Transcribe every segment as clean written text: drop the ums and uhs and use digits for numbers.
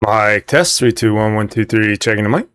Mic test 3 2 1 1 2 3. Checking the mic.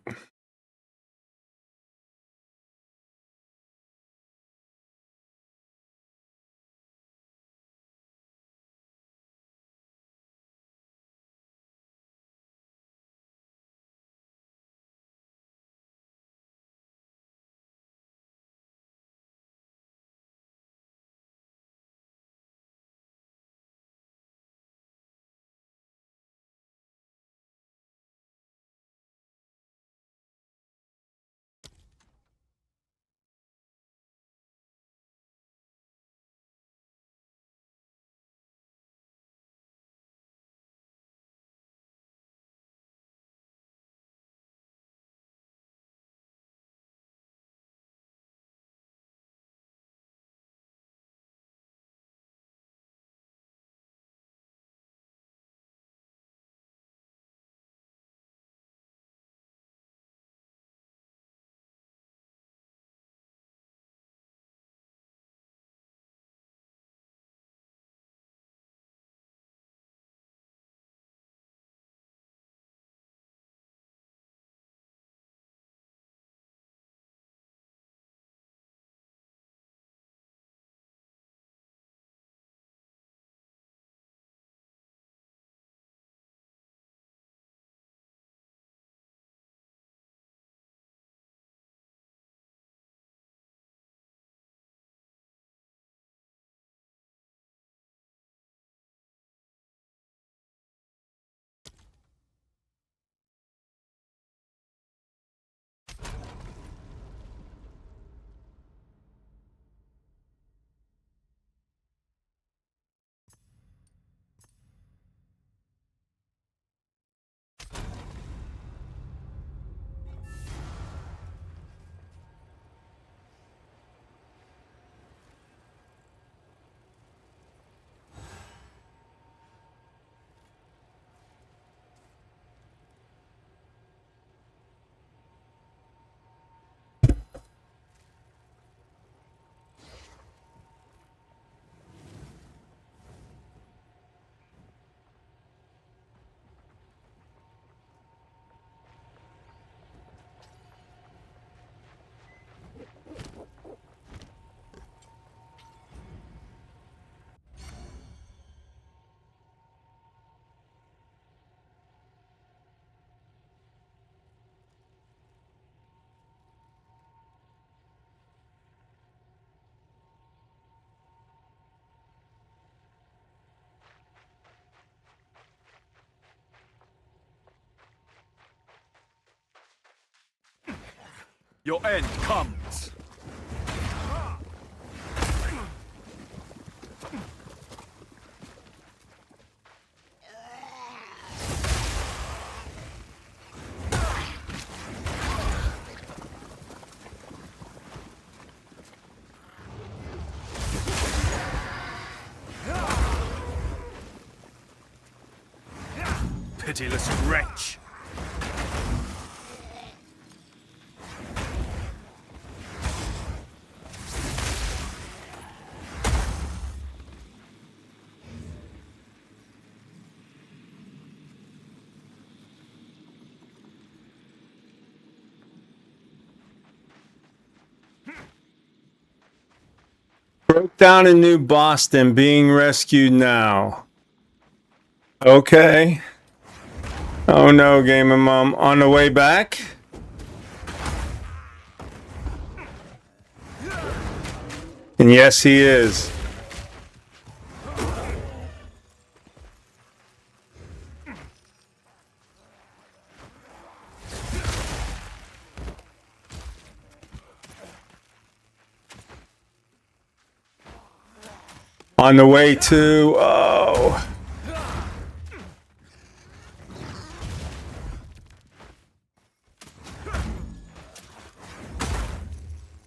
Your end comes. Pitiless wretch. Broke down in New Boston, being rescued now. Okay. Oh no, Gamer Mom. On the way back? And yes, he is. On the way to... Oh.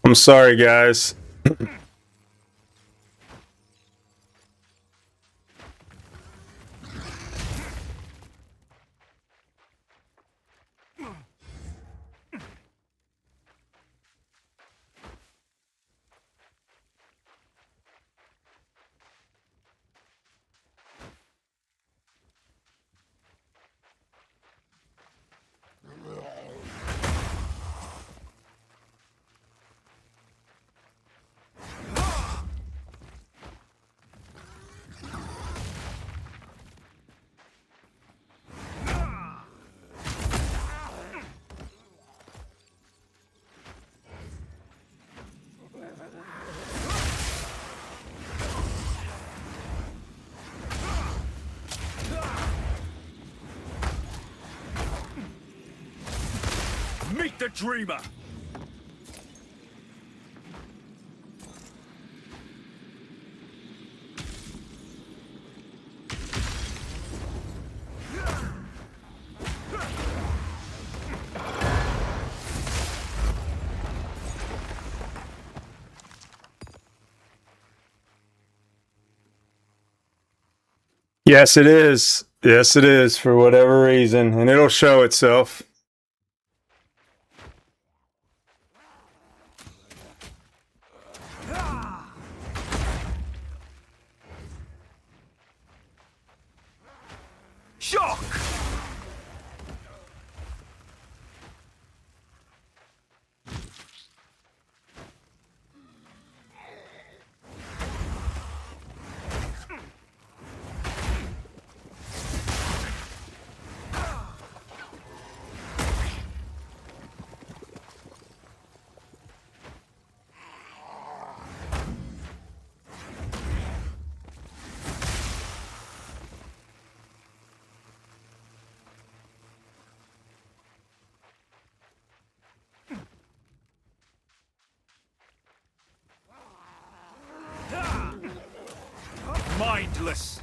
I'm sorry, guys. a dreamer. Yes, it is. Yes, it is, for whatever reason, and it'll show itself. Shock! Mindless.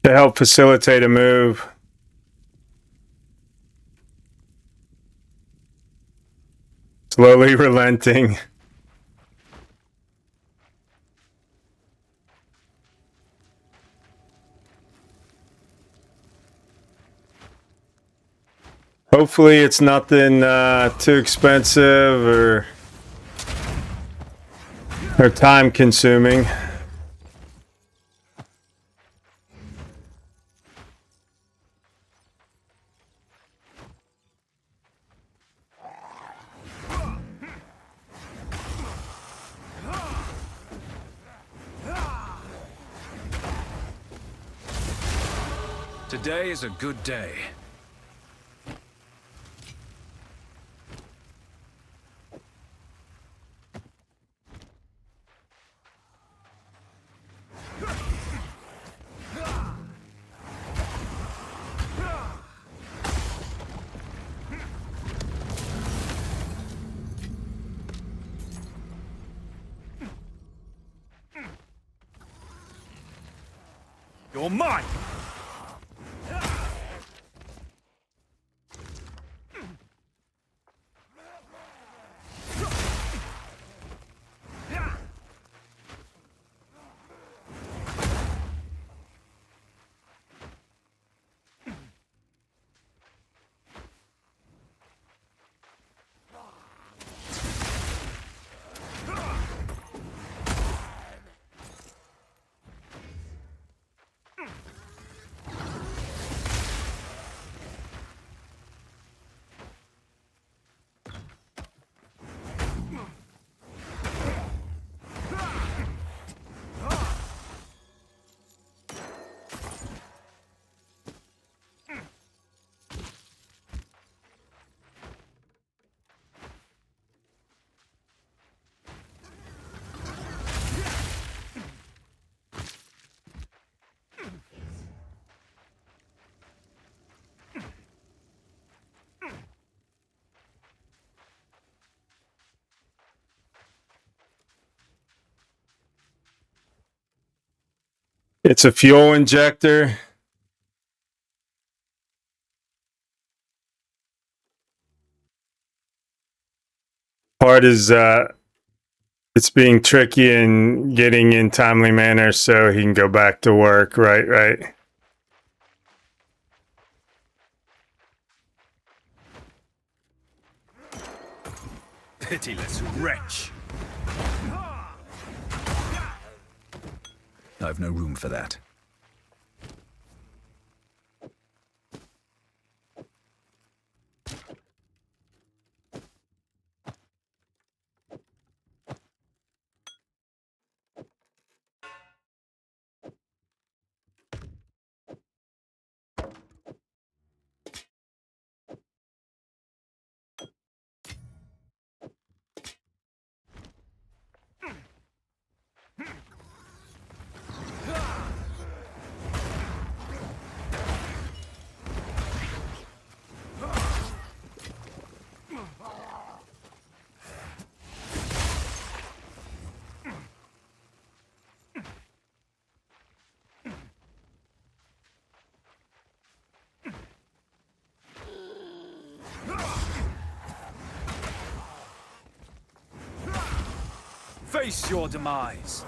To help facilitate a move. Slowly relenting. Hopefully it's nothing too expensive or time consuming. Today is a good day. You're mine! It's a fuel injector. Part is It's being tricky and getting in timely manner so he can go back to work. Right. Pitiless wretch. I've no room for that. Face your demise.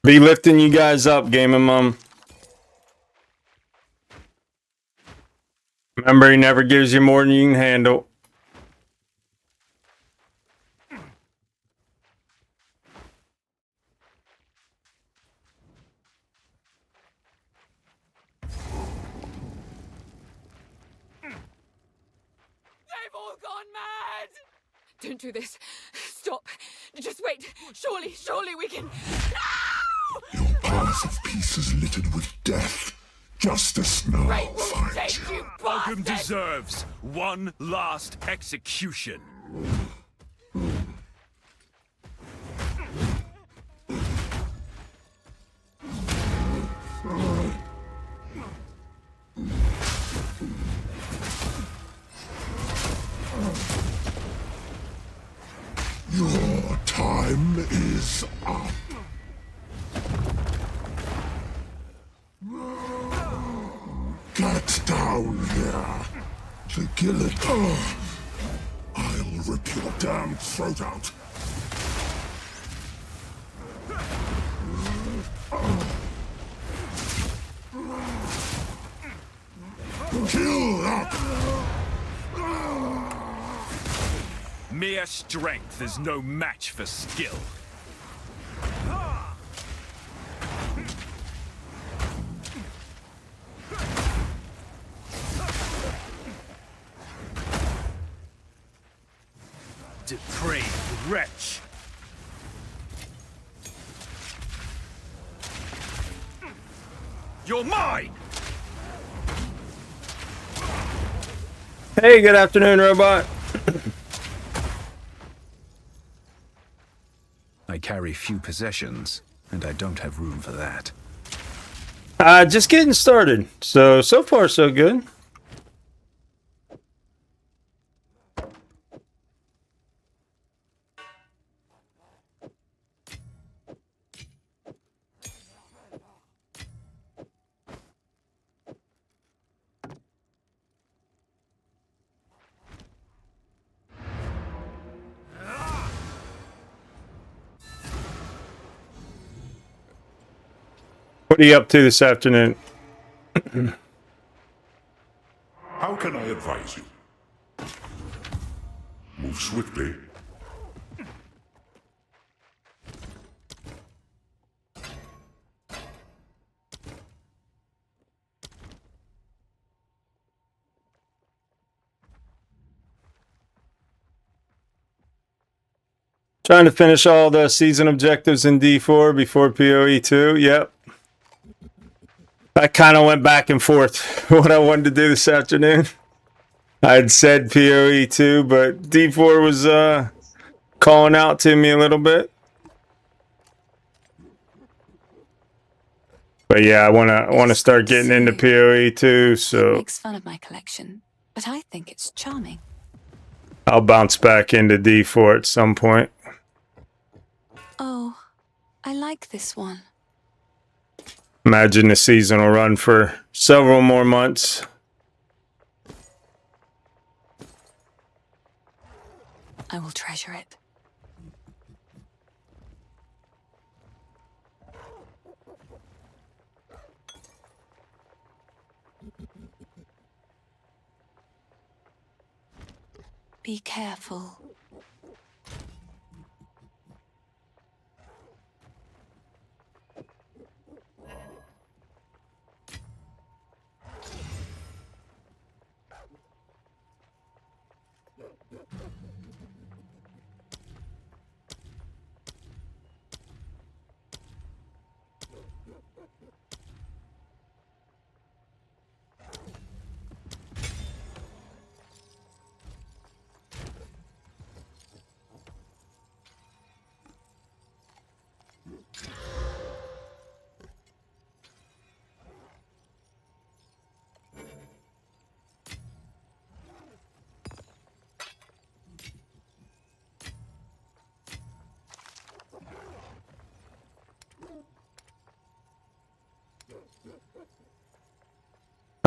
Be lifting you guys up, Gaming Mom. Remember, he never gives you more than you can handle. They've all gone mad! Don't do this. Stop. Just wait. Surely we can... No! Your path of peace is littered with death. Justice now Great will finds take you. you, Welcome bastard! deserves one last execution. Your time is up. Get down here to kill it. I'll rip your damn throat out. Kill that! Mere strength is no match for skill. Depraved wretch. You're mine! Hey, good afternoon, robot. I carry few possessions, and I don't have room for that. Just getting started. So far, so good. What are you up to this afternoon? How can I advise you? Move swiftly. Trying to finish all the season objectives in D4 before PoE 2. Yep. I kind of went back and forth what I wanted to do this afternoon. I'd said PoE too, but D4 was calling out to me a little bit. But yeah, I wanna start getting into PoE too, so Makes fun of my collection, but I think it's charming. I'll bounce back into D4 at some point. Oh, I like this one. Imagine the season will run for several more months. I will treasure it. Be careful.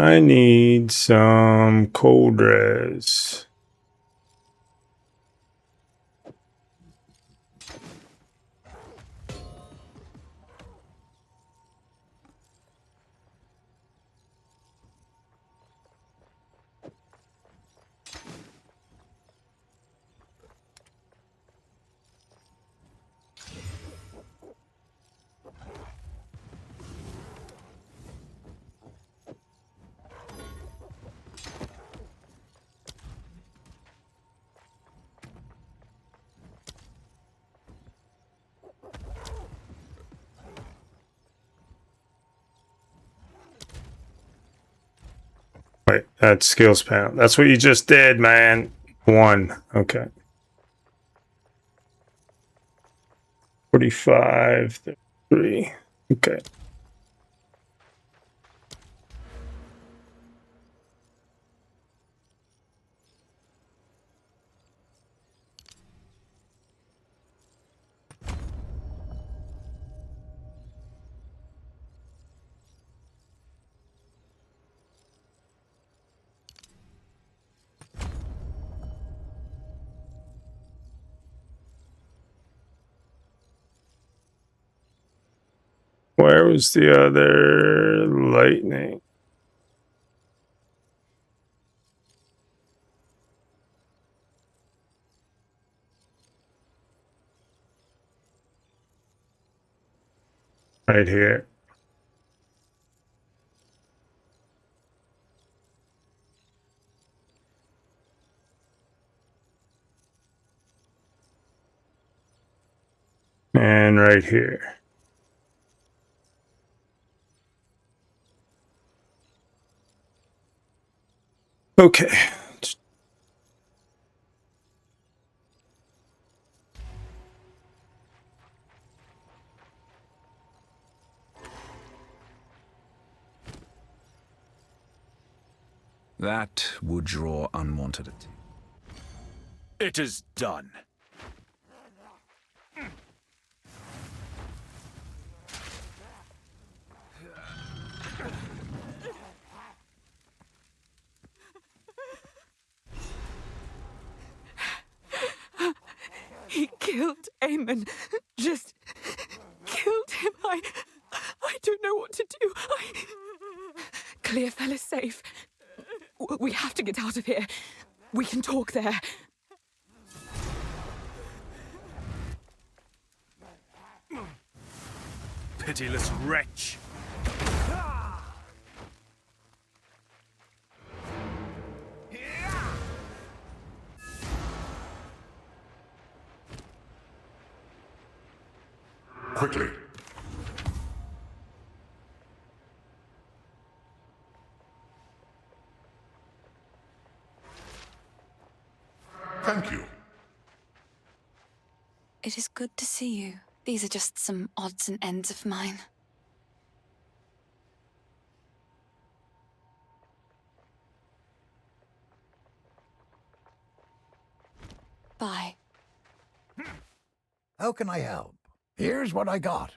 I need some cold res. Wait, that's skills panel. That's what you just did, man. 1. Okay. 45, 3. Okay. Where was the other lightning? Right here. And right here. Okay. That would draw unwanted attention. It is done. He killed Eamon. Just killed him. I don't know what to do. Clearfell is safe. We have to get out of here. We can talk there. Pitiless wretch. Quickly. thank you. It is good to see you. These are just some odds and ends of mine. Bye. How can I help? Here's what I got.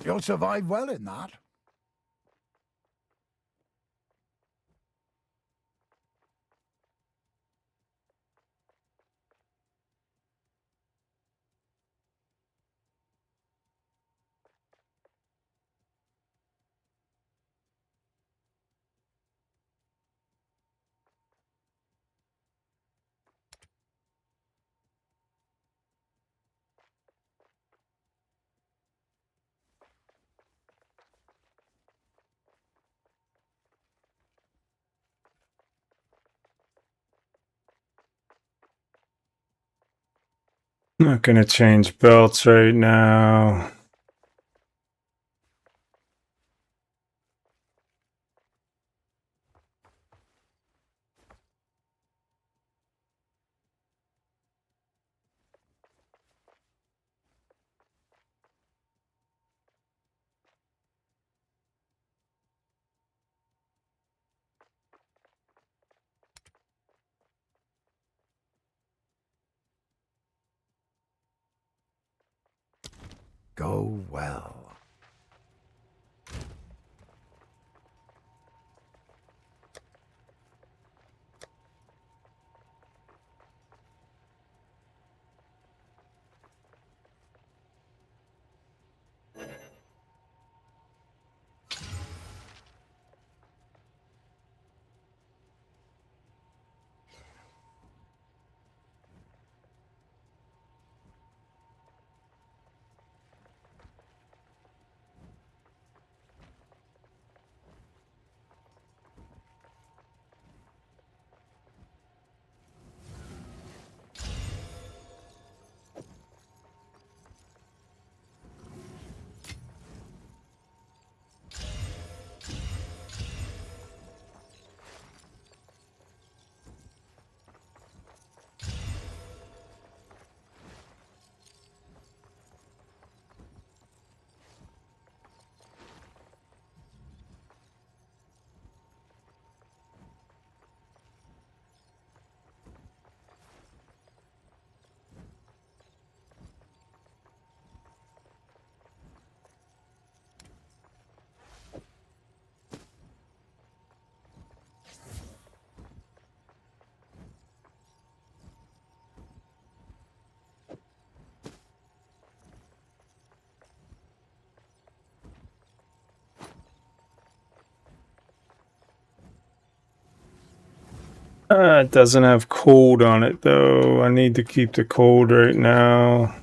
You'll survive well in that. Not gonna change belts right now. Go well. It doesn't have cold on it though. I need to keep the cold right now.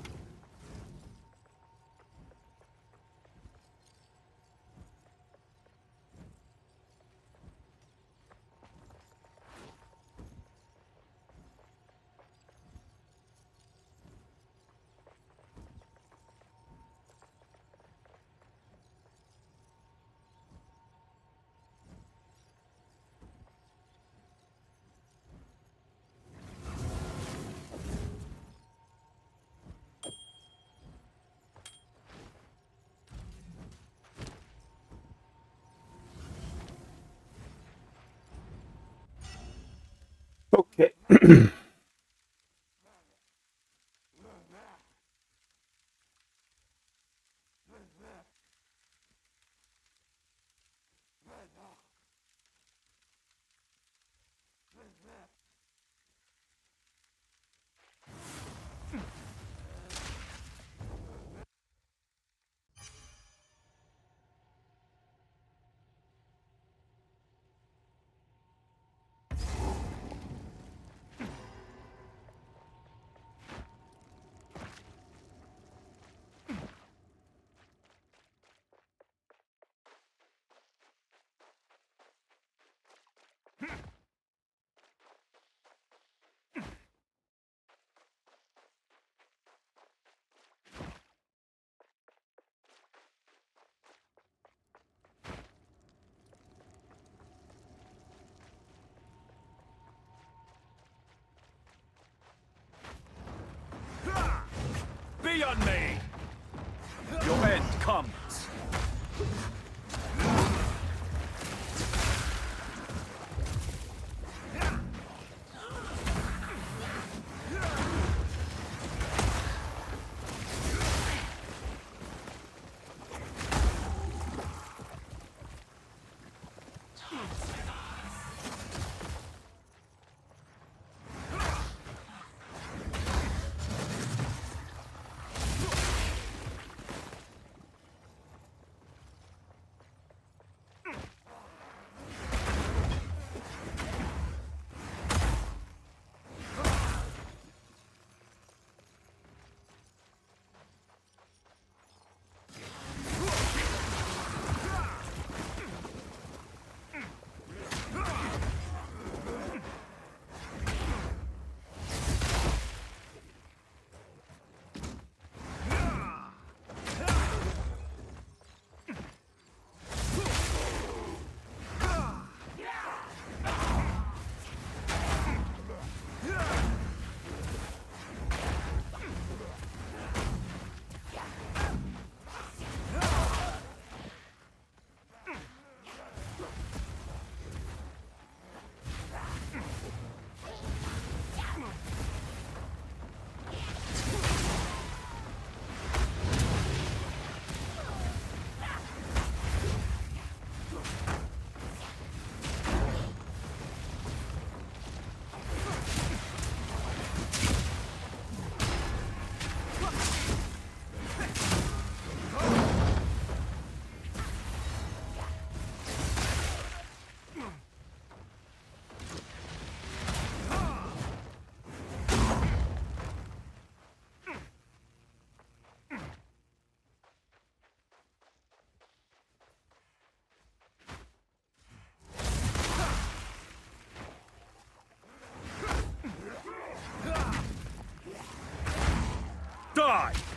Okay. Mercy on me! Your end comes. Die!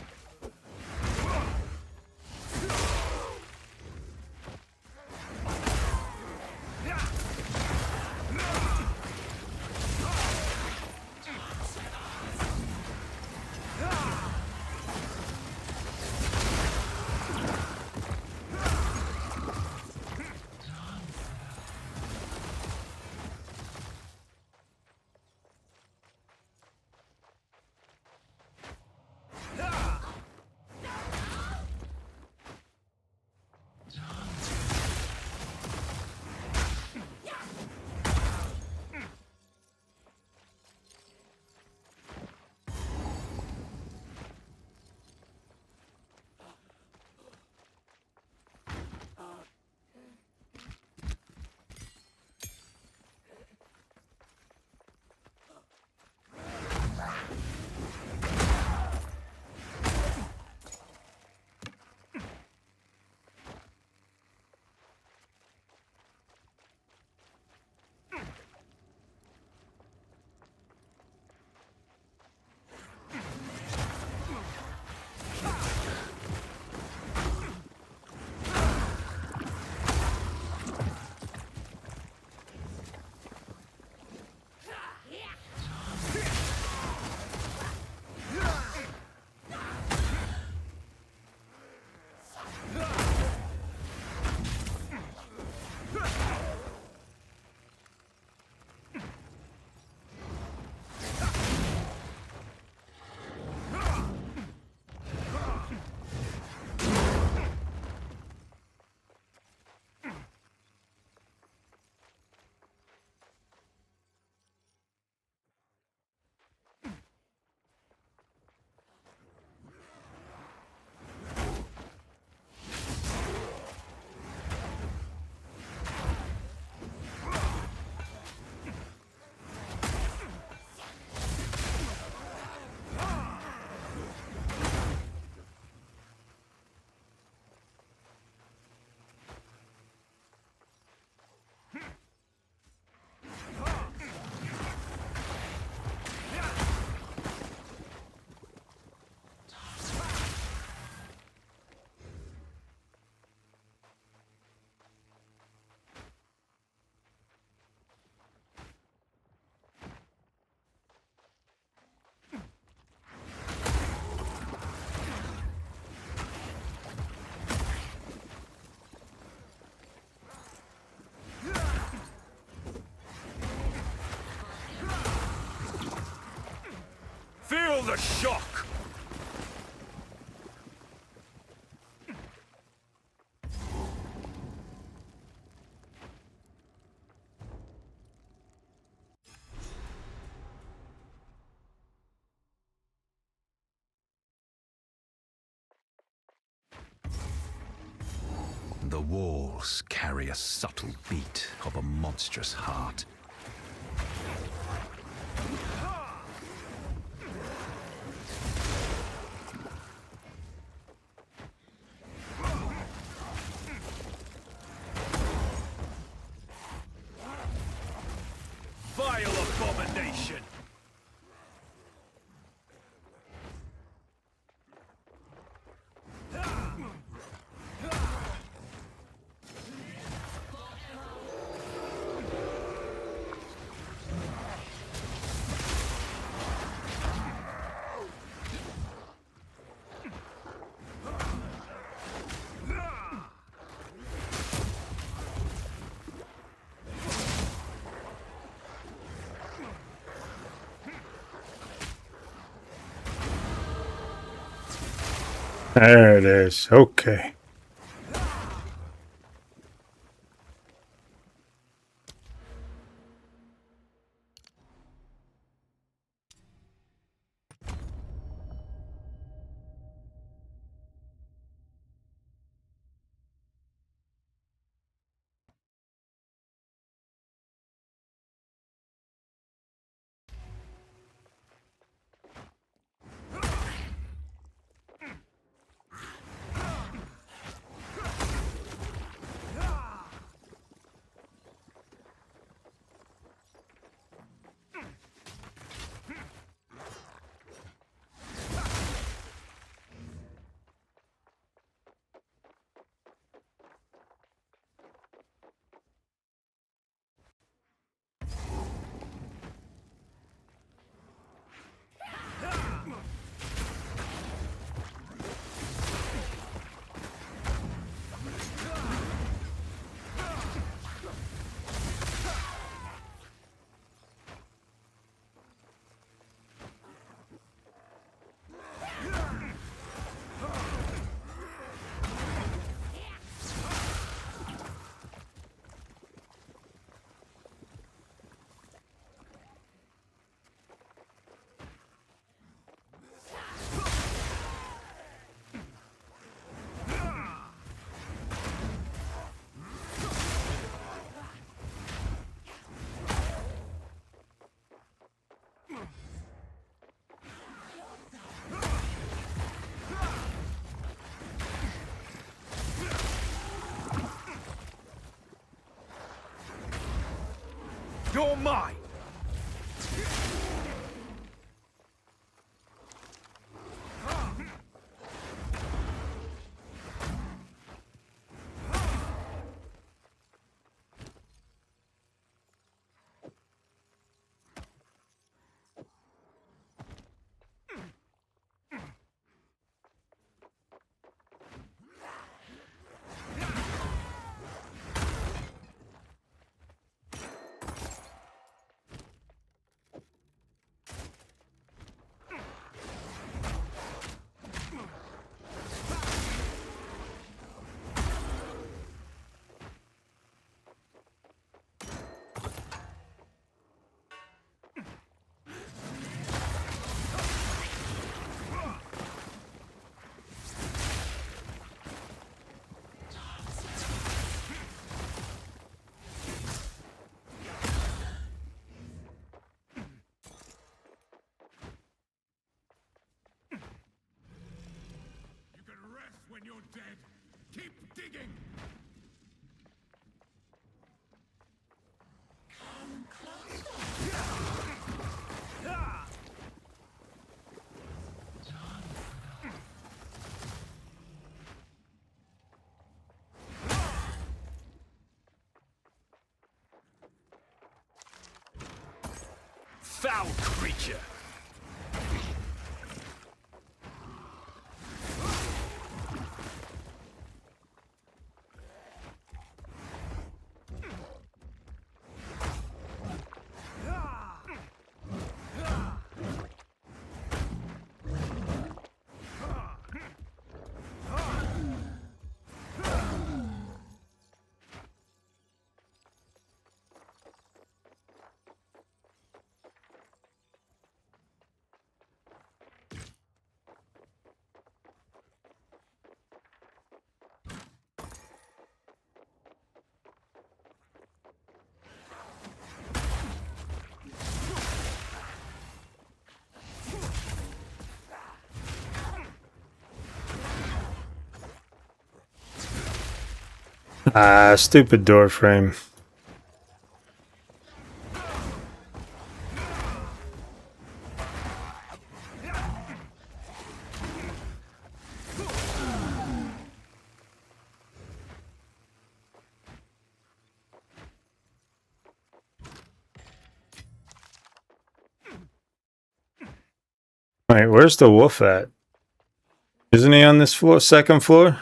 Feel the shock! The walls carry a subtle beat of a monstrous heart. Vile abomination! There it is. Okay. You're mine! When you're dead, keep digging! Come closer! Foul creature! Ah, stupid door frame. Wait, where's the wolf at? Isn't he on this floor, second floor?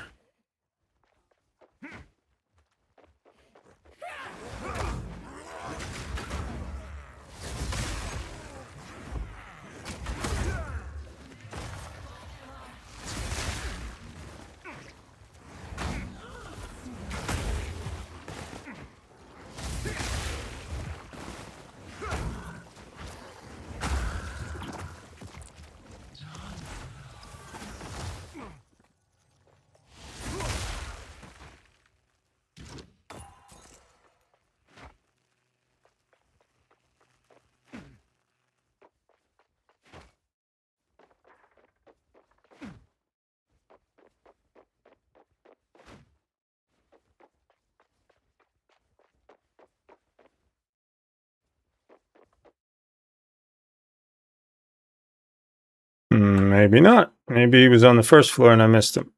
Maybe not. Maybe he was on the first floor and I missed him.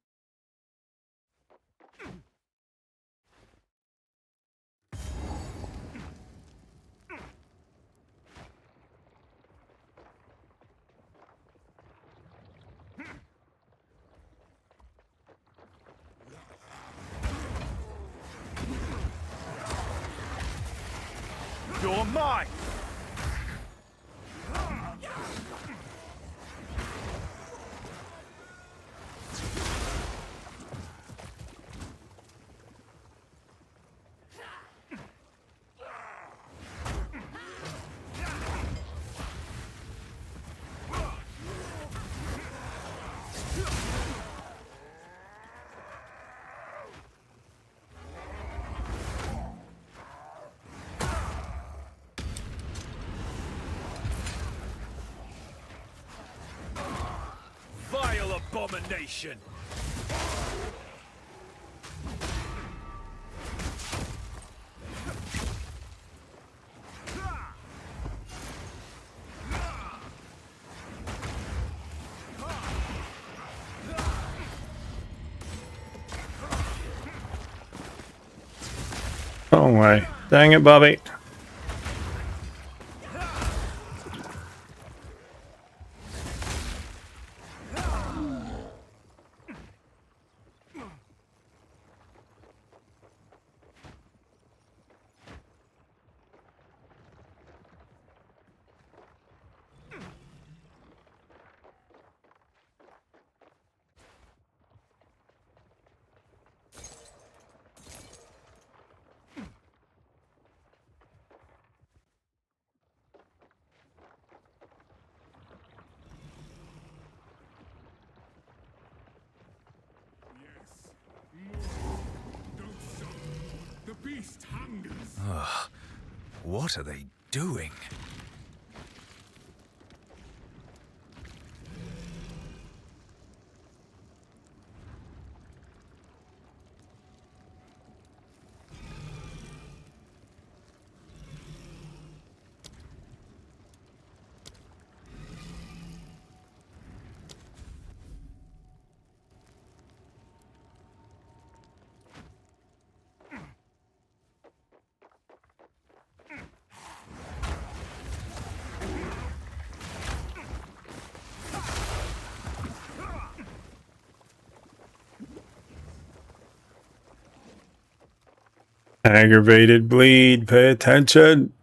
You're mine! Vile abomination! Oh way. Dang it, Bobby. The beast hungers. What are they doing? Aggravated bleed. Pay attention.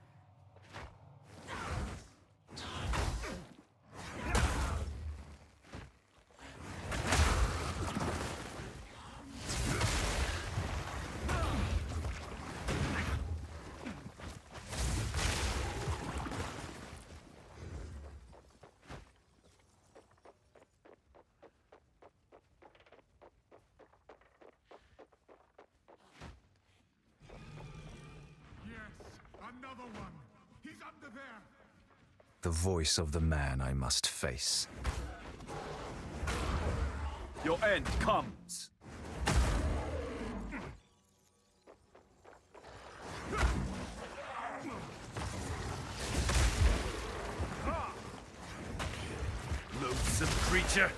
Another one. He's under there. The voice of the man I must face. Your end comes. loathsome creature!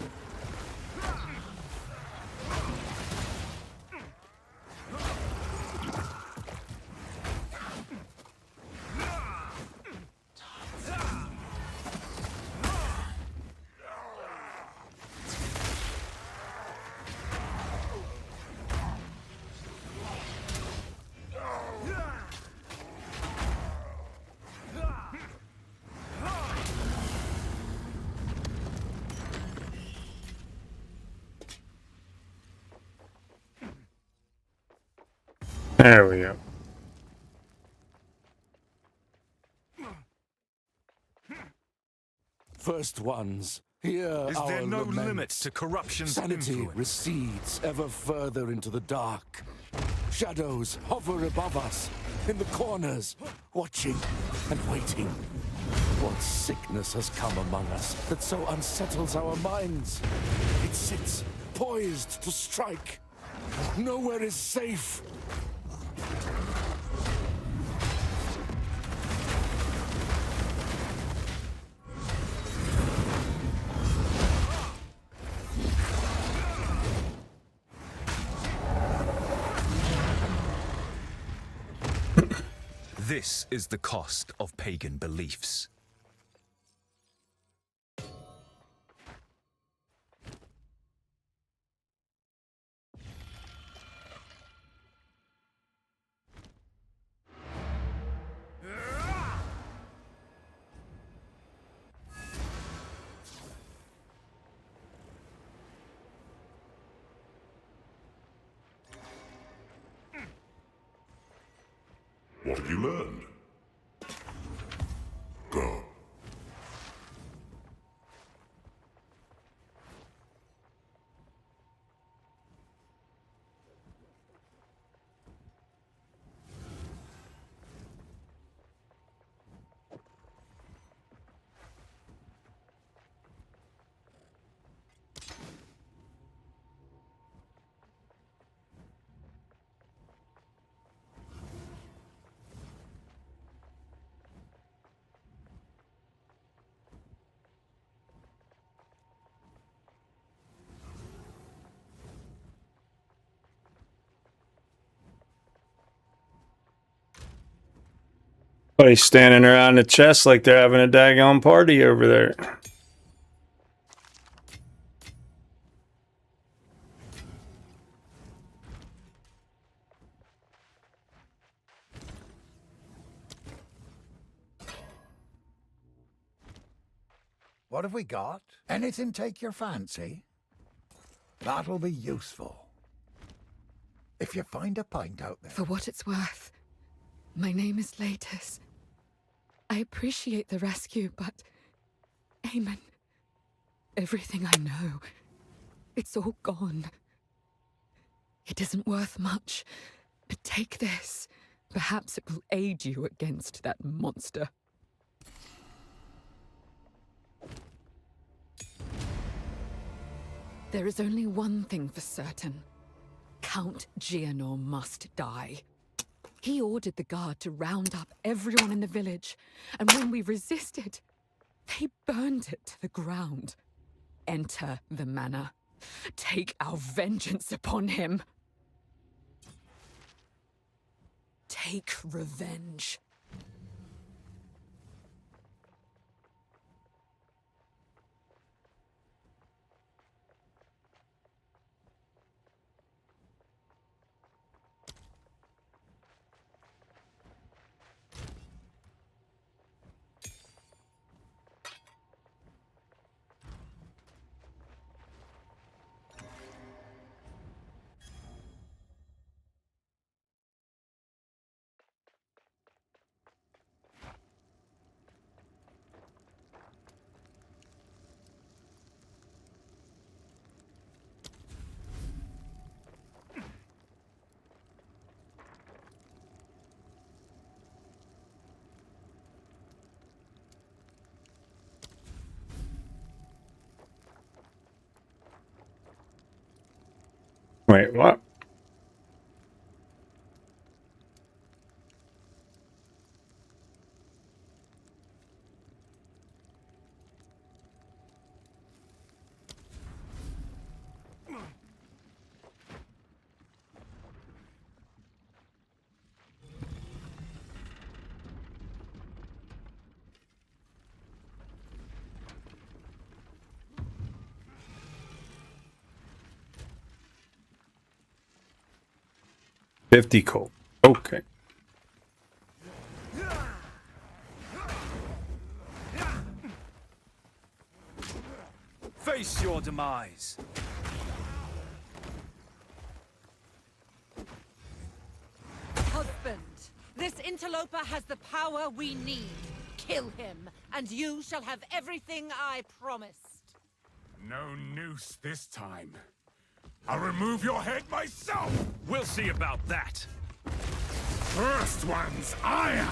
There we go. First ones, hear Is our there no lament. limit to corruption's Sanity influence? recedes ever further into the dark. Shadows hover above us, in the corners, watching and waiting. What sickness has come among us that so unsettles our minds? It sits, poised to strike. Nowhere is safe. This is the cost of pagan beliefs. What have you learned? Go. Buddy's standing around the chest like they're having a daggone party over there. What have we got? Anything take your fancy? That'll be useful. If you find a pint out there. For what it's worth, my name is Latus. I appreciate the rescue, but... Eamon, everything I know, it's all gone. It isn't worth much, but take this. Perhaps it will aid you against that monster. There is only one thing for certain. Count Gianor must die. He ordered the guard to round up everyone in the village, and when we resisted, they burned it to the ground. Enter the manor. Take our vengeance upon him. Take revenge. Wait, what? 50 coal. Okay. Face your demise. Husband, this interloper has the power we need. Kill him, and you shall have everything I promised. No noose this time. I'll remove your head myself! We'll see about that. First one's ire!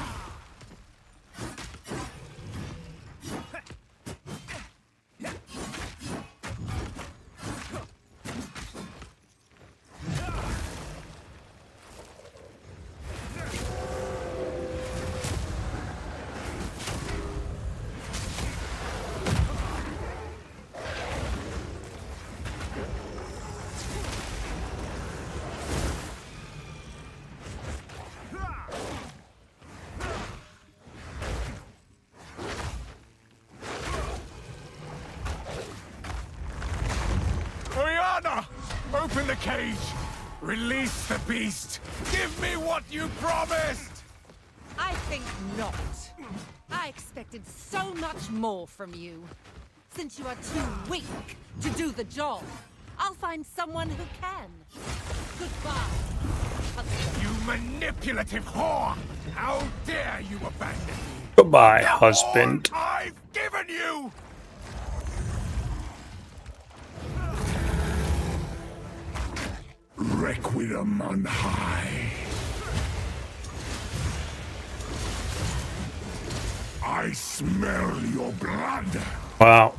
Oriana! Open the cage! Release the beast! Give me what you promised! I think not. I expected so much more from you. Since you are too weak to do the job, I'll find someone who can. Goodbye, husband. You manipulative whore! How dare you abandon me! Goodbye, husband. All I've given you! Requiem on high. I smell your blood, Wow.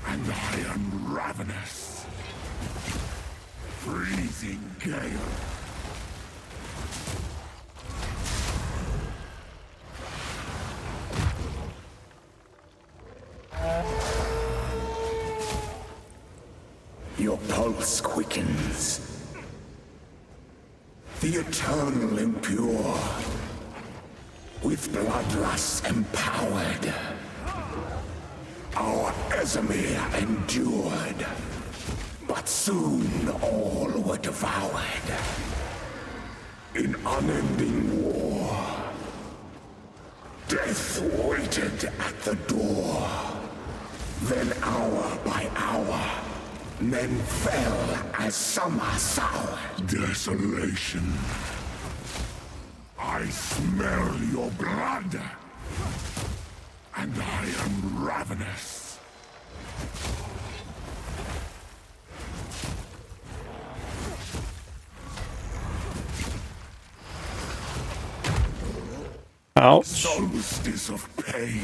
and I am ravenous. Freezing gale. Your pulse quickens. The eternal impure, with bloodlust empowered. Our Esamir endured, but soon all were devoured. In unending war, death waited at the door. Then hour by hour, men fell as summer soured. Desolation. I smell your blood, and I am ravenous. Ouch. Solstice of pain.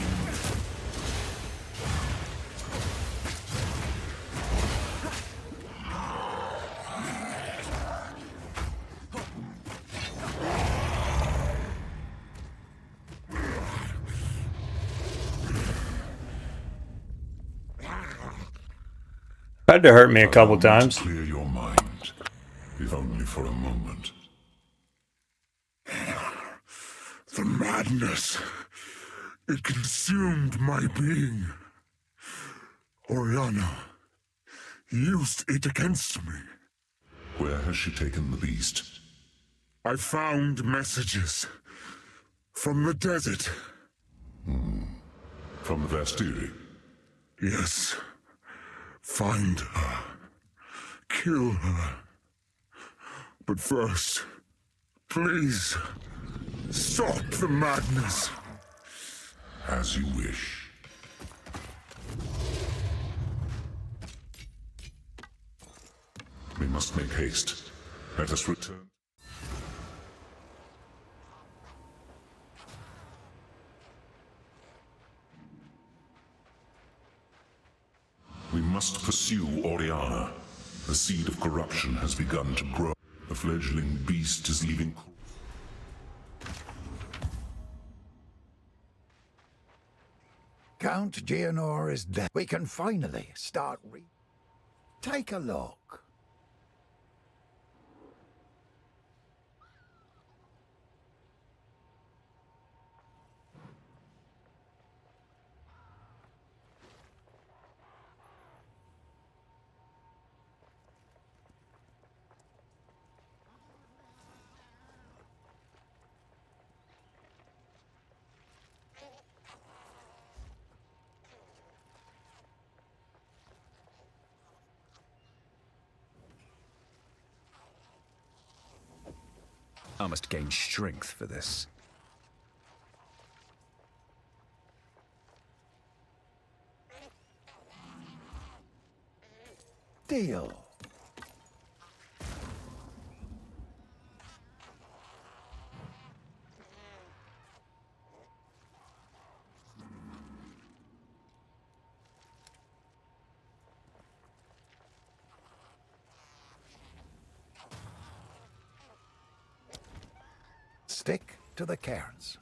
Had to hurt me a couple times. Clear your mind, if only for a moment. The madness. It consumed my being. Oriana used it against me. Where has she taken the beast? I found messages from the desert. From the Vastiri? Yes. Find her. Kill her. But first, please, stop the madness. As you wish. We must make haste. Let us return. We must pursue Oriana. The seed of corruption has begun to grow. The fledgling beast is leaving. Count Geonor is dead. We can finally start Take a look. I must gain strength for this. Deal. Stick to the cairns.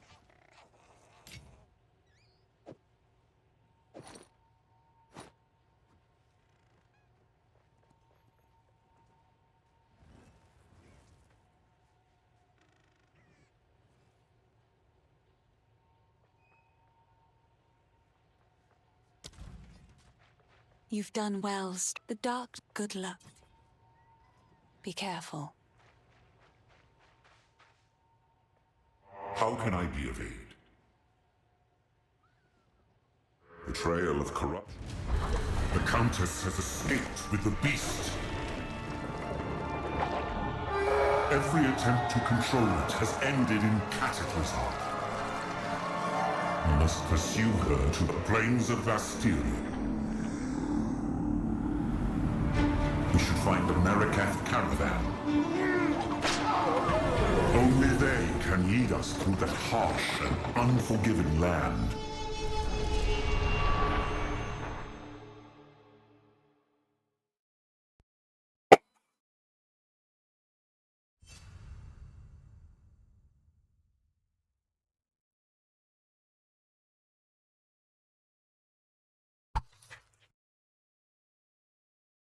You've done well. The dark, good luck. Be careful. How can I be of aid? The trail of corruption. The Countess has escaped with the beast. Every attempt to control it has ended in cataclysm. We must pursue her to the plains of Bastille. We should find the Marikath caravan. Only they can lead us through that harsh and unforgiving land.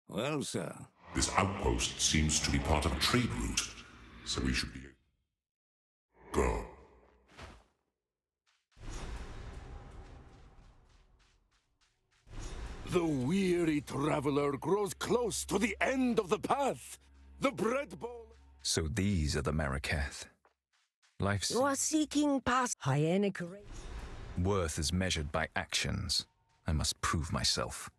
Well, sir. This outpost seems to be part of a trade route, so we should be... Go. The weary traveler grows close to the end of the path. The bread bowl. So these are the Marikath. Life's You are seeking past hyenic race. worth is measured by actions. I must prove myself.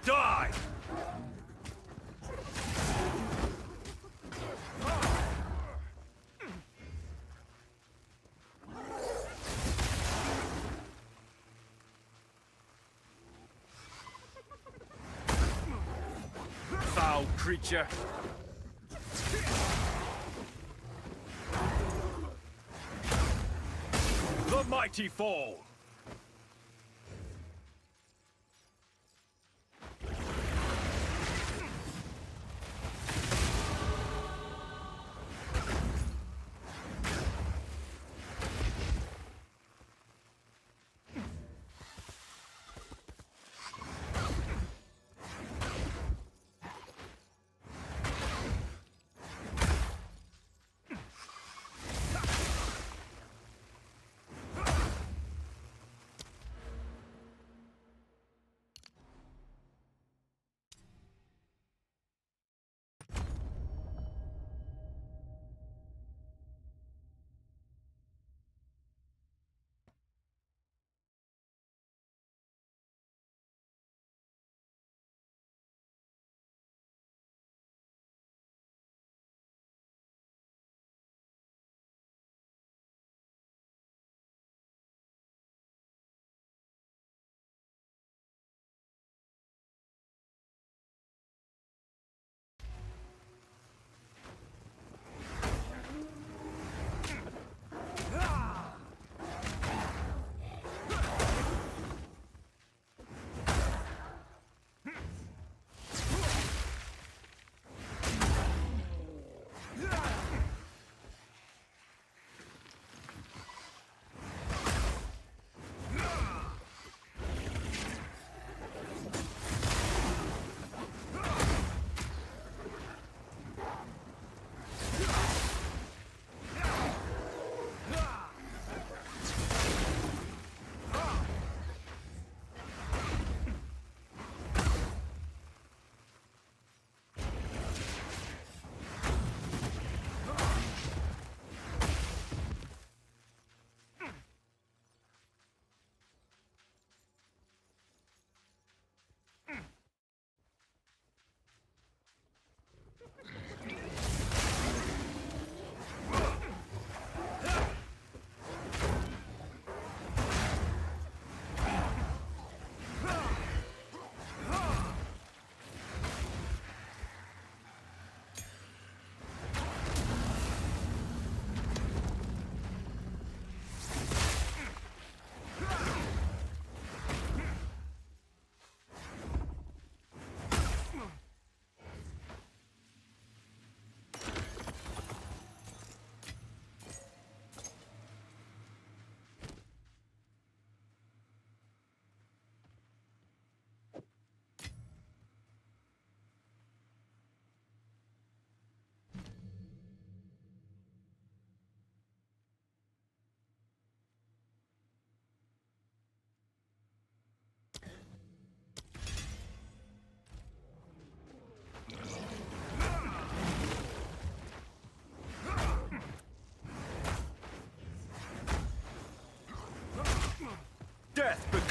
Die! Foul creature! The mighty fall!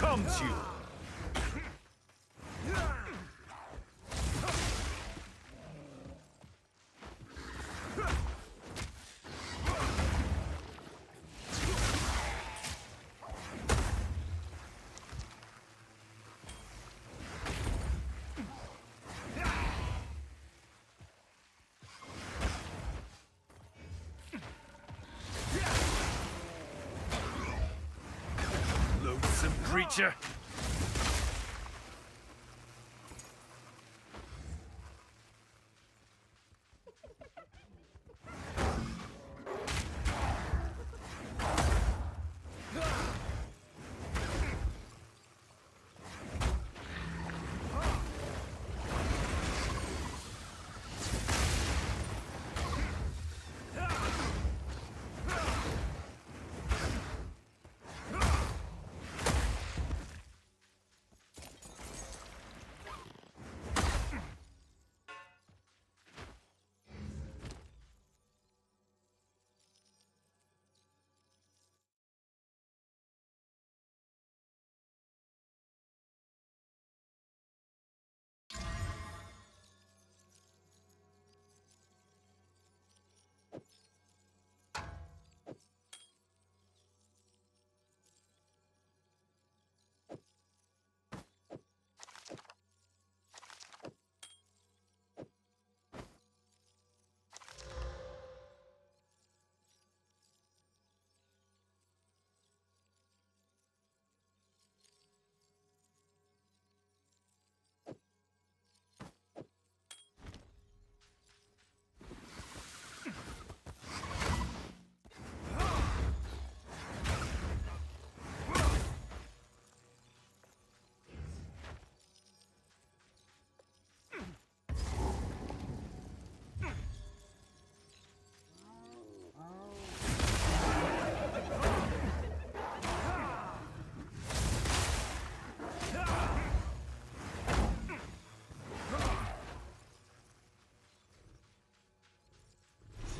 becomes you. Loathsome creature.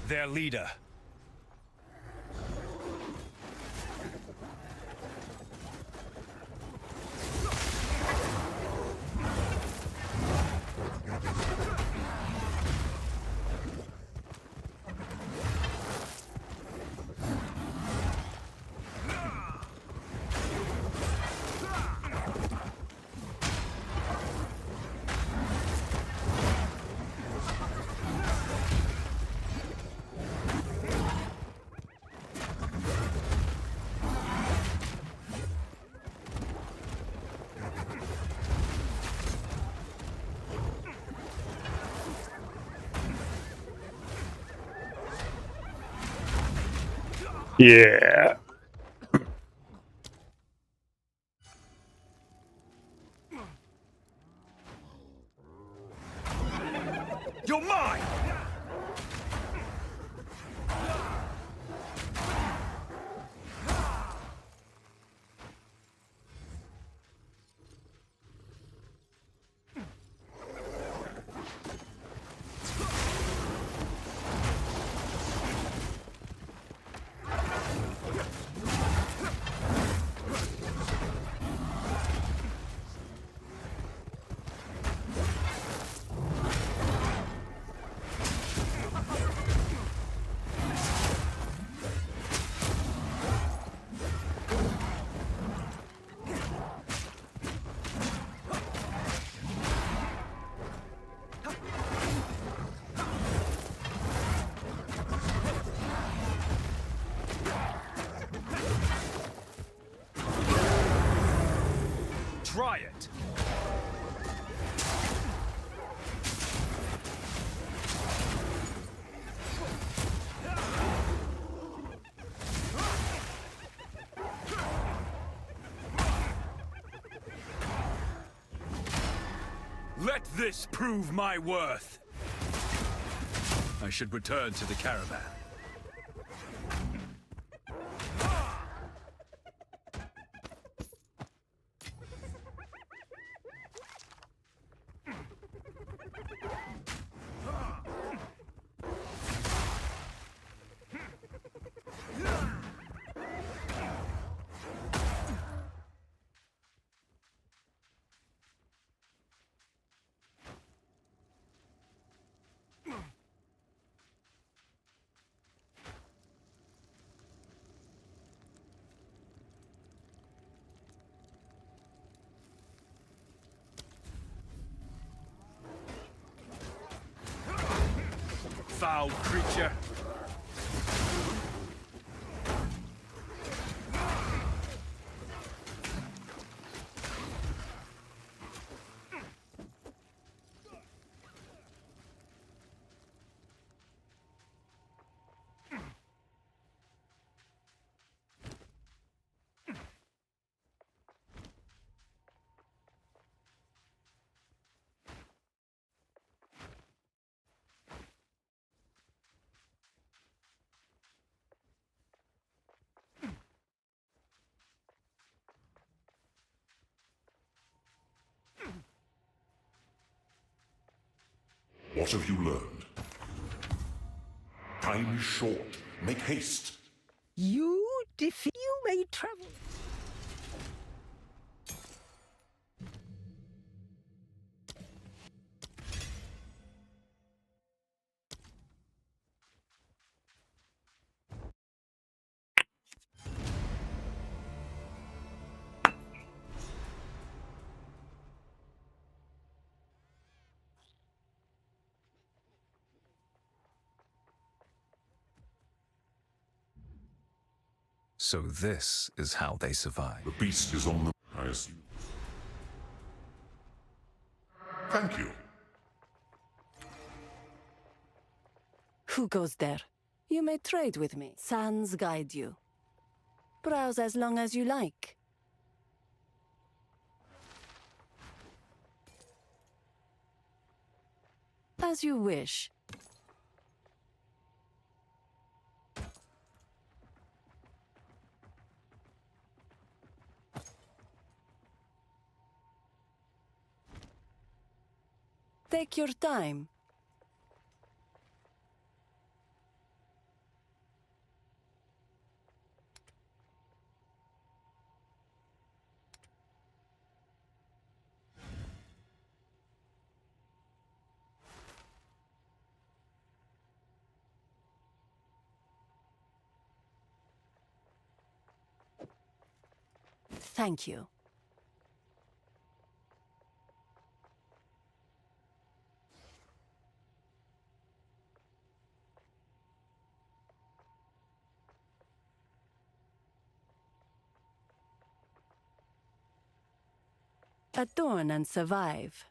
Their leader. Yeah. You're mine! Try it! Let this prove my worth! I should return to the caravan. foul creature! What have you learned? Time is short. Make haste. You defeat. You may travel. So this is how they survive. The beast is on the... I assume. Thank you. Who goes there? You may trade with me. Sans guide you. Browse as long as you like. As you wish. Take your time. Thank you. Adorn and survive.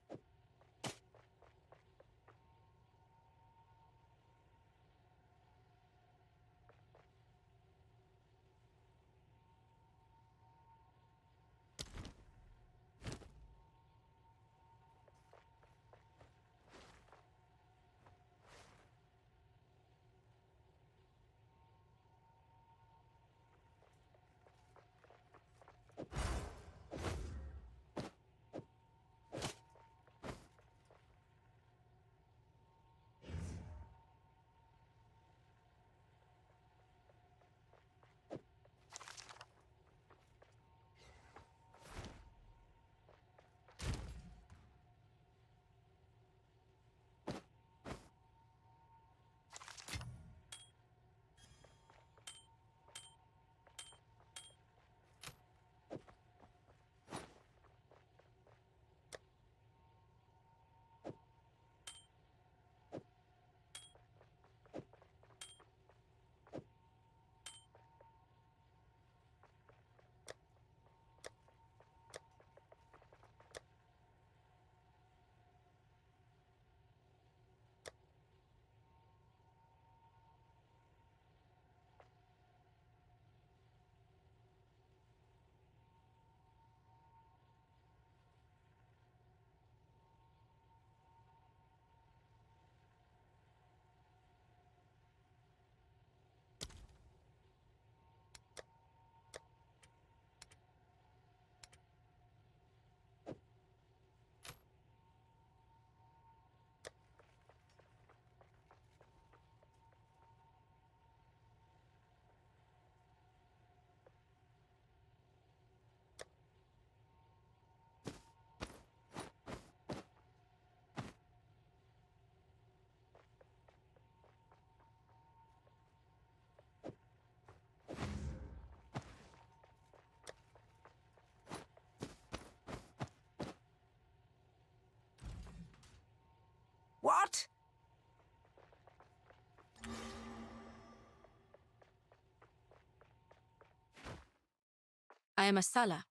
am a Sala.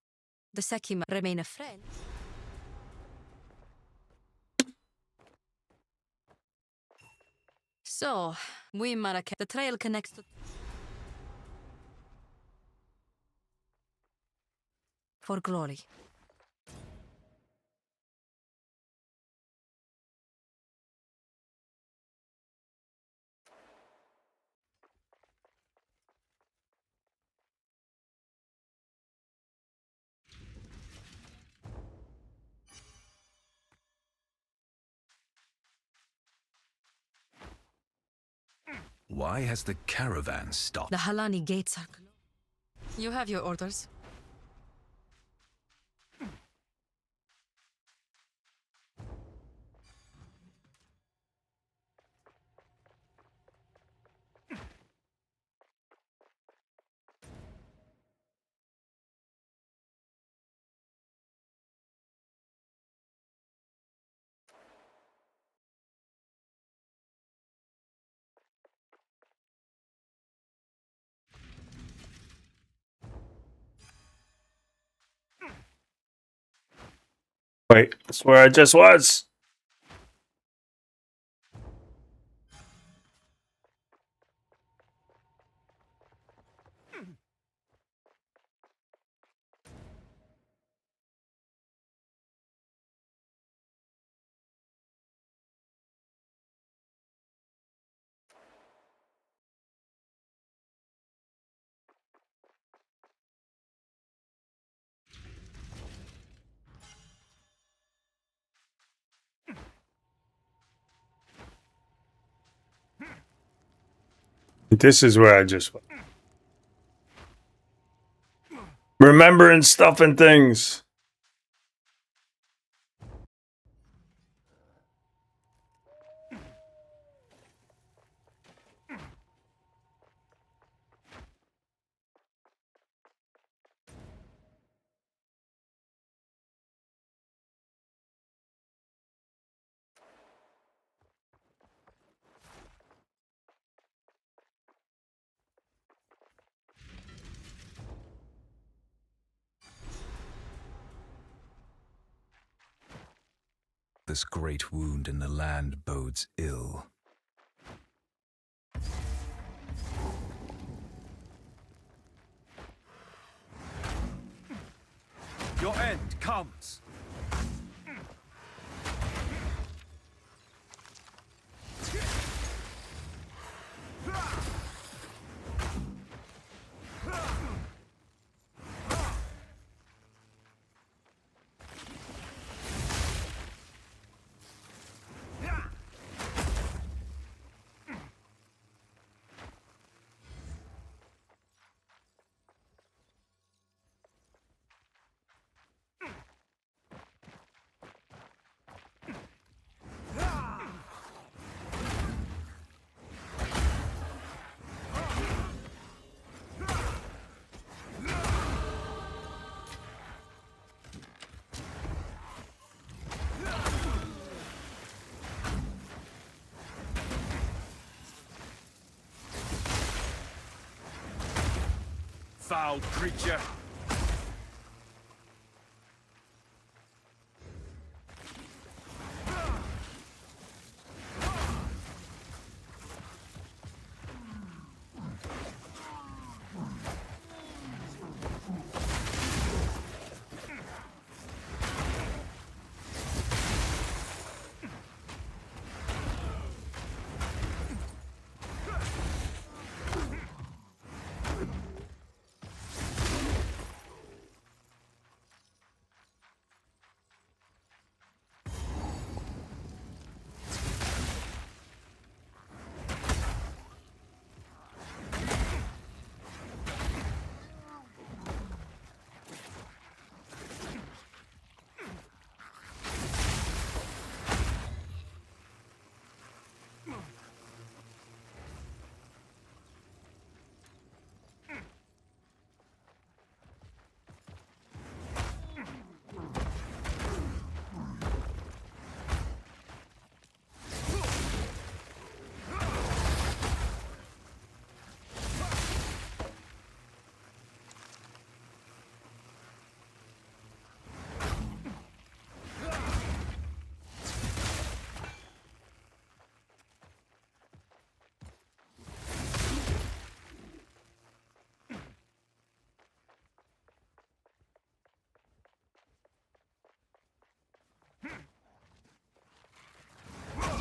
The Sekima remain a friend. So, we Marrakech. The trail connects to... For glory. Why has the caravan stopped? The Halani gates are closed. You have your orders. Wait, that's where I just was. This is where I just was. Remembering stuff and things. This great wound in the land bodes ill. Your end comes. Foul creature!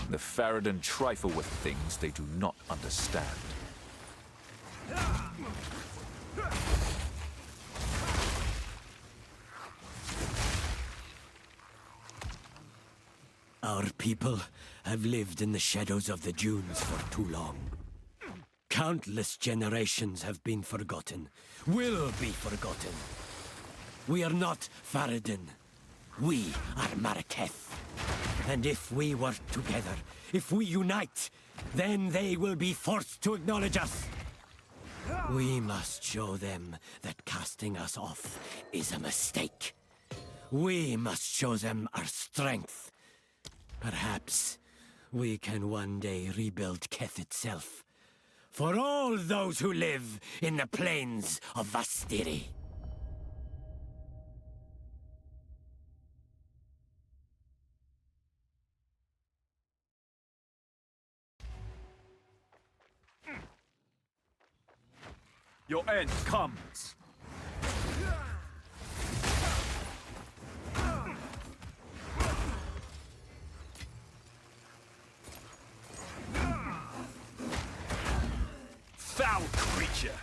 The Farad'n trifle with things they do not understand. Our people have lived in the shadows of the dunes for too long. Countless generations have been forgotten, will be forgotten. We are not Farad'n. We are Maraketh. And if we work together, if we unite, then they will be forced to acknowledge us. We must show them that casting us off is a mistake. We must show them our strength. Perhaps we can one day rebuild Keth itself. For all those who live in the plains of Vastiri. Your end comes. Foul creature.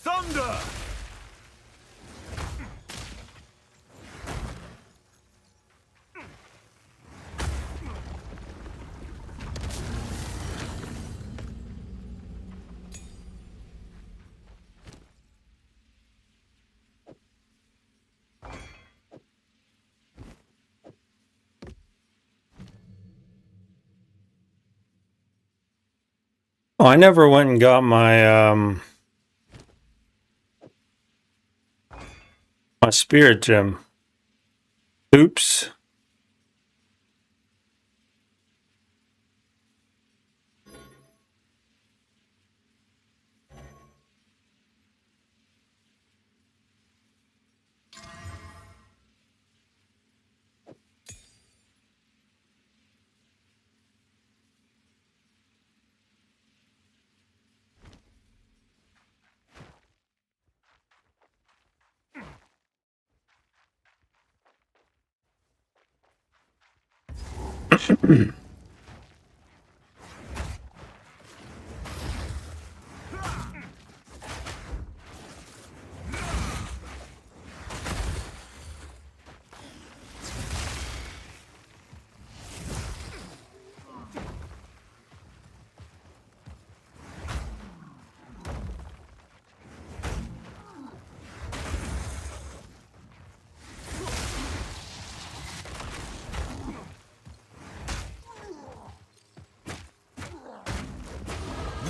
Thunder! Oh, I never went and got my my spirit gem. Oops.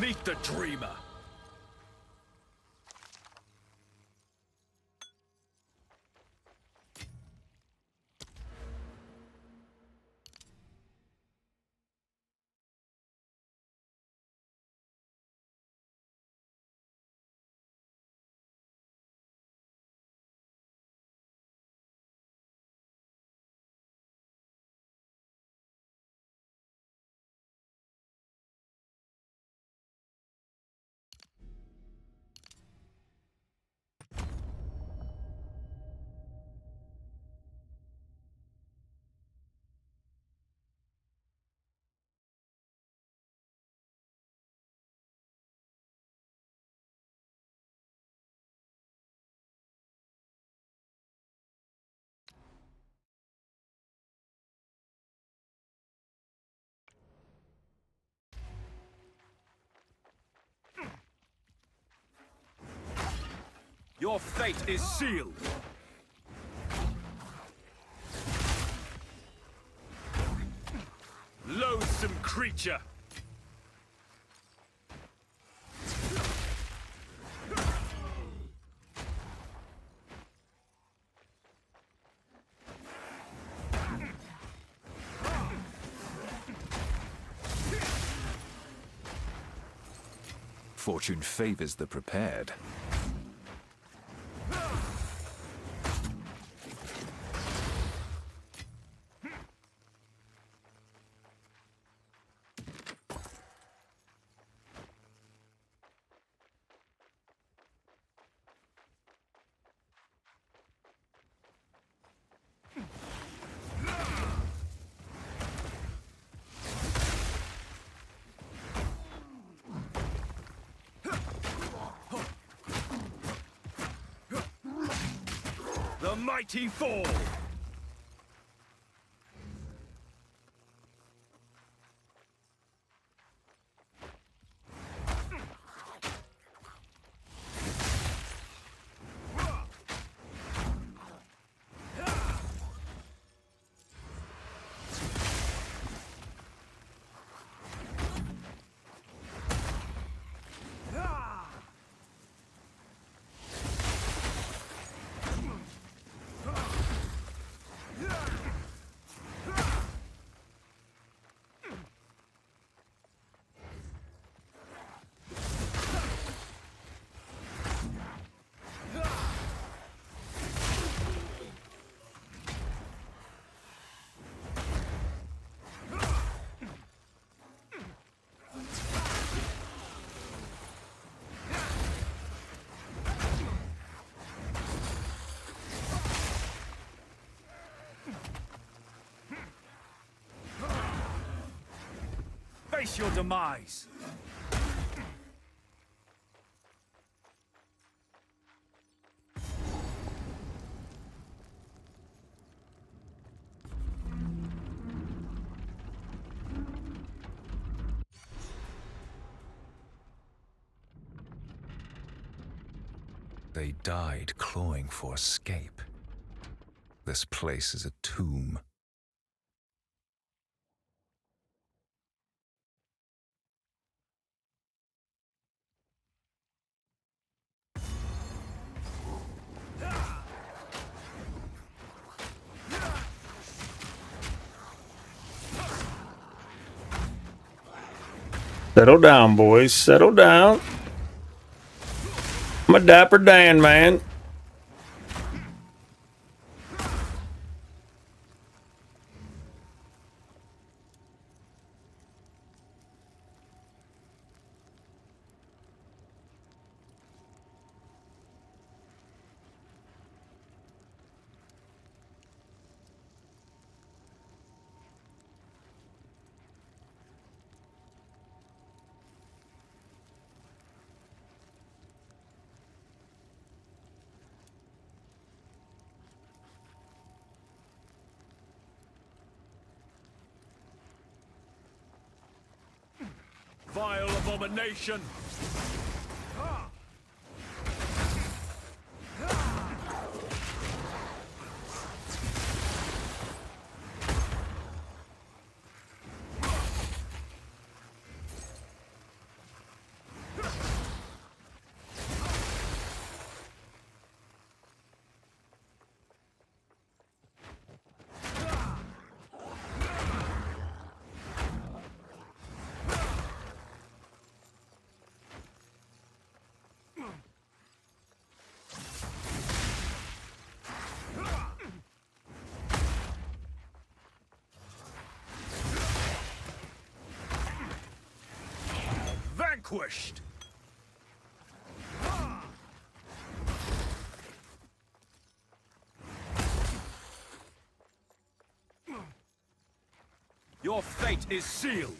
Meet the dreamer. Your fate is sealed. Loathsome creature. Fortune favors the prepared. The mighty fall. Face your demise. They died clawing for escape. This place is a tomb. Settle down, boys. Settle down. I'm a Dapper Dan, man. Vile abomination. vanquished! Your fate is sealed!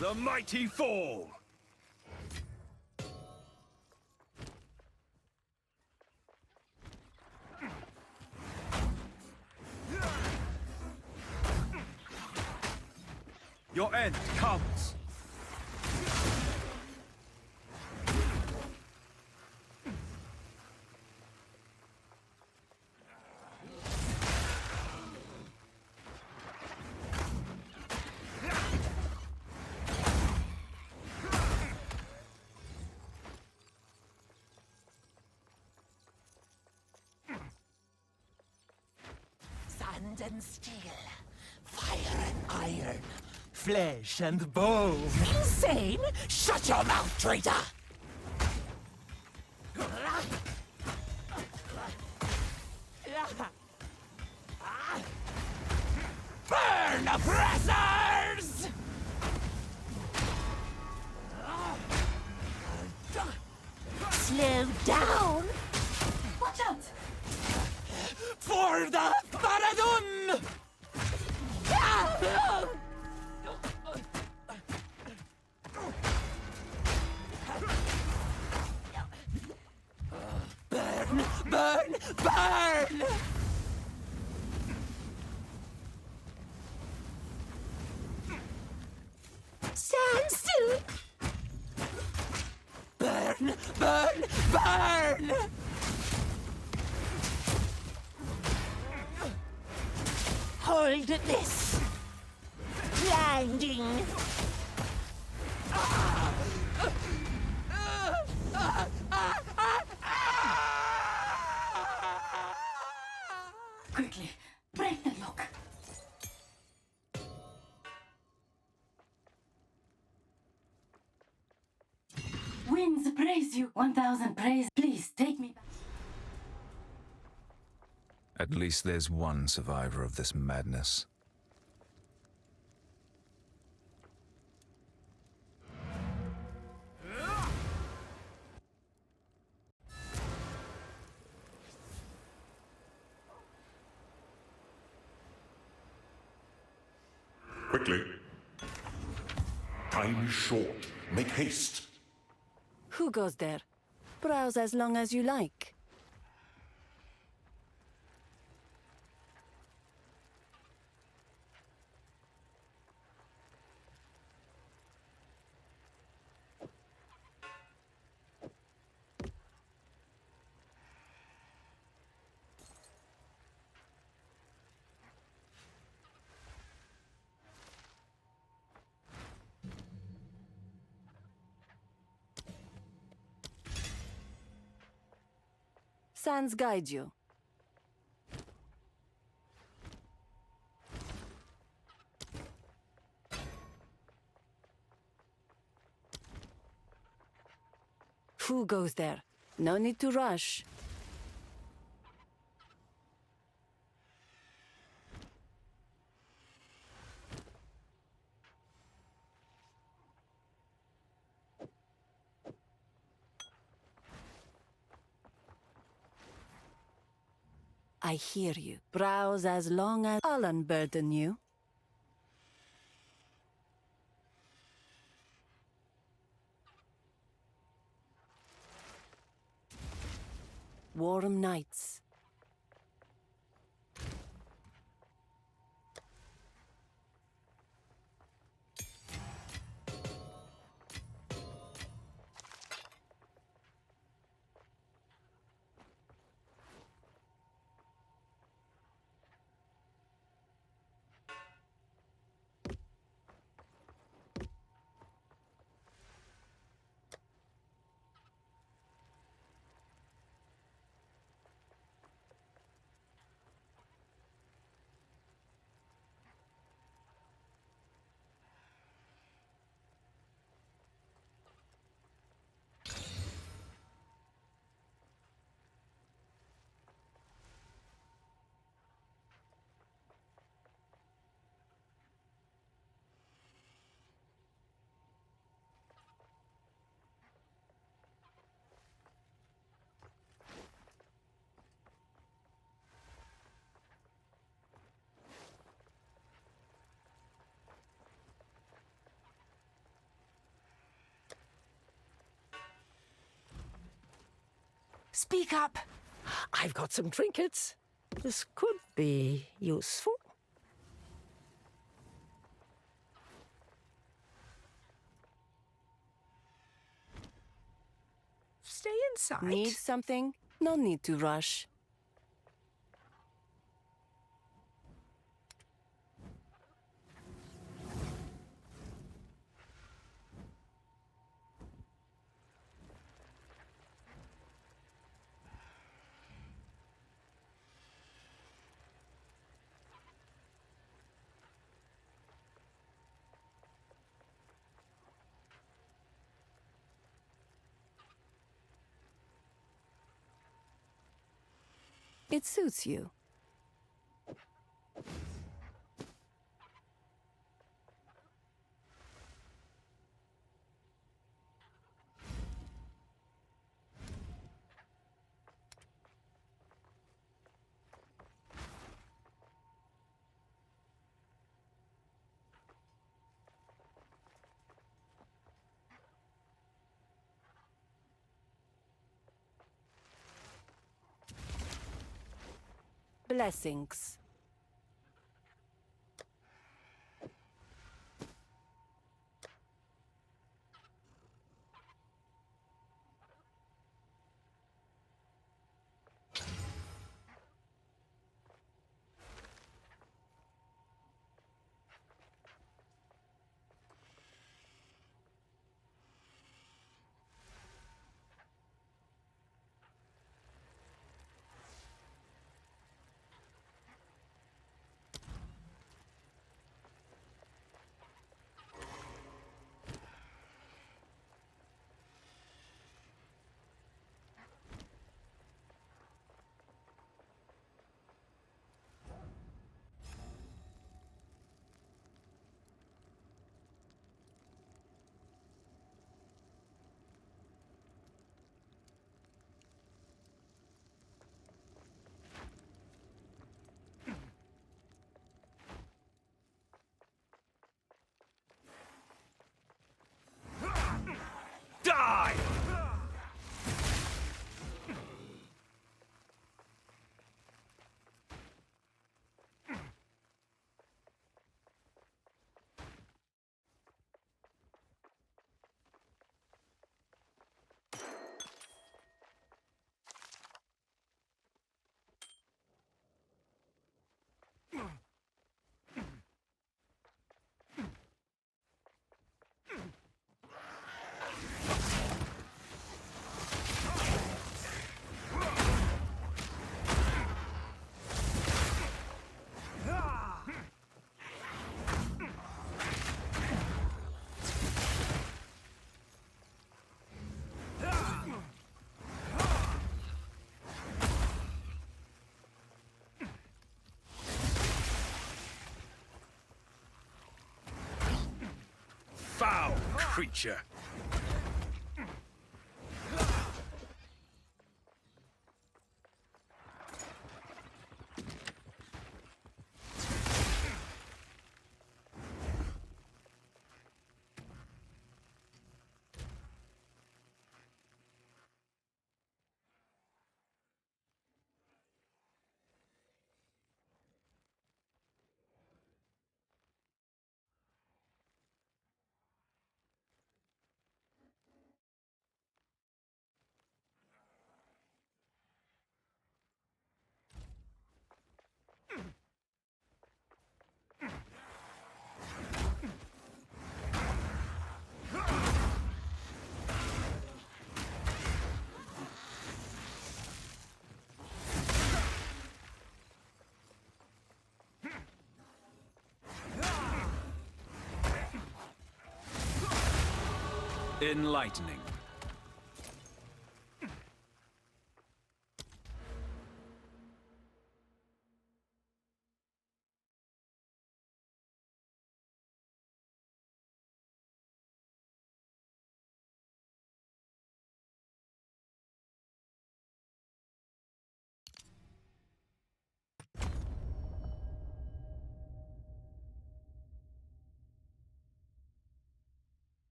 The mighty fall! Your end comes! Sand and steel, fire and iron, flesh and bone. Insane? Shut your mouth, traitor! Burn, oppressors! Slow down! Watch out! For the Faradun! Burn! Burn! Burn! Stand still! Burn! Burn! Burn! Hold this! Blinding! Quickly, break the lock. Winds praise you. 1,000 praise. Please take me back. At least there's one survivor of this madness. Quickly. Time is short. Make haste. Who goes there? Browse as long as you like. Sands guide you. Who goes there? No need to rush. I hear you. Browse as long as I'll unburden you. Warm nights. Speak up! I've got some trinkets. This could be useful. Stay inside. Need something? No need to rush. It suits you. Blessings. creature. Enlightening.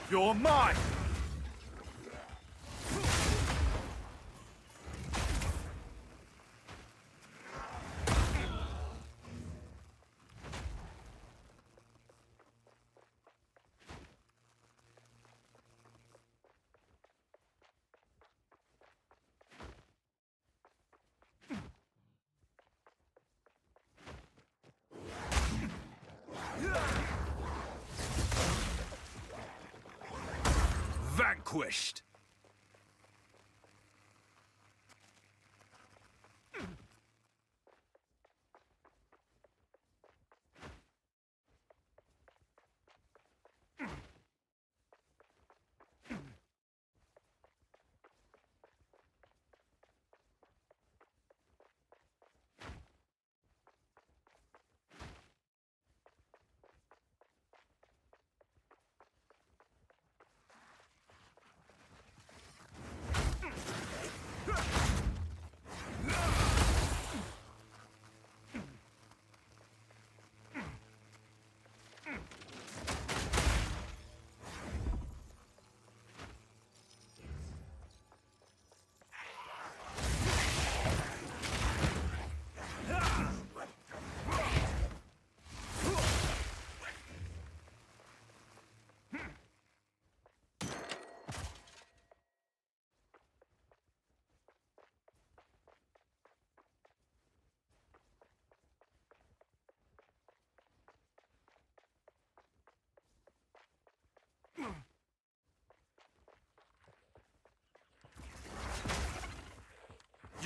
You're mine! Vanquished!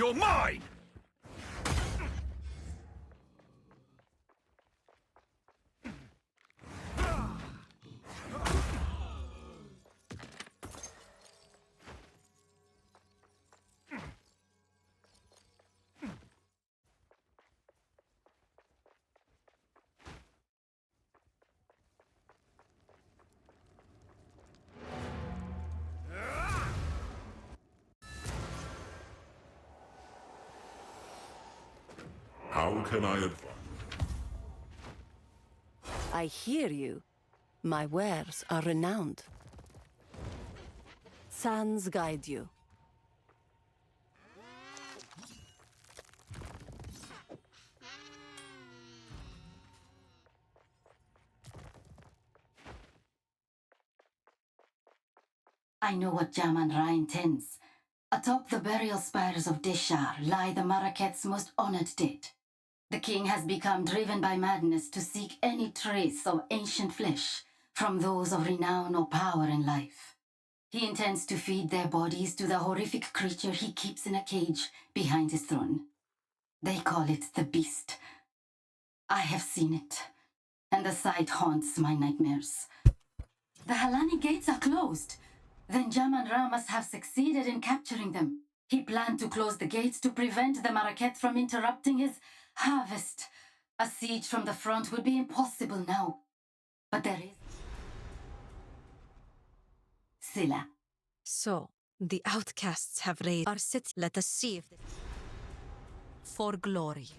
You're mine! How can I advise? I hear you. My wares are renowned. Sands guide you. I know what Jaman Ra intends. Atop the burial spires of Deshar lie the Maraket's most honored dead. The king has become driven by madness to seek any trace of ancient flesh from those of renown or power in life. He intends to feed their bodies to the horrific creature he keeps in a cage behind his throne. They call it the Beast. I have seen it, and the sight haunts my nightmares. The Halani gates are closed. Then Jaman Ra must have succeeded in capturing them. He planned to close the gates to prevent the Maraket from interrupting his harvest. A siege from the front would be impossible now. But there is Scylla. So, the outcasts have raided our city. Let us see if this... For glory.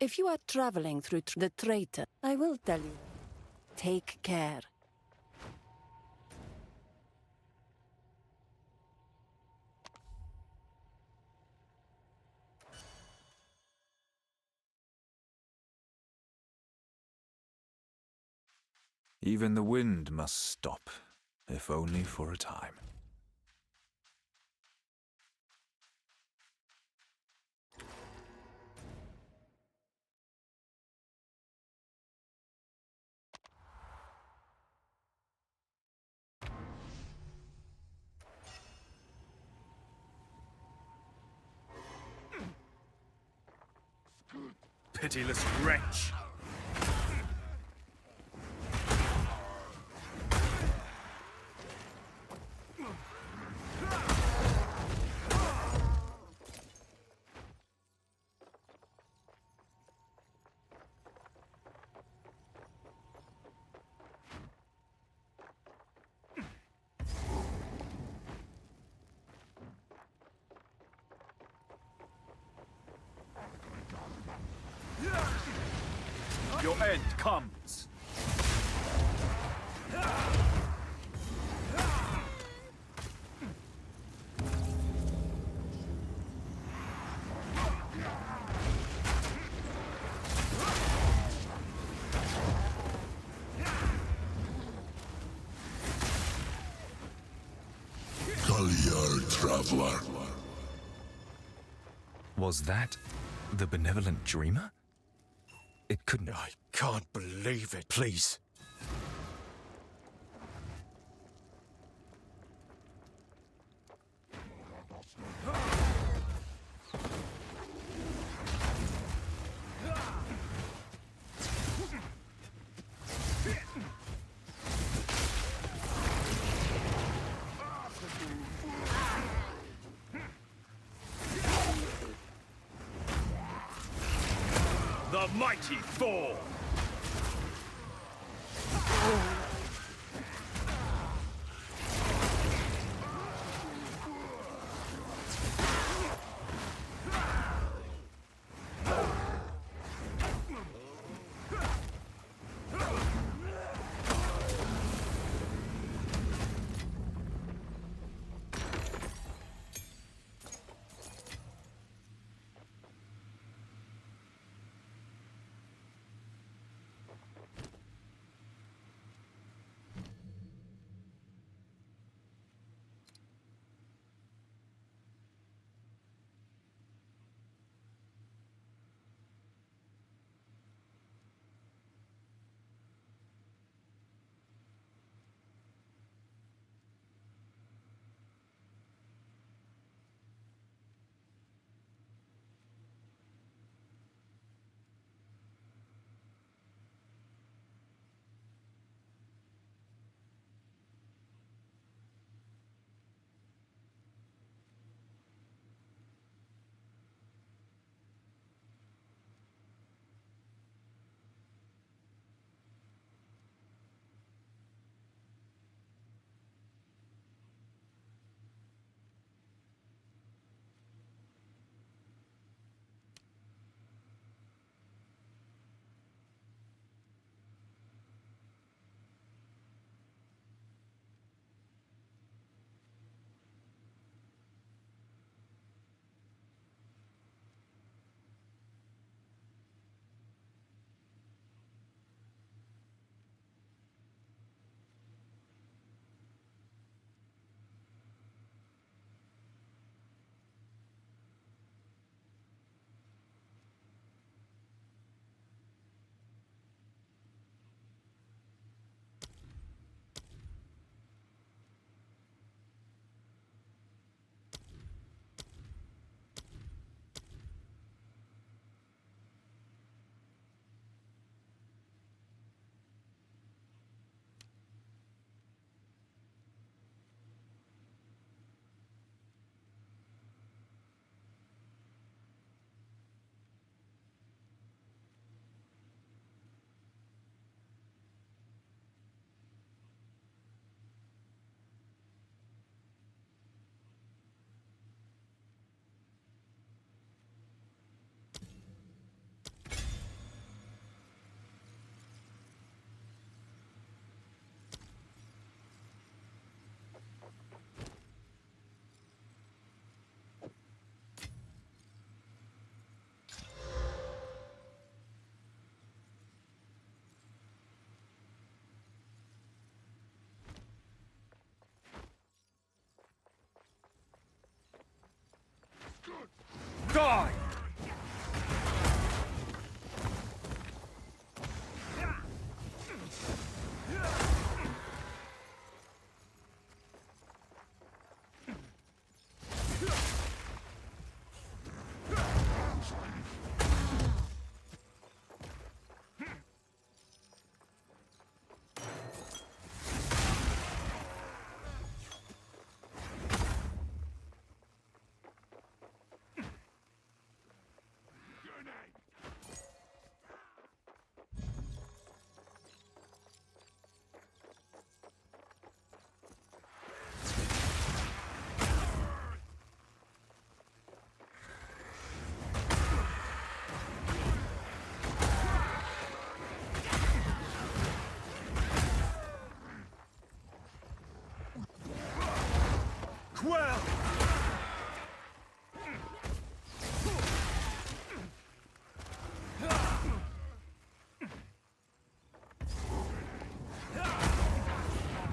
If you are traveling through the traitor, I will tell you. Take care. Even the wind must stop, if only for a time. Pitiless wretch! Your end comes! Kalyar Traveler. Was that the benevolent dreamer? It couldn't... I can't believe it. Please. The mighty Thor!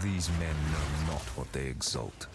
These men know not what they exalt.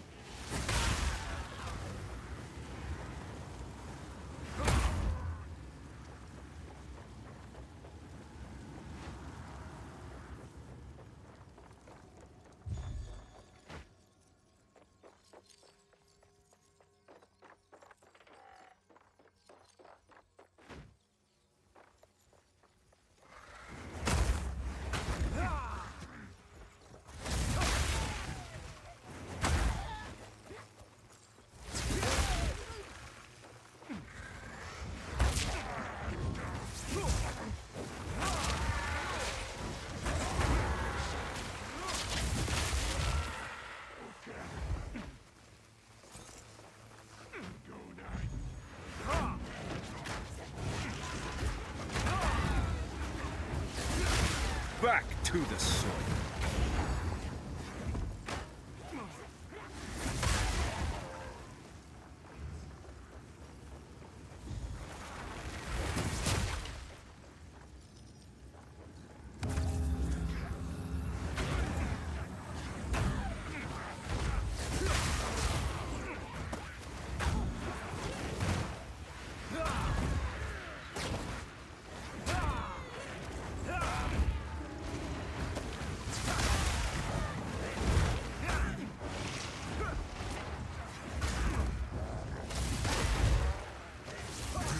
Back to the soil.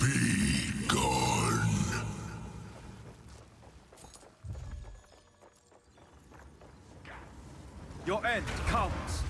Be gone. Your end comes.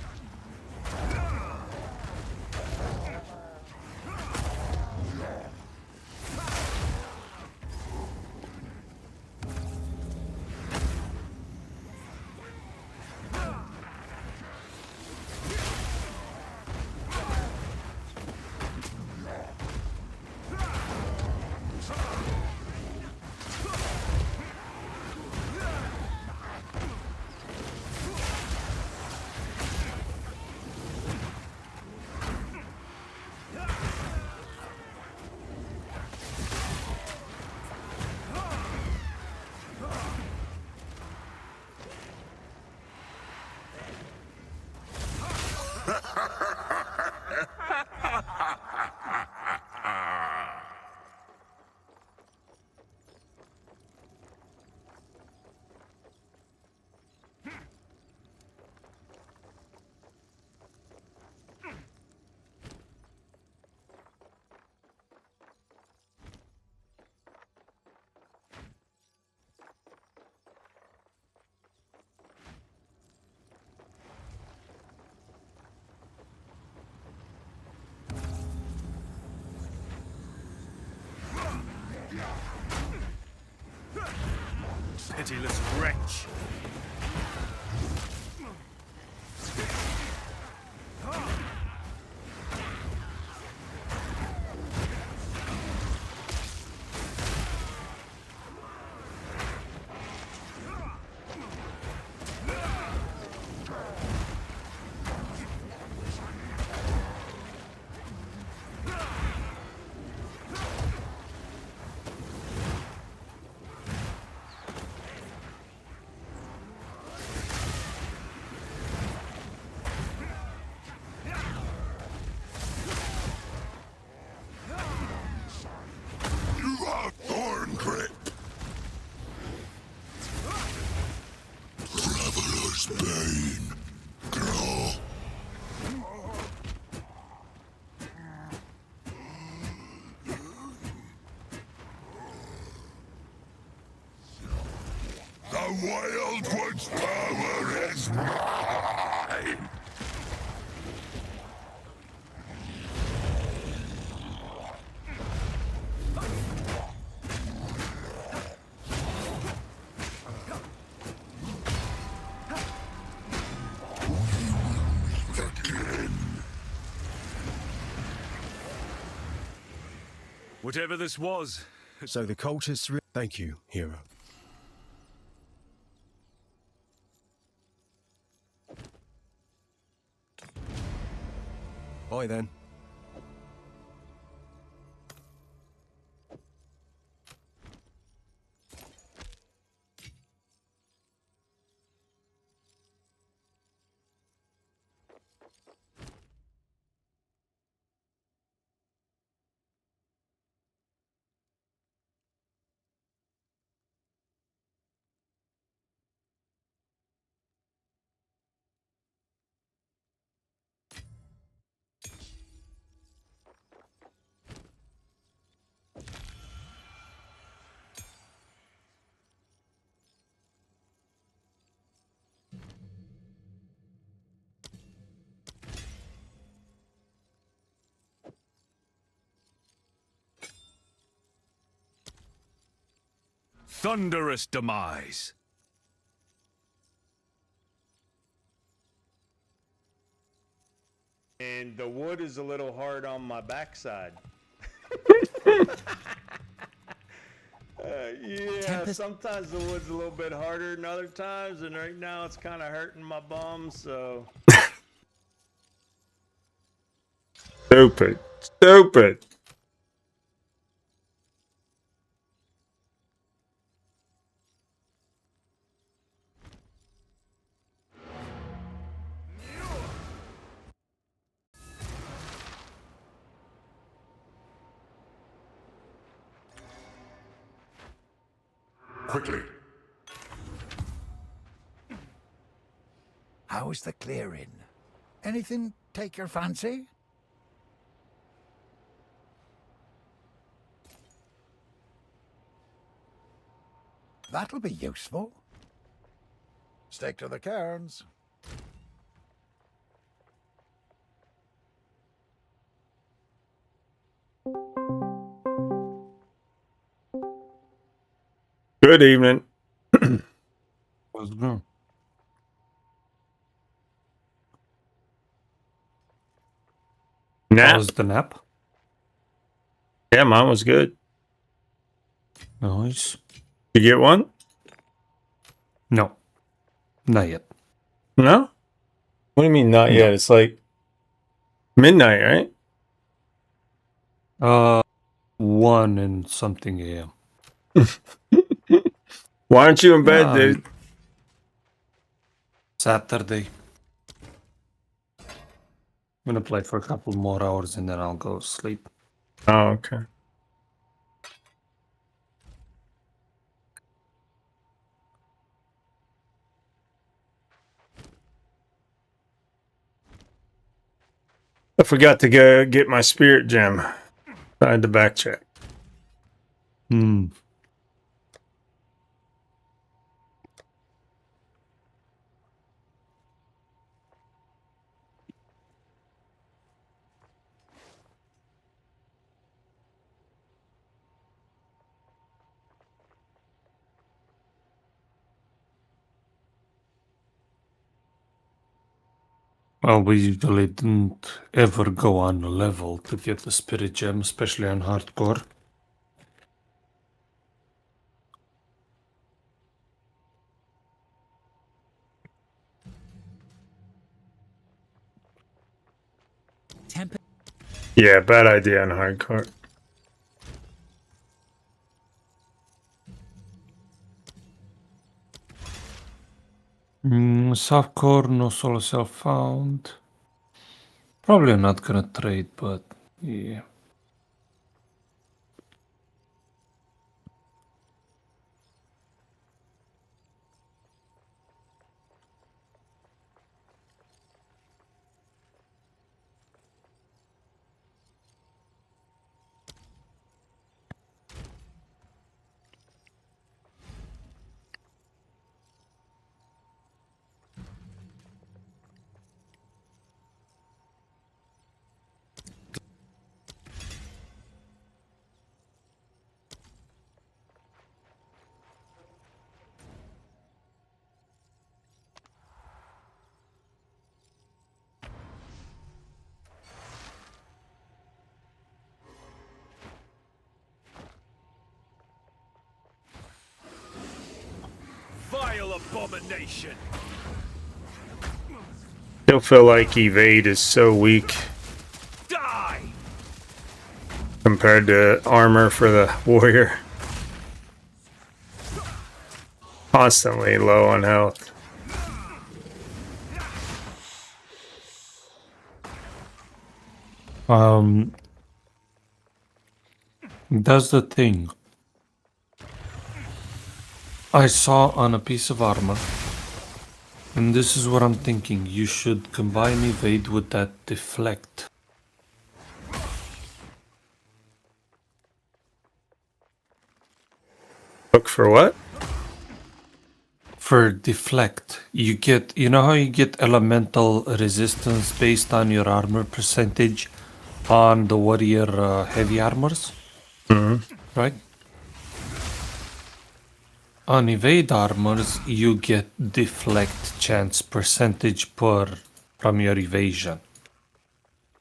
Pitiless wretch! Traveler's Bane. Grow. The Wild One's power is mine! Whatever this was. So the cultists. Thank you, hero. Bye then. thunderous demise. And the wood is a little hard on my backside. Yeah, sometimes the wood's a little bit harder than other times, and right now it's kind of hurting my bum, so. Stupid. Stupid. Quickly. How's the clearing? Anything take your fancy? That'll be useful. Stick to the cairns. Good evening. What's good? Nap? How was the nap? Yeah, mine was good. Nice. You get one? No. Not yet. No? What do you mean not yet? It's like midnight, right? 1 and something a.m. Why aren't you in bed, dude? Saturday. I'm gonna play for a couple more hours and then I'll go sleep. Oh, okay. I forgot to go get my spirit gem. I had to back check. Hmm. Well, we usually didn't ever go on a level to get the spirit gem, especially on hardcore. Yeah, bad idea on hardcore. Softcore, no solo self found. Probably not gonna trade, but yeah. Vile abomination! Still feel like evade is so weak Die! compared to armor for the warrior. Constantly low on health. That's the thing. I saw on a piece of armor, and this is what I'm thinking. You should combine evade with that deflect. Look for what? For deflect, you get, you know how you get elemental resistance based on your armor percentage on the warrior, heavy armors? Right? On evade armors, you get deflect chance percentage from your evasion.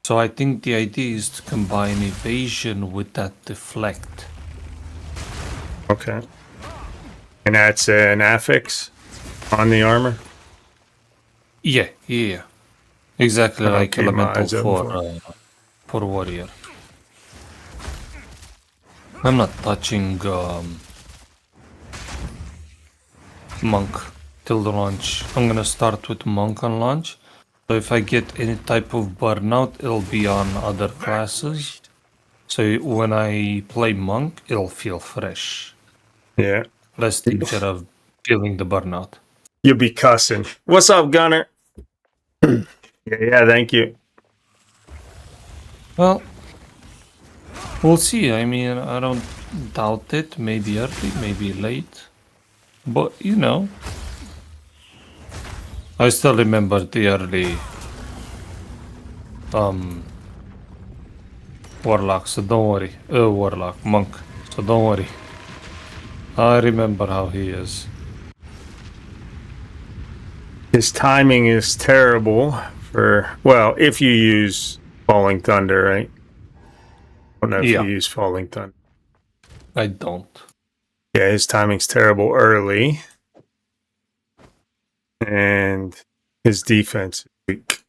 So I think the idea is to combine evasion with that deflect. Okay. And that's an affix on the armor? Yeah. Exactly I'll like keep my elemental eyes open for warrior. I'm not touching monk till the launch. I'm gonna start with monk on launch. So if I get any type of burnout, it'll be on other classes. So when I play monk, it'll feel fresh. Yeah. Less danger of feeling the burnout. You'll be cussing. What's up, Gunner? Yeah, thank you. Well, we'll see. I mean, I don't doubt it. Maybe early, maybe late. But, you know, I still remember the early warlock, so don't worry. Warlock, monk, so don't worry. I remember how he is. His timing is terrible for, well, if you use Falling Thunder, right? I don't know if you use Falling Thunder. I don't. Yeah, his timing's terrible early. And his defense is weak.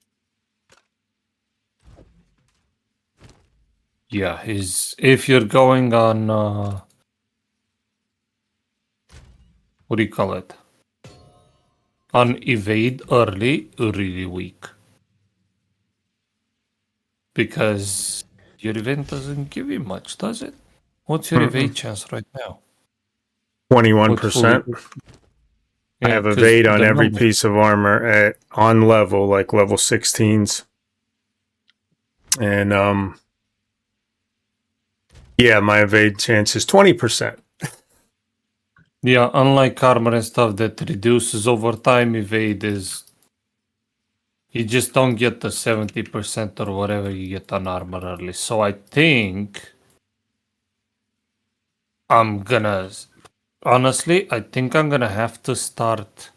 Yeah, if you're going on what do you call it? On evade early, really weak. Because your event doesn't give you much, does it? What's your evade chance right now? 21%. I have evade on every numbers. piece of armor on level, like level 16s. And yeah, my evade chance is 20%. Yeah, unlike armor and stuff that reduces over time, evade is... You just don't get the 70% or whatever you get on armor early. So I think... I'm gonna... Honestly, I think I'm gonna have to start...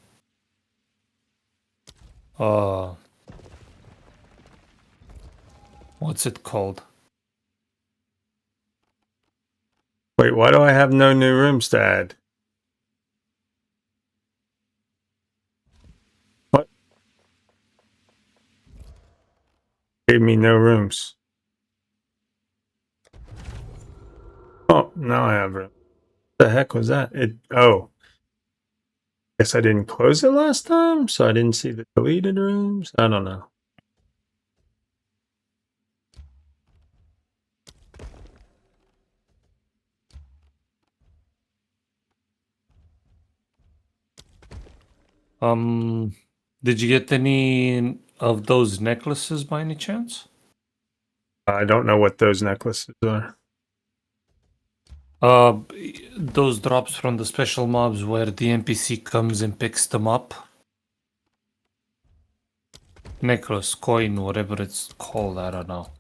what's it called? Wait, why do I have no new rooms to add? What? Gave me no rooms. Oh, now I have room. What the heck was that? Oh. Guess I didn't close it last time, so I didn't see the deleted rooms. I don't know. Did you get any of those necklaces by any chance? I don't know what those necklaces are. Those drops from the special mobs where the NPC comes and picks them up. Necklace, coin, whatever it's called, I don't know.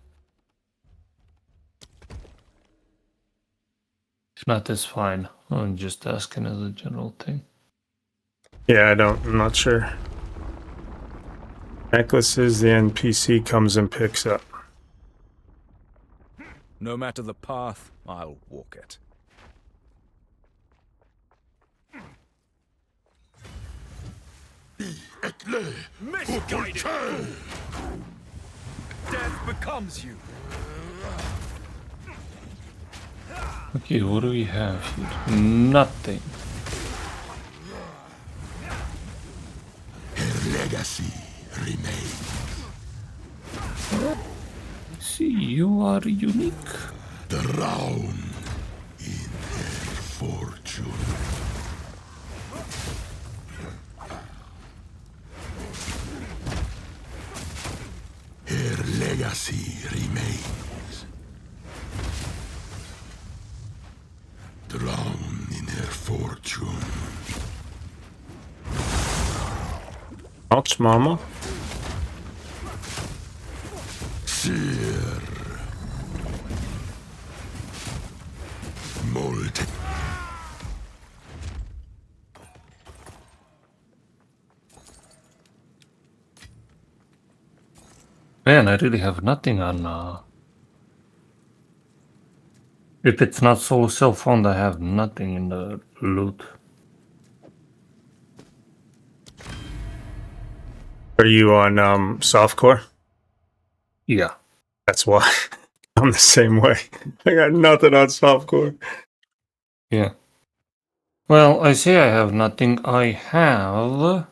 If not, that's fine. I'm just asking as a general thing. Yeah, I'm not sure. Necklaces, the NPC comes and picks up. No matter the path, I'll walk it. Misguided! Death becomes you! Okay, what do we have here? Nothing. Her legacy remains. See, you are unique. Drown in her fortune. Her legacy remains. Drown in her fortune. Ouch, mama. Seer. Molten. Man, I really have nothing on. If it's not solo self-found, I have nothing in the loot. Are you on softcore? Yeah. That's why. I'm the same way. I got nothing on softcore. Yeah. Well, I say I have nothing. I have.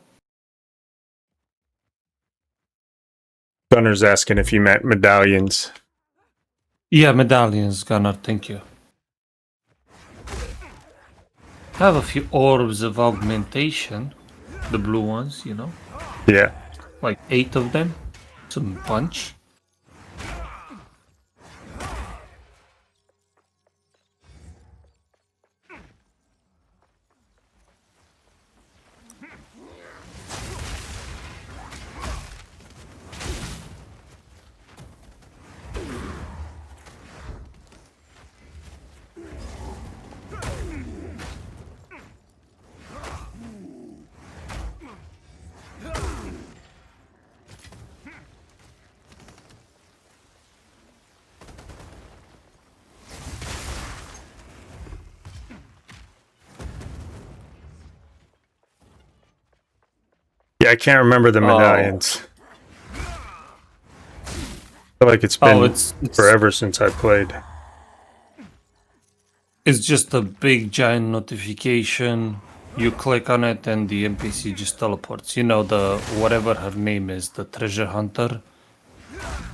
Gunner's asking if you meant medallions. Yeah, medallions, Gunner. Thank you. I have a few orbs of augmentation. The blue ones, you know? Yeah. Like 8 of them. Some punch. Yeah, I can't remember the medallions. I feel like it's been it's forever since I played. It's just a big giant notification. You click on it and the NPC just teleports. You know, the whatever her name is, the treasure hunter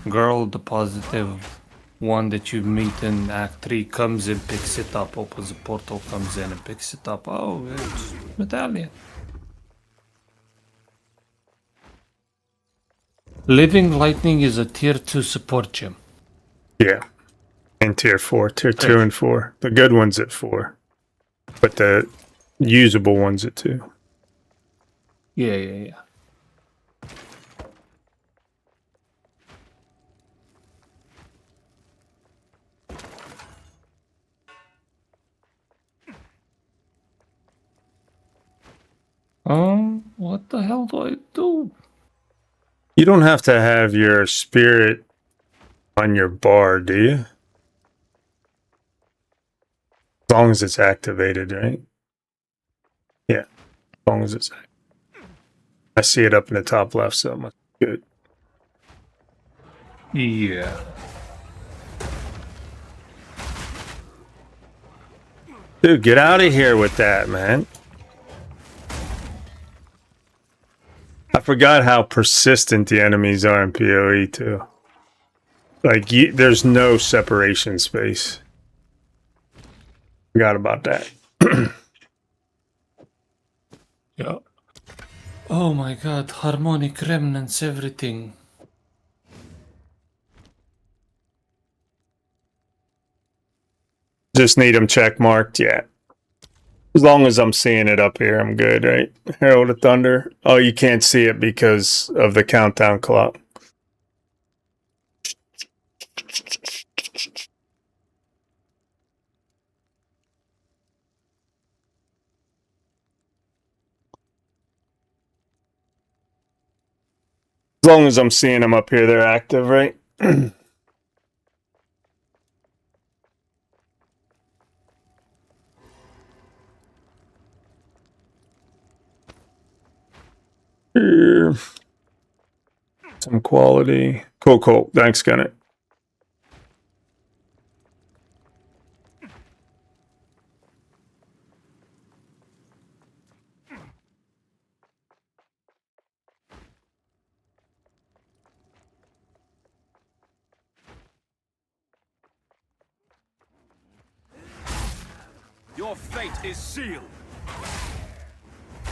girl, the positive one that you meet in Act 3 comes and picks it up, opens a portal, comes in and picks it up. Oh, it's medallion. Living Lightning is a tier 2 support gem. Yeah. And tier 4. Tier 2 and 4. The good ones at 4. But the usable ones at 2. Yeah. What the hell do I do? You don't have to have your spirit on your bar, do you? As long as it's activated, right? Yeah. As long as it's activated. I see it up in the top left, so it must be good. Yeah. Dude, get out of here with that, man. I forgot how persistent the enemies are in PoE, too. Like, there's no separation space. Forgot about that. Yeah. Oh my god, harmonic remnants, everything. Just need them check marked, yeah. As long as I'm seeing it up here, I'm good, right? Herald of Thunder. Oh, you can't see it because of the countdown clock. As long as I'm seeing them up here, they're active, right? Here. Some quality. Cool. Thanks, Gunner. Your fate is sealed.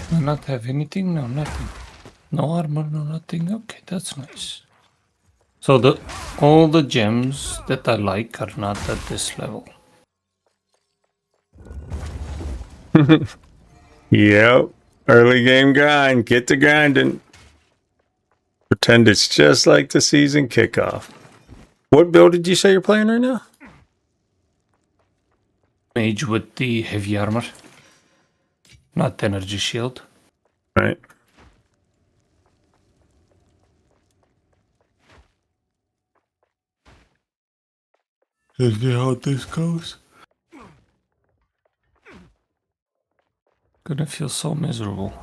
Do I not have anything? No, nothing. No armor, no nothing. Okay, that's nice. So all the gems that I like are not at this level. Yep. Early game grind. Get to grinding. Pretend it's just like the season kickoff. What build did you say you're playing right now? Mage with the heavy armor. Not energy shield. Right. Let's see how this goes. Gonna feel so miserable.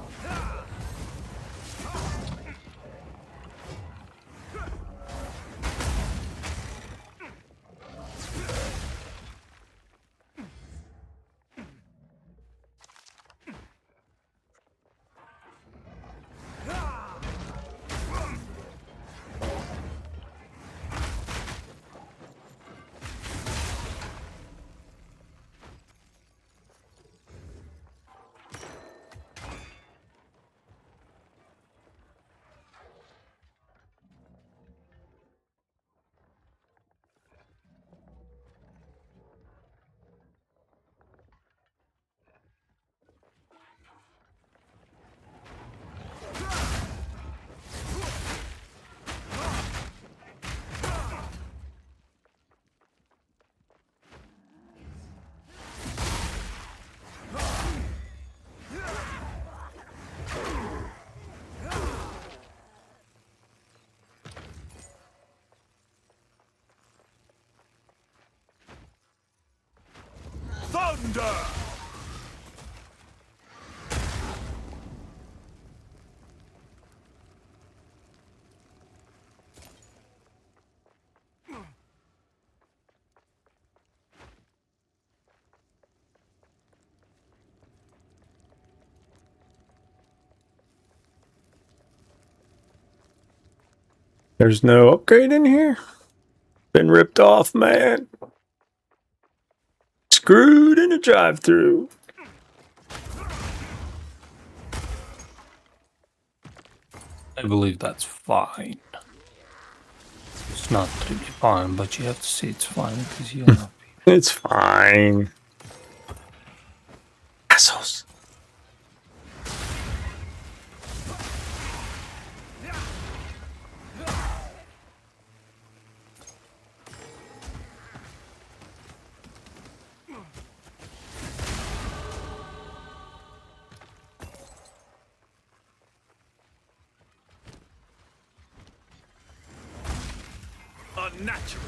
Thunder! There's no upgrade in here? Been ripped off, man. Screwed in a drive-through. I believe that's fine. It's not really fine, but you have to say it's fine because you know. It's fine. Assholes. Unnatural.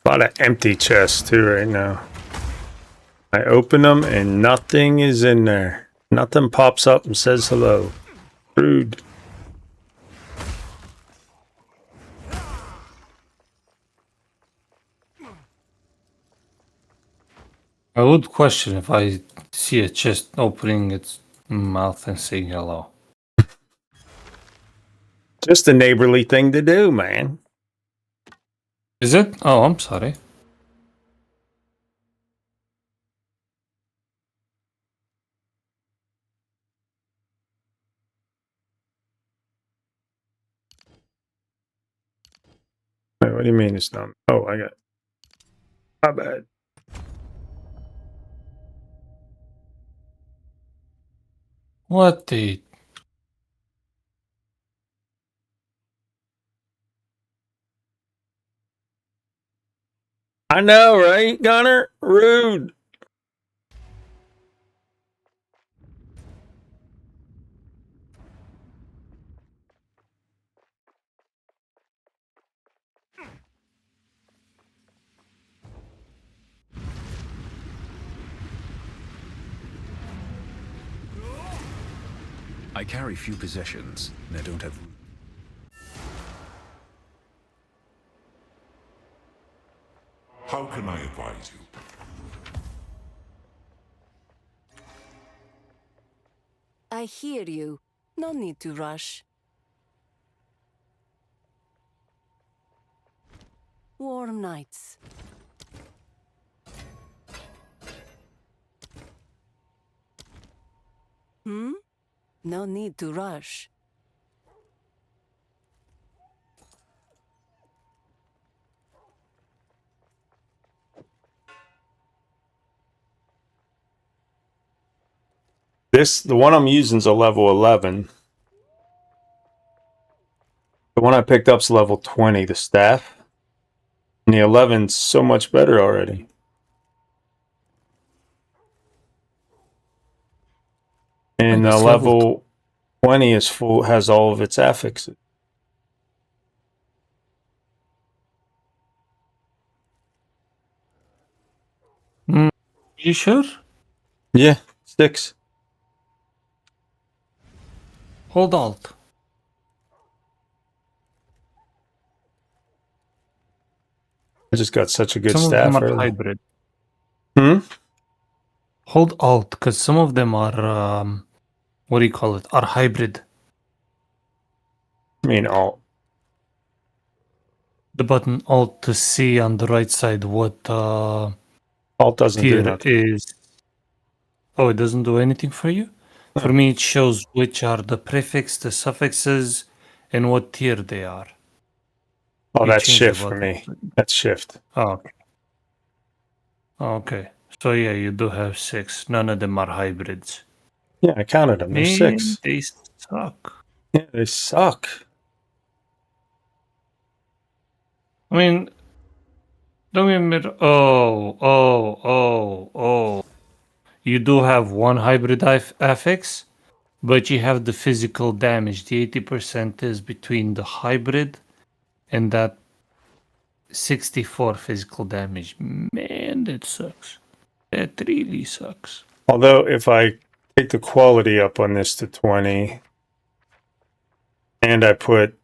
A lot of empty chests too right now. I open them and nothing is in there. Nothing pops up and says hello. Rude. I would question if I see a chest opening its mouth and saying hello. Just a neighborly thing to do, man. Is it? Oh, I'm sorry. Wait, what do you mean it's not? Oh, I got. My bad. What the? I know, right, Gunner? Rude. I carry few possessions, and I don't have room. How can I advise you? I hear you. No need to rush. Warm nights. No need to rush. The one I'm using is a level 11. The one I picked up is level 20, the staff. And the 11's so much better already. And the level 20 is full, has all of its affixes. You sure? Yeah, 6. Hold Alt. I just got such a good Some of them staff are early. hybrid. Hmm? Hold Alt, because some of them are, what do you call it? Are hybrid. I mean Alt. The button Alt to see on the right side what Alt doesn't do tier nothing. is. Oh, it doesn't do anything for you? For me, it shows which are the prefix, the suffixes, and what tier they are. Oh, You that's change the shift for button. me. That's shift. Oh, okay. Okay. So yeah, you do have 6. None of them are hybrids. Yeah, I counted them. There's 6. They suck. Yeah, they suck. I mean, don't get me. Oh. You do have one hybrid affix, but you have the physical damage. The 80% is between the hybrid and that 64 physical damage. Man, that sucks. That really sucks. Although, if I take the quality up on this to 20, and I put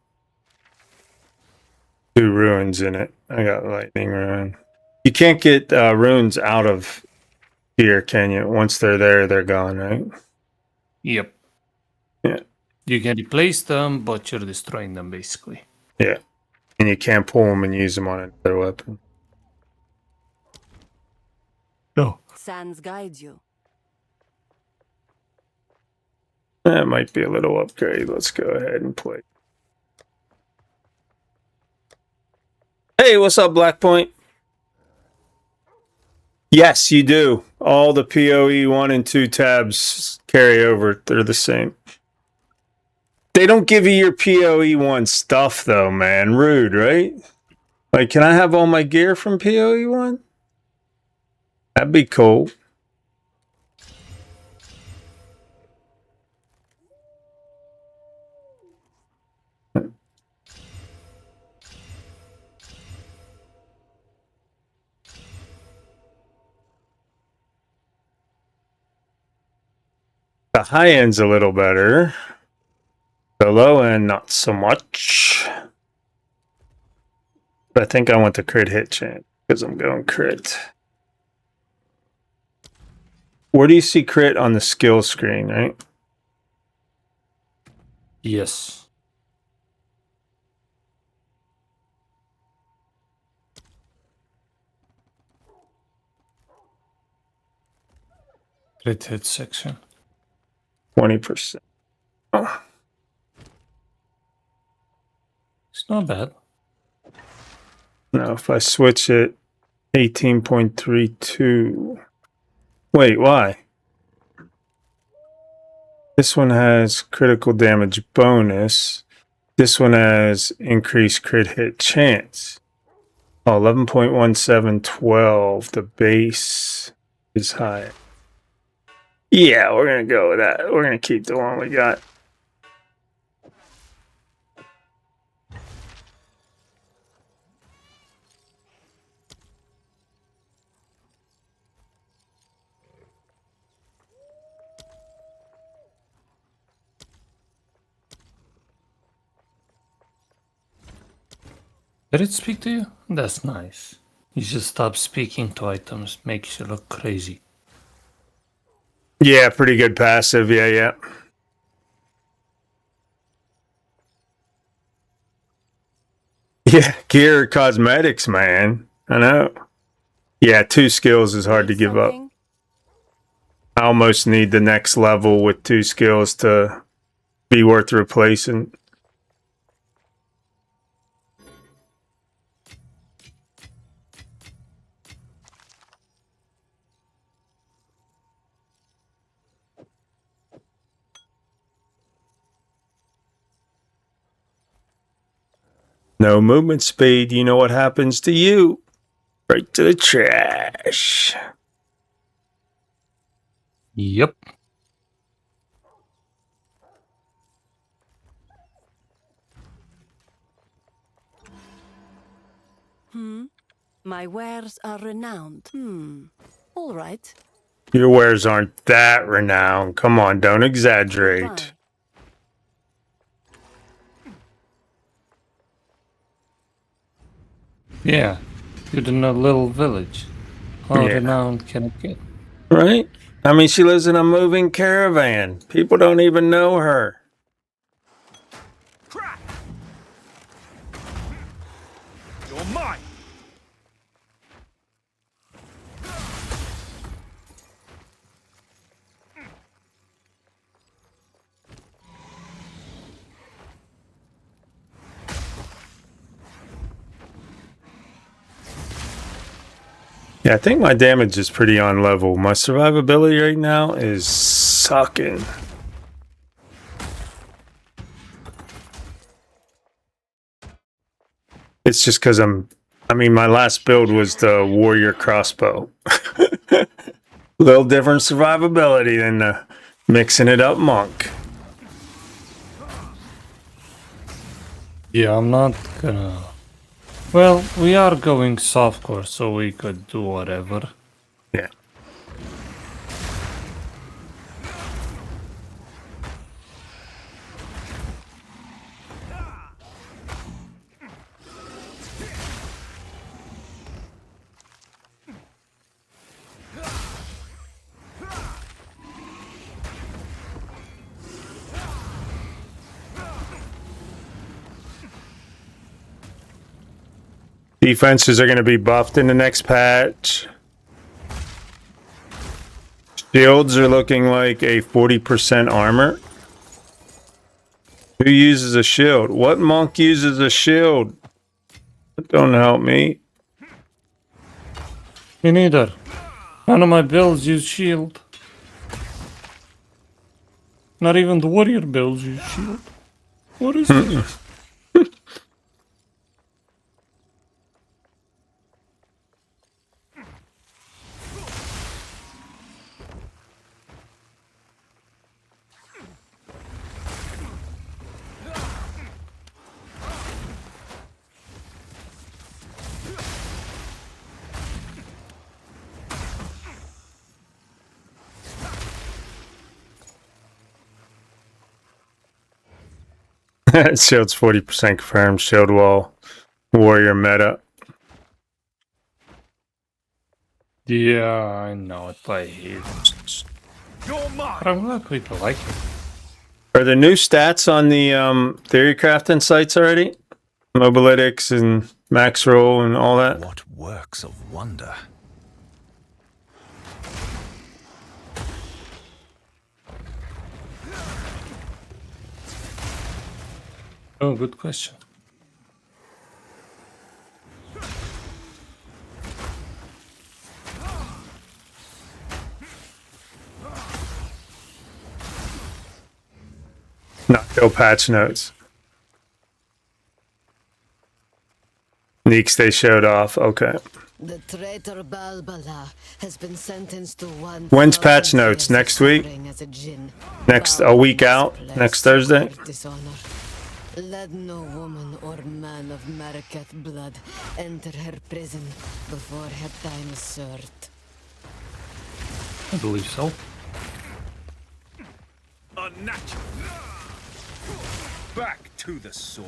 2 runes in it, I got lightning rune. You can't get runes out of here, can you? Once they're there, they're gone, right? Yep. Yeah. You can replace them, but you're destroying them basically. Yeah. And you can't pull them and use them on another weapon. No. Sans guides you. That might be a little upgrade. Let's go ahead and play. Hey, what's up, Blackpoint? Yes, you do. All the PoE 1 and 2 tabs carry over. They're the same. They don't give you your PoE 1 stuff, though, man. Rude, right? Like, can I have all my gear from PoE 1? That'd be cool. The high end's a little better. The low end, not so much. But I think I want the crit hit chance because I'm going crit. Where do you see crit on the skill screen, right? Yes. Crit hit section. 20%. Oh. It's not bad. No, if I switch it, 18.32. Wait, why? This one has critical damage bonus. This one has increased crit hit chance. Oh, 11.1712. The base is high. Yeah, we're going to go with that. We're going to keep the one we got. Did it speak to you? That's nice. You should stop speaking to items. Makes you look crazy. Yeah, pretty good passive. Yeah. Yeah, gear cosmetics, man. I know. Yeah, 2 skills is hard to give up. I almost need the next level with 2 skills to be worth replacing. No movement speed. You know what happens to you? Right to the trash. Yep. My wares are renowned. All right. Your wares aren't that renowned. Come on, don't exaggerate. Yeah. You're in a little village. How Yeah. renowned can it get? Right? I mean, she lives in a moving caravan. People don't even know her. You're mine. Yeah, I think my damage is pretty on level. My survivability right now is sucking. It's just because I mean, my last build was the warrior crossbow. Little different survivability than the mixing it up monk. Yeah, I'm not gonna... Well, we are going softcore, so we could do whatever. Yeah. Defenses are going to be buffed in the next patch. Shields are looking like a 40% armor. Who uses a shield? What monk uses a shield? Don't help me. Me neither. None of my builds use shield. Not even the warrior builds use shield. What is this? Shield's 40% confirmed. Shield wall. Warrior meta. Yeah, I know it. I hate it. But I'm glad people like it. Are there new stats on the theory crafting sites already? Mobalytics and max roll and all that? What works of wonder. Oh, good question. Not no patch notes. Neeks they showed off. Okay. The traitor Balbala has been sentenced to one. When's patch notes? Next week? Next a week out? Next Thursday? Let no woman or man of Maraket blood enter her prison before her time is served. I believe so. Unnatural. Back to the soil.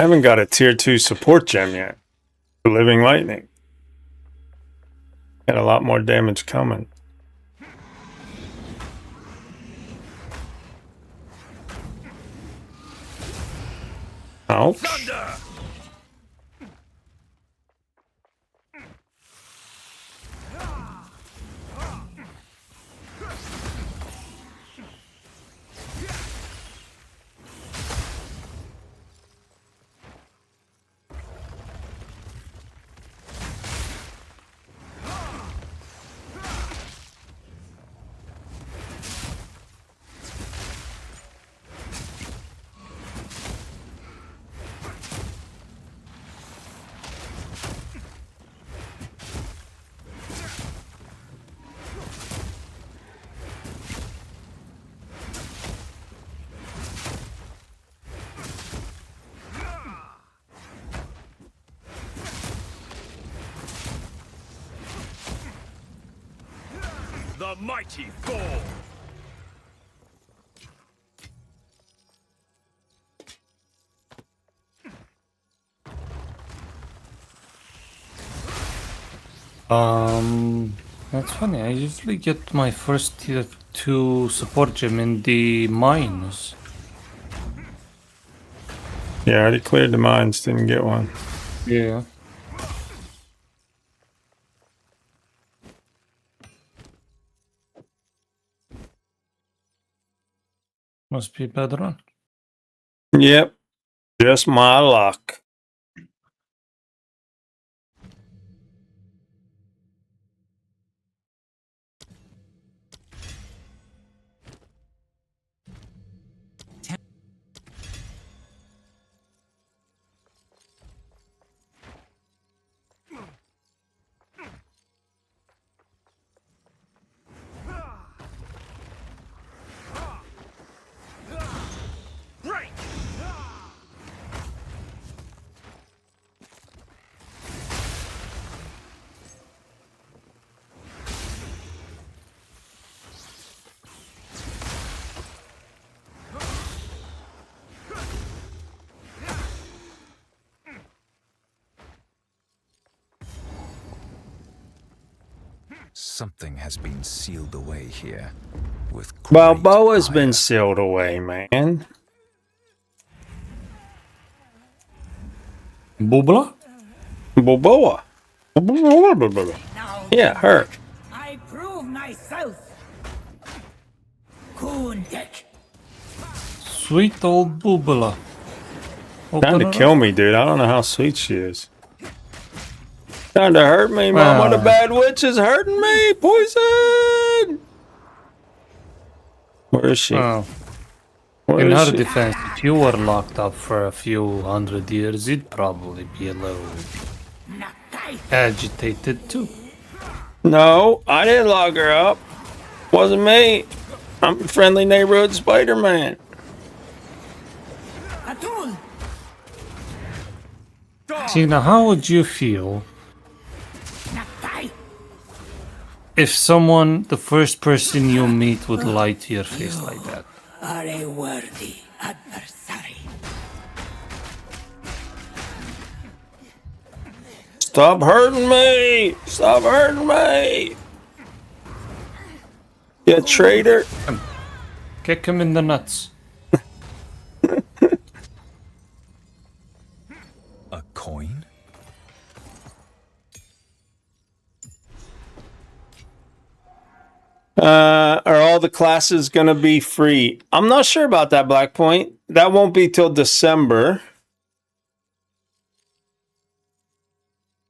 haven't got a tier 2 support gem yet. The Living Lightning. Got a lot more damage coming. Ouch. Thunder! The mighty fall! That's funny. I usually get my first tier 2 support gem in the mines. Yeah, I already cleared the mines, didn't get one. Yeah. Must be a bad run. Yep. Just my luck. Something has been sealed away here. With Balboa's been sealed away, man. Bubla? Balboa. Yeah, her. I prove myself. Kundek. Sweet old Bubla. Trying to kill me, dude. I don't know how sweet she is. Trying to hurt me, Mama. The bad witch is hurting me. Poison. Where is she? Oh. In her defense, if you were locked up for a few hundred years, you'd probably be a little agitated too. No, I didn't lock her up. Wasn't me. I'm a friendly neighborhood Spider-Man. See, now how would you feel if someone, the first person you meet, would lie to your face like that? Are a worthy adversary. Stop hurting me! Stop hurting me! You traitor! Kick him in the nuts. A coin? Are all the classes gonna be free? I'm not sure about that, Black Point. That won't be till December.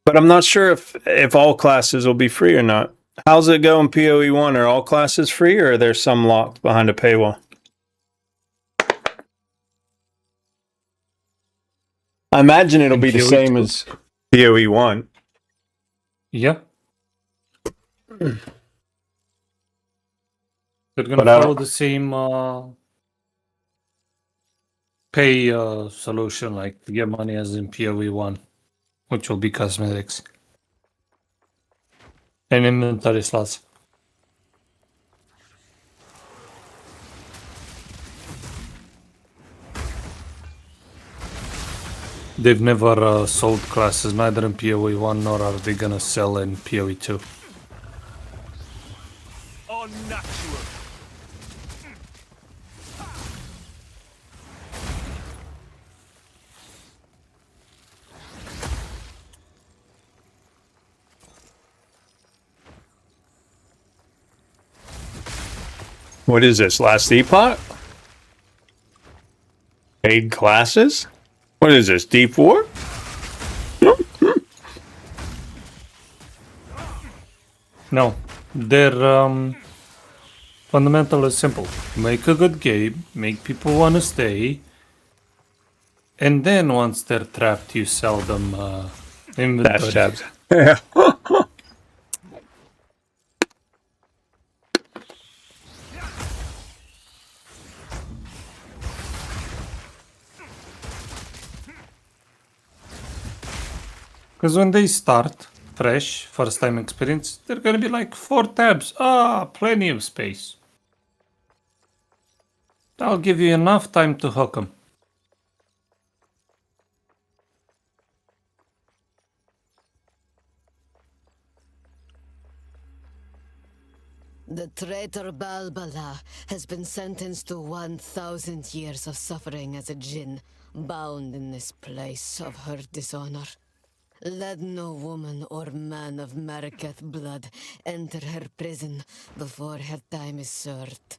But I'm not sure if all classes will be free or not. How's it go in PoE 1? Are all classes free or are there some locked behind a paywall? I imagine it'll be the same as PoE 1. Yeah. They're gonna follow the same pay solution like to get money as in PoE 1, which will be cosmetics and inventory slots. They've never sold classes, neither in PoE 1 nor are they gonna sell in PoE 2. Unnatural. What is this? Last Epoch? Paid classes? What is this? Deep War? No, their fundamental is simple. Make a good game, make people want to stay, and then once they're trapped, you sell them inventory. Tabs. Yeah. Because when they start fresh, first time experience, they're gonna be like 4 tabs. Ah, plenty of space. I'll give you enough time to hook them. The traitor Balbala has been sentenced to 1,000 years of suffering as a djinn, bound in this place of her dishonor. Let no woman or man of Maraketh blood enter her prison before her time is served.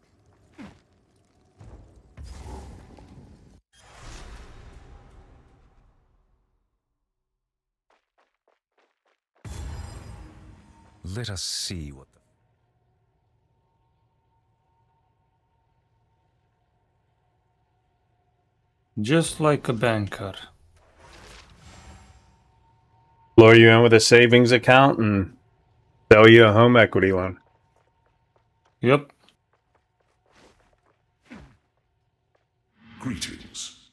Let us see what the... Just like a banker. Lure you in with a savings account and sell you a home equity loan. Yep. Greetings.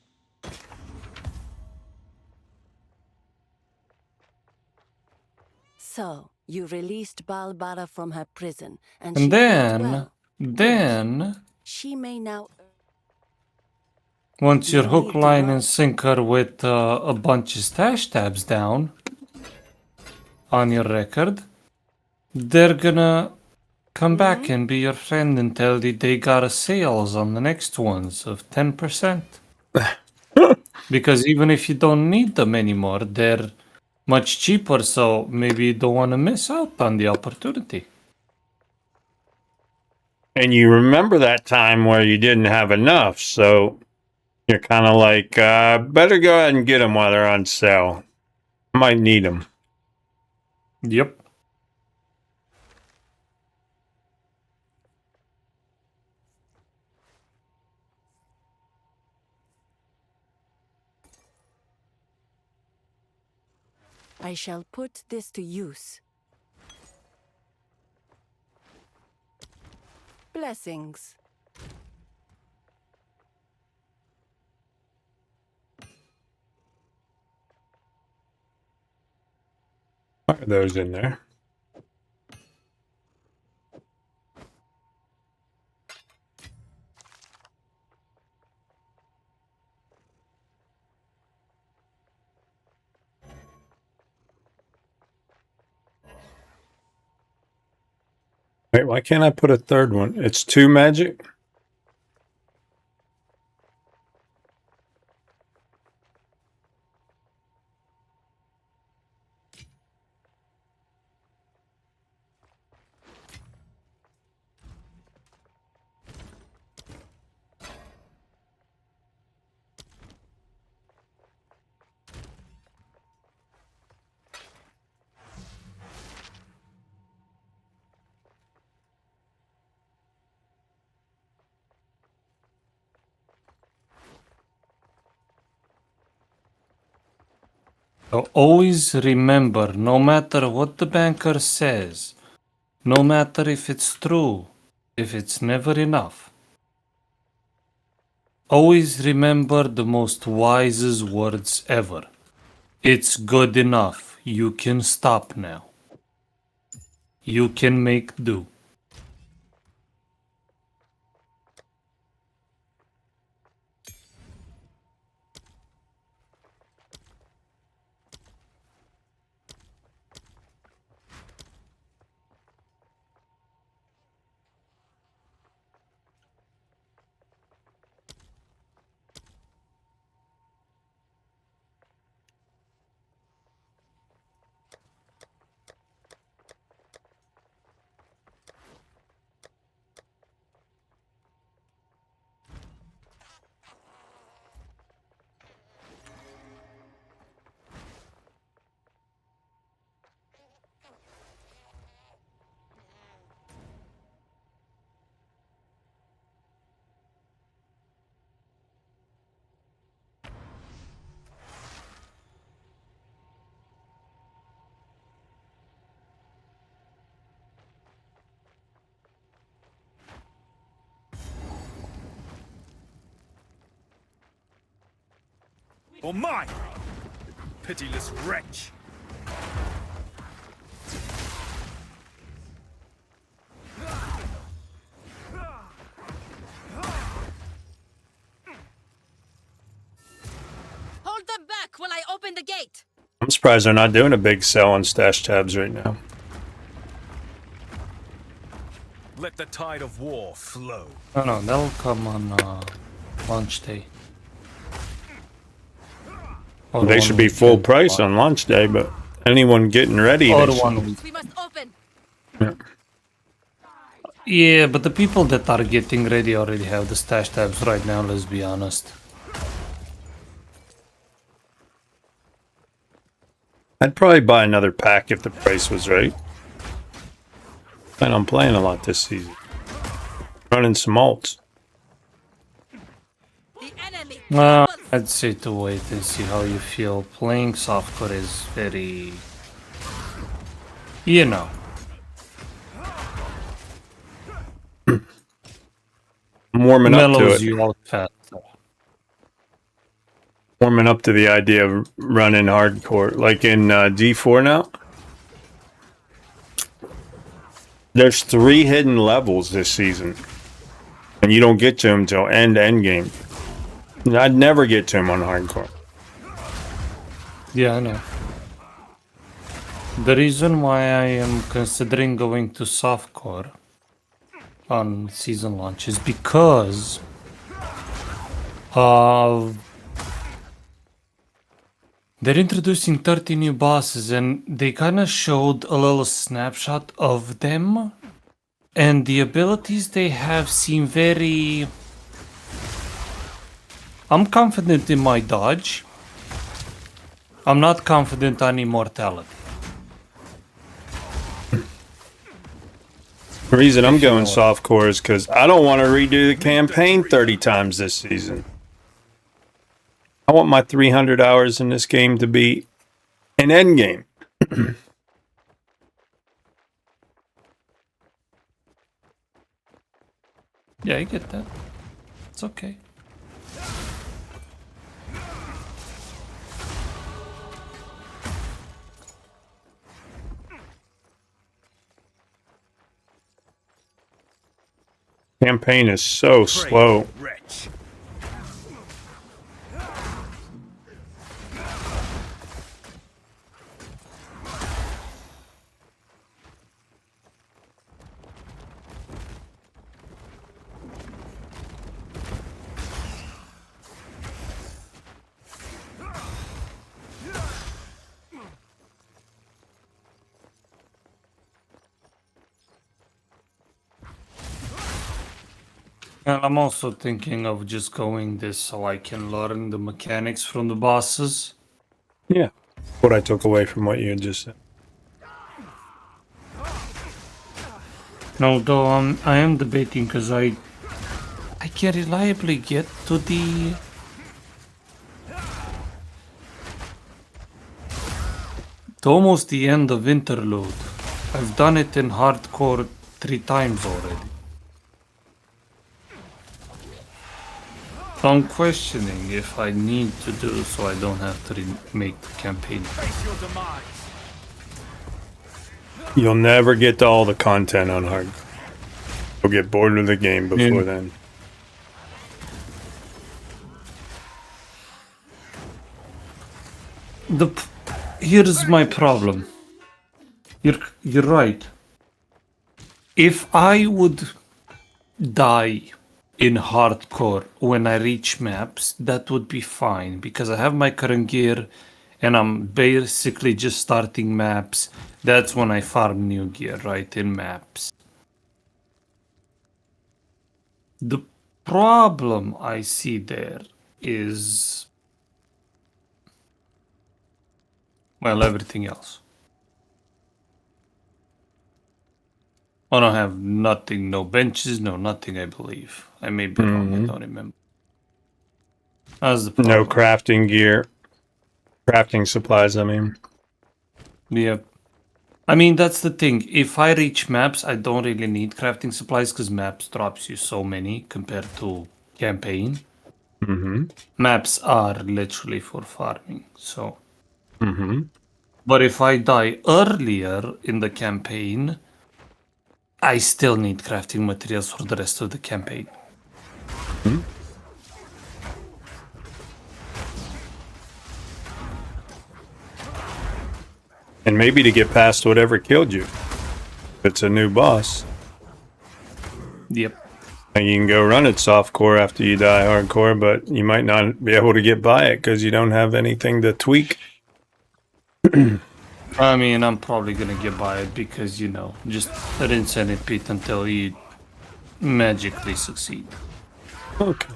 So, you released Balbara from her prison, and And she then, fought well. then, She may now... once your No hook, need to line, rush. and sinker with a bunch of stash tabs down on your record, they're gonna come back and be your friend and tell you they got a sales on the next ones of 10%. Because even if you don't need them anymore, they're much cheaper, so maybe you don't want to miss out on the opportunity. And you remember that time where you didn't have enough, so you're kind of like, better go ahead and get them while they're on sale. Might need them. Yep. I shall put this to use. Blessings. Why are those in there? Wait, why can't I put a third one? It's 2 magic? So always remember, no matter what the banker says, no matter if it's true, if it's never enough, always remember the most wisest words ever. It's good enough. You can stop now. You can make do. Or mine! Pitiless wretch! Hold them back while I open the gate. I'm surprised they're not doing a big sell on stash tabs right now. Let the tide of war flow. No, they'll come on launch day. Or They should be full price on launch day, but anyone getting ready, or they should. 1 week. We must open. Yeah. Yeah, but the people that are getting ready already have the stash tabs right now, let's be honest. I'd probably buy another pack if the price was right. Plan on playing a lot this season. Running some alts. I'd say to wait and see how you feel. Playing softcore is very... You know. I'm warming up to Mellows it. you out faster. Warming up to the idea of running hardcore. Like in D4 now. There's 3 hidden levels this season. And you don't get to them until end game. I'd never get to them on hardcore. Yeah, I know. The reason why I am considering going to softcore on season launch is because they're introducing 30 new bosses and they kind of showed a little snapshot of them, and the abilities they have seem very... I'm confident in my dodge. I'm not confident on immortality. The reason I'm going softcore is because I don't want to redo the campaign 30 times this season. I want my 300 hours in this game to be an end game. Yeah, I get that. It's okay. Campaign is so slow. And I'm also thinking of just going this so I can learn the mechanics from the bosses. Yeah. What I took away from what you had just said. Although I am debating because I can reliably get to the almost the end of Interlude. I've done it in hardcore 3 times already. So I'm questioning if I need to do so I don't have to make the campaign. You'll never get to all the content on hard. You'll get bored of the game before then. Here's my problem. You're right. If I would die in hardcore when I reach maps, that would be fine because I have my current gear and I'm basically just starting maps. That's when I farm new gear, right, in maps. The problem I see there is, well, everything else. I don't have nothing, no benches, no nothing, I believe. I may be wrong, I don't remember. That's the problem. No crafting gear. Crafting supplies, I mean. Yep. I mean, that's the thing. If I reach maps, I don't really need crafting supplies because maps drops you so many compared to campaign. Mm-hmm. Maps are literally for farming, so. Mm-hmm. But if I die earlier in the campaign, I still need crafting materials for the rest of the campaign. Hmm? And maybe to get past whatever killed you. If it's a new boss. Yep. And you can go run it softcore after you die hardcore, but you might not be able to get by it because you don't have anything to tweak. I mean, I'm probably gonna get by it because, you know, just rinse and repeat until you magically succeed. Okay.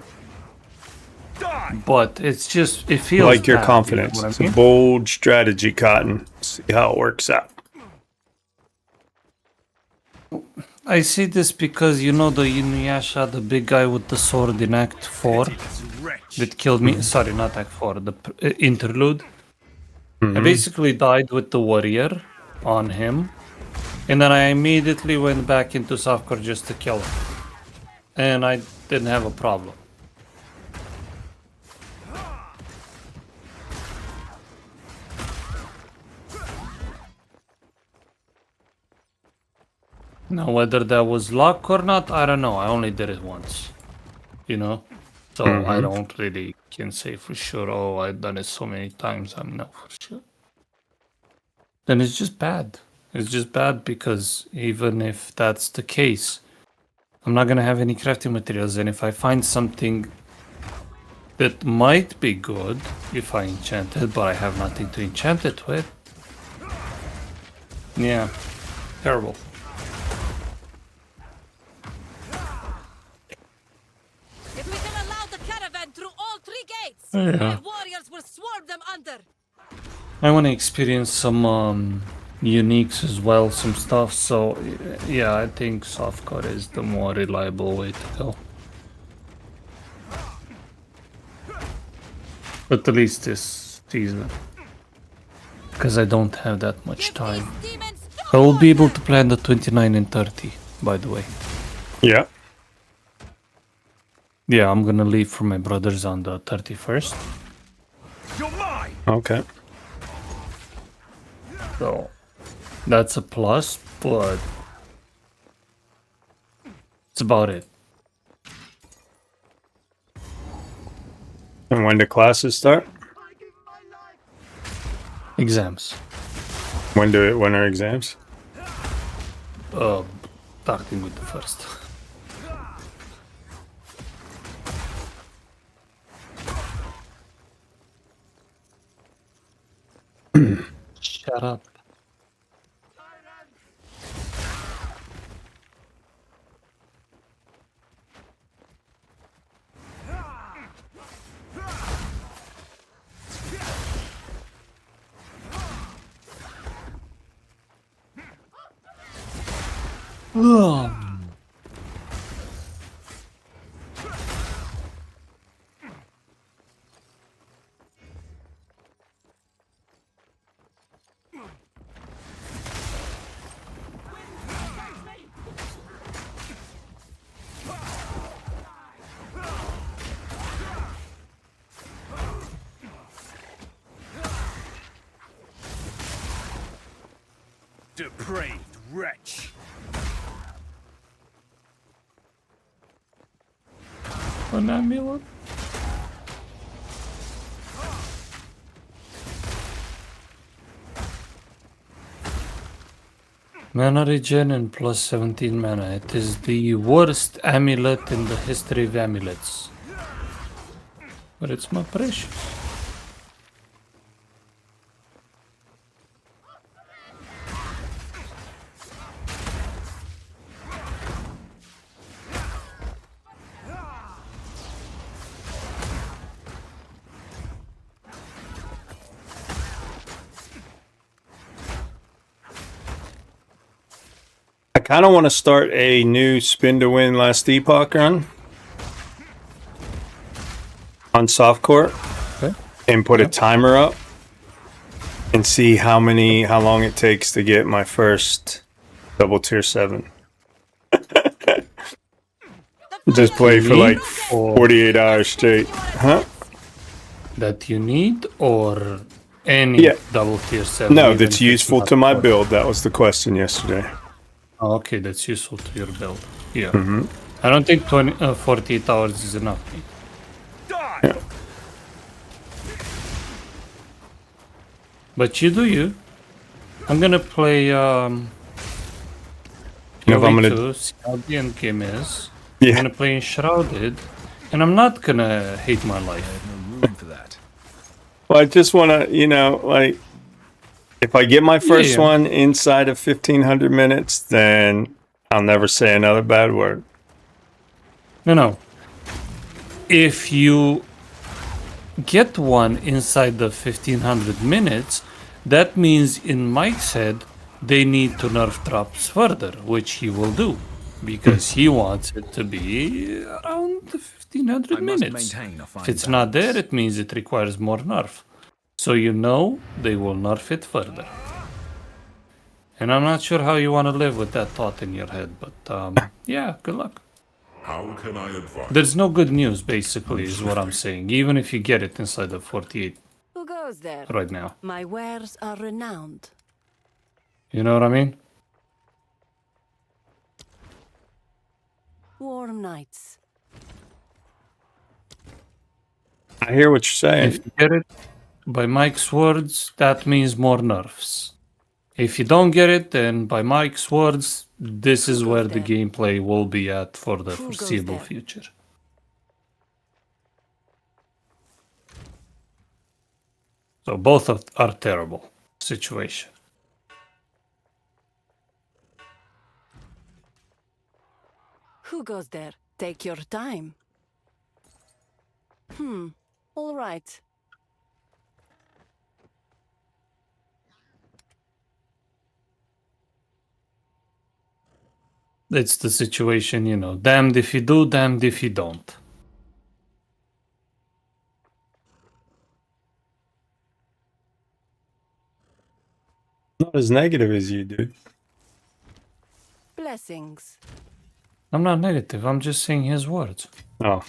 But it's just, it feels Like your bad, confidence. You know It's what I a mean? bold strategy, Cotton. See how it works out. I say this because, you know, the Inuyasha, the big guy with the sword in Act 4 that killed me. Sorry, not Act 4, the interlude. I basically died with the warrior on him, and then I immediately went back into softcore just to kill him. And I didn't have a problem. Now, whether that was luck or not, I don't know. I only did it once, you know? So I don't really can say for sure, oh, I've done it so many times. I'm not for sure. Then it's just bad. It's just bad because even if that's the case, I'm not going to have any crafting materials. And if I find something that might be good if I enchant it, but I have nothing to enchant it with, yeah, terrible. If we can allow the caravan through all 3 gates, Yeah. my warriors will swarm them under. I want to experience some uniques as well, some stuff. So yeah, I think softcore is the more reliable way to go. At least this season, because I don't have that much time. I will be able to play on the 29 and 30, by the way. Yeah. Yeah, I'm gonna leave for my brothers on the 31st. Okay. So that's a plus, but it's about it. And when do classes start? Exams. When are exams? Starting with the first. Shut up. Depraved wretch. An amulet? Mana regen and plus 17 mana. It is the worst amulet in the history of amulets. But it's my precious. I kind of want to start a new spin to win last epoch run on softcore, and put a timer up and see how long it takes to get my first double tier 7. Just play for like Or 48 hours straight. Huh? that you need, or any double tier 7? No, even that's if it's useful not to my 40? build. That was the question yesterday. Oh, okay, that's useful to your build. Yeah. Mhm. I don't think 48 hours is enough. Yeah. But you do you. I'm gonna play You know, if I'm PoE gonna 2, see how the end game is. Yeah. I'm gonna play Enshrouded, and I'm not gonna hate my life. No room for that. Well, I just want to, you know, like, if I get my first Yeah. one inside of 1500 minutes, then I'll never say another bad word. No. If you get one inside the 1500 minutes, that means in Mike's head, they need to nerf drops further, which he will do, because he wants it to be around the 1500 I must minutes. maintain a fine If it's not there, it means it requires more nerf. So you know they will nerf it further. And I'm not sure how you want to live with that thought in your head, but yeah, good luck. How can I advise? There's no good news, basically, is what I'm saying, even if you get it inside of 48 Who goes there? right now. My wares are renowned. You know what I mean? Warm nights. I hear what you're saying. If you get it, by Mike's words, that means more nerfs. If you don't get it, then by Mike's words, this is where the gameplay will be at for the foreseeable future. So both are terrible situation. Who goes there? Take your time. All right. It's the situation, you know, damned if you do, damned if you don't. Not as negative as you, dude. Blessings. I'm not negative, I'm just saying his words. Oh.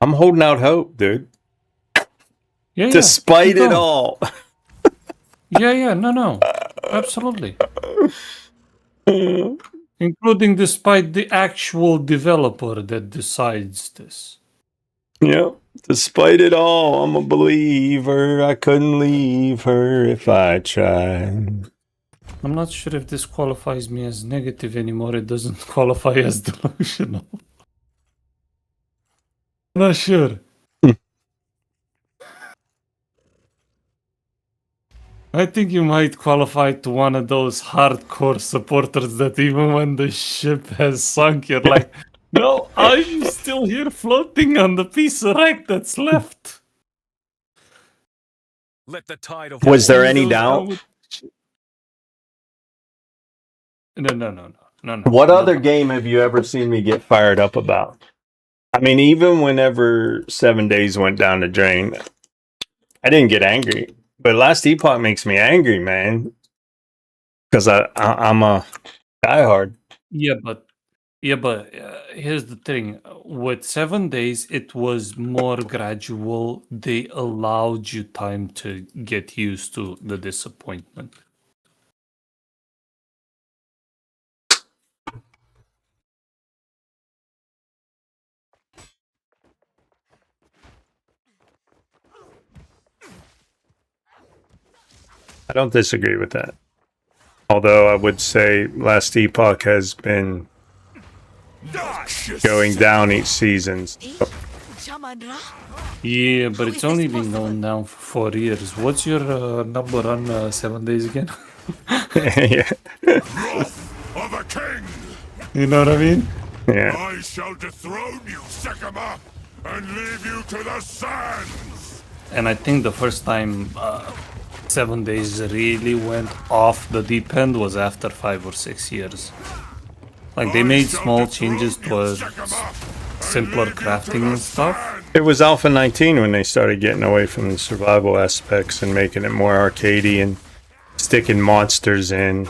I'm holding out hope, dude. Yeah, Despite keep it going. all. Yeah, no. Absolutely. Including despite the actual developer that decides this. Yeah. Despite it all, I'm a believer. I couldn't leave her if I tried. I'm not sure if this qualifies me as negative anymore. It doesn't qualify as delusional. Not sure. I think you might qualify to one of those hardcore supporters that even when the ship has sunk, you're like, no, I'm still here floating on the piece of wreck that's left. Let the tide of Was there war any flow. doubt? No. What other game have you ever seen me get fired up about? I mean, even whenever 7 days went down the drain, I didn't get angry. But Last Epoch makes me angry, man. Because I'm a diehard. Yeah, but here's the thing. With 7 days, it was more gradual. They allowed you time to get used to the disappointment. I don't disagree with that. Although I would say Last Epoch has been going down each season. So. Yeah, but it's only been going down for 4 years. What's your number on 7 days again? Yeah. Of a king! You know what I mean? Yeah. I shall dethrone you, Sekima, and leave you to the sands! And I think the first time 7 days really went off the deep end was after 5 or 6 years. Like they made small changes towards simpler crafting and stuff. It was Alpha 19 when they started getting away from the survival aspects and making it more arcadey and sticking monsters in.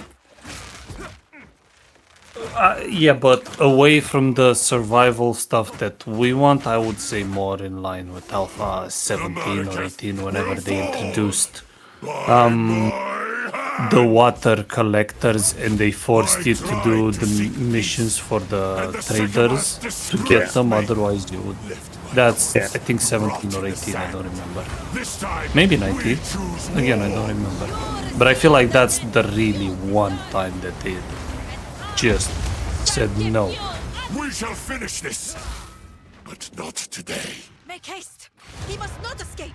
Yeah, but away from the survival stuff that we want, I would say more in line with Alpha 17 or 18 whenever they introduced the water collectors and they forced you to do the missions for the traders to get them, otherwise you would. That's, I think, 17 or 18, I don't remember. Maybe 19. Again, I don't remember. But I feel like that's the really one time that they just said no. We shall finish this, but not today. Make haste! He must not escape!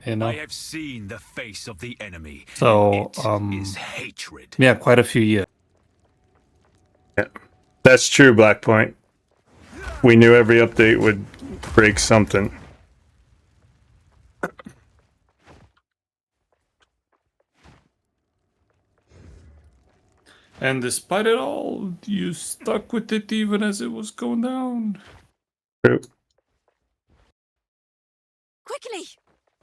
You know? I have seen the face of the enemy. So, Is hatred. yeah, quite a few years. Yeah. That's true, Black Point. We knew every update would break something. And despite it all, you stuck with it even as it was going down. True. Quickly!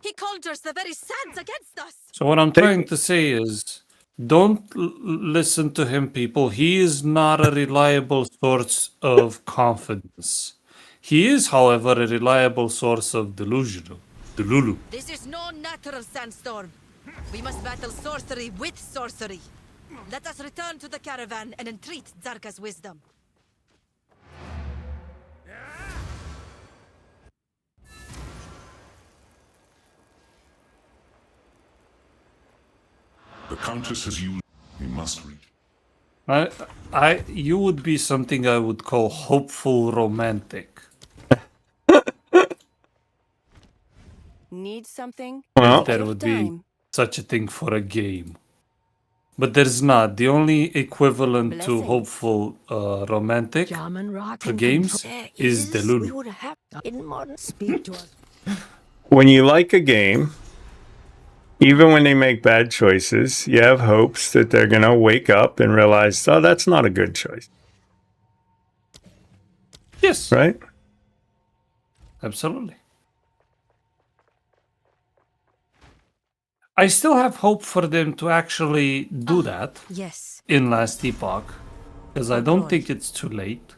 He conjures the very sands against us! So what I'm trying to say is, don't listen to him, people. He is not a reliable source of confidence. He is, however, a reliable source of delulu. This is no natural sandstorm. We must battle sorcery with sorcery. Let us return to the caravan and entreat Zarka's wisdom. The Countess has used. We must reach. You would be something I would call hopeful romantic. Need something? If there would be such a thing for a game. But there's not. The only equivalent to hopeful romantic for games is Delulu. When you like a game, even when they make bad choices, you have hopes that they're going to wake up and realize, oh, that's not a good choice. Yes. Right? Absolutely. I still have hope for them to actually do that. Yes. In Last Epoch. Because I don't think it's too late.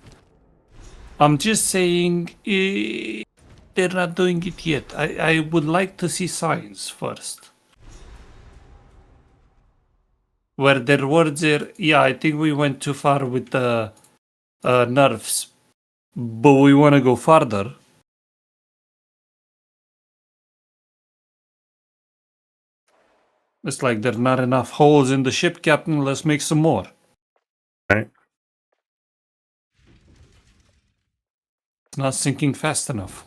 I'm just saying they're not doing it yet. I would like to see signs first. Where their words are, yeah, I think we went too far with the nerfs. But we want to go farther. It's like there are not enough holes in the ship, Captain. Let's make some more. Right. It's not sinking fast enough.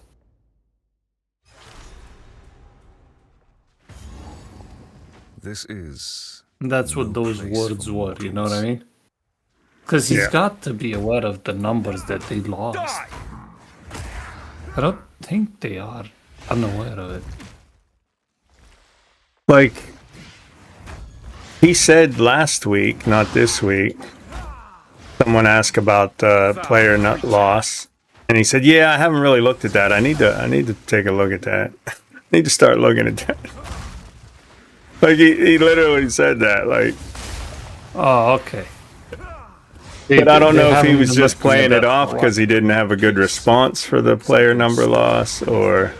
This is... That's what those words were, you know what I mean? Because he's got to be aware of the numbers that they lost. I don't think they are unaware of it. Like, he said last week, not this week, someone asked about player nut loss. And he said, yeah, I haven't really looked at that. I need to take a look at that. I need to start looking at that. Like, he literally said that. Like, oh, okay. But I don't know if he was just playing it off because he didn't have a good response for the player number loss, or,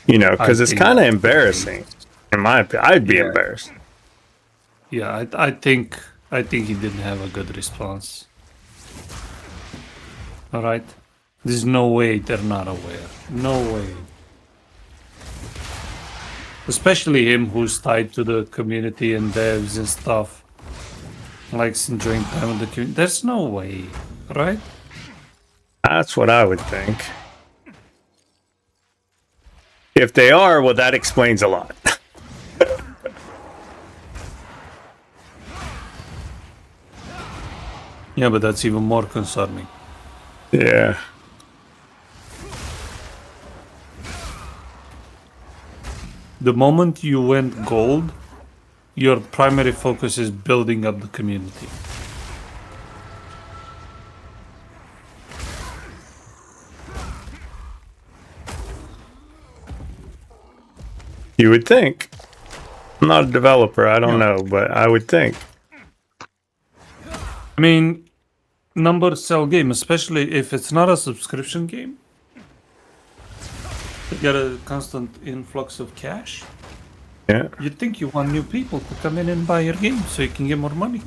you know, because it's kind of embarrassing. In my opinion, I'd be embarrassed. Yeah, I think he didn't have a good response. All right, there's no way they're not aware. No way. Especially him, who's tied to the community and devs and stuff. Likes enjoying time with the community. There's no way, right? That's what I would think. If they are, well, that explains a lot. Yeah, but that's even more concerning. Yeah. The moment you went gold, your primary focus is building up the community. You would think. I'm not a developer, I don't know, but I would think. I mean, numbers sell game, especially if it's not a subscription game. You get a constant influx of cash. Yeah. You'd think you want new people to come in and buy your game so you can get more money.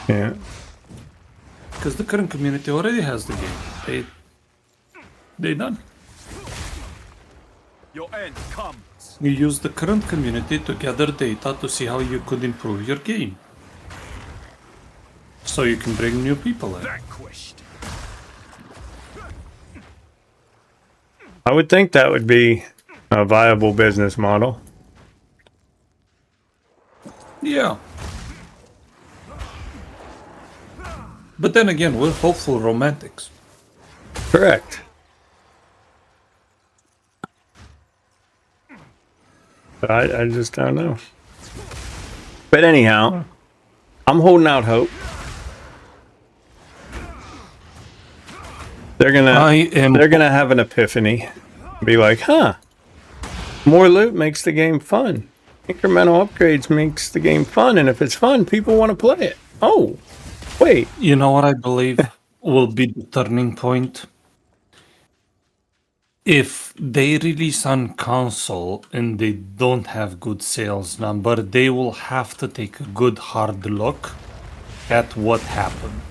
Yeah. Because the current community already has the game. They done. Your end comes. You use the current community to gather data to see how you could improve your game. So you can bring new people in. Vanquished. I would think that would be a viable business model. Yeah. But then again, we're hopeful romantics. Correct. But I just don't know. But anyhow, I'm holding out hope. They're gonna have an epiphany. Be like, huh. More loot makes the game fun. Incremental upgrades makes the game fun, and if it's fun, people want to play it. Oh, wait. You know what I believe will be the turning point? If they release on console and they don't have good sales number, they will have to take a good hard look at what happened.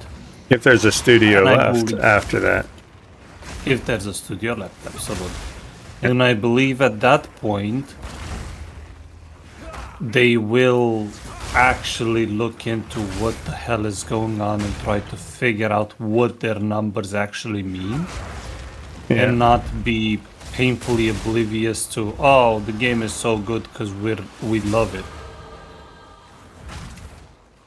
If there's a studio And left after that. If there's a studio left, absolutely. And I believe at that point, they will actually look into what the hell is going on and try to figure out what their numbers actually mean. Yeah. And not be painfully oblivious to, oh, the game is so good because we love it.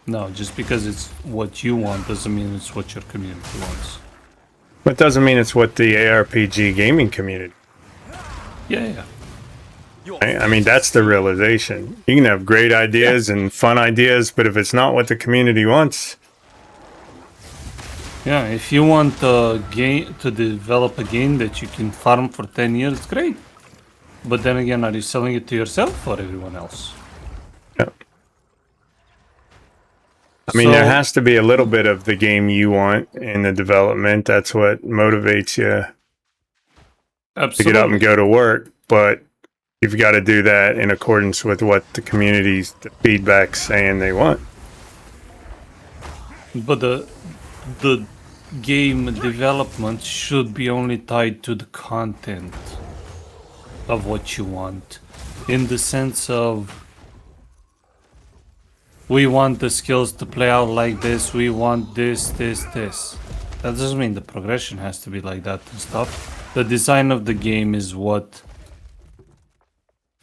No, just because it's what you want doesn't mean it's what your community wants. But doesn't mean it's what the ARPG gaming community. Yeah. I mean, that's the realization. You can have great ideas and fun ideas, but if it's not what the community wants. Yeah, if you want a game to develop a game that you can farm for 10 years, great. But then again, are you selling it to yourself or everyone else? Yeah. I mean, there has to be a little bit of the game you want in the development. That's what motivates you to get up and go to work. But you've got to do that in accordance with what the community's feedback's saying they want. But the game development should be only tied to the content of what you want. In the sense of, we want the skills to play out like this, we want this. That doesn't mean the progression has to be like that and stuff. The design of the game is what...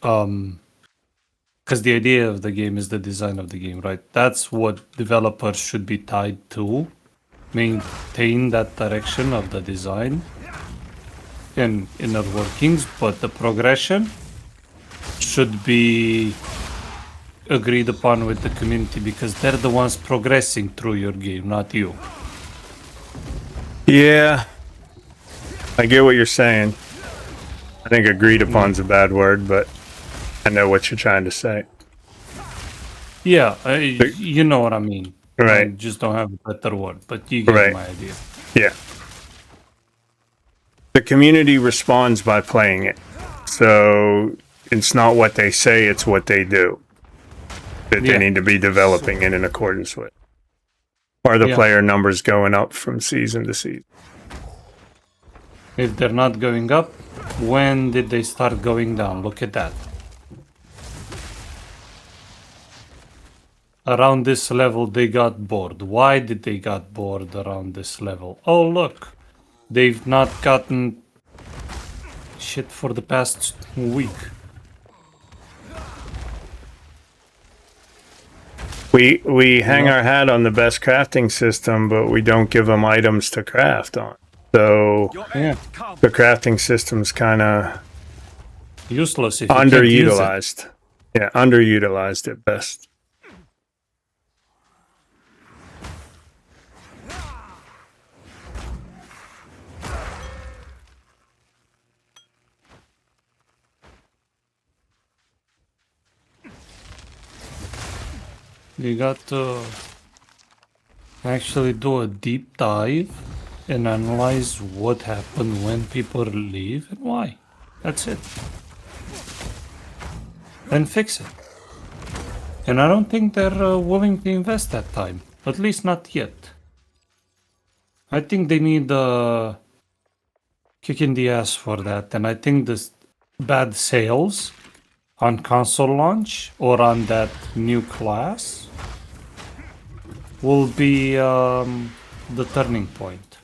because the idea of the game is the design of the game, right? That's what developers should be tied to. Maintain that direction of the design and inner workings, but the progression should be agreed upon with the community because they're the ones progressing through your game, not you. Yeah, I get what you're saying. I think agreed upon's a bad word, but I know what you're trying to say. Yeah, you know what I mean. Right. I just don't have a better word, but you get my idea. Yeah. The community responds by playing it. So it's not what they say, it's what they do. That they need to be developing it in accordance with. Are the player numbers going up from season to season? If they're not going up, when did they start going down? Look at that. Around this level, they got bored. Why did they got bored around this level? Oh, look. They've not gotten shit for the past week. We hang our hat on the best crafting system, but we don't give them items to craft on. So the crafting system's kind of useless if underutilized. Yeah, underutilized at best. You got actually do a deep dive and analyze what happened when people leave and why. That's it. And fix it. And I don't think they're willing to invest that time. At least not yet. I think they need a kick in the ass for that. And I think this bad sales on console launch or on that new class will be the turning point.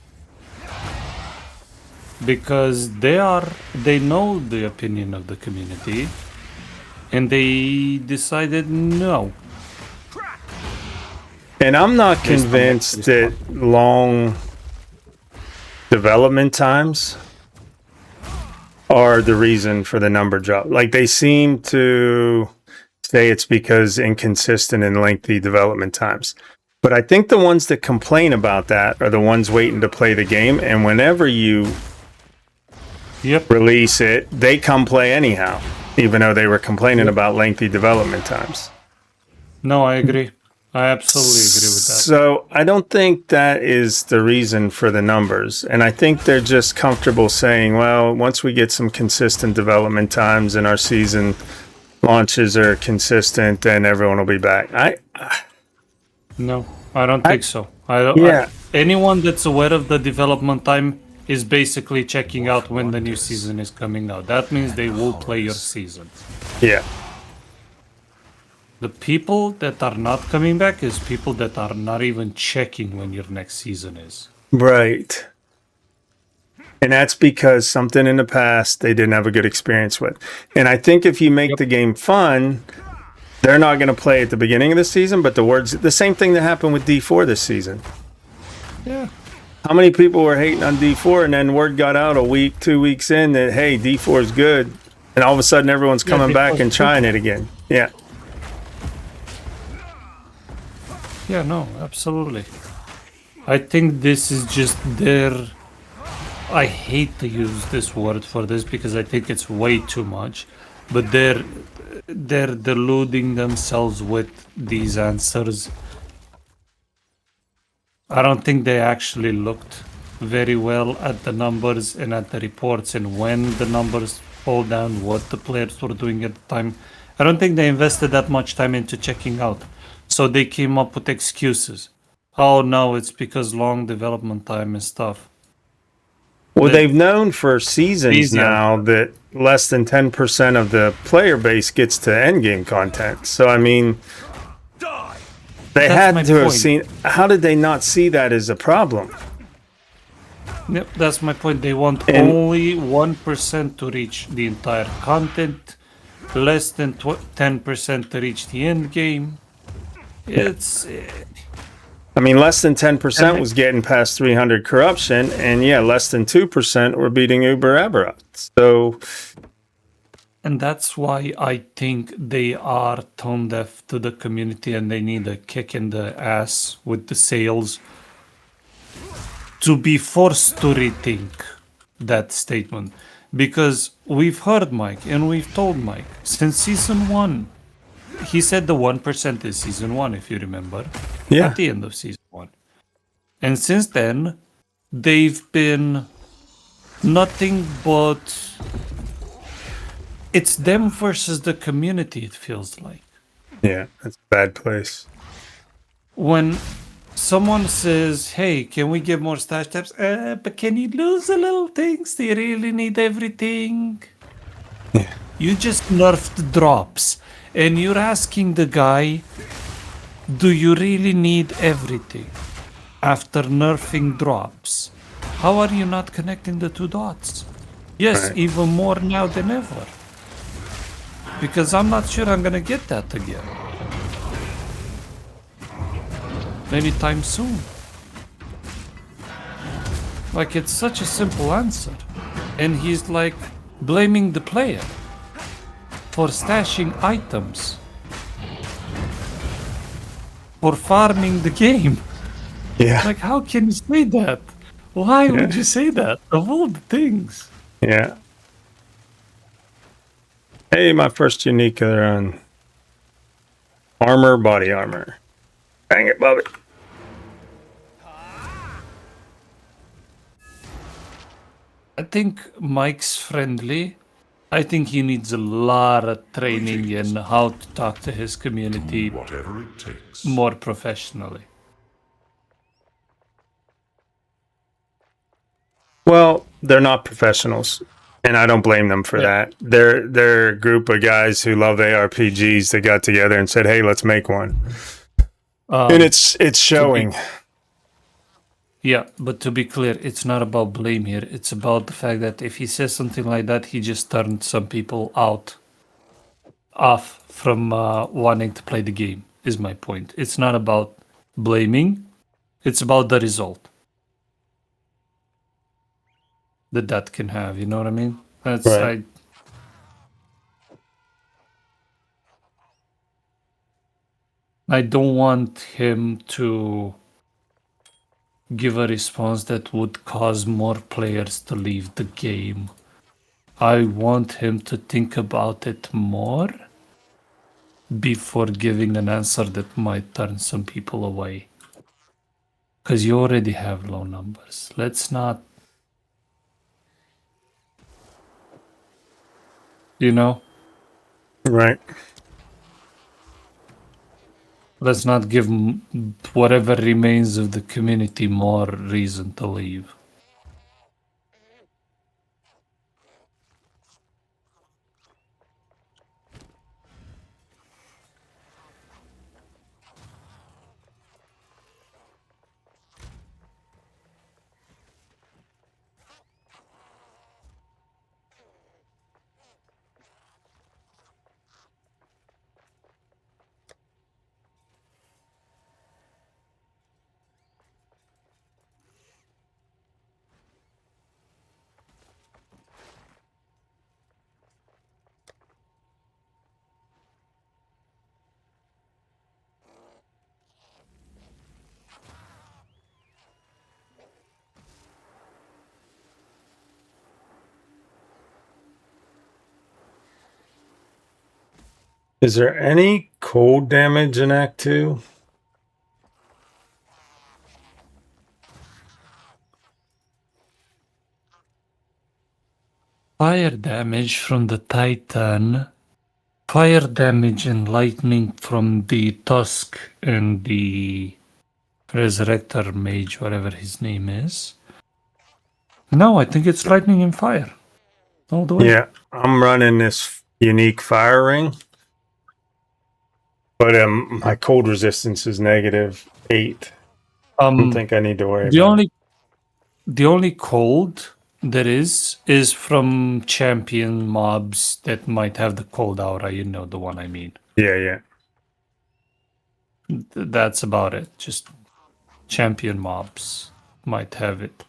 Because they know the opinion of the community and they decided no. And I'm not convinced that long development times are the reason for the number drop. Like, they seem to say it's because inconsistent and lengthy development times. But I think the ones that complain about that are the ones waiting to play the game. And whenever you release it, they come play anyhow, even though they were complaining about lengthy development times. No, I agree. I absolutely agree with that. So I don't think that is the reason for the numbers. And I think they're just comfortable saying, well, once we get some consistent development times and our season launches are consistent, then everyone will be back. No, I don't think so. Anyone that's aware of the development time is basically checking out when the new season is coming out. That means they will play your season. Yeah. The people that are not coming back is people that are not even checking when your next season is. Right. And that's because something in the past they didn't have a good experience with. And I think if you make the game fun, they're not going to play at the beginning of the season, but the same thing that happened with D4 this season. Yeah. How many people were hating on D4 and then word got out a week, 2 weeks in that, hey, D4 is good. And all of a sudden everyone's coming back and trying it again. Yeah. Yeah, no, absolutely. I think this is just I hate to use this word for this because I think it's way too much, but they're deluding themselves with these answers. I don't think they actually looked very well at the numbers and at the reports and when the numbers fall down, what the players were doing at the time. I don't think they invested that much time into checking out. So they came up with excuses. Oh no, it's because long development time and stuff. Well, they've known for seasons now that less than 10% of the player base gets to endgame content. So, I mean, they had to have seen. How did they not see that as a problem? Yep, that's my point. They want only 1% to reach the entire content, less than 10% to reach the end game. It's. I mean, less than 10% was getting past 300 corruption, and less than 2% were beating Uber Aberrot. So. And that's why I think they are tone deaf to the community and they need a kick in the ass with the sales to be forced to rethink that statement. Because we've heard Mike and we've told Mike since season 1. He said the 1% is season 1, if you remember. Yeah. At the end of season 1. And since then, they've been nothing but... It's them versus the community, it feels like. Yeah, that's a bad place. When someone says, hey, can we get more stash tabs? But can you lose the little things? Do you really need everything? Yeah. You just nerfed drops. And you're asking the guy, do you really need everything? After nerfing drops. How are you not connecting the two dots? Yes, even more now than ever. Because I'm not sure I'm gonna get that again. Anytime soon. Like, it's such a simple answer. And he's like blaming the player for stashing items. For farming the game. Yeah. Like, how can you say that? Why would you say that? Of all the things. Yeah. Hey, my first unique on armor, body armor. Bang it, Bobby. I think Mike's friendly. I think he needs a lot of training in how to talk to his community whatever it takes. more professionally. Well, they're not professionals, and I don't blame them for that. They're a group of guys who love ARPGs that got together and said, "Hey, let's make one." And it's showing. Yeah, but to be clear, it's not about blame here. It's about the fact that if he says something like that, he just turned some people off from wanting to play the game, is my point. It's not about blaming, it's about the result that can have, you know what I mean? That's Right. I don't want him to give a response that would cause more players to leave the game. I want him to think about it more before giving an answer that might turn some people away. Because you already have low numbers. Let's not, you know? Right. Let's not give whatever remains of the community more reason to leave. Is there any cold damage in Act 2? Fire damage from the Titan. Fire damage and lightning from the Tusk and the Resurrector Mage, whatever his name is. No, I think it's lightning and fire. All the way. Yeah, I'm running this unique fire ring. But my cold resistance is -8. I don't think I need to worry about it. The only cold there is from champion mobs that might have the cold aura, you know the one I mean. Yeah. That's about it. Just champion mobs might have it.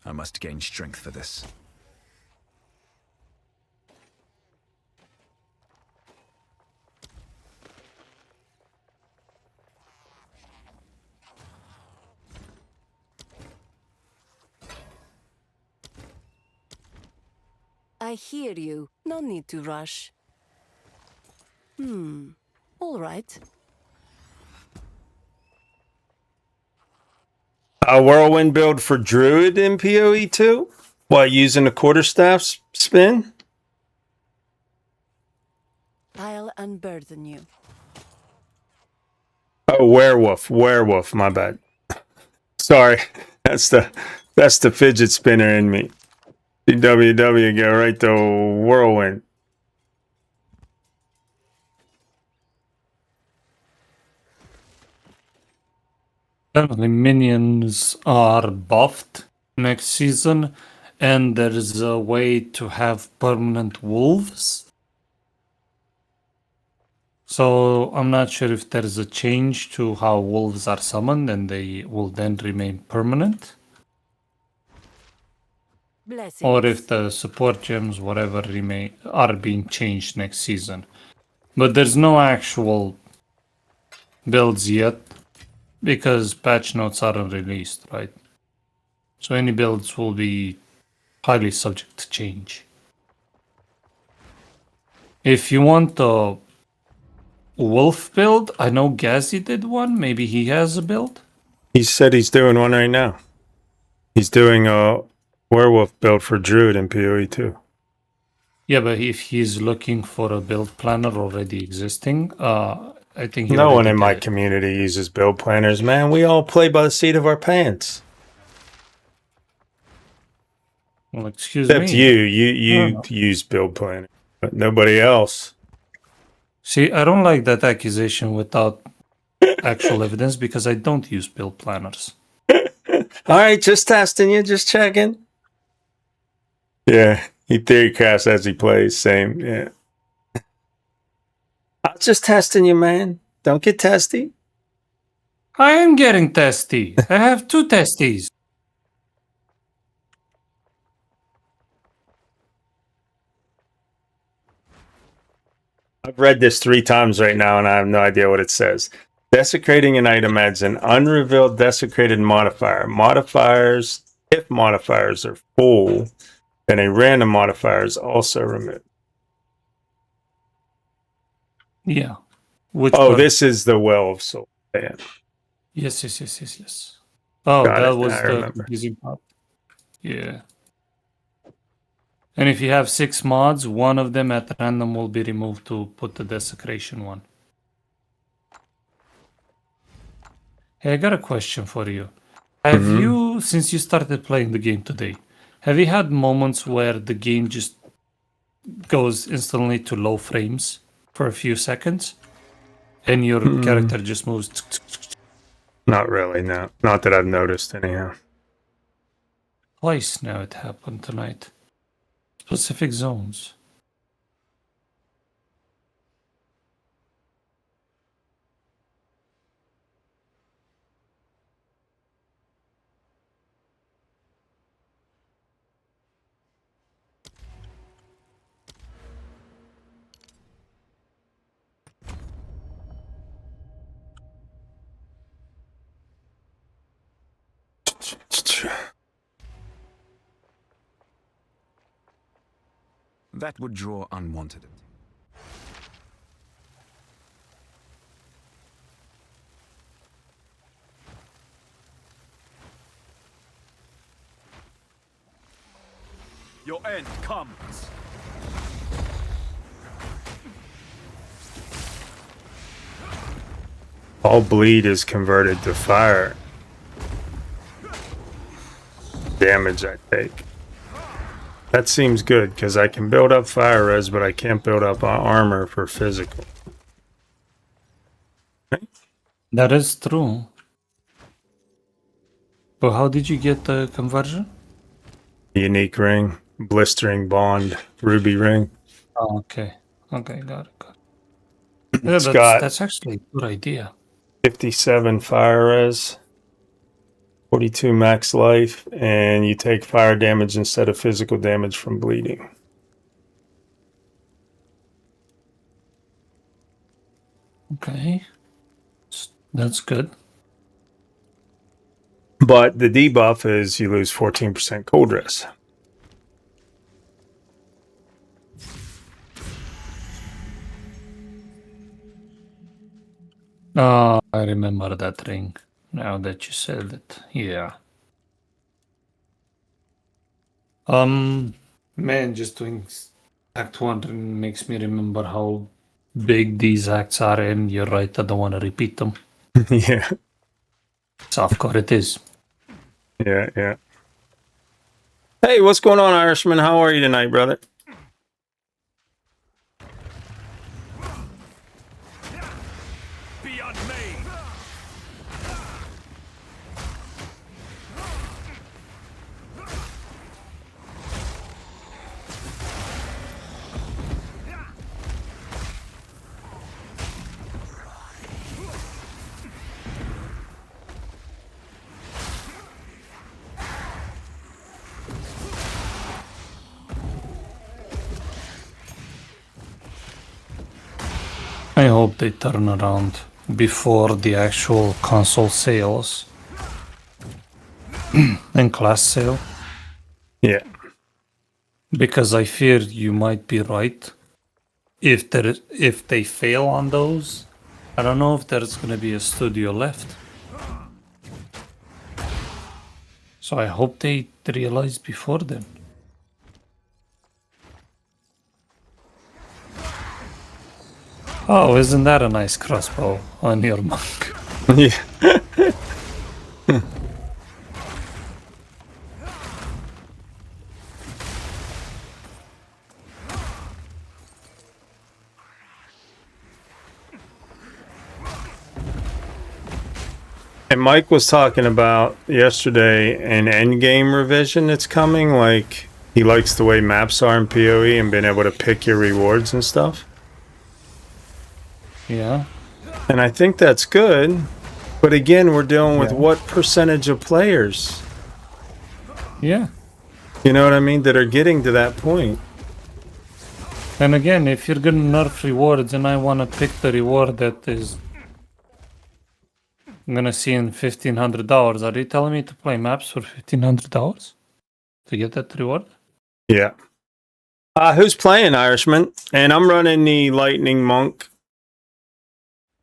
I must gain strength for this. I hear you. No need to rush. All right. A whirlwind build for Druid in PoE 2? What, using a quarterstaff spin? I'll unburden you. Oh, werewolf. My bad. Sorry, that's the fidget spinner in me. WWW go right to whirlwind. Apparently minions are buffed next season, and there's a way to have permanent wolves. So I'm not sure if there's a change to how wolves are summoned and they will then remain permanent. Or if the support gems, whatever, are being changed next season. But there's no actual builds yet because patch notes aren't released, right? So any builds will be highly subject to change. If you want a wolf build, I know Gazzy did one. Maybe he has a build. He said he's doing one right now. He's doing a werewolf build for Druid in PoE too. Yeah, but if he's looking for a build planner already existing, I think No one in my community uses build planners, man. We all play by the seat of our pants. Well, excuse Except me. you use build planner, but nobody else. See, I don't like that accusation without actual evidence because I don't use build planners. All right, just testing you, just checking. Yeah, he theory crafts as he plays. Same, yeah. I was just testing you, man. Don't get testy. I am getting testy. I have 2 testes. I've read this 3 times right now, and I have no idea what it says. Desecrating an item adds an unrevealed desecrated modifier. If modifiers are full, then a random modifier is also removed. Yeah. Which this is the Well of Soul. Yeah. Yes. Oh, Got that it. was I the remember. confusing part. Yeah. And if you have 6 mods, one of them at random will be removed to put the desecration one. Hey, I got a question for you. Have you, since you started playing the game today, have you had moments where the game just goes instantly to low frames for a few seconds? And your character just moves? Not really, no. Not that I've noticed, anyhow. Twice now it happened tonight. Specific zones. That would draw unwanted attention. Your end comes. All bleed is converted to fire damage I take. That seems good, because I can build up fire res, but I can't build up armor for physical. That is true. But how did you get the conversion? Unique ring, blistering bond, ruby ring. Oh, okay. Okay, got it. Yeah, that's actually a good idea. 57 fire res, 42 max life, and you take fire damage instead of physical damage from bleeding. Okay. That's good. But the debuff is you lose 14% cold res. Oh, I remember that ring. Now that you said it. Yeah. Man, just doing Act 1 makes me remember how big these acts are, and you're right, I don't want to repeat them. Yeah. Soft code it is. Yeah, yeah. Hey, what's going on, Irishman? How are you tonight, brother? I hope they turn around before the actual console sales and class sale. Yeah. Because I fear you might be right. If they fail on those, I don't know if there's gonna be a studio left. So I hope they realize before then. Oh, isn't that a nice crossbow on your monk? Yeah. And Mike was talking about yesterday an endgame revision that's coming. Like, he likes the way maps are in PoE and being able to pick your rewards and stuff. Yeah. And I think that's good. But again, we're dealing with what percentage of players? Yeah. You know what I mean? That are getting to that point. And again, if you're gonna nerf rewards and I wanna pick the reward that is I'm gonna see in $1,500, are you telling me to play maps for $1,500 to get that reward? Yeah. Who's playing, Irishman? And I'm running the Lightning Monk.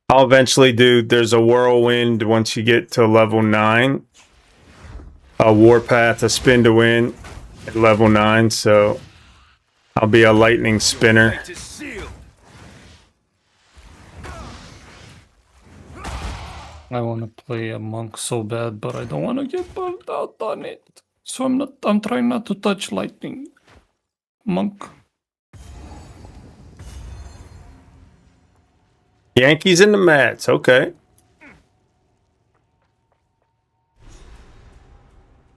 I'll eventually do, there's a whirlwind once you get to level 9. A warpath, a spin to win at level 9, so I'll be a lightning spinner. I wanna play a monk so bad, but I don't wanna get burnt out on it. So I'm trying not to touch lightning. Monk. Yankees and the Mets, okay.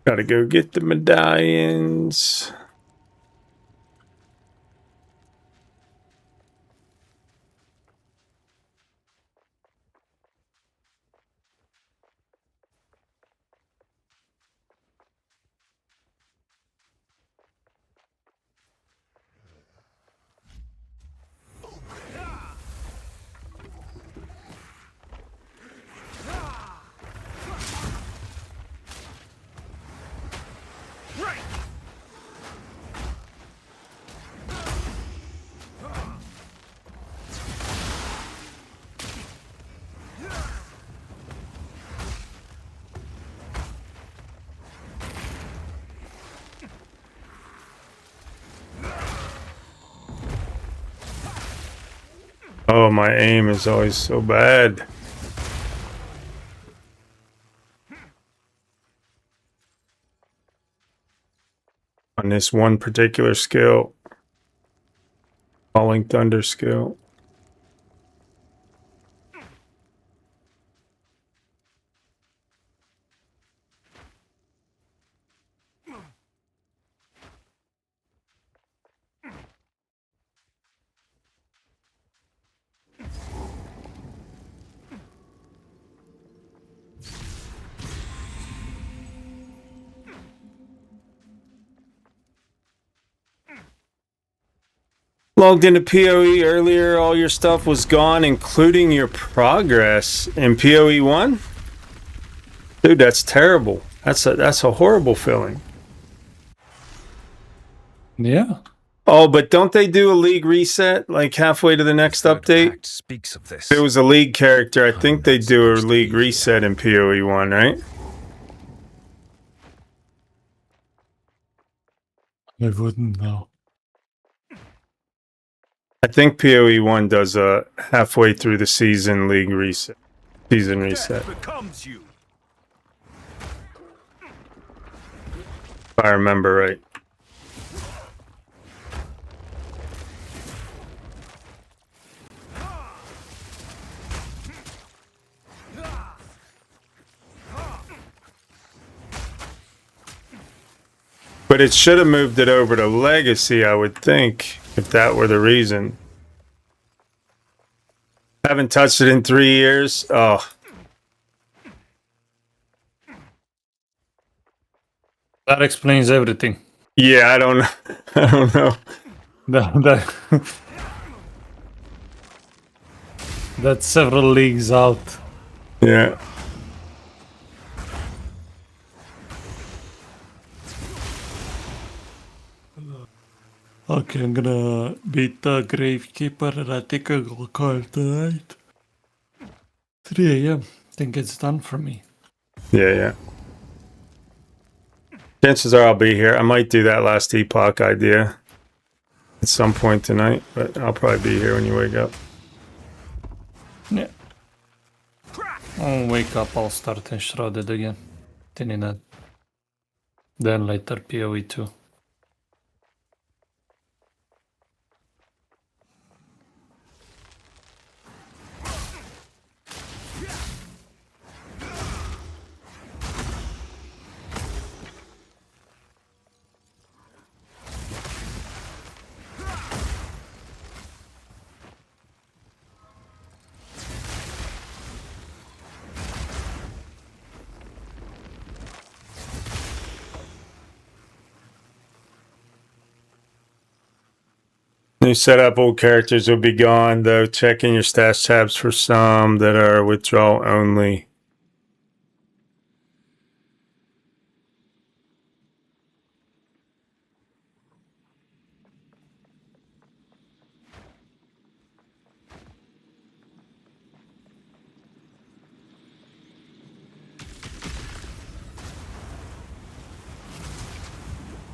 Gotta go get the medallions. Oh, my aim is always so bad. On this one particular skill. Falling Thunder skill. Logged into PoE earlier, all your stuff was gone, including your progress in PoE 1? Dude, that's terrible. That's a horrible feeling. Yeah. Oh, but don't they do a league reset like halfway to the next update? Speaks of this. If it was a league character, I think they do a league reset in PoE 1, right? I wouldn't know. I think PoE 1 does a halfway through the season league reset. Season reset. Becomes you. If I remember right. But it should have moved it over to Legacy, I would think, if that were the reason. Haven't touched it in 3 years. Oh. That explains everything. Yeah, I don't know. That's several leagues out. Yeah. Okay, I'm gonna beat the Gravekeeper and I think I'm gonna call it tonight. 3 a.m. Think it's done for me. Yeah. Chances are I'll be here. I might do that last Epoch idea at some point tonight, but I'll probably be here when you wake up. Yeah. I'll wake up, I'll start Enshrouded again. Then later PoE 2. New setup, old characters will be gone, though. Check in your stash tabs for some that are withdrawal only.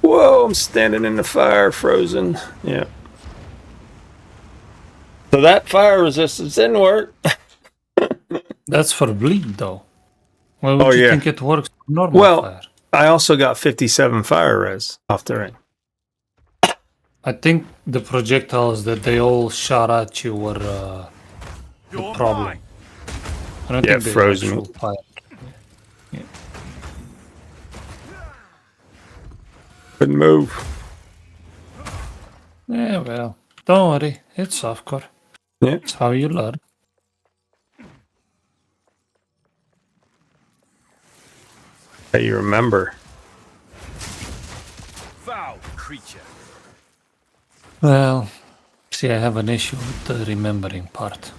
Whoa, I'm standing in the fire, frozen. Yeah. So that fire resistance didn't work. That's for bleed, though. Why would you think it works for normal fire? I also got 57 fire res off the ring. I think the projectiles that they all shot at you were the problem. I don't think they frozen actual me. fire. Yeah. Couldn't move. Yeah, well, don't worry. It's softcore. Yeah. It's how you learn. How you remember. Foul creature. Well, see, I have an issue with the remembering part.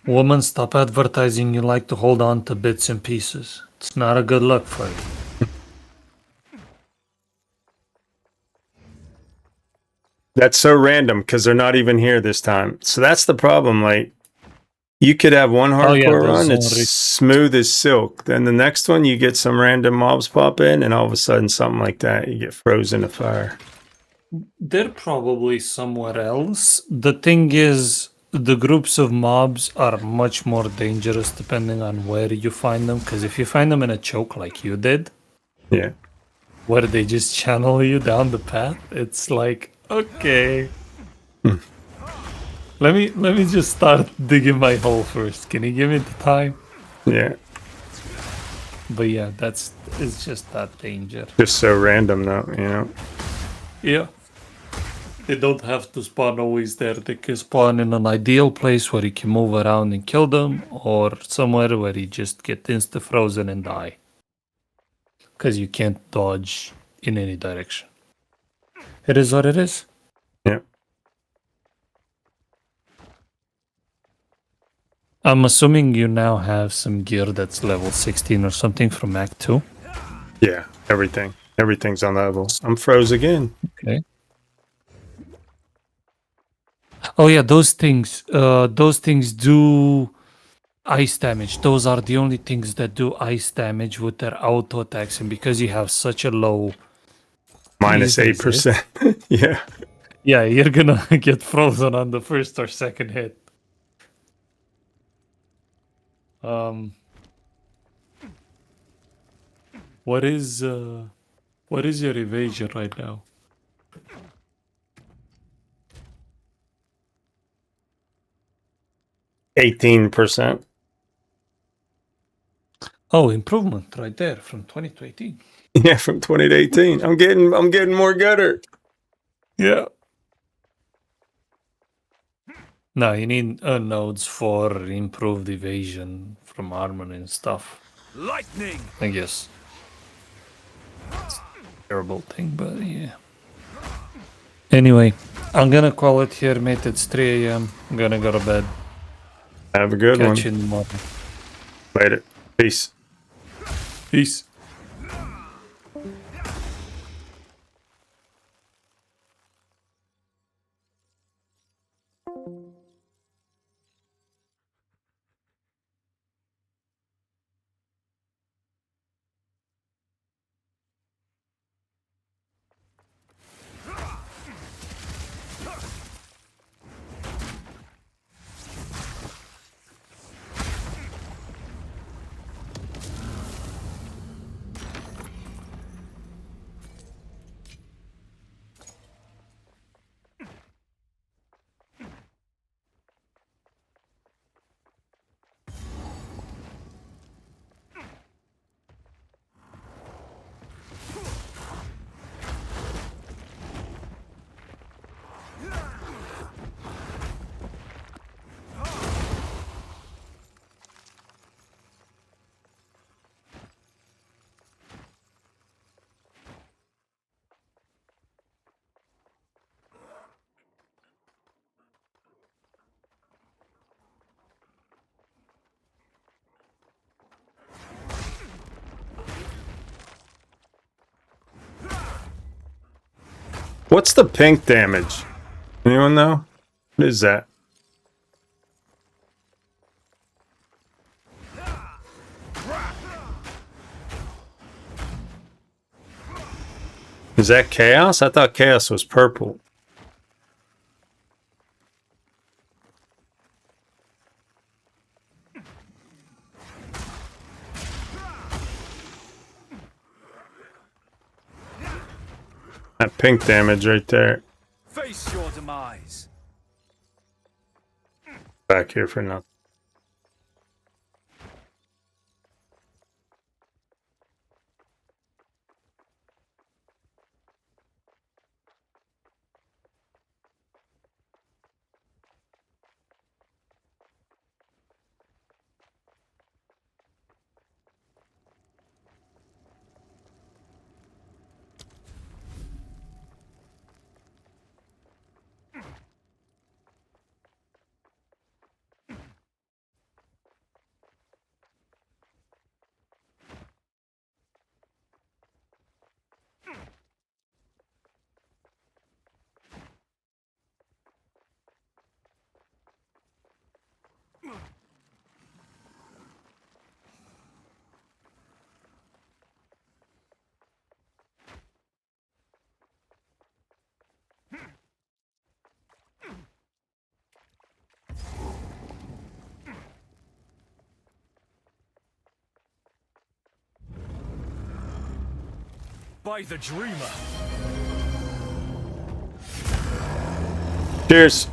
Woman, stop advertising you like to hold on to bits and pieces. It's not a good look for you. That's so random because they're not even here this time. So that's the problem. Like, you could have one hardcore run, it's smooth as silk. Then the next one, you get some random mobs pop in, and all of a sudden, something like that, you get frozen to fire. They're probably somewhere else. The thing is, the groups of mobs are much more dangerous depending on where you find them. Because if you find them in a choke like you did, yeah, where they just channel you down the path, it's like, okay. Let me just start digging my hole first. Can you give me the time? Yeah. But yeah, it's just that danger. Just so random, though, you know? Yeah. They don't have to spawn always there. They can spawn in an ideal place where you can move around and kill them, or somewhere where you just get insta-frozen and die. Because you can't dodge in any direction. It is what it is. Yeah. I'm assuming you now have some gear that's level 16 or something from Act 2? Yeah, everything. Everything's on level. I'm froze again. Okay. Oh yeah, those things do ice damage. Those are the only things that do ice damage with their auto attacks, and because you have such a low minus freeze resist, 8%. Yeah. yeah, you're gonna get frozen on the first or second hit. What is your evasion right now? %18. Oh, improvement right there from 20 to 18. Yeah, from 20 to 18. I'm getting more gutter. Yeah. No, you need nodes for improved evasion from armor and stuff. Lightning! I guess. It's a terrible thing, but yeah. Anyway, I'm gonna call it here, mate. It's 3 a.m. I'm gonna go to bed. Have a good one. Catch you in the morning. Later. Peace. Peace. What's the pink damage? Anyone know? What is that? Is that chaos? I thought chaos was purple. That pink damage right there. Face your demise. Back here for nothing. By the Dreamer. Cheers.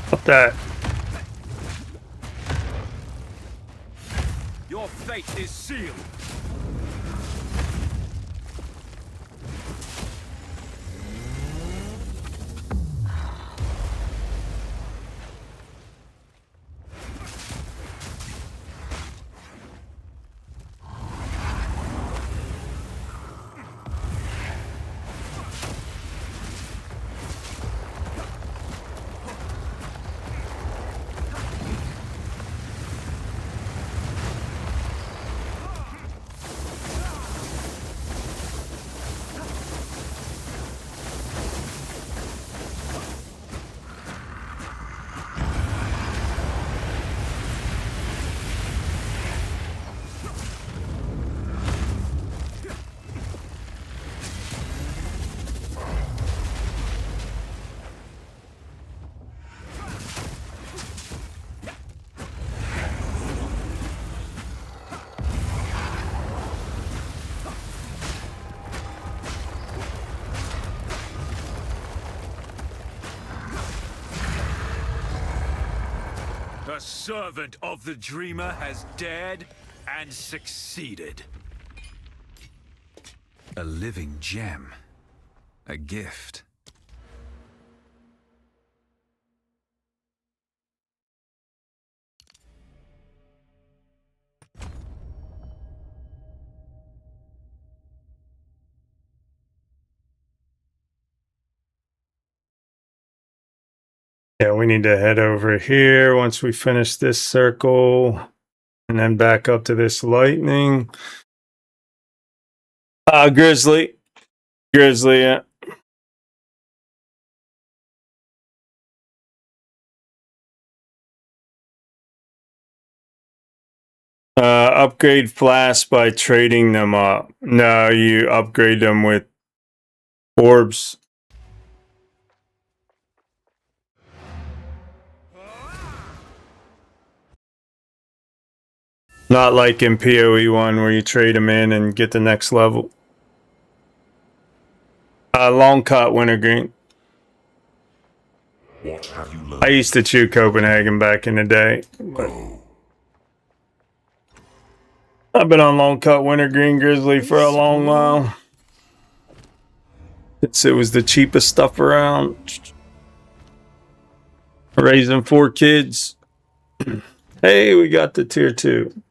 What that? Your fate is sealed. servant of the Dreamer has dared and succeeded. A living gem. A gift. Yeah, we need to head over here once we finish this circle and then back up to this lightning. Grizzly. Grizzly, yeah. Upgrade flasks by trading them up. No, you upgrade them with orbs. Not like in PoE 1 where you trade them in and get the next level. Long cut wintergreen. What have you learned? I used to chew Copenhagen back in the day. But I've been on long cut wintergreen grizzly for a long while. It was the cheapest stuff around. Raising 4 kids. Hey, we got the tier 2.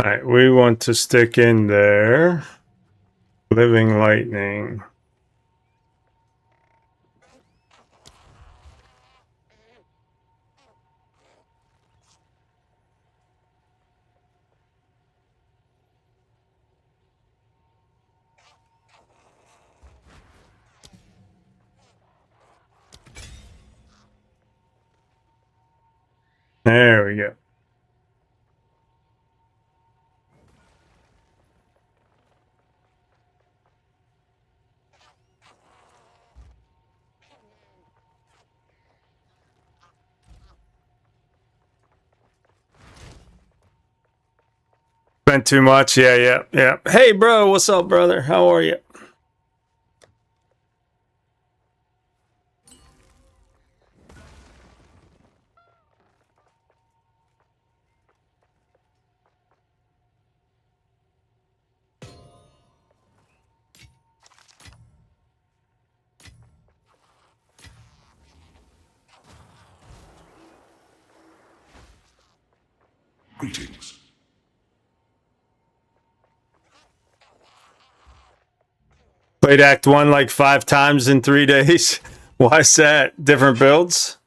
All right, we want to stick in there. Living lightning. There we go. Spent too much? Yeah. Hey, bro, what's up, brother? How are you? Greetings. Played Act 1 like 5 times in 3 days. Why's that? Different builds?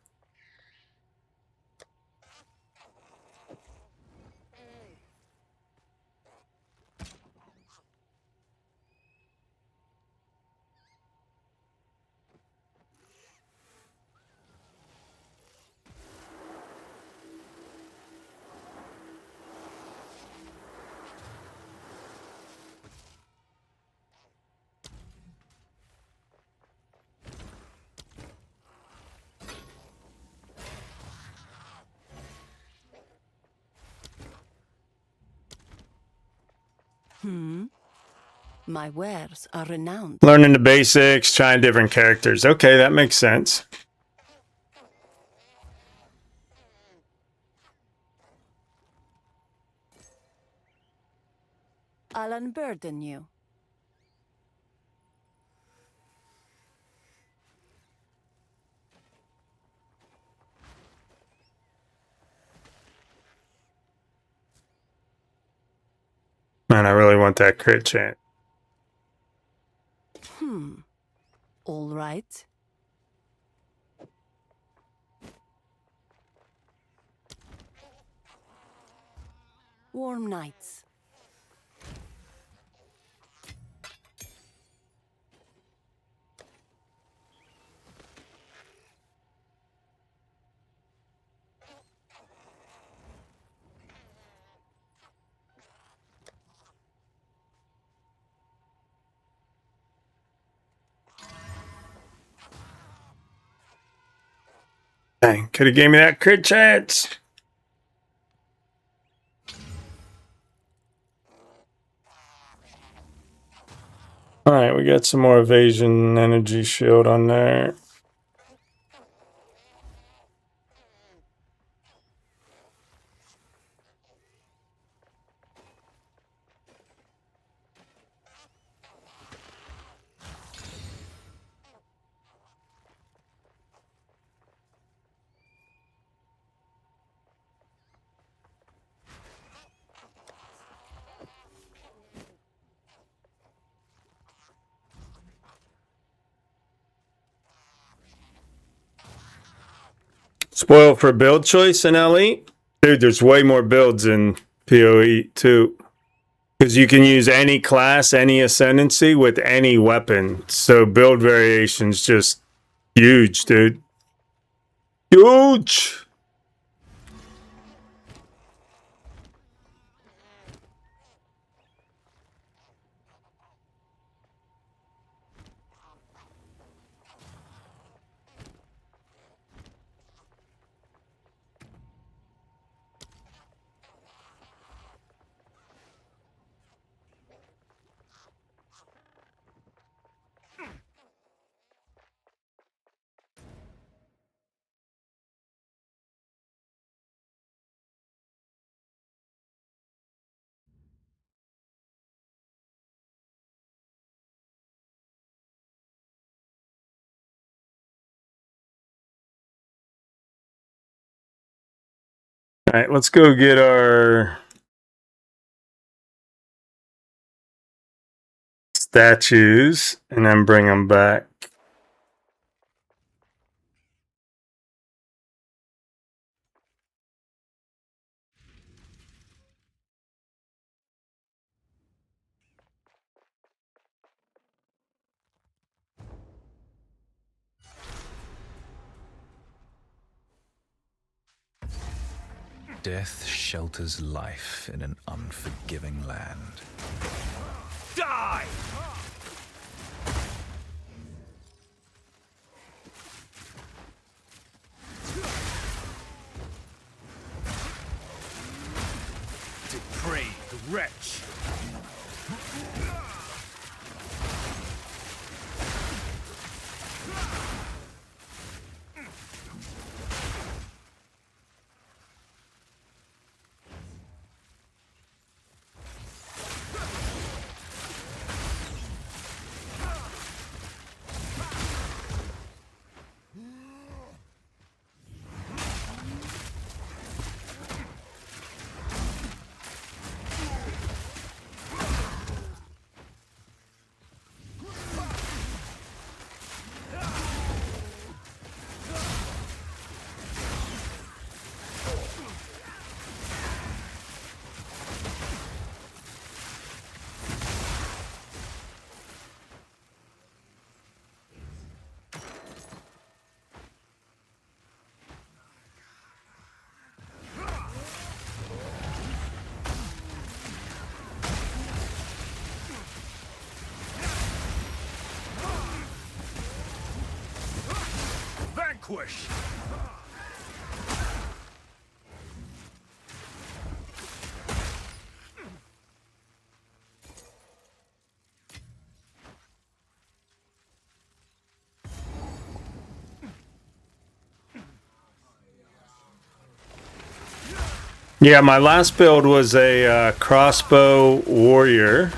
My wares are renowned. Learning the basics, trying different characters. Okay, that makes sense. I'll unburden you. Man, I really want that crit chant. All right. Warm nights. Dang, could have gave me that crit chance. All right, we got some more evasion energy shield on there. Spoil for build choice in LE? Dude, there's way more builds in PoE too. Because you can use any class, any ascendancy with any weapon. So build variation's just huge, dude. Huge! All right, let's go get our statues and then bring them back. Death shelters life in an unforgiving land. Die! Depraved wretch! Vanquish! Yeah, my last build was a crossbow warrior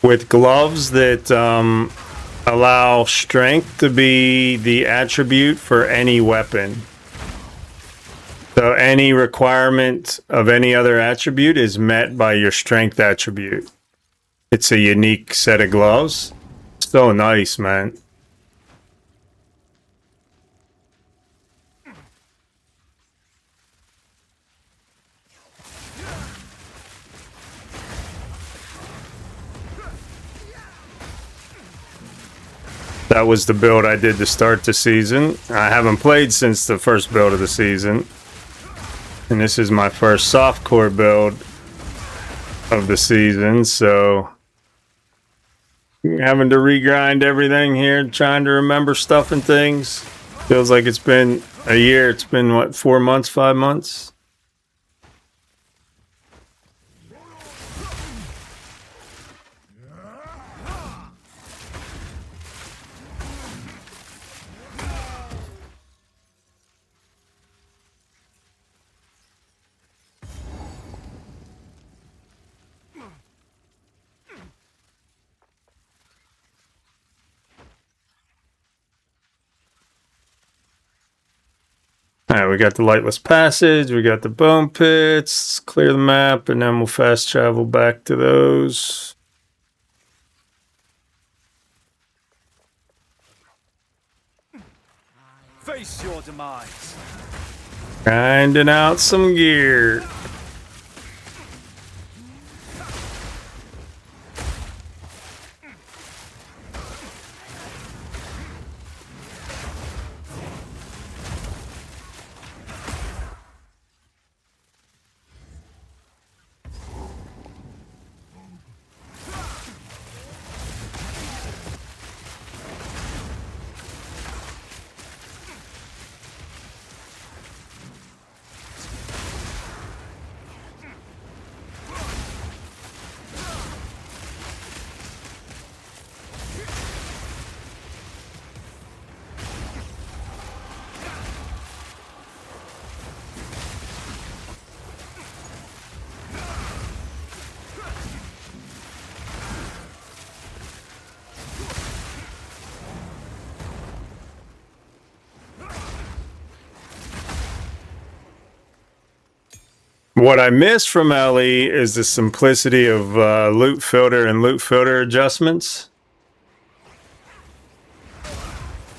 with gloves that allow strength to be the attribute for any weapon. So any requirement of any other attribute is met by your strength attribute. It's a unique set of gloves. So nice, man. That was the build I did to start the season. I haven't played since the first build of the season. And this is my first softcore build of the season, so having to regrind everything here, trying to remember stuff and things. Feels like it's been a year. It's been, what, 4 months, 5 months? Alright, we got the Lightless Passage, we got the Bone Pits, clear the map, and then we'll fast travel back to those. Face your demise. Grinding out some gear. What I miss from LE is the simplicity of loot filter and loot filter adjustments.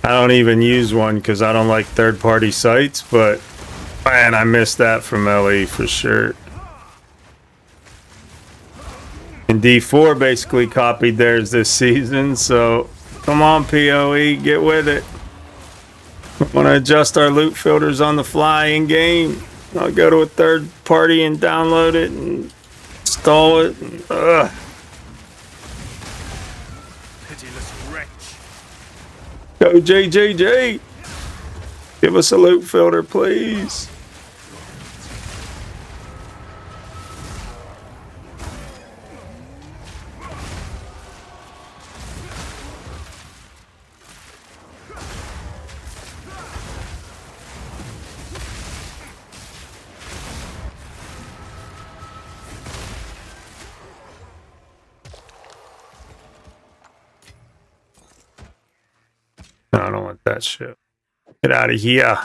I don't even use one because I don't like third-party sites, but man, I miss that from LE for sure. And D4 basically copied theirs this season, so come on PoE, get with it. I want to adjust our loot filters on the fly in game. I'll go to a third party and download it and install it. And, Pitiless wretch. Go JJJ. Give us a loot filter, please. I don't want that shit. Get out of here.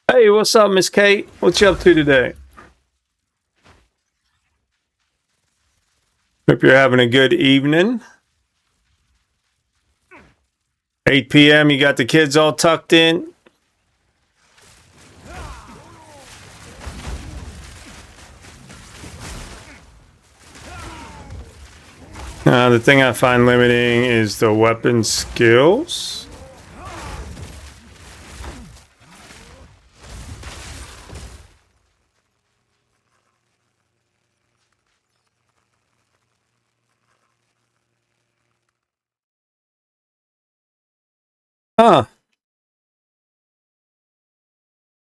Hey, what's up, Miss Kate? What you up to today? Hope you're having a good evening. 8 p.m., you got the kids all tucked in. The thing I find limiting is the weapon skills. Huh.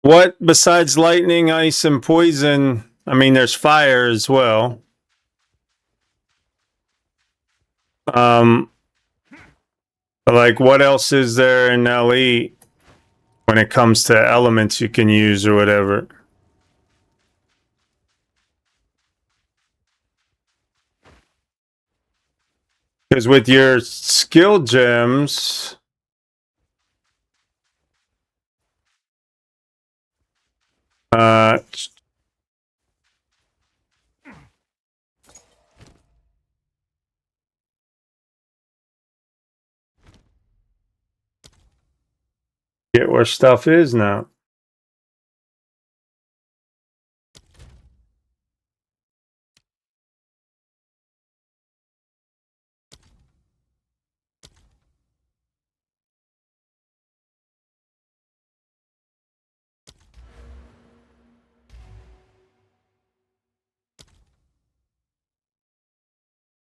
What besides lightning, ice, and poison? I mean, there's fire as well. But like, what else is there in LE when it comes to elements you can use or whatever? Because with your skill gems, get where stuff is now.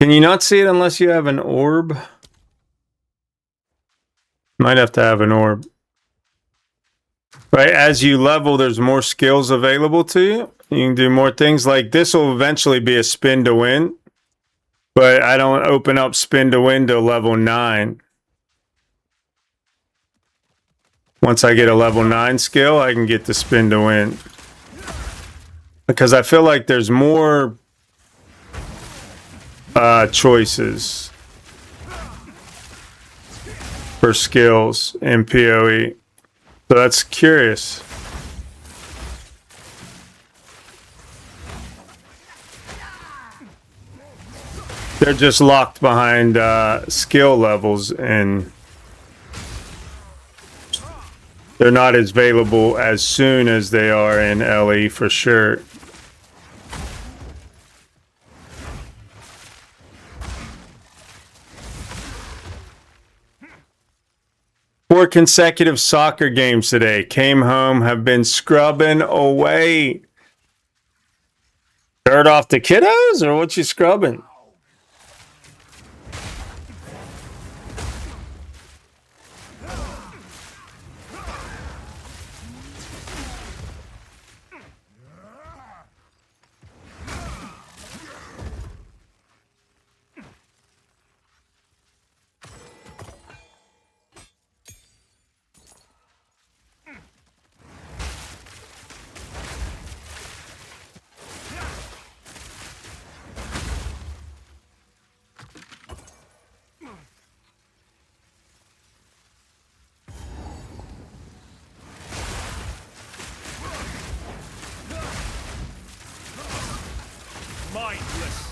Can you not see it unless you have an orb? Might have to have an orb. Right, as you level, there's more skills available to you. You can do more things. Like this will eventually be a spin to win. But I don't open up spin to win till level 9. Once I get a level 9 skill, I can get the spin to win. Because I feel like there's more choices for skills in PoE. So that's curious. They're just locked behind skill levels, and they're not as available as soon as they are in LE for sure. Four consecutive soccer games today. Came home, have been scrubbing away. Dirt off the kiddos, or what you scrubbing? Mindless.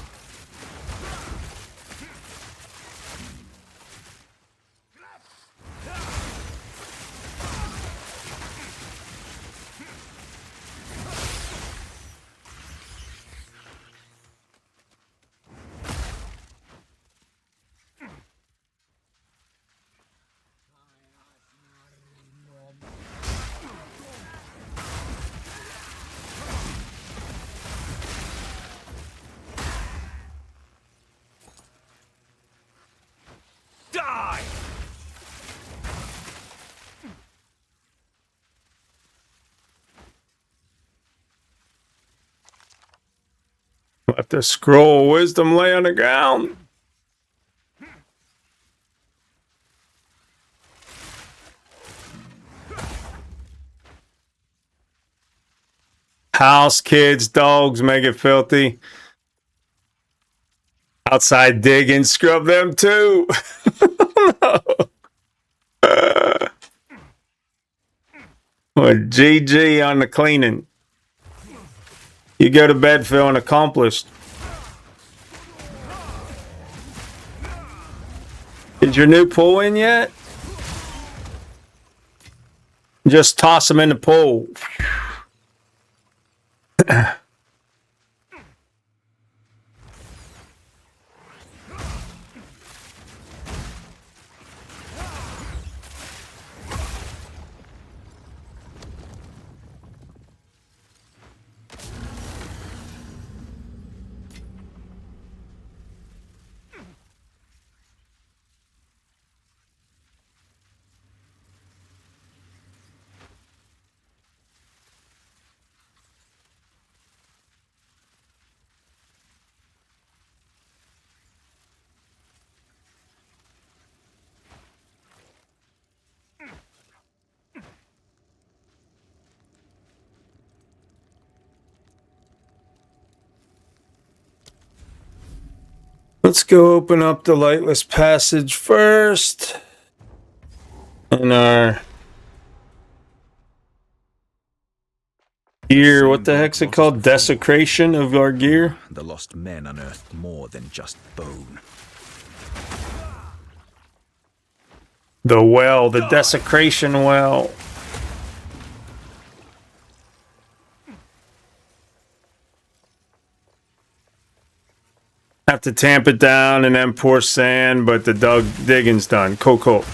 Die! Let the scroll of wisdom lay on the ground. House, kids, dogs, make it filthy. Outside digging, scrub them too. No. Well, GG on the cleaning. You go to bed feeling accomplished. Is your new pool in yet? Just toss them in the pool. Let's go open up the Lightless Passage first. And our gear, what the heck's it called? Desecration of our gear? The lost men unearthed more than just bone. The well, the desecration well. Have to tamp it down and then pour sand, but the digging's done. Cool.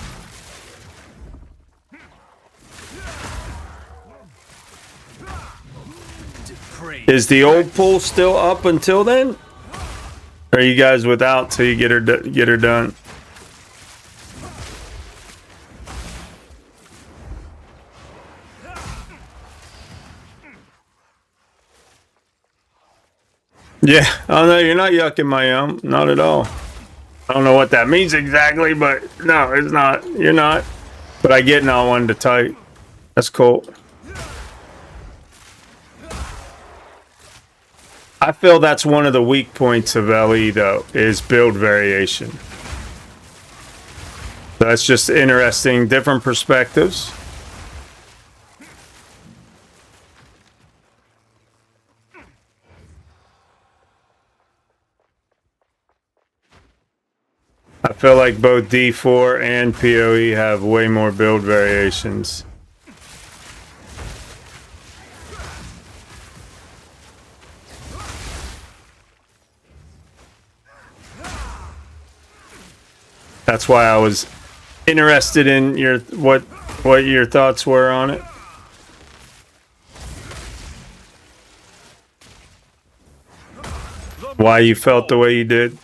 Is the old pool still up until then? Or are you guys without till you get her done? Yeah. Oh no, you're not yucking my yum. Not at all. I don't know what that means exactly, but no, it's not. You're not. But I get not one to tight. That's cool. I feel that's one of the weak points of LE, though, is build variation. That's just interesting, different perspectives. I feel like both D4 and PoE have way more build variations. That's why I was interested in your what your thoughts were on it. Why you felt the way you did.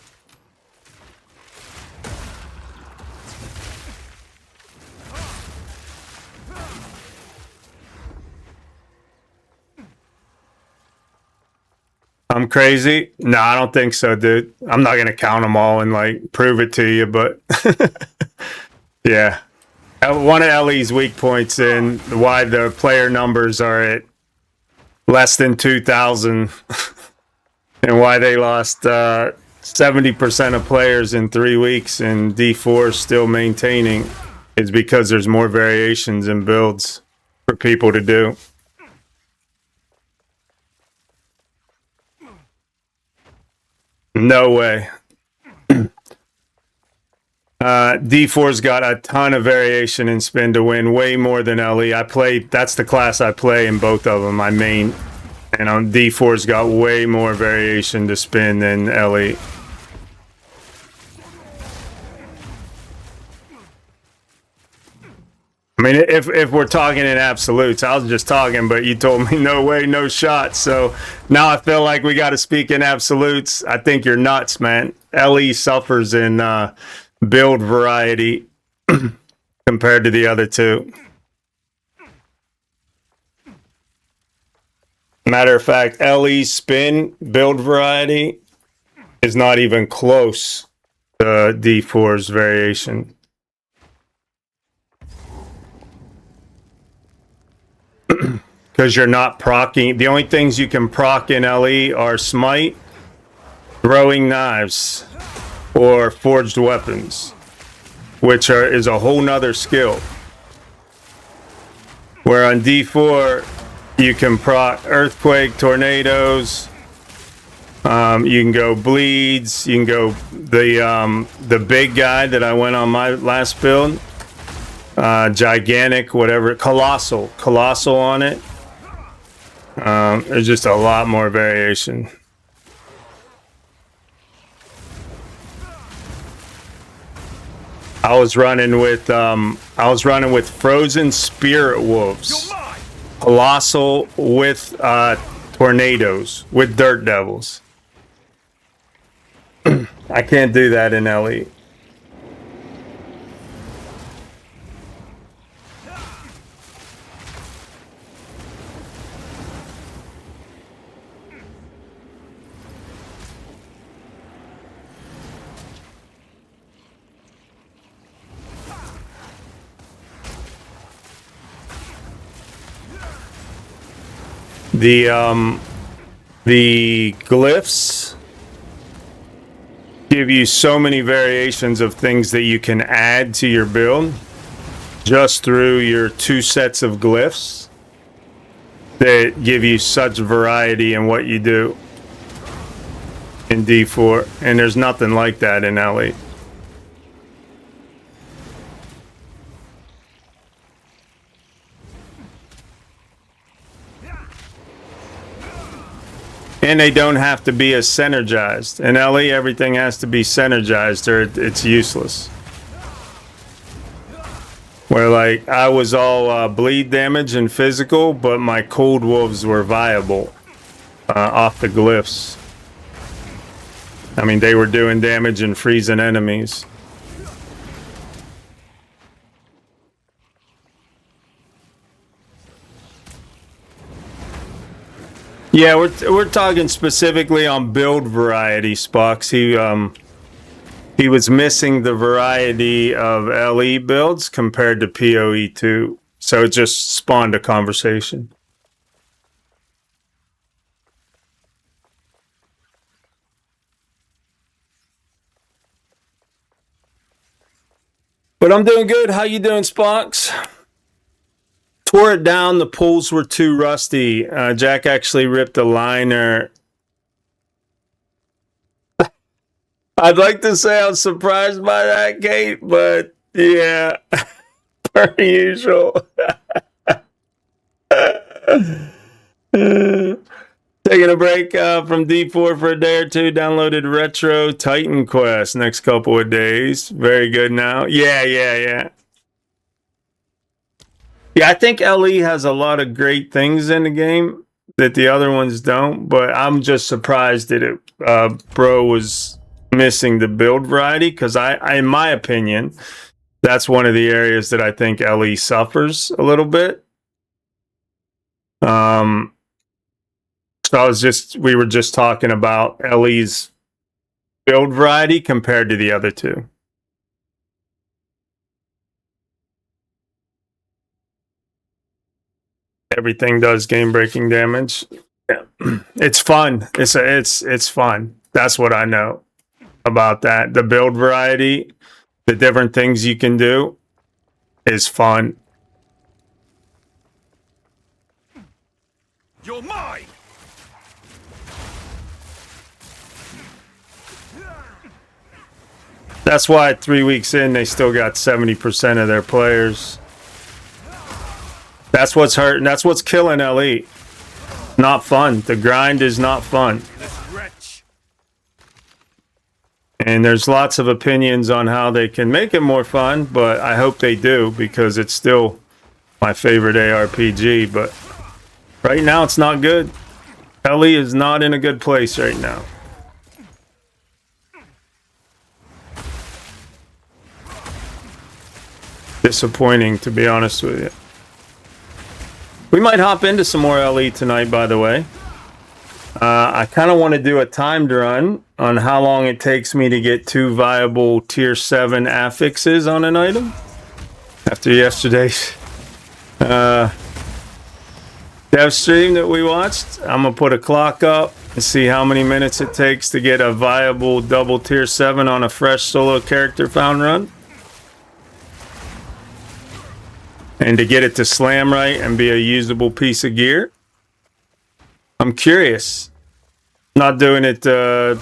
I'm crazy? No, I don't think so, dude. I'm not gonna count them all and like prove it to you, but yeah. One of Ellie's weak points and why the player numbers are at less than 2,000 and why they lost 70% of players in 3 weeks and D4 is still maintaining is because there's more variations in builds for people to do. No way. D4's got a ton of variation in spin to win, way more than LE. That's the class I play in both of them, my main. And on D4's got way more variation to spin than LE. I mean, if we're talking in absolutes, I was just talking, but you told me no way, no shot. So now I feel like we got to speak in absolutes. I think you're nuts, man. LE suffers in build variety compared to the other two. Matter of fact, LE spin build variety is not even close to D4's variation. Because you're not proccing. The only things you can proc in LE are smite, throwing knives, or forged weapons, which is a whole nother skill. Where on D4, you can proc earthquake, tornadoes. You can go bleeds. You can go the big guy that I went on my last build. Gigantic, whatever, colossal on it. There's just a lot more variation. I was running with frozen spirit wolves, colossal with tornadoes, with dirt devils. I can't do that in LE. The glyphs, give you so many variations of things that you can add to your build just through your 2 sets of glyphs that give you such variety in what you do in D4, and there's nothing like that in LE. And they don't have to be as synergized. In LE, everything has to be synergized or it's useless. Where, like, I was all bleed damage and physical, but my cold wolves were viable off the glyphs. I mean, they were doing damage and freezing enemies. Yeah, we're talking specifically on build variety, Spox. He was missing the variety of LE builds compared to PoE 2, so it just spawned a conversation. But I'm doing good. How you doing, Spox? Tore it down. The pulls were too rusty. Jack actually ripped a liner. I'd like to say I was surprised by that, Kate, but yeah, per usual. Taking a break from D4 for a day or two. Downloaded Retro Titan Quest next couple of days. Very good now. Yeah. Yeah, I think LE has a lot of great things in the game that the other ones don't, but I'm just surprised that Bro was missing the build variety, because I, in my opinion, that's one of the areas that I think LE suffers a little bit. So we were just talking about LE's build variety compared to the other two. Everything does game-breaking damage. Yeah. It's fun. It's fun. That's what I know about that. The build variety, the different things you can do, is fun. You're mine. That's why 3 weeks in, they still got 70% of their players. That's what's hurting. That's what's killing LE. Not fun. The grind is not fun. And there's lots of opinions on how they can make it more fun, but I hope they do, because it's still my favorite ARPG. But right now, it's not good. LE is not in a good place right now. Disappointing, to be honest with you. We might hop into some more LE tonight, by the way. I kind of want to do a timed run on how long it takes me to get 2 viable tier 7 affixes on an item. After yesterday's dev stream that we watched, I'm going to put a clock up and see how many minutes it takes to get a viable double tier 7 on a fresh solo character found run. And to get it to slam right and be a usable piece of gear. I'm curious. Not doing it to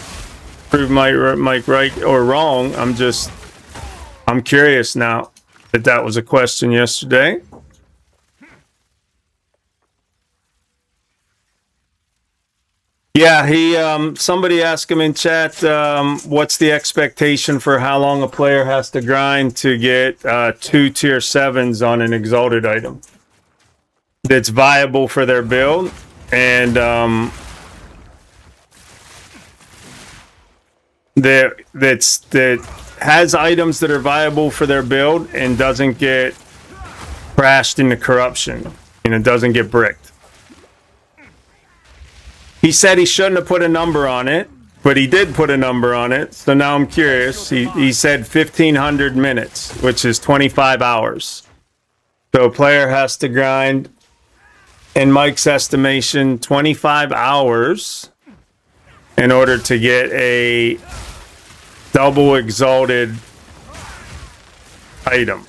prove Mike right or wrong. I'm curious now that was a question yesterday. Yeah, somebody asked him in chat, what's the expectation for how long a player has to grind to get 2 tier 7s on an exalted item that's viable for their build, and that has items that are viable for their build and doesn't get crashed into corruption, doesn't get bricked. He said he shouldn't have put a number on it, but he did put a number on it. So now I'm curious. He said 1,500 minutes, which is 25 hours. So a player has to grind, in Mike's estimation, 25 hours in order to get a double exalted item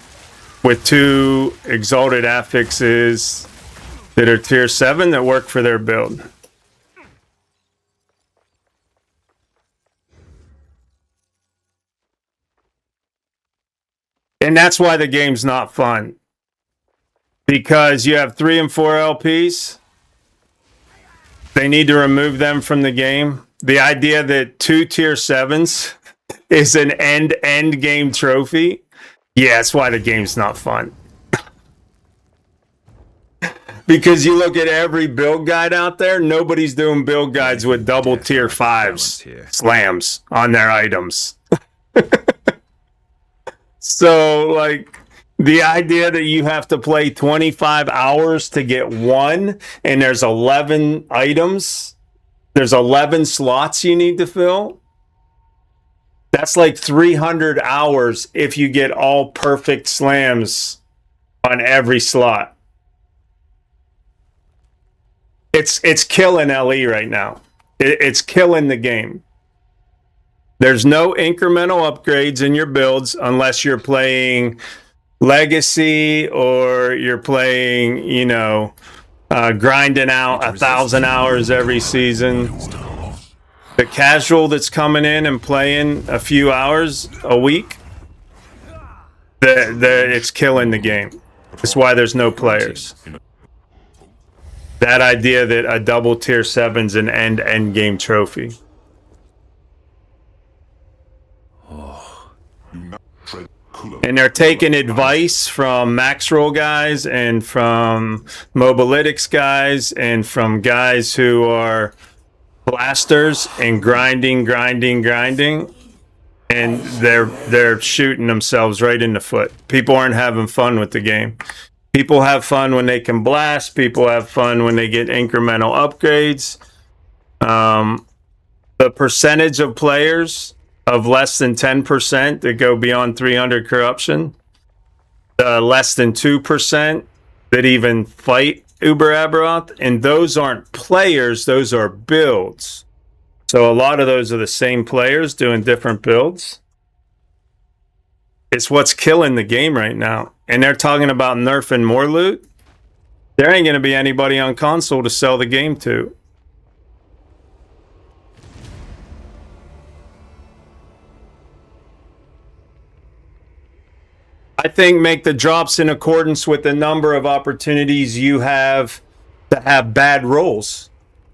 with 2 exalted affixes that are tier 7 that work for their build. And that's why the game's not fun. Because you have 3 and 4 LPs. They need to remove them from the game. The idea that 2 tier 7s is an end game trophy. Yeah, that's why the game's not fun. Because you look at every build guide out there, nobody's doing build guides with double tier 5s slams on their items. So, like, the idea that you have to play 25 hours to get one, and there's 11 items, there's 11 slots you need to fill. That's like 300 hours if you get all perfect slams on every slot. It's killing LE right now. It's killing the game. There's no incremental upgrades in your builds unless you're playing Legacy or you're playing, you know, grinding out 1,000 hours every season. The casual that's coming in and playing a few hours a week, it's killing the game. That's why there's no players. That idea that a double tier 7's an end game trophy. And they're taking advice from max roll guys and from mobalytics guys and from guys who are blasters and grinding, and they're shooting themselves right in the foot. People aren't having fun with the game. People have fun when they can blast. People have fun when they get incremental upgrades. The percentage of players of less than 10% that go beyond 300 corruption, less than 2% that even fight Uber Aberoth, and those aren't players, those are builds. So a lot of those are the same players doing different builds. It's what's killing the game right now. And they're talking about nerfing more loot. There ain't going to be anybody on console to sell the game to. I think make the drops in accordance with the number of opportunities you have to have bad rolls.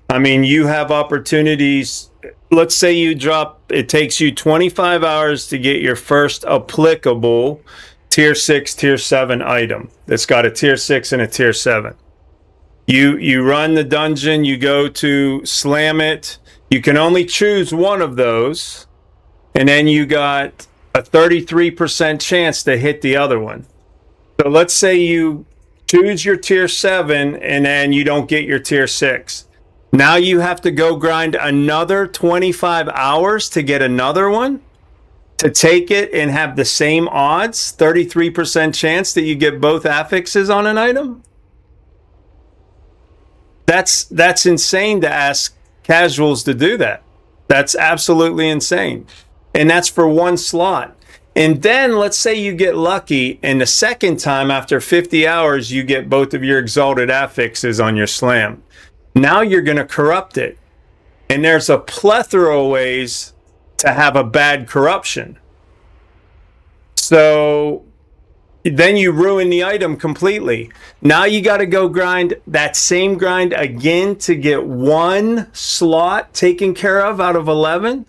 I mean, you have opportunities. Let's say you drop, it takes you 25 hours to get your first applicable tier 6, tier 7 item that's got a tier 6 and a tier 7. You run the dungeon, you go to slam it. You can only choose one of those, and then you got a 33% chance to hit the other one. So let's say you choose your tier 7 and then you don't get your tier 6. Now you have to go grind another 25 hours to get another one, to take it and have the same odds, 33% chance that you get both affixes on an item. That's insane to ask casuals to do that. That's absolutely insane. And that's for one slot. And then let's say you get lucky and the second time after 50 hours you get both of your exalted affixes on your slam. Now you're going to corrupt it. And there's a plethora of ways to have a bad corruption. So then you ruin the item completely. Now you got to go grind that same grind again to get one slot taken care of out of 11.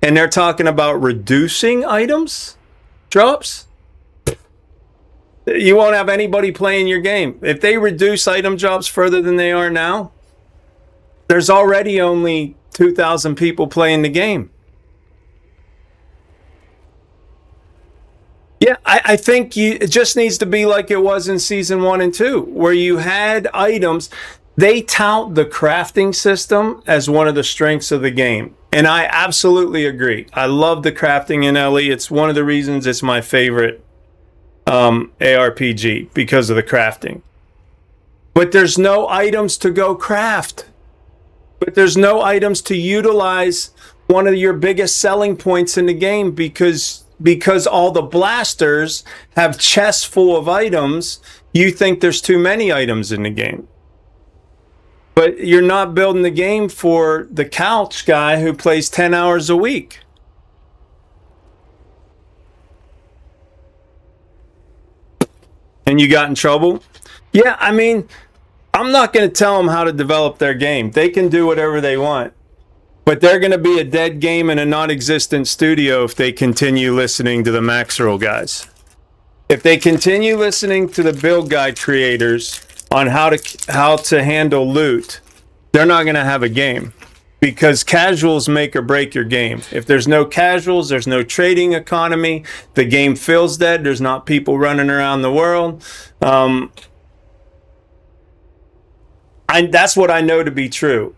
And they're talking about reducing items drops. You won't have anybody playing your game. If they reduce item drops further than they are now, there's already only 2,000 people playing the game. Yeah, I think it just needs to be like it was in Season 1 and 2, where you had items. They tout the crafting system as one of the strengths of the game. And I absolutely agree. I love the crafting in LE. It's one of the reasons it's my favorite ARPG, because of the crafting. But there's no items to go craft. But there's no items to utilize one of your biggest selling points in the game because all the blasters have chests full of items. You think there's too many items in the game. But you're not building the game for the couch guy who plays 10 hours a week. And you got in trouble? Yeah, I mean, I'm not going to tell them how to develop their game. They can do whatever they want. But they're going to be a dead game in a non-existent studio if they continue listening to the Maxroll guys. If they continue listening to the build guide creators on how to handle loot, they're not going to have a game. Because casuals make or break your game. If there's no casuals, there's no trading economy. The game feels dead. There's not people running around the world. That's what I know to be true.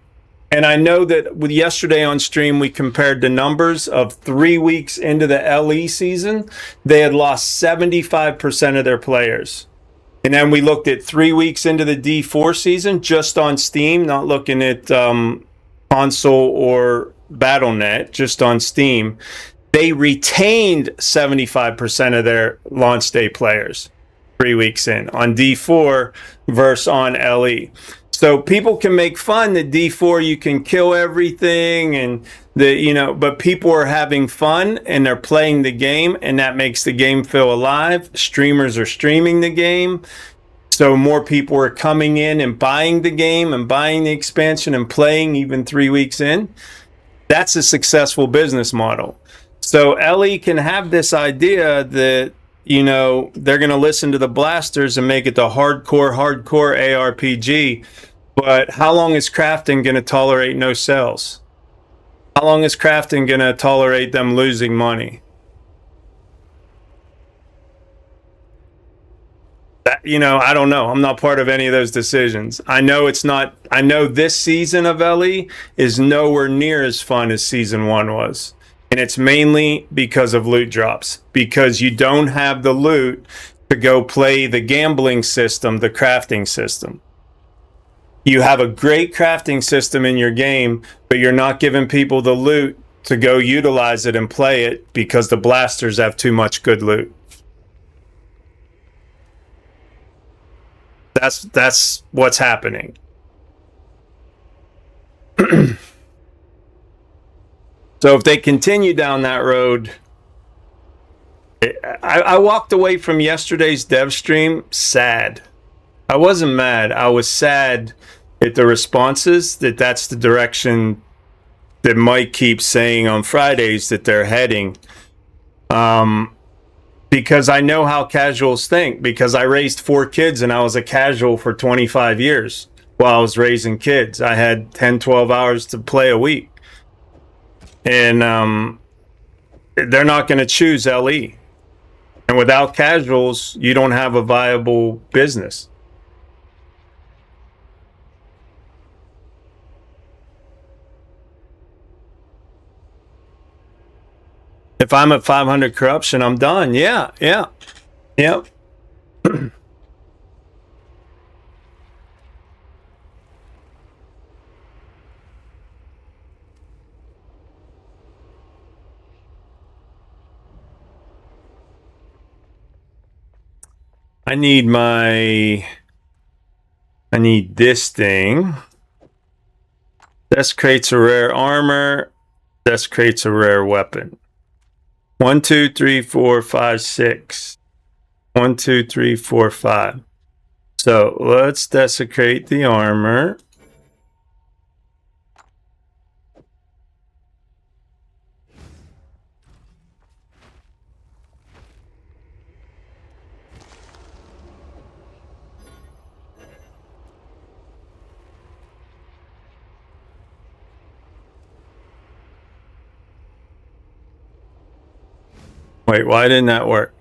And I know that with yesterday on stream, we compared the numbers of 3 weeks into the LE season. They had lost 75% of their players. And then we looked at 3 weeks into the D4 season, just on Steam, not looking at console or Battle.net, just on Steam. They retained 75% of their launch day players 3 weeks in on D4 versus on LE. So people can make fun that D4 you can kill everything and but people are having fun and they're playing the game and that makes the game feel alive. Streamers are streaming the game. So more people are coming in and buying the game and buying the expansion and playing even 3 weeks in. That's a successful business model. So LE can have this idea that, they're going to listen to the blasters and make it the hardcore ARPG. But how long is crafting going to tolerate no sales? How long is crafting going to tolerate them losing money? I don't know. I'm not part of any of those decisions. I know this season of LE is nowhere near as fun as season 1 was. And it's mainly because of loot drops. Because you don't have the loot to go play the gambling system, the crafting system. You have a great crafting system in your game, but you're not giving people the loot to go utilize it and play it because the blasters have too much good loot. That's what's happening. So if they continue down that road, I walked away from yesterday's dev stream sad. I wasn't mad. I was sad at the responses that's the direction that Mike keeps saying on Fridays that they're heading. Because I know how casuals think, because I raised 4 kids and I was a casual for 25 years while I was raising kids. I had 10, 12 hours to play a week. And they're not going to choose LE. And without casuals, you don't have a viable business. If I'm at 500 corruption, I'm done. Yeah. Yep. I need this thing. This creates a rare armor. This creates a rare weapon. 1, 2, 3, 4, 5, 6. 1, 2, 3, 4, 5. So let's desecrate the armor. Wait, why didn't that work?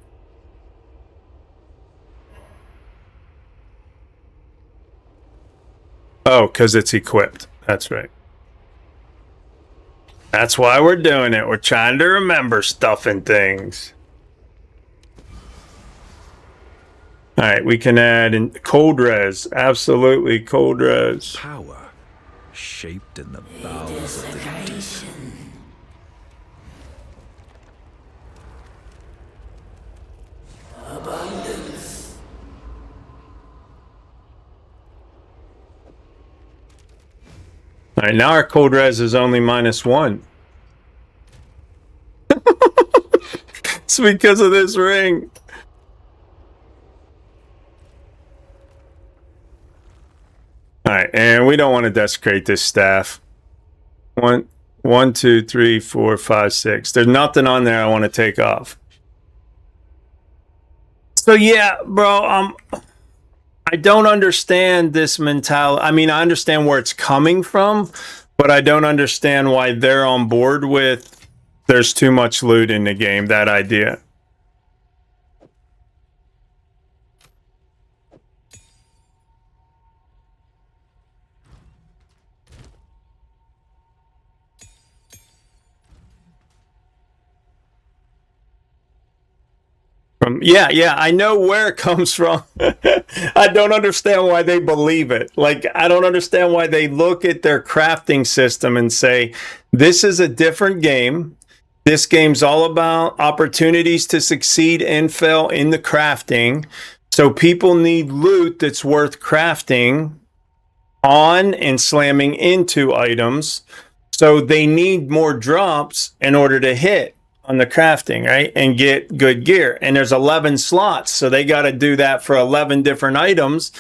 Oh, because it's equipped. That's right. That's why we're doing it. We're trying to remember stuff and things. All right, we can add in cold res. Absolutely, cold res. Power shaped in the bowels of the deep. All right, now our cold res is only -1. It's because of this ring. All right, and we don't want to desecrate this staff. One, 2, 3, 4, 5, 6. There's nothing on there I want to take off. So yeah, bro, I don't understand this mentality. I mean, I understand where it's coming from, but I don't understand why they're on board with there's too much loot in the game, that idea. Yeah, I know where it comes from. I don't understand why they believe it. Like, I don't understand why they look at their crafting system and say, this is a different game. This game's all about opportunities to succeed and fail in the crafting. So people need loot that's worth crafting on and slamming into items. So they need more drops in order to hit on the crafting, right? And get good gear. And there's 11 slots. So they got to do that for 11 different items.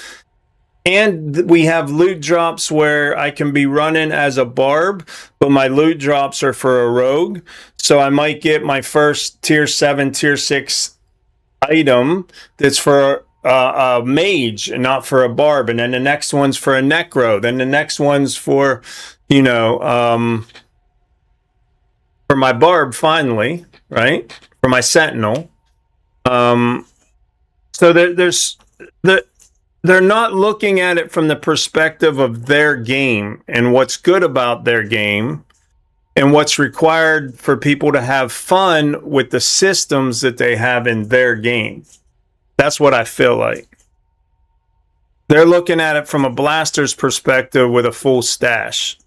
And we have loot drops where I can be running as a barb, but my loot drops are for a rogue. So I might get my first tier 7, tier 6 item that's for a mage and not for a barb. And then the next one's for a necro. Then the next one's for, you know, for my barb finally, right? For my sentinel. So they're not looking at it from the perspective of their game and what's good about their game and what's required for people to have fun with the systems that they have in their game. That's what I feel like. They're looking at it from a blaster's perspective with a full stash.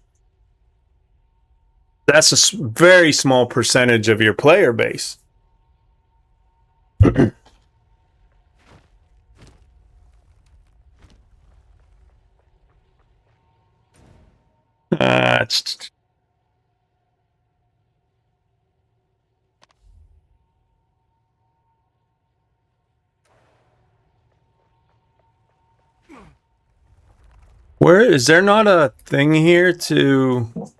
That's a very small percentage of your player base. Where is there not a thing here to...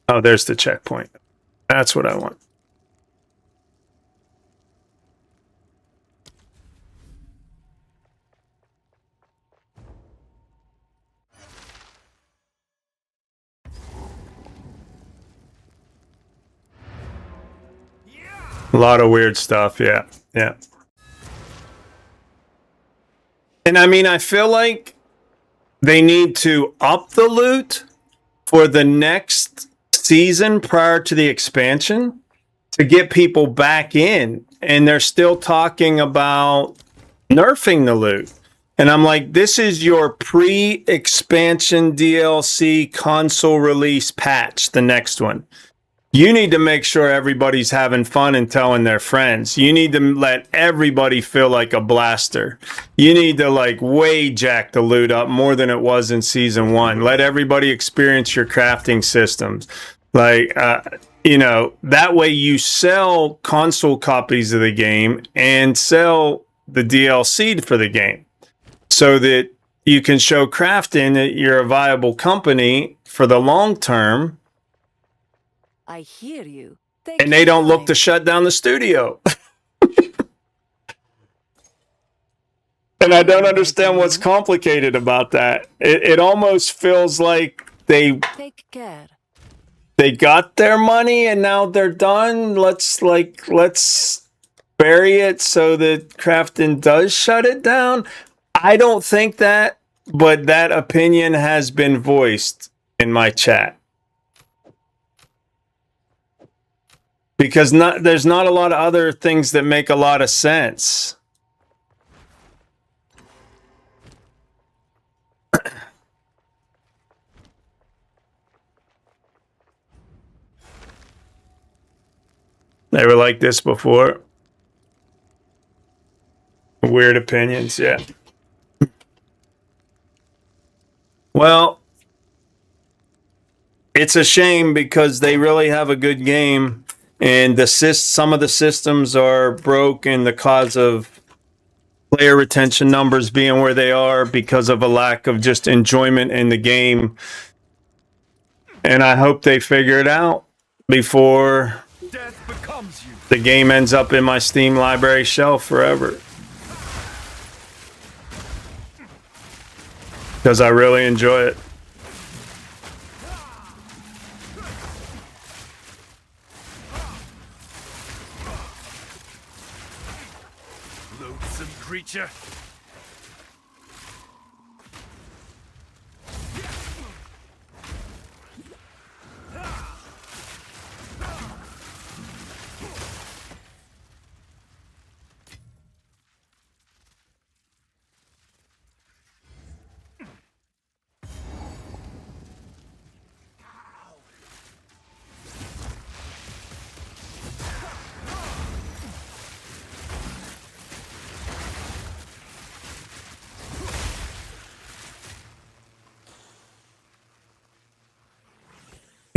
Oh, there's the checkpoint. That's what I want. A lot of weird stuff, yeah. And I mean, I feel like they need to up the loot for the next season prior to the expansion to get people back in. And they're still talking about nerfing the loot. And I'm like, this is your pre-expansion DLC console release patch, the next one. You need to make sure everybody's having fun and telling their friends. You need to let everybody feel like a blaster. You need to like way jack the loot up more than it was in season 1. Let everybody experience your crafting systems. Like, you know, that way you sell console copies of the game and sell the DLC for the game so that you can show crafting that you're a viable company for the long term. I hear you. And they don't look to shut down the studio. And I don't understand what's complicated about that. It almost feels like they got their money and now they're done. Let's bury it so that Crafton does shut it down. I don't think that, but that opinion has been voiced in my chat. Because there's not a lot of other things that make a lot of sense. They were like this before. Weird opinions, yeah. Well, it's a shame because they really have a good game, and some of the systems are broke in the cause of player retention numbers being where they are because of a lack of just enjoyment in the game. And I hope they figure it out before the game ends up in my Steam library shelf forever. Because I really enjoy it. Loathsome creature.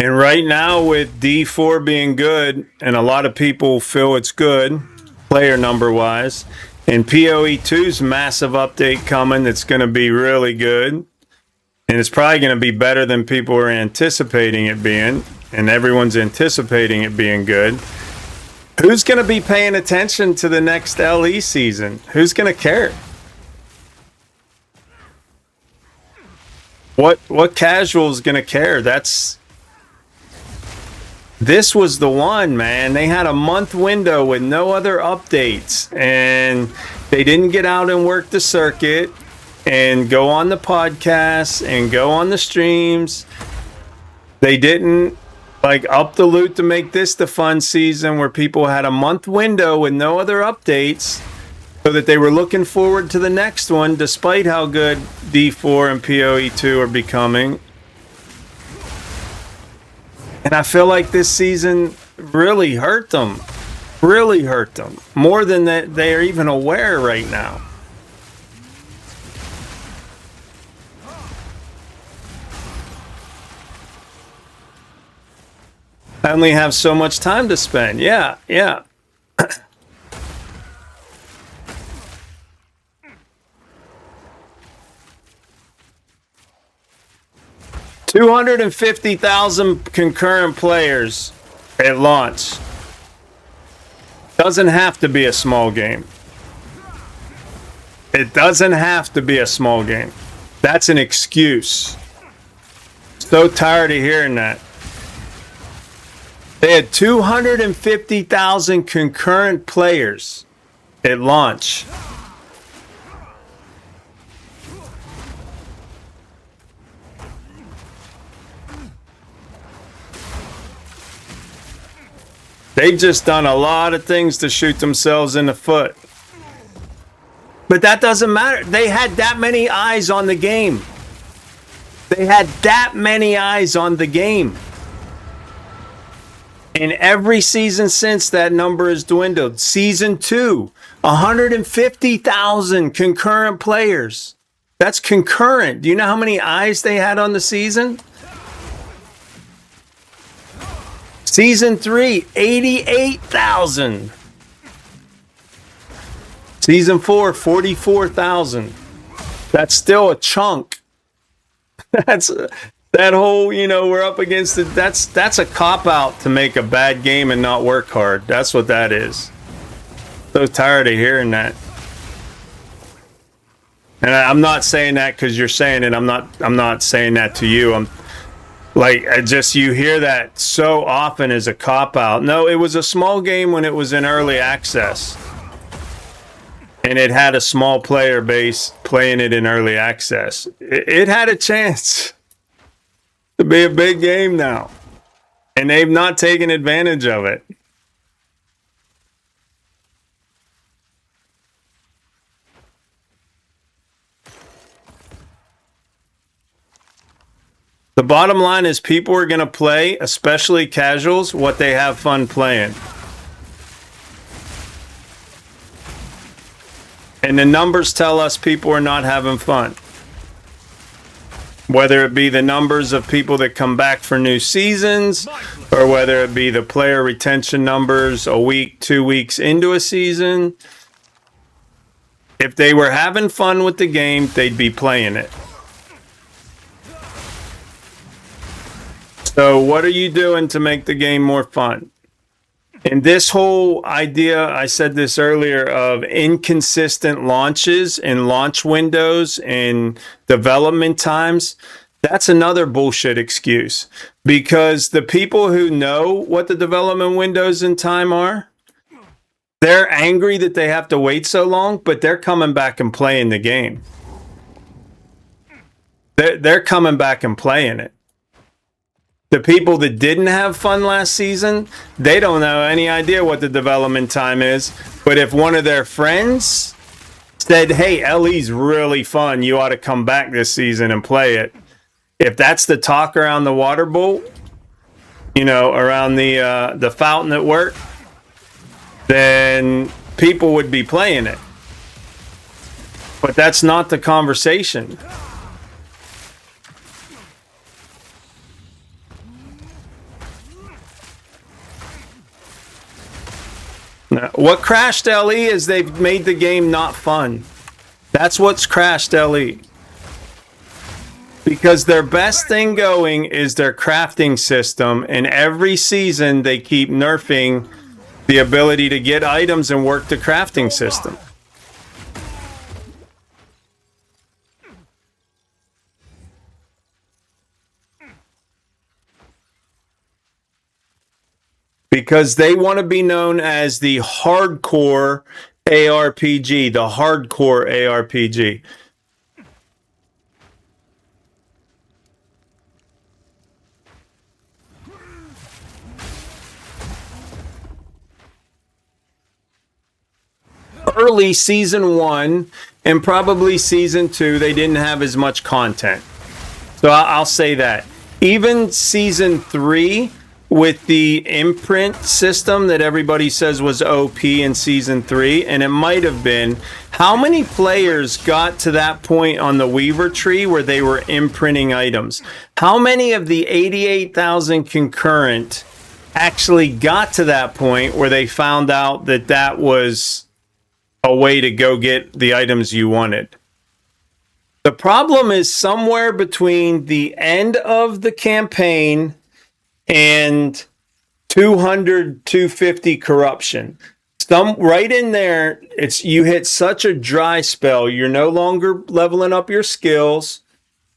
And right now, with D4 being good, and a lot of people feel it's good, player number wise, and PoE2's massive update coming that's going to be really good, and it's probably going to be better than people are anticipating it being, and everyone's anticipating it being good. Who's going to be paying attention to the next LE season? Who's going to care? What casual's going to care? This was the one, man. They had a month window with no other updates, and they didn't get out and work the circuit and go on the podcasts and go on the streams. They didn't up the loot to make this the fun season where people had a month window with no other updates so that they were looking forward to the next one despite how good D4 and PoE2 are becoming. And I feel like this season really hurt them. Really hurt them. More than that they are even aware right now. I only have so much time to spend. Yeah. 250,000 concurrent players at launch. Doesn't have to be a small game. It doesn't have to be a small game. That's an excuse. So tired of hearing that. They had 250,000 concurrent players at launch. They've just done a lot of things to shoot themselves in the foot. But that doesn't matter. They had that many eyes on the game. They had that many eyes on the game. And every season since, that number has dwindled. Season 2, 150,000 concurrent players. That's concurrent. Do you know how many eyes they had on the season? Season 3, 88,000. Season 4, 44,000. That's still a chunk. That's that whole, we're up against it. That's a cop-out to make a bad game and not work hard. That's what that is. So tired of hearing that. And I'm not saying that because you're saying it. I'm not saying that to you. You hear that so often as a cop-out. No, it was a small game when it was in early access. And it had a small player base playing it in early access. It had a chance to be a big game now. And they've not taken advantage of it. The bottom line is people are going to play, especially casuals, what they have fun playing. And the numbers tell us people are not having fun. Whether it be the numbers of people that come back for new seasons, or whether it be the player retention numbers a week, 2 weeks into a season. If they were having fun with the game, they'd be playing it. So what are you doing to make the game more fun? And this whole idea, I said this earlier, of inconsistent launches and launch windows and development times, that's another bullshit excuse. Because the people who know what the development windows and time are, they're angry that they have to wait so long, but they're coming back and playing the game. They're coming back and playing it. The people that didn't have fun last season, they don't know any idea what the development time is. But if one of their friends said, hey, LE's really fun, you ought to come back this season and play it. If that's the talk around the water bowl, you know, around the fountain at work, then people would be playing it. But that's not the conversation. No. What crashed LE is they've made the game not fun. That's what's crashed LE. Because their best thing going is their crafting system, and every season they keep nerfing the ability to get items and work the crafting system. Because they want to be known as the hardcore ARPG, the hardcore ARPG. Early season 1 and probably season 2, they didn't have as much content. So I'll say that. Even season 3, with the imprint system that everybody says was OP in season 3, and it might have been, how many players got to that point on the Weaver tree where they were imprinting items? How many of the 88,000 concurrent actually got to that point where they found out that that was a way to go get the items you wanted? The problem is somewhere between the end of the campaign and 200, 250 corruption. Right in there, it's you hit such a dry spell. You're no longer leveling up your skills.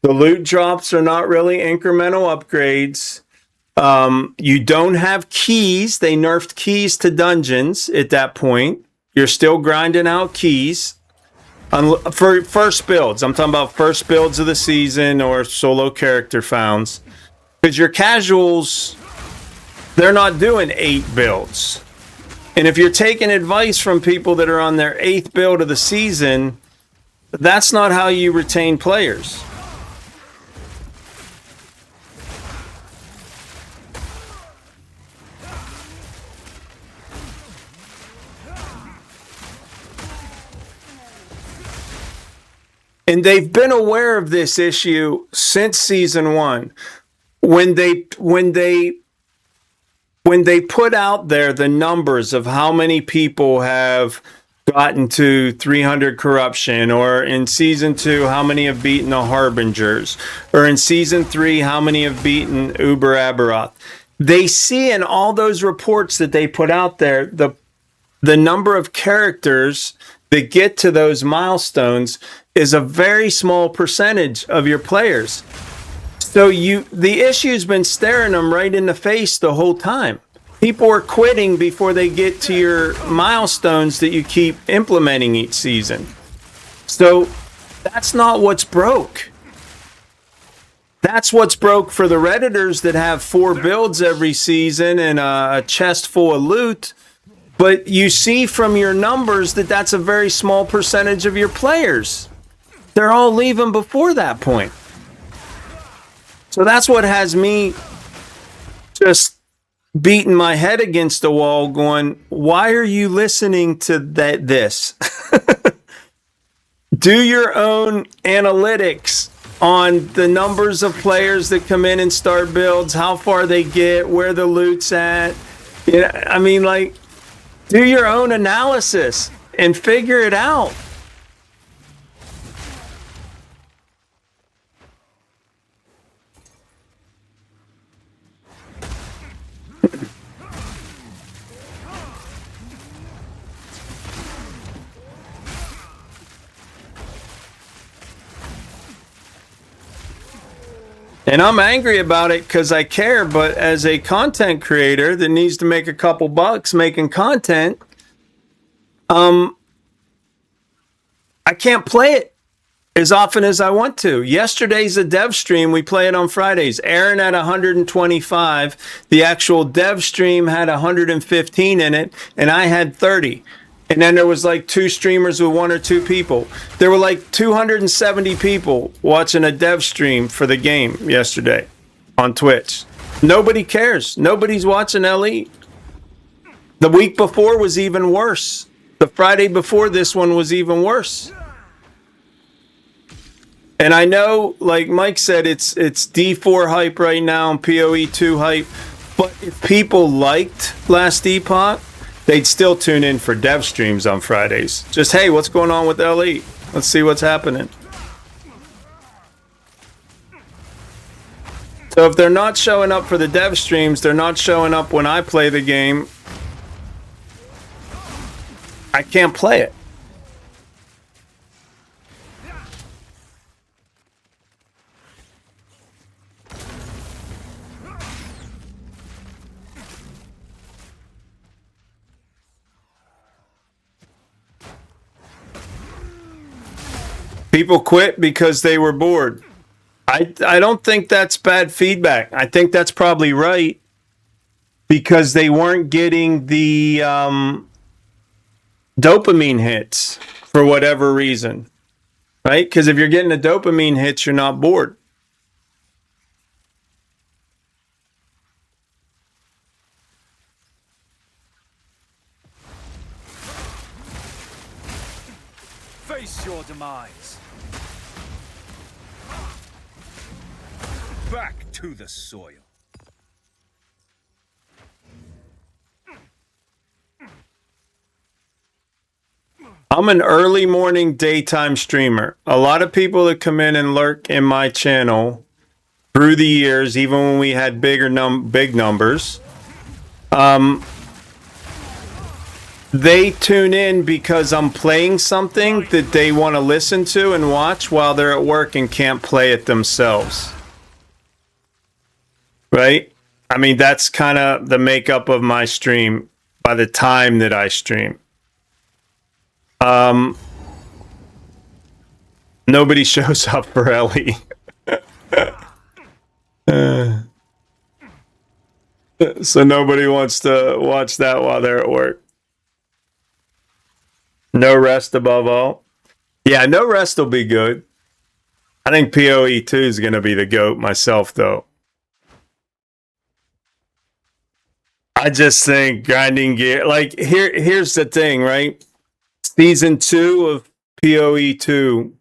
The loot drops are not really incremental upgrades. You don't have keys. They nerfed keys to dungeons at that point. You're still grinding out keys. For first builds. I'm talking about first builds of the season or solo character founds. Because your casuals, they're not doing 8 builds. And if you're taking advice from people that are on their 8th build of the season, that's not how you retain players. And they've been aware of this issue since season 1. When they put out there the numbers of how many people have gotten to 300 corruption, or in season 2 how many have beaten the Harbingers, or in season 3 how many have beaten Uber Aberoth, they see in all those reports that they put out there the number of characters that get to those milestones is a very small percentage of your players. So the issue's been staring them right in the face the whole time. People are quitting before they get to your milestones that you keep implementing each season. So that's not what's broke. That's what's broke for the Redditors that have 4 builds every season and a chest full of loot. But you see from your numbers that that's a very small percentage of your players. They're all leaving before that point. So that's what has me just beating my head against the wall going, why are you listening to this? Do your own analytics on the numbers of players that come in and start builds, how far they get, where the loot's at. You know, I mean, like, do your own analysis and figure it out. And I'm angry about it because I care, but as a content creator that needs to make a couple bucks making content, I can't play it as often as I want to. Yesterday's a dev stream. We play it on Fridays. Aaron had 125. The actual dev stream had 115 in it, and I had 30. And then there was like 2 streamers with 1 or 2 people. There were like 270 people watching a dev stream for the game yesterday on Twitch. Nobody cares. Nobody's watching LE. The week before was even worse. The Friday before this one was even worse. And I know, like Mike said, it's D4 hype right now and PoE 2 hype. But if people liked Last Epoch, they'd still tune in for dev streams on Fridays. Just, hey, what's going on with LE? Let's see what's happening. So if they're not showing up for the dev streams, they're not showing up when I play the game, I can't play it. People quit because they were bored. I don't think that's bad feedback. I think that's probably right because they weren't getting the dopamine hits for whatever reason, right? Because if you're getting the dopamine hits, you're not bored. Face your demise. Back to the soil. I'm an early morning daytime streamer. A lot of people that come in and lurk in my channel through the years, even when we had big numbers, they tune in because I'm playing something that they want to listen to and watch while they're at work and can't play it themselves. Right? I mean, that's kind of the makeup of my stream by the time that I stream. Nobody shows up for LE. So nobody wants to watch that while they're at work. No rest above all. Yeah, no rest will be good. I think PoE 2 is going to be the GOAT myself, though. I just think grinding gear, like here's the thing, right? Season 2 of PoE 2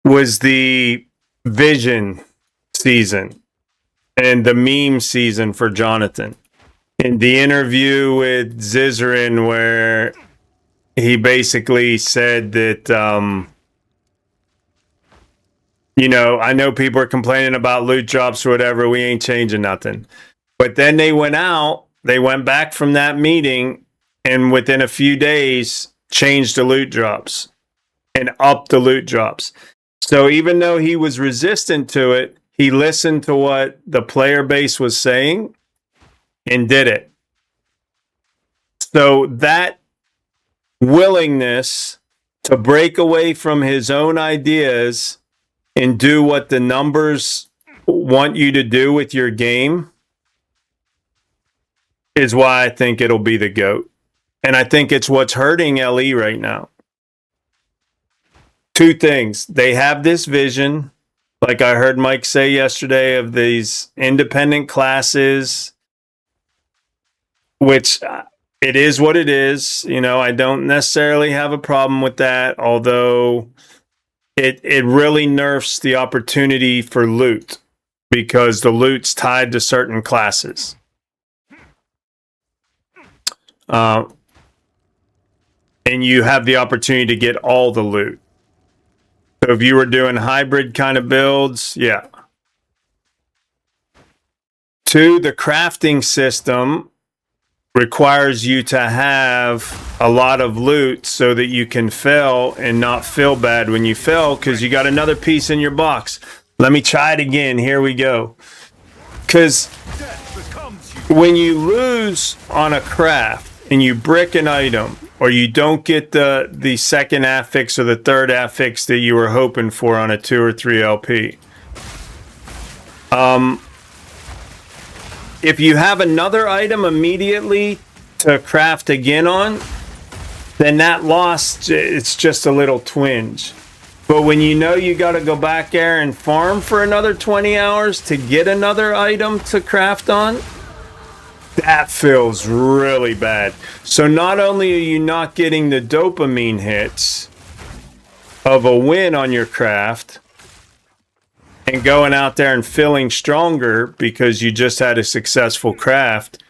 was the vision season and the meme season for Jonathan. In the interview with Zizarin, where he basically said that, you know, I know people are complaining about loot drops or whatever. We ain't changing nothing. But then they went back from that meeting, and within a few days, changed the loot drops and upped the loot drops. So even though he was resistant to it, he listened to what the player base was saying and did it. So that willingness to break away from his own ideas and do what the numbers want you to do with your game is why I think it'll be the GOAT. And I think it's what's hurting LE right now. 2 things. They have this vision, like I heard Mike say yesterday, of these independent classes, which it is what it is. You know, I don't necessarily have a problem with that, although it really nerfs the opportunity for loot because the loot's tied to certain classes. And you have the opportunity to get all the loot. So if you were doing hybrid kind of builds, yeah. 2, the crafting system requires you to have a lot of loot so that you can fail and not feel bad when you fail because you got another piece in your box. Let me try it again. Here we go. Because when you lose on a craft and you brick an item or you don't get the second affix or the third affix that you were hoping for on a 2 or 3 LP, if you have another item immediately to craft again on, then that loss, it's just a little twinge. But when you know you got to go back there and farm for another 20 hours to get another item to craft on, that feels really bad. So not only are you not getting the dopamine hits of a win on your craft, and going out there and feeling stronger because you just had a successful craft,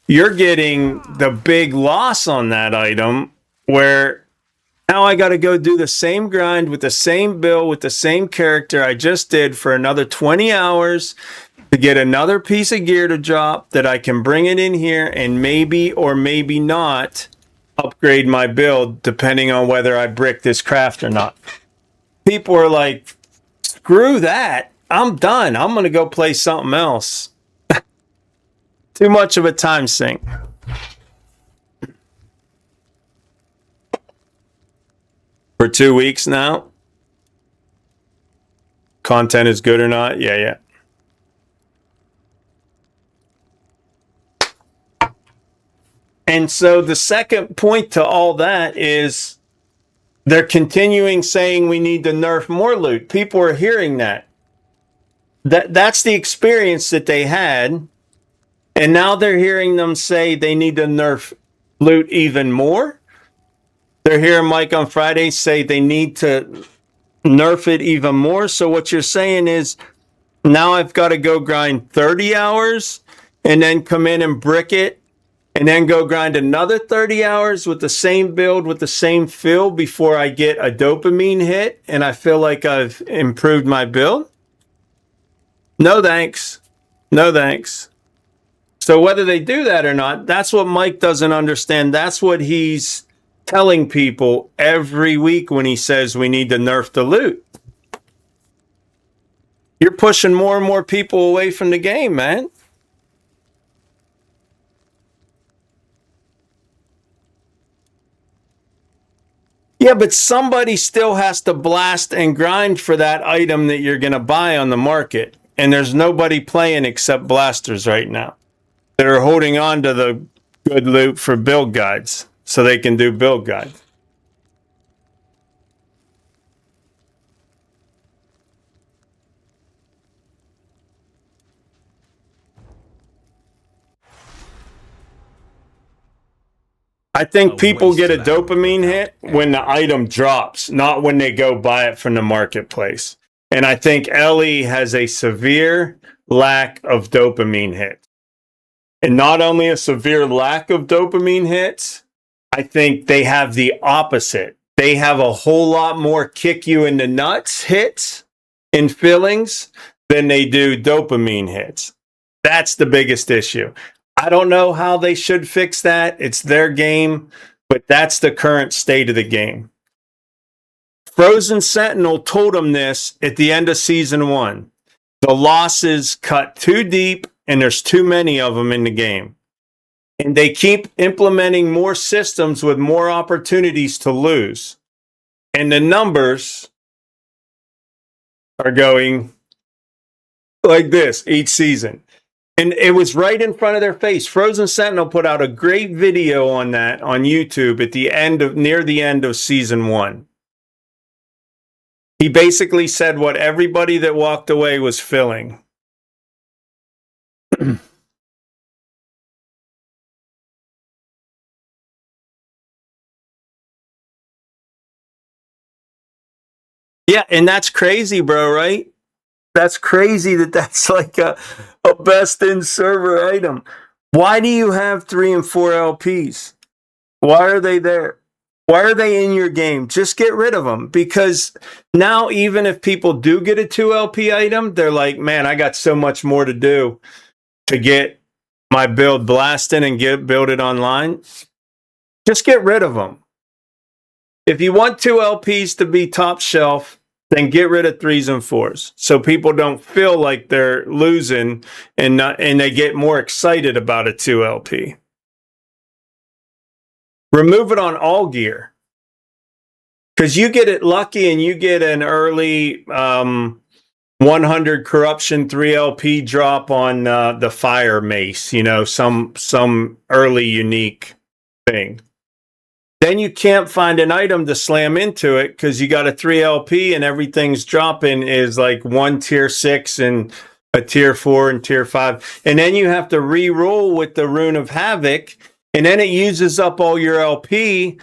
you're getting the big loss on that item where now I got to go do the same grind with the same build with the same character I just did for another 20 hours to get another piece of gear to drop that I can bring it in here and maybe or maybe not upgrade my build depending on whether I brick this craft or not. People are like, screw that. I'm done. I'm going to go play something else. Too much of a time sink. For 2 weeks now. Content is good or not? Yeah. And so the second point to all that is they're continuing saying we need to nerf more loot. People are hearing that. That's the experience that they had. And now they're hearing them say they need to nerf loot even more. They're hearing Mike on Friday say they need to nerf it even more. So what you're saying is now I've got to go grind 30 hours and then come in and brick it and then go grind another 30 hours with the same build, with the same fill before I get a dopamine hit and I feel like I've improved my build? No thanks. No thanks. So whether they do that or not, that's what Mike doesn't understand. That's what he's telling people every week when he says we need to nerf the loot. You're pushing more and more people away from the game, man. Yeah, but somebody still has to blast and grind for that item that you're going to buy on the market. And there's nobody playing except blasters right now that are holding on to the good loot for build guides so they can do build guides. I think people get a dopamine hit when the item drops, not when they go buy it from the marketplace. And I think Ellie has a severe lack of dopamine hits. And not only a severe lack of dopamine hits, I think they have the opposite. They have a whole lot more kick you in the nuts hits in feelings than they do dopamine hits. That's the biggest issue. I don't know how they should fix that. It's their game, but that's the current state of the game. Frozen Sentinel told them this at the end of season 1. The losses cut too deep and there's too many of them in the game. And they keep implementing more systems with more opportunities to lose. And the numbers are going like this each season. And it was right in front of their face. Frozen Sentinel put out a great video on that on YouTube at the end of near the end of season 1. He basically said what everybody that walked away was feeling. Yeah, and that's crazy, bro, right? That's crazy that that's like a best in server item. Why do you have 3 and 4 LPs? Why are they there? Why are they in your game? Just get rid of them, because now even if people do get a 2 LP item, they're like, man, I got so much more to do to get my build blasting and build it online. Just get rid of them. If you want 2 LPs to be top shelf, then get rid of 3s and 4s, so people don't feel like they're losing and they get more excited about a 2 LP. Remove it on all gear, because you get it lucky and you get an early 100 corruption 3 LP drop on the fire mace. You know, some early unique thing. Then you can't find an item to slam into it because you got a 3 LP and everything's dropping is like 1 tier 6 and a tier 4 and tier 5. And then you have to re-roll with the Rune of Havoc, and then it uses up all your LP,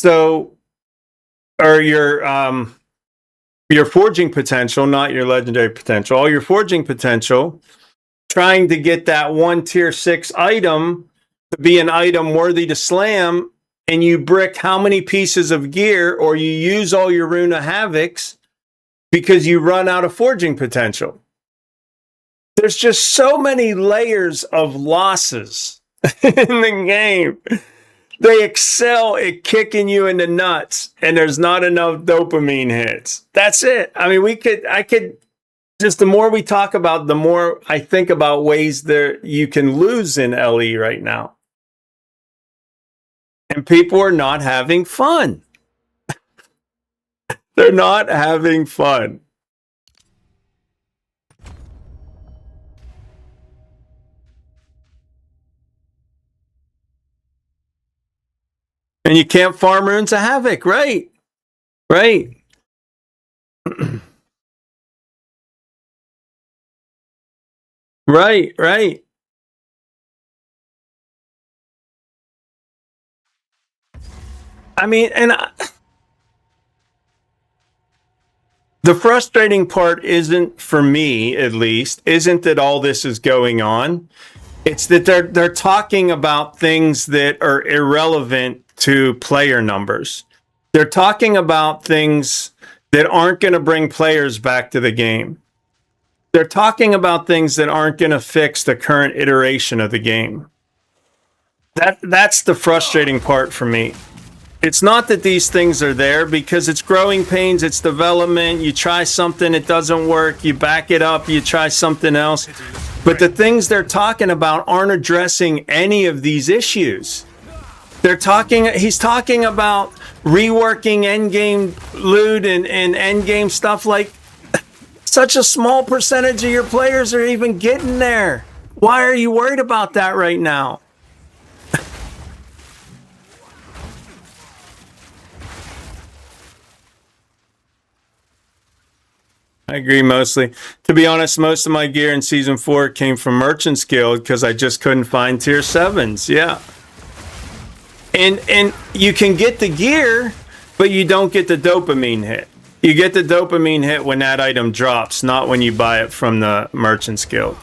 or your forging potential, not your legendary potential, all your forging potential, trying to get that 1 tier 6 item to be an item worthy to slam. And you brick how many pieces of gear, or you use all your Rune of Havocs because you run out of forging potential. There's just so many layers of losses in the game. They excel at kicking you in the nuts, and there's not enough dopamine hits. That's it. I mean, I could just, the more we talk about, the more I think about ways there you can lose in LE right now. And people are not having fun. They're not having fun. And you can't farm Runes of Havoc, right? Right. Right. I mean, the frustrating part isn't, for me at least, isn't that all this is going on. It's that they're talking about things that are irrelevant to player numbers. They're talking about things that aren't going to bring players back to the game. They're talking about things that aren't going to fix the current iteration of the game. That's the frustrating part for me. It's not that these things are there, because it's growing pains, it's development. You try something, it doesn't work, you back it up, you try something else. But the things they're talking about aren't addressing any of these issues. He's talking about reworking endgame loot and endgame stuff. Like, such a small percentage of your players are even getting there. Why are you worried about that right now? I agree mostly. To be honest, most of my gear in Season 4 came from Merchant's Guild because I just couldn't find tier 7s. Yeah. And you can get the gear, but you don't get the dopamine hit. You get the dopamine hit when that item drops, not when you buy it from the Merchant's Guild.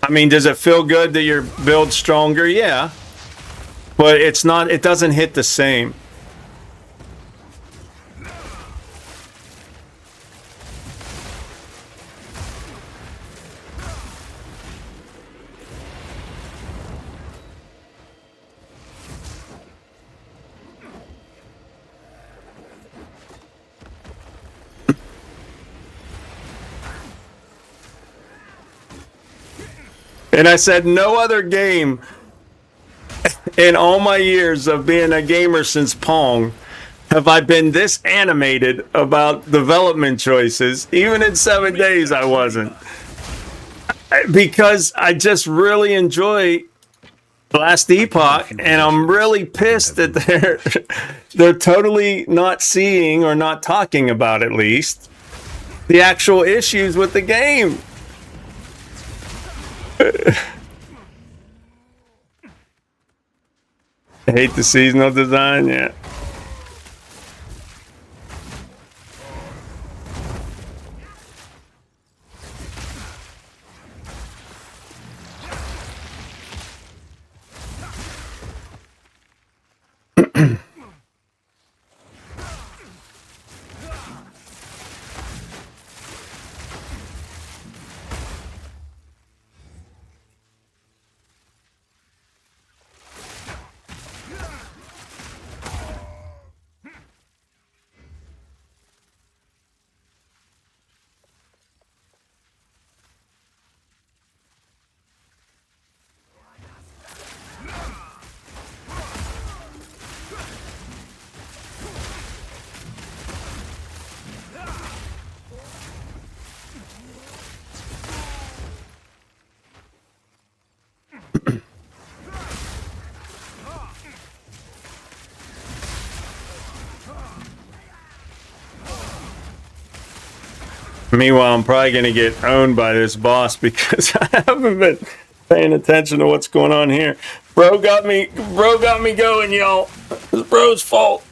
I mean, does it feel good that your build's stronger? Yeah. But it doesn't hit the same. And I said, no other game in all my years of being a gamer since Pong have I been this animated about development choices. Even in 7 days, I wasn't. Because I just really enjoy Last Epoch, and I'm really pissed that they're totally not seeing, or not talking about, at least, the actual issues with the game. Hate the seasonal design, yeah. Meanwhile, I'm probably going to get owned by this boss because I haven't been paying attention to what's going on here. Bro got me going, y'all. It's bro's fault.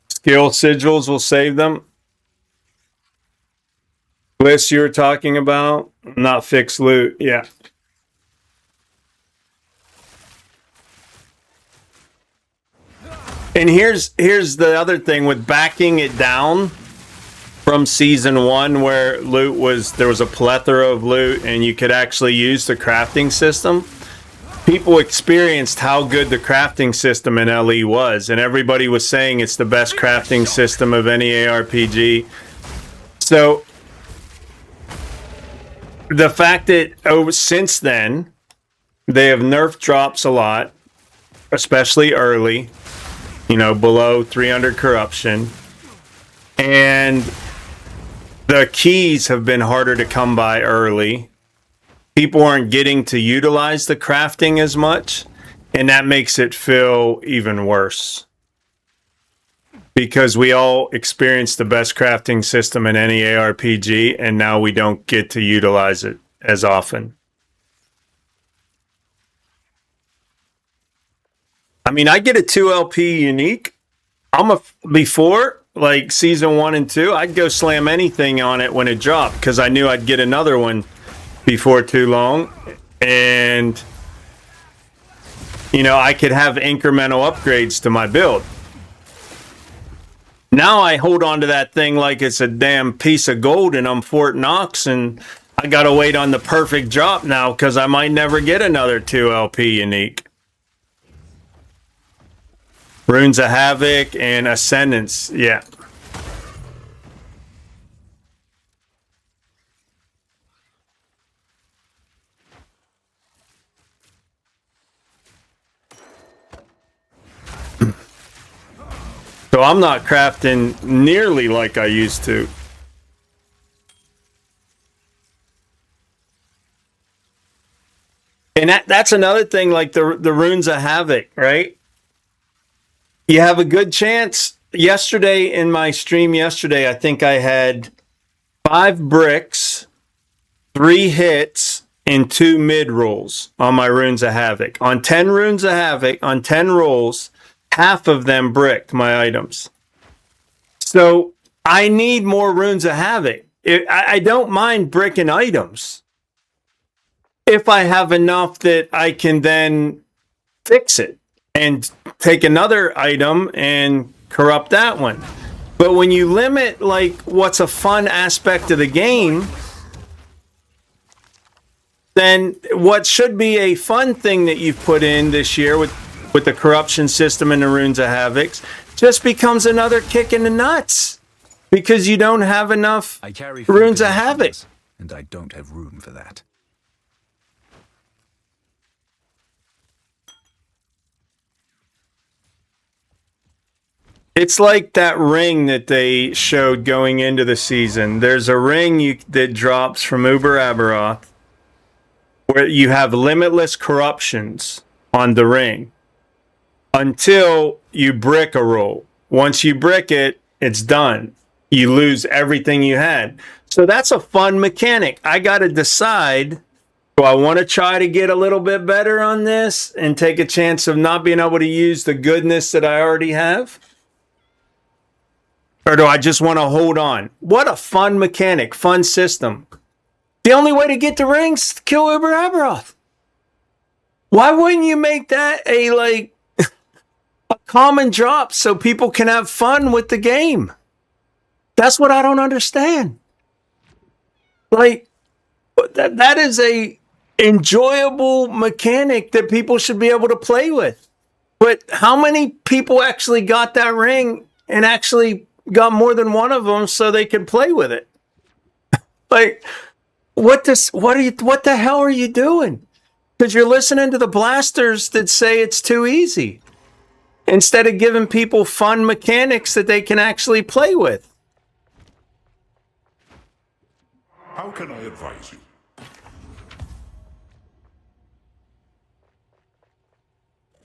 Skill sigils will save them. Bliss you were talking about, not fixed loot. Yeah. And here's the other thing with backing it down from season 1 where there was a plethora of loot and you could actually use the crafting system. People experienced how good the crafting system in LE was, and everybody was saying it's the best crafting system of any ARPG. So the fact that since then they have nerfed drops a lot, especially early, below 300 corruption, and the keys have been harder to come by early. People aren't getting to utilize the crafting as much, and that makes it feel even worse. Because we all experienced the best crafting system in any ARPG, and now we don't get to utilize it as often. I mean, I get a 2LP unique. Before, like season 1 and 2, I'd go slam anything on it when it dropped because I knew I'd get another one before too long. And, I could have incremental upgrades to my build. Now I hold on to that thing like it's a damn piece of gold and I'm Fort Knox, and I got to wait on the perfect drop now because I might never get another 2LP unique. Runes of Havoc and Ascendance, yeah. So I'm not crafting nearly like I used to. And that's another thing, like the Runes of Havoc, right? You have a good chance. Yesterday, in my stream yesterday, I think I had 5 bricks, 3 hits, and 2 mid rolls on my Runes of Havoc. On 10 Runes of Havoc, on 10 rolls, half of them bricked my items. So I need more Runes of Havoc. I don't mind bricking items if I have enough that I can then fix it and take another item and corrupt that one. But when you limit like what's a fun aspect of the game, then what should be a fun thing that you've put in this year with the corruption system and the Runes of Havoc just becomes another kick in the nuts because you don't have enough Runes of Havoc. And I don't have room for that. It's like that ring that they showed going into the season. There's a ring that drops from Uber Aberoth where you have limitless corruptions on the ring until you brick a roll. Once you brick it, it's done. You lose everything you had. So that's a fun mechanic. I got to decide, do I want to try to get a little bit better on this and take a chance of not being able to use the goodness that I already have? Or do I just want to hold on? What a fun mechanic, fun system. The only way to get the rings is to kill Uber Aberoth. Why wouldn't you make that a common drop so people can have fun with the game? That's what I don't understand. Like, that is a enjoyable mechanic that people should be able to play with. But how many people actually got that ring and actually got more than one of them so they could play with it? Like, what the hell are you doing? Because you're listening to the blasters that say it's too easy instead of giving people fun mechanics that they can actually play with. How can I advise you?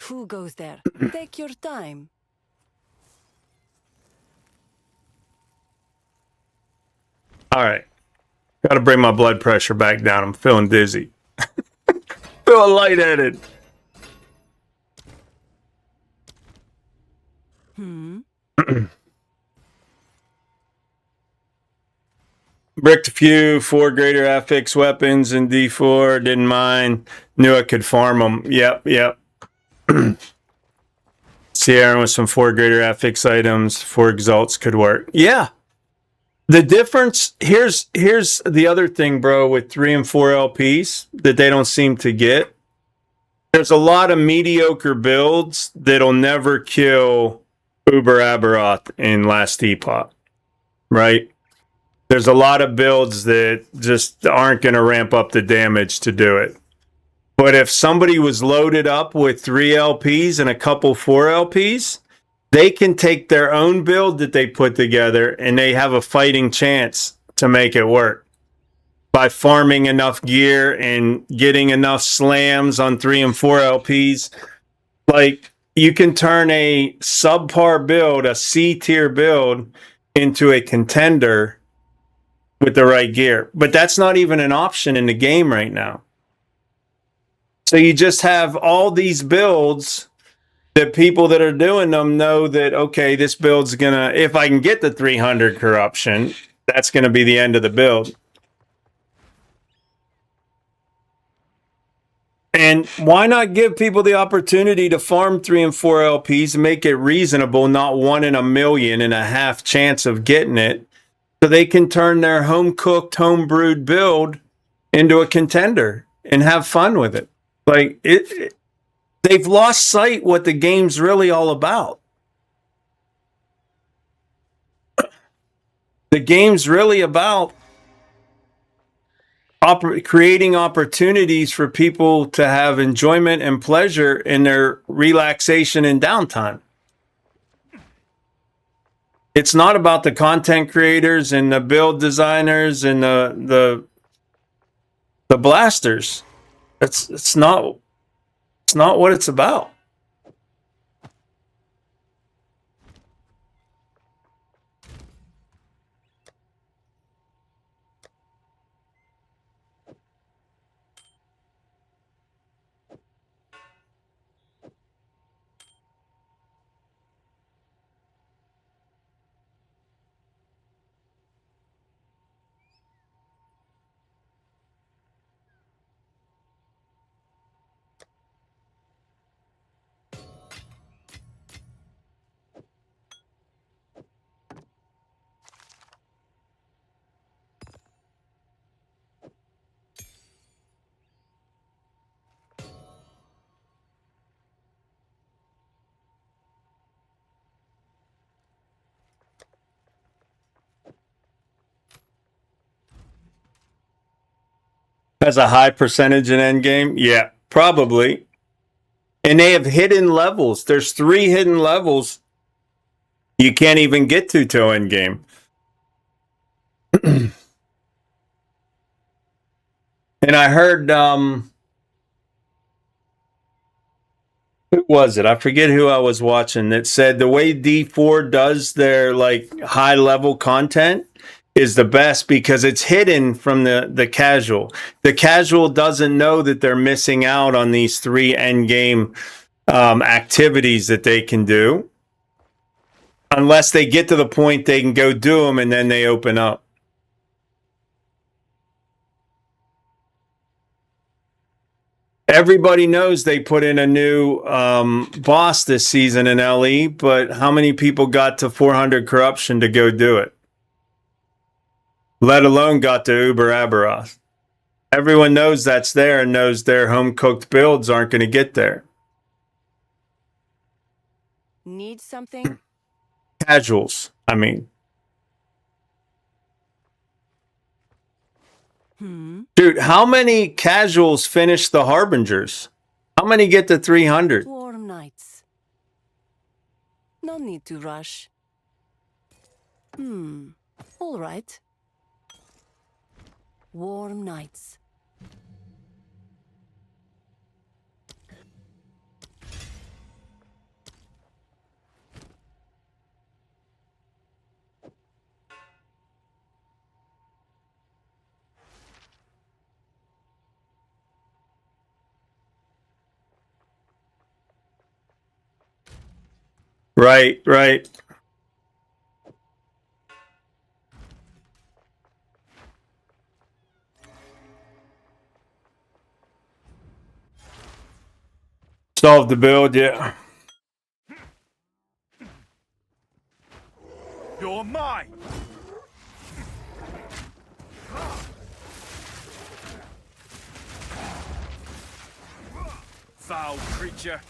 Who goes there? Take your time. All right. Got to bring my blood pressure back down. I'm feeling dizzy. Feeling lightheaded. Bricked a few 4 greater affix weapons in D4. Didn't mind. Knew I could farm them. Yep. Sierra with some 4 greater affix items. 4 exalts could work. Yeah. The difference, here's the other thing, bro, with 3 and 4 LPs that they don't seem to get. There's a lot of mediocre builds that'll never kill Uber Aberoth in Last Epoch, right? There's a lot of builds that just aren't going to ramp up the damage to do it. But if somebody was loaded up with 3 LPs and a couple 4 LPs, they can take their own build that they put together and they have a fighting chance to make it work by farming enough gear and getting enough slams on 3 and 4 LPs. Like, you can turn a subpar build, a C tier build, into a contender with the right gear. But that's not even an option in the game right now. So you just have all these builds that people that are doing them know that, okay, this build's gonna, if I can get the 300 corruption, that's gonna be the end of the build. And why not give people the opportunity to farm 3 and 4 LPs and make it reasonable, not 1 in a million and a half chance of getting it, so they can turn their home-cooked, home-brewed build into a contender and have fun with it. Like, they've lost sight what the game's really all about. The game's really about creating opportunities for people to have enjoyment and pleasure in their relaxation and downtime. It's not about the content creators and the build designers and the blasters. It's not what it's about. Has a high percentage in endgame? Yeah, probably. And they have hidden levels. There's 3 hidden levels you can't even get to till endgame. And I heard Who was it? I forget who I was watching that said the way D4 does their like high level content is the best because it's hidden from the casual. The casual doesn't know that they're missing out on these 3 end game activities that they can do unless they get to the point they can go do them and then they open up. Everybody knows they put in a new boss this season in LE, but how many people got to 400 corruption to go do it? Let alone got to Uber Aberoth. Everyone knows that's there and knows their home-cooked builds aren't going to get there. Need something? Casuals, I mean. Dude, how many casuals finish the Harbingers? How many get to 300? Warm nights. No need to rush. All right. Warm nights. Right, right. Solve the build, yeah. You're mine! Foul creature!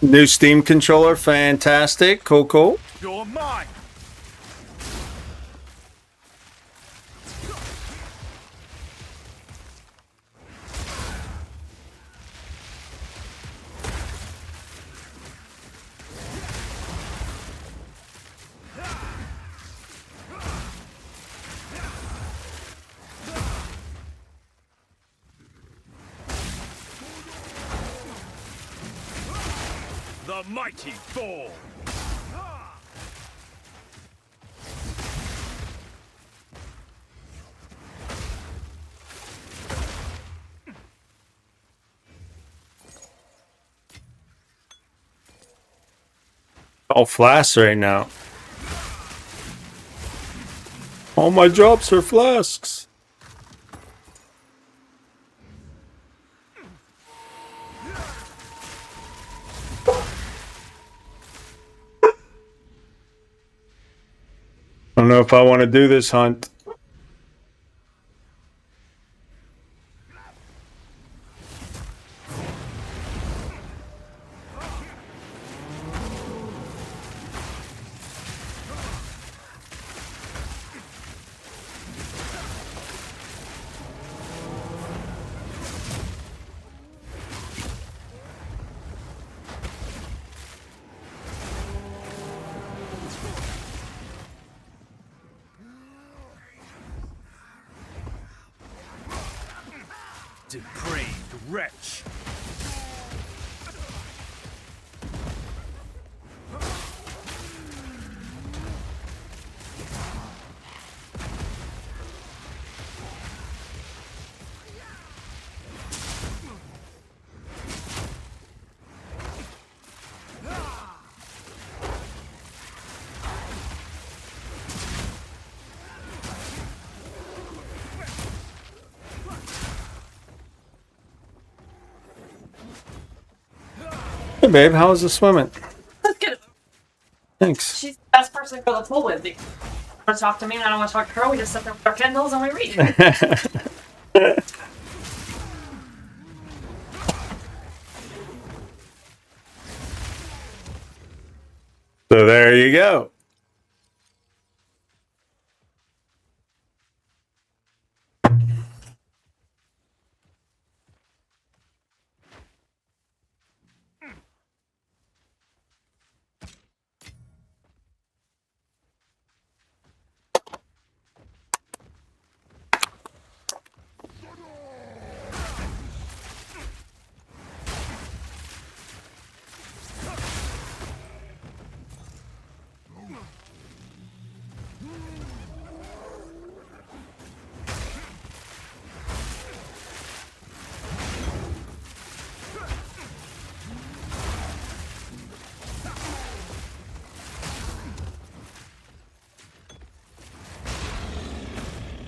New Steam controller, fantastic. Cool, cool. You're mine! The mighty fall! All flasks right now. All my drops are flasks. I don't know if I want to do this hunt. Depraved wretch! Hey babe, how was the swimming? That's good. Thanks. She's the best person to go to the pool with. You want to talk to me and I don't want to talk to her. We just sit there with our Kindles and we read. So there you go.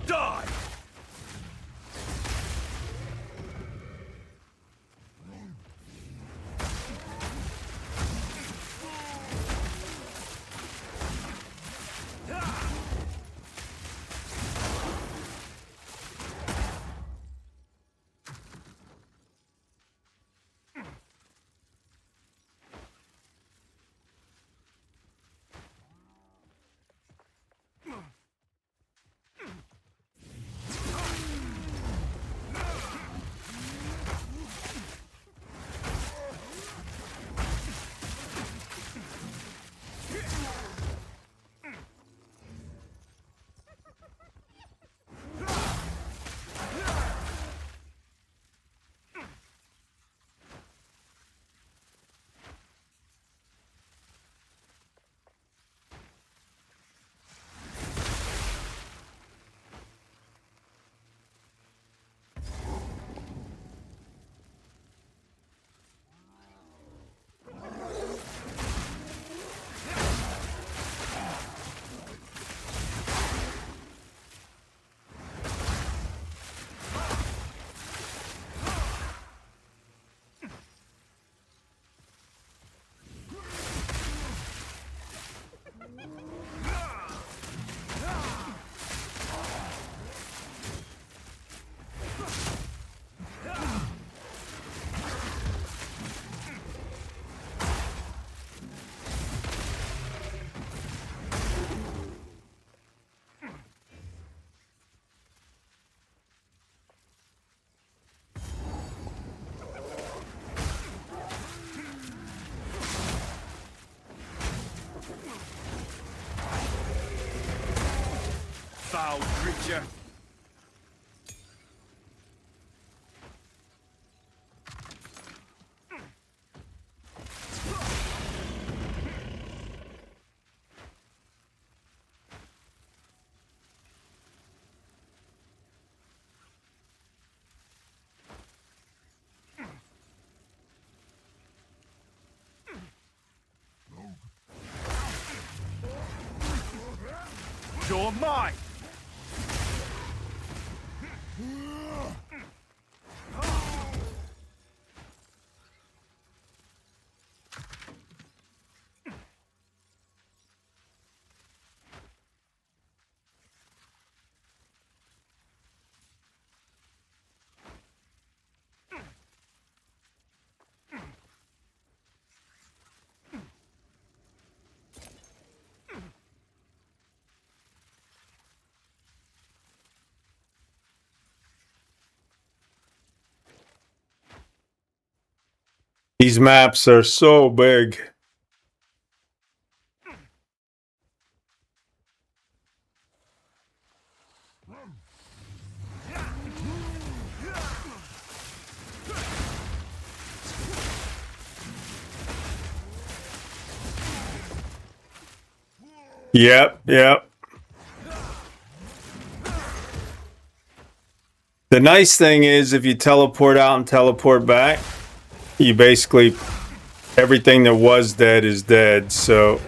Die! Foul creature! You're mine! These maps are so big. Yep. The nice thing is if you teleport out and teleport back, you basically, everything that was dead is dead, so.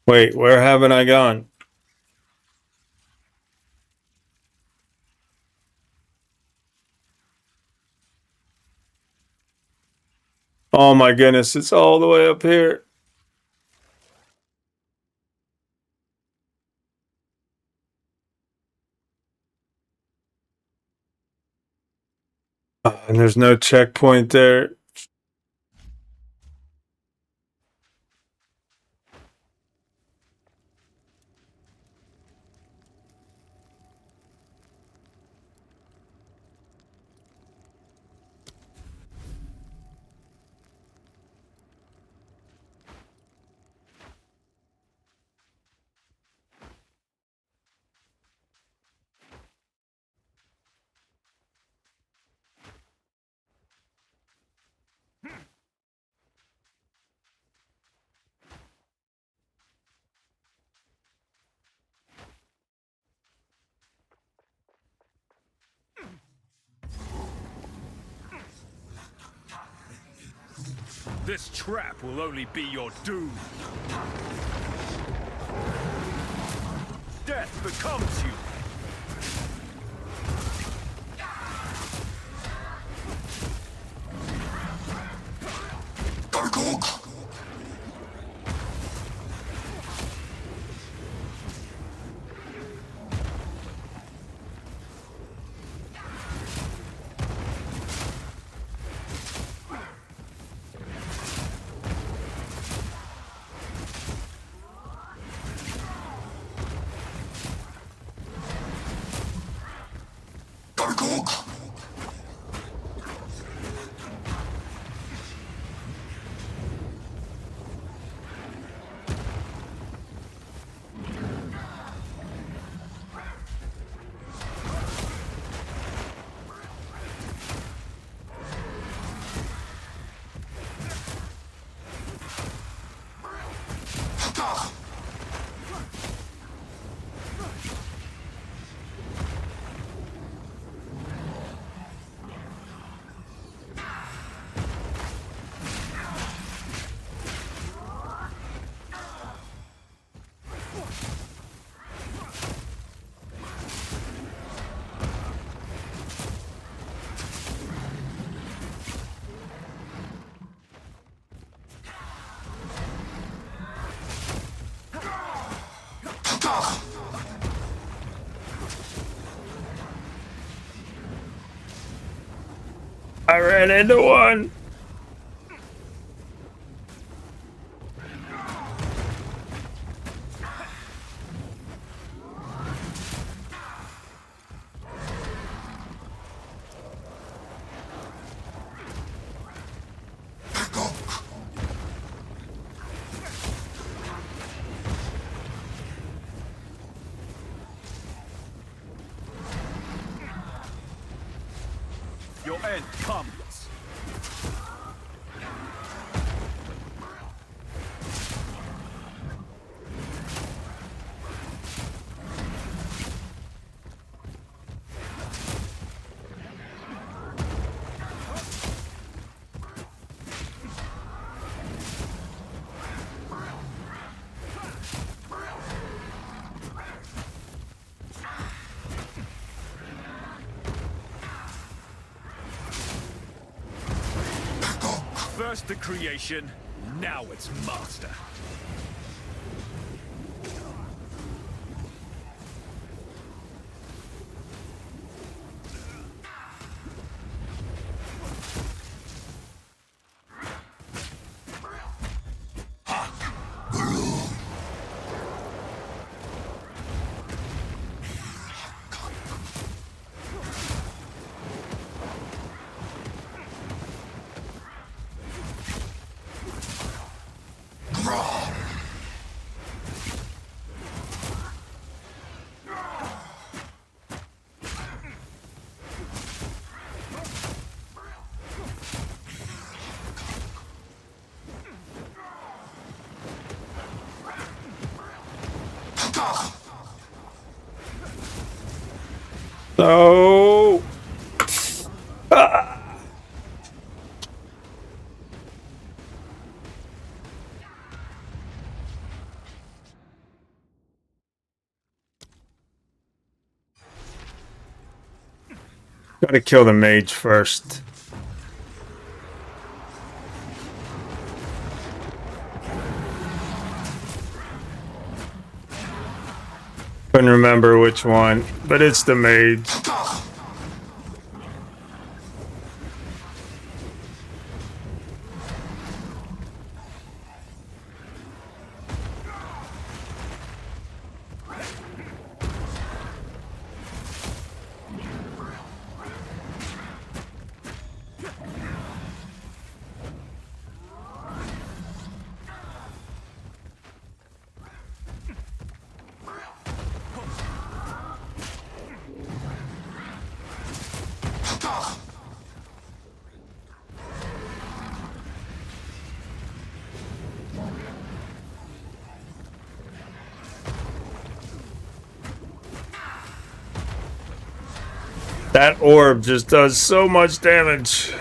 Wait, where haven't I gone? Oh my goodness, it's all the way up here. And there's no checkpoint there. This trap will only be your doom. Death becomes you. I ran into one. Your end comes. First the creation, now it's master. No. Gotta kill the mage first. Couldn't remember which one, but it's the mage. That orb just does so much damage.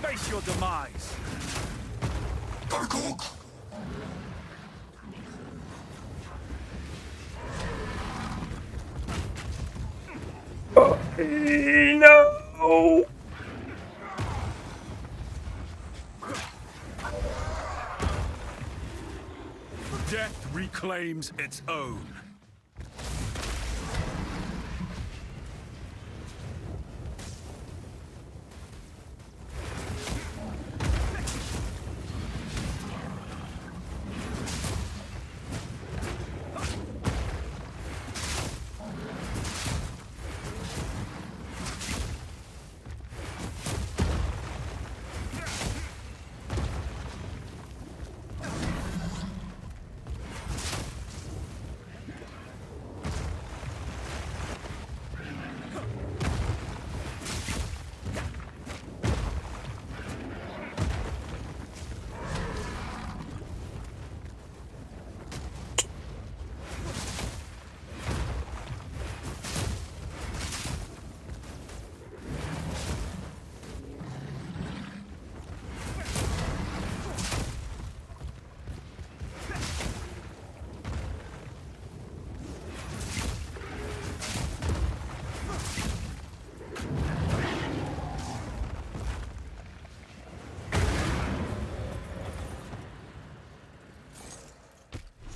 Face your demise. No. Death reclaims its own.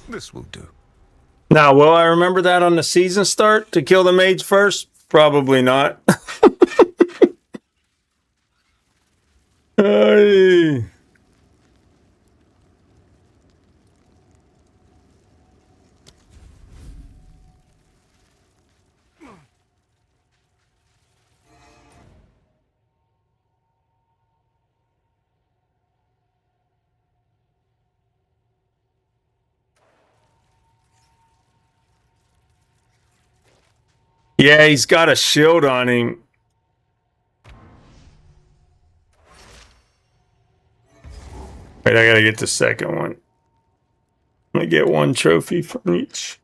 This will do. Now, will I remember that on the season start to kill the mage first? Probably not. Hey. Yeah, he's got a shield on him. Wait, I gotta get the second one. I'm gonna get one trophy from each.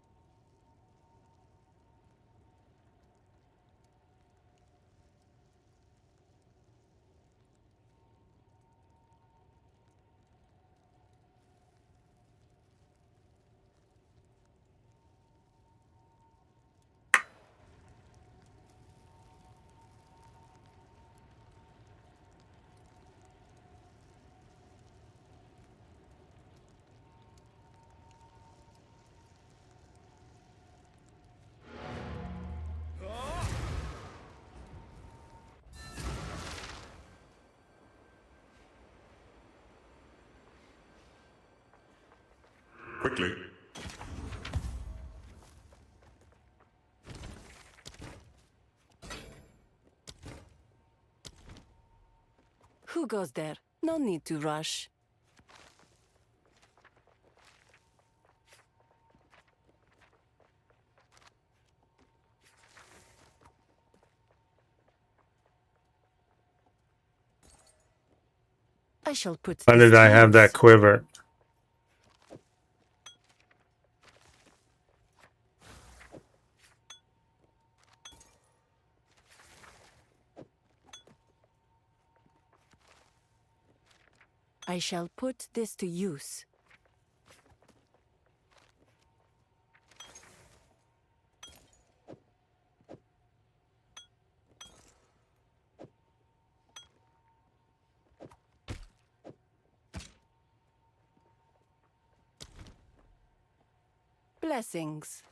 Quickly. Who goes there? No need to rush. I shall put Why this did I to have that use. quiver? I shall put this to use. Blessings.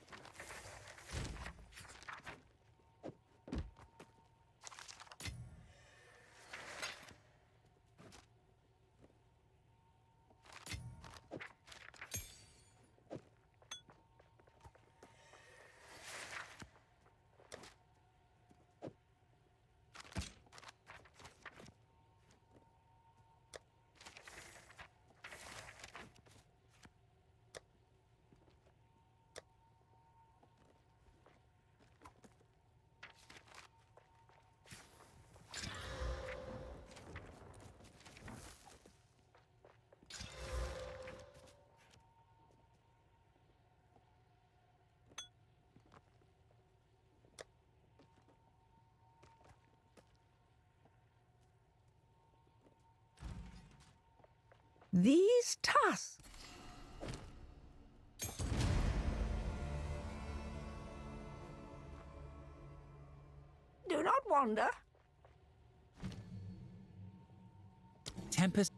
These tusks. Do not wander. Tempest.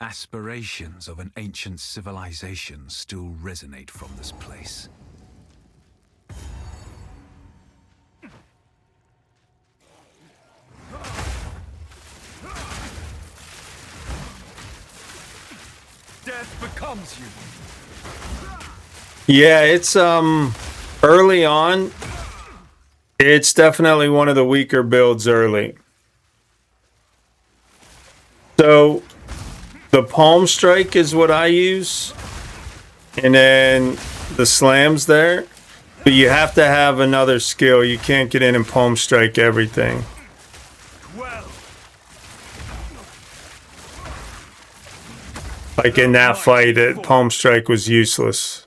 Aspirations of an ancient civilization still resonate from this place. Death becomes you. Yeah, it's early on. It's definitely one of the weaker builds early. So the palm strike is what I use, and then the slams there. But you have to have another skill. You can't get in and palm strike everything. Like in that fight, palm strike was useless.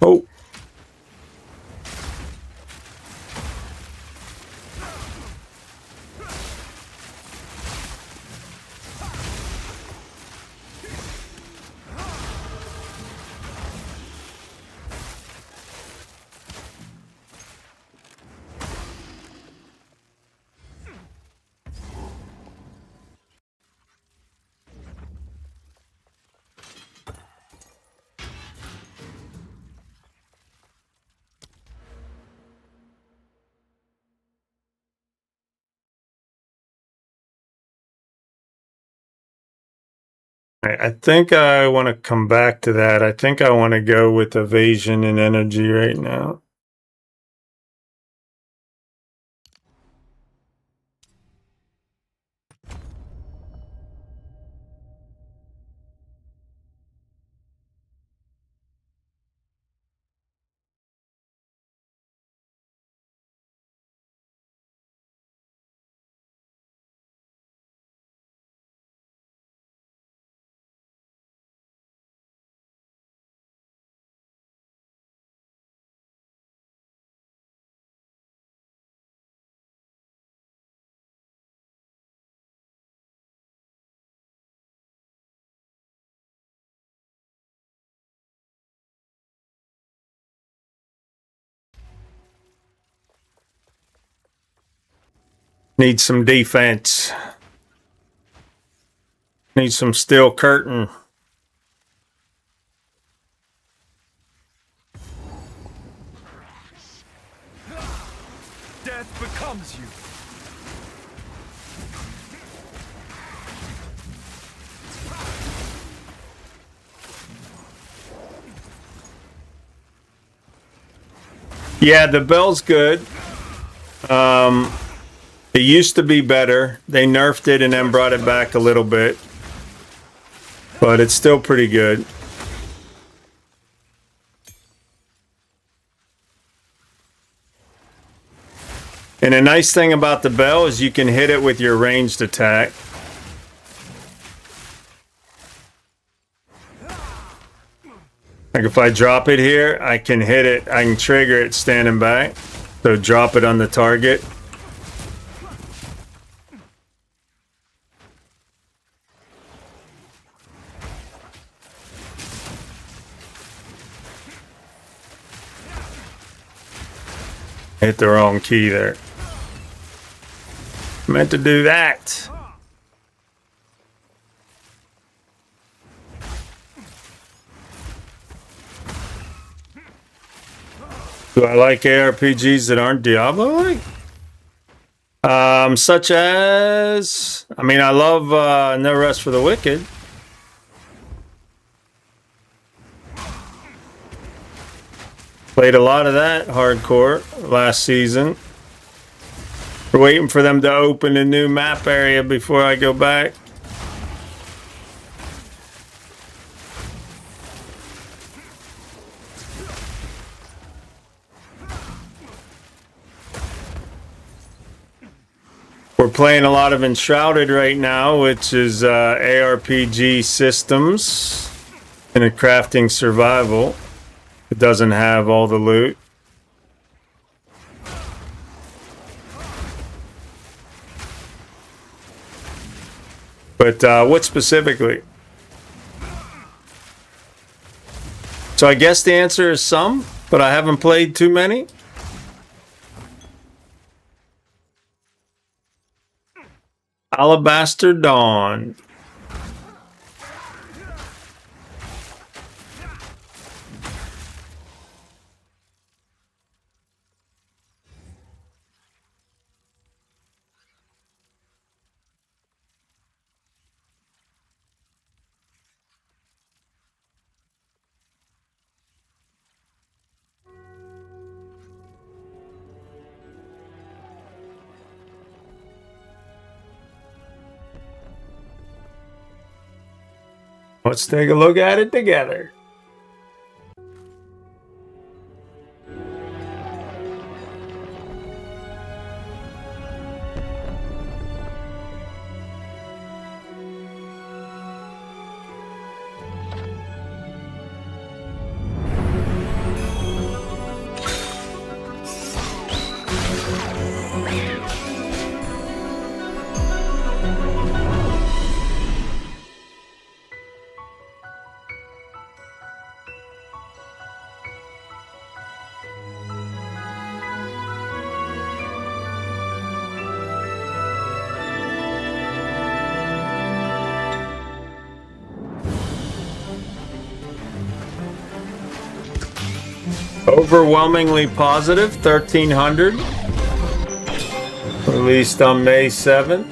Oh. I think I want to come back to that. I think I want to go with evasion and energy right now. Need some defense. Need some steel curtain. Death becomes you. Yeah, the bell's good. It used to be better. They nerfed it and then brought it back a little bit. But it's still pretty good. And a nice thing about the bell is you can hit it with your ranged attack. Like if I drop it here, I can hit it. I can trigger it standing back. So drop it on the target. Hit the wrong key there. Meant to do that. Do I like ARPGs that aren't Diablo-like? Such as... I mean, I love No Rest for the Wicked. Played a lot of that hardcore last season. We're waiting for them to open a new map area before I go back. We're playing a lot of Enshrouded right now, which is ARPG systems and a crafting survival. It doesn't have all the loot. But what specifically? So I guess the answer is some, but I haven't played too many. Alabaster Dawn. Let's take a look at it together. Overwhelmingly positive, 1300. Released on May 7th.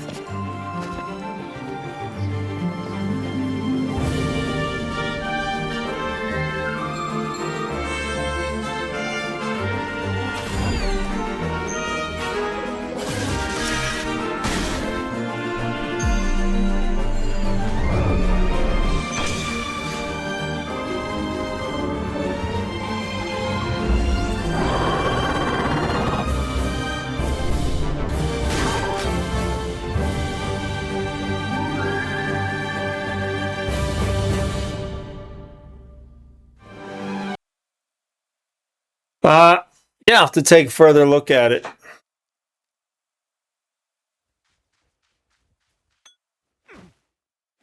Yeah, I'll have to take a further look at it.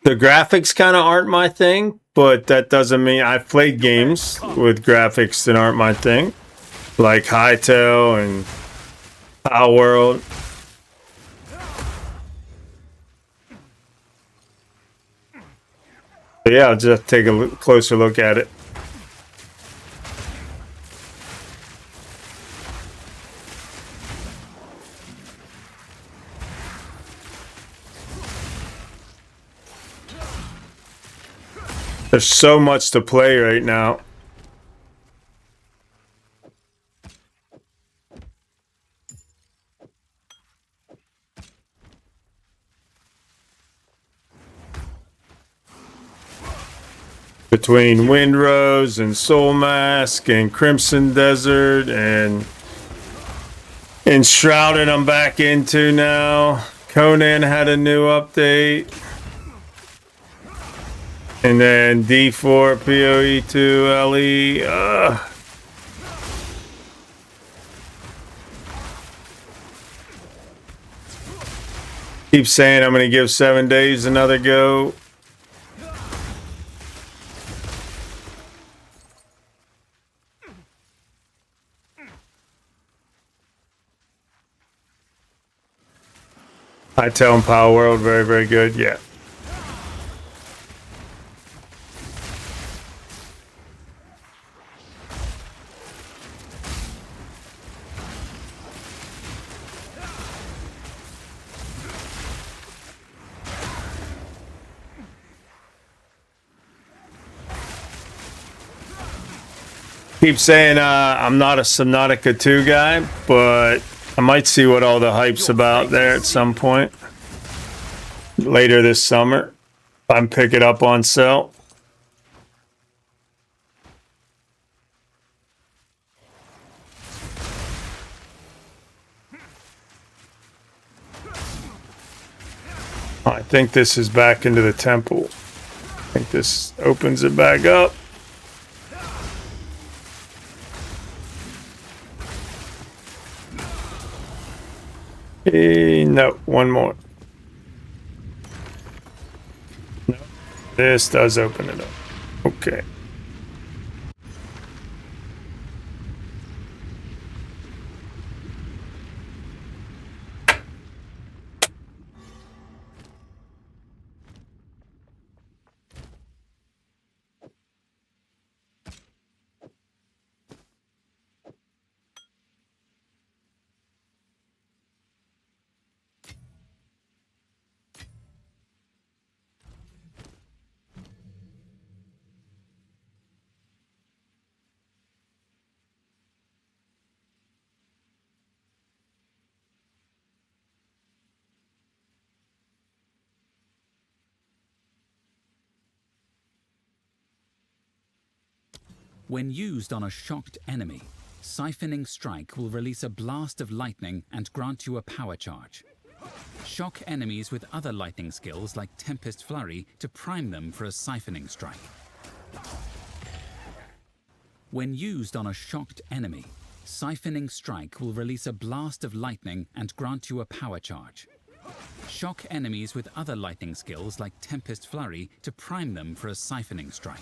The graphics kind of aren't my thing, but that doesn't mean I've played games with graphics that aren't my thing, like Hytale and Power World. But yeah, I'll just take a closer look at it. There's so much to play right now. Between Windrose and Soul Mask and Crimson Desert and Enshrouded I'm back into now. Conan had a new update. And then D4 PoE2 LE. Keep saying I'm going to give 7 days another go. I tell him Power World, very, very good. Yeah. Keep saying I'm not a Subnautica 2 guy, but I might see what all the hype's about there at some point. Later this summer. If I pick it up on sale. I think this is back into the temple. I think this opens it back up. No, one more. No, this does open it up. Okay. When used on a shocked enemy, Siphoning Strike will release a blast of lightning and grant you a power charge. Shock enemies with other lightning skills like Tempest Flurry to prime them for a Siphoning Strike. When used on a shocked enemy, Siphoning Strike will release a blast of lightning and grant you a power charge. Shock enemies with other lightning skills like Tempest Flurry to prime them for a Siphoning Strike.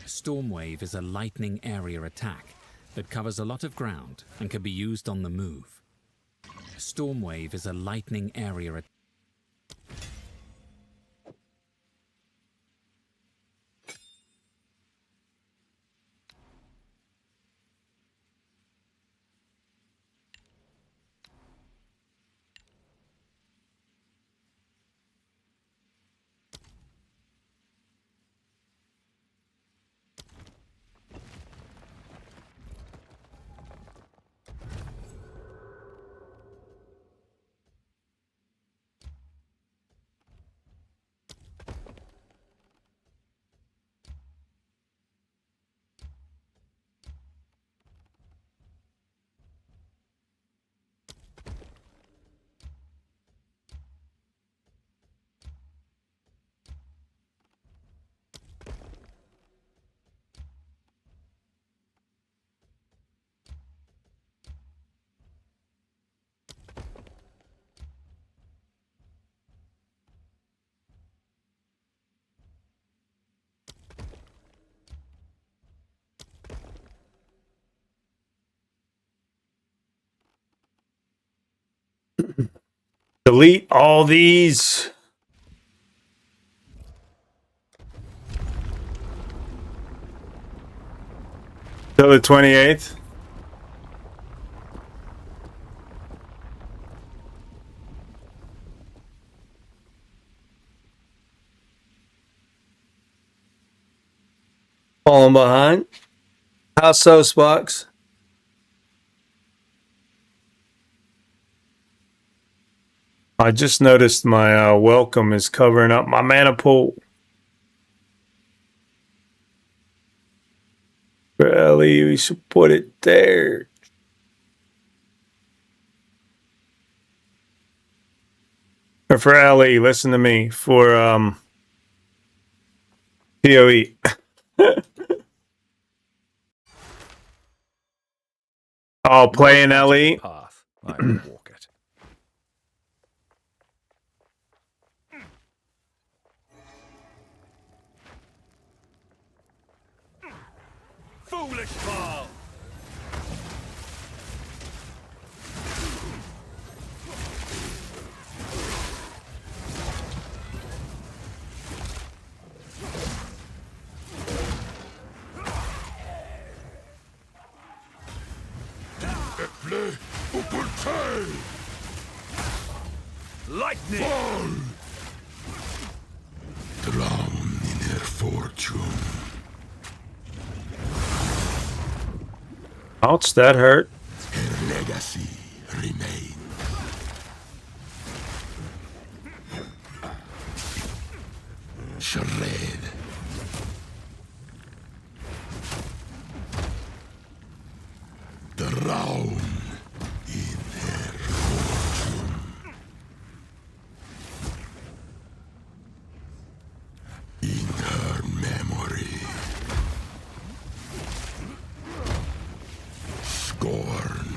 Stormwave is a lightning area attack that covers a lot of ground and can be used on the move. Stormwave is a lightning area attack. Delete all these. Till the 28th. Falling behind. How so, Spox? I just noticed my welcome is covering up my mana pool. Really, we should put it there. Or for Ellie, listen to me. For PoE. Oh, playing Ellie. Path. I will walk it. Foolish ball! Lightning! Fall! Drown in their fortune. Ouch, that hurt. Her legacy remains. Shred. Drown in her fortune. In her memory. Scorn.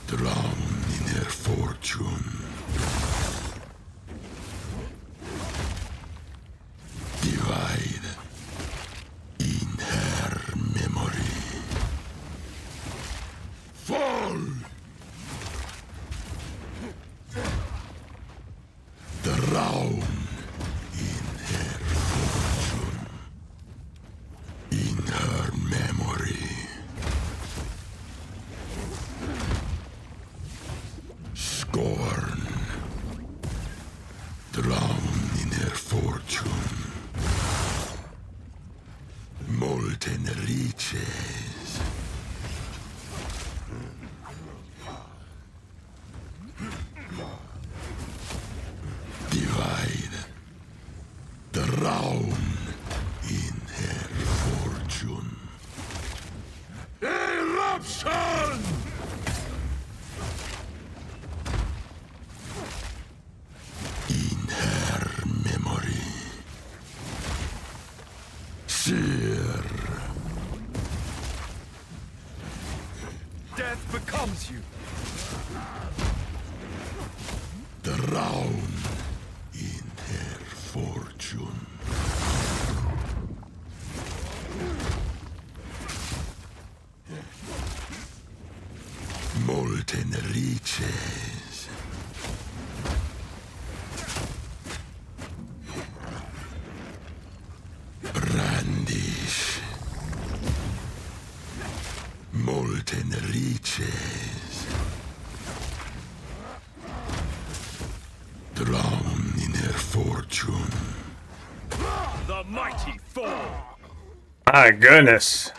Drown in her fortune. Divide in her memory. Fall! Drown in her fortune. In her memory. Scorn. Drown in her fortune. Molten riches. seize you. Drown in her fortune. Molten riches. Brandish. Molten riches. Drown in her fortune. The mighty fall. My goodness.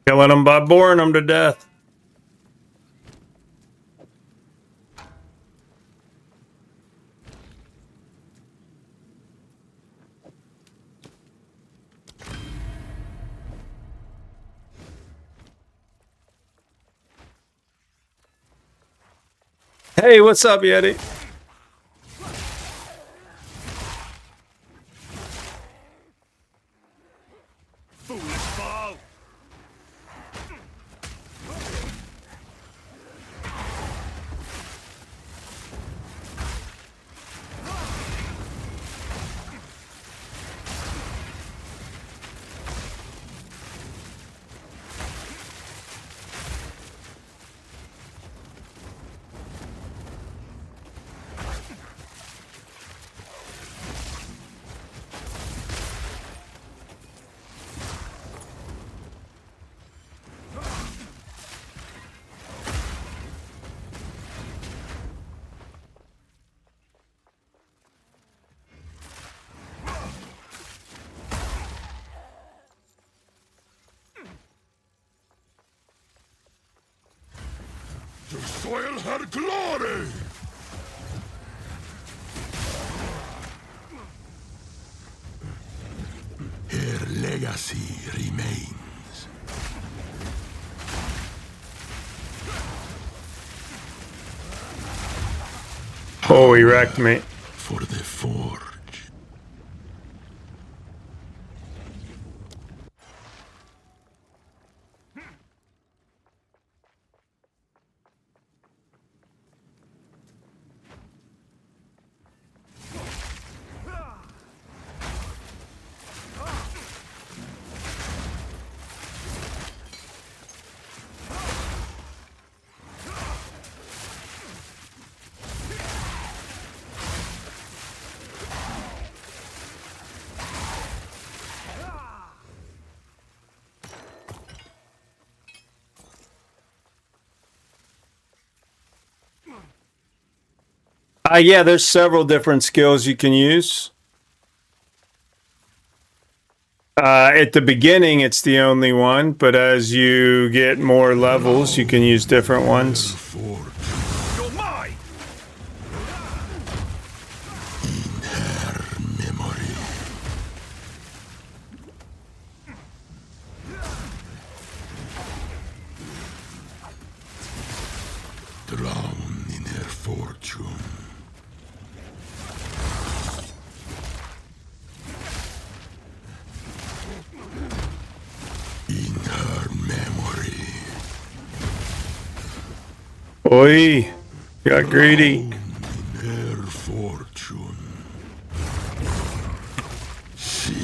Killing them by boring them to death. Hey, what's up, Yeti? Foolish ball. To soil her glory! Her legacy remains. Oh, he wrecked me. For the forge. Yeah, there's several different skills you can use. At the beginning, it's the only one, but as you get more levels, you can use different ones. You're mine. In her memory. Drown in her fortune. In her memory. Oi, got greedy. In her fortune. Seer.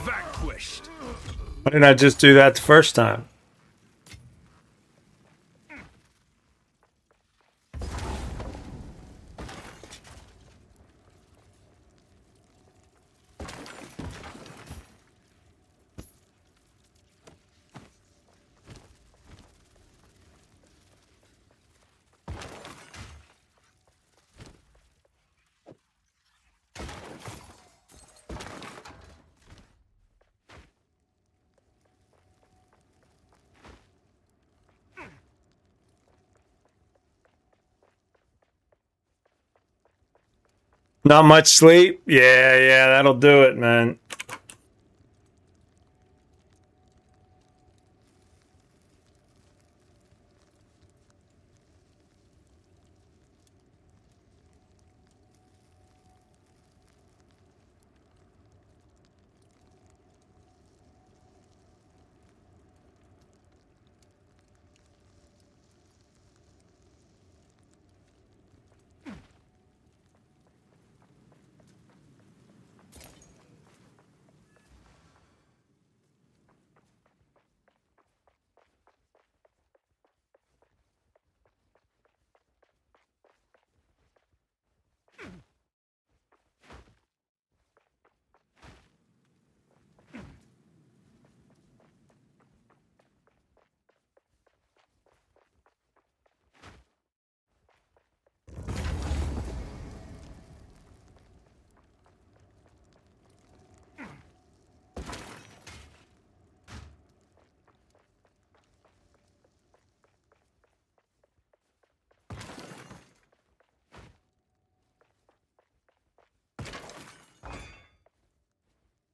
Vanquished. Why didn't I just do that the first time? Not much sleep? Yeah, that'll do it, man.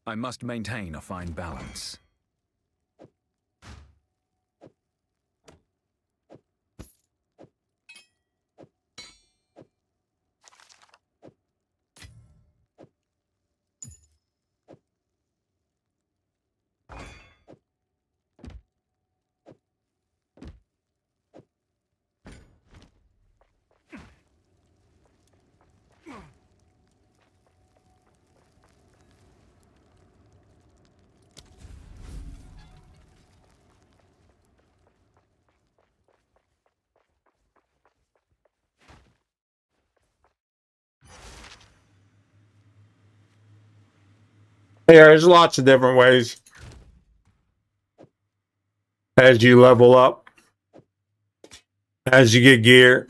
I must maintain a fine balance. Yeah, there's lots of different ways as you level up, as you get gear,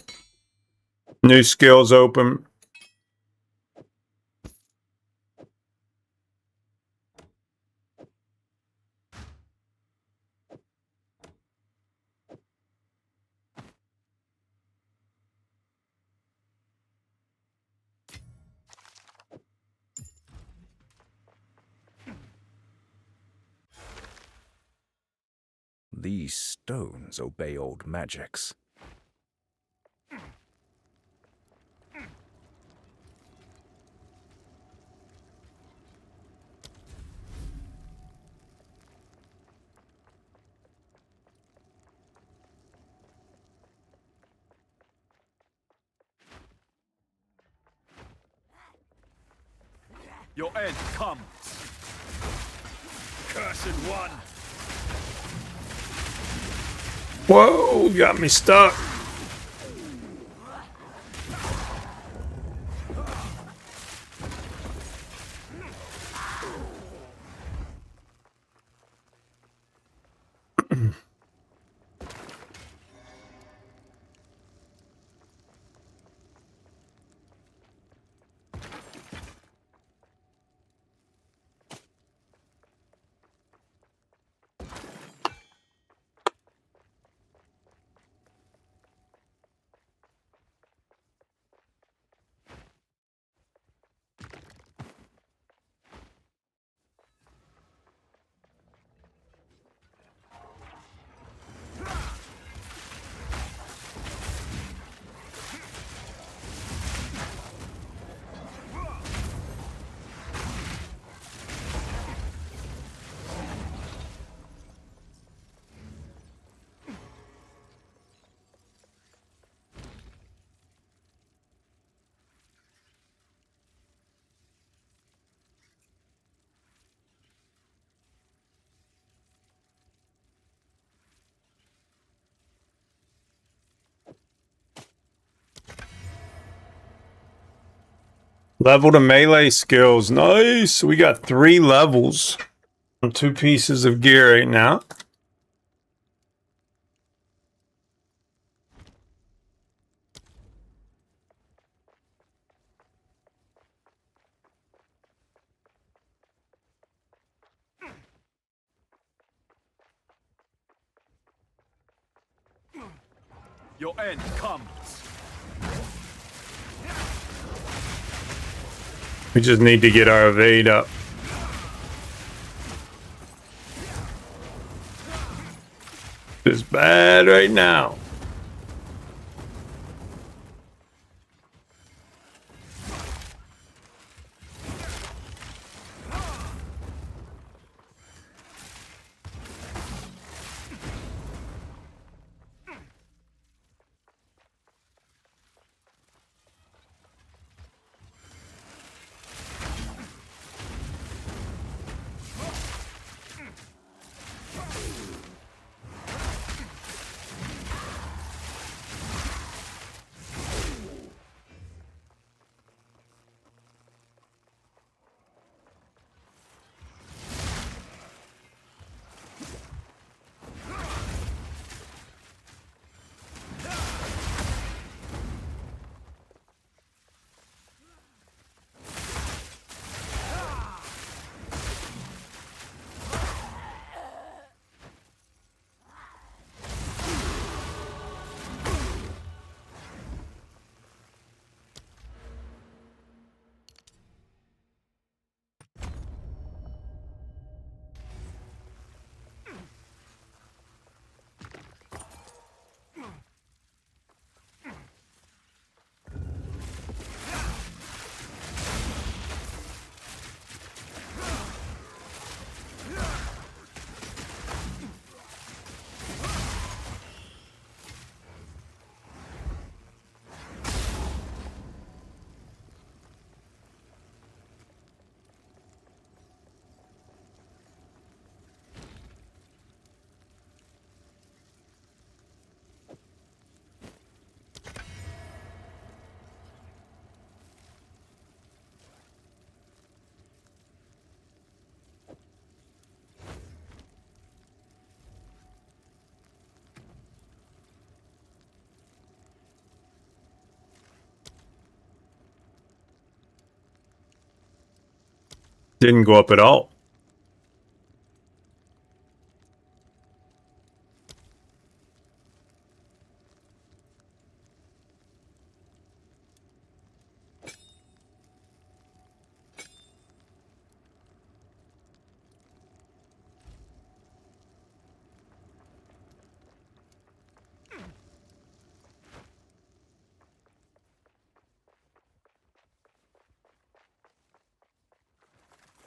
new skills open. These stones obey old magics. Your end comes. Cursed one. Whoa, got me stuck. Level to melee skills. Nice. We got 3 levels and 2 pieces of gear right now. Your end comes. We just need to get our evade up. It's bad right now. Didn't go up at all.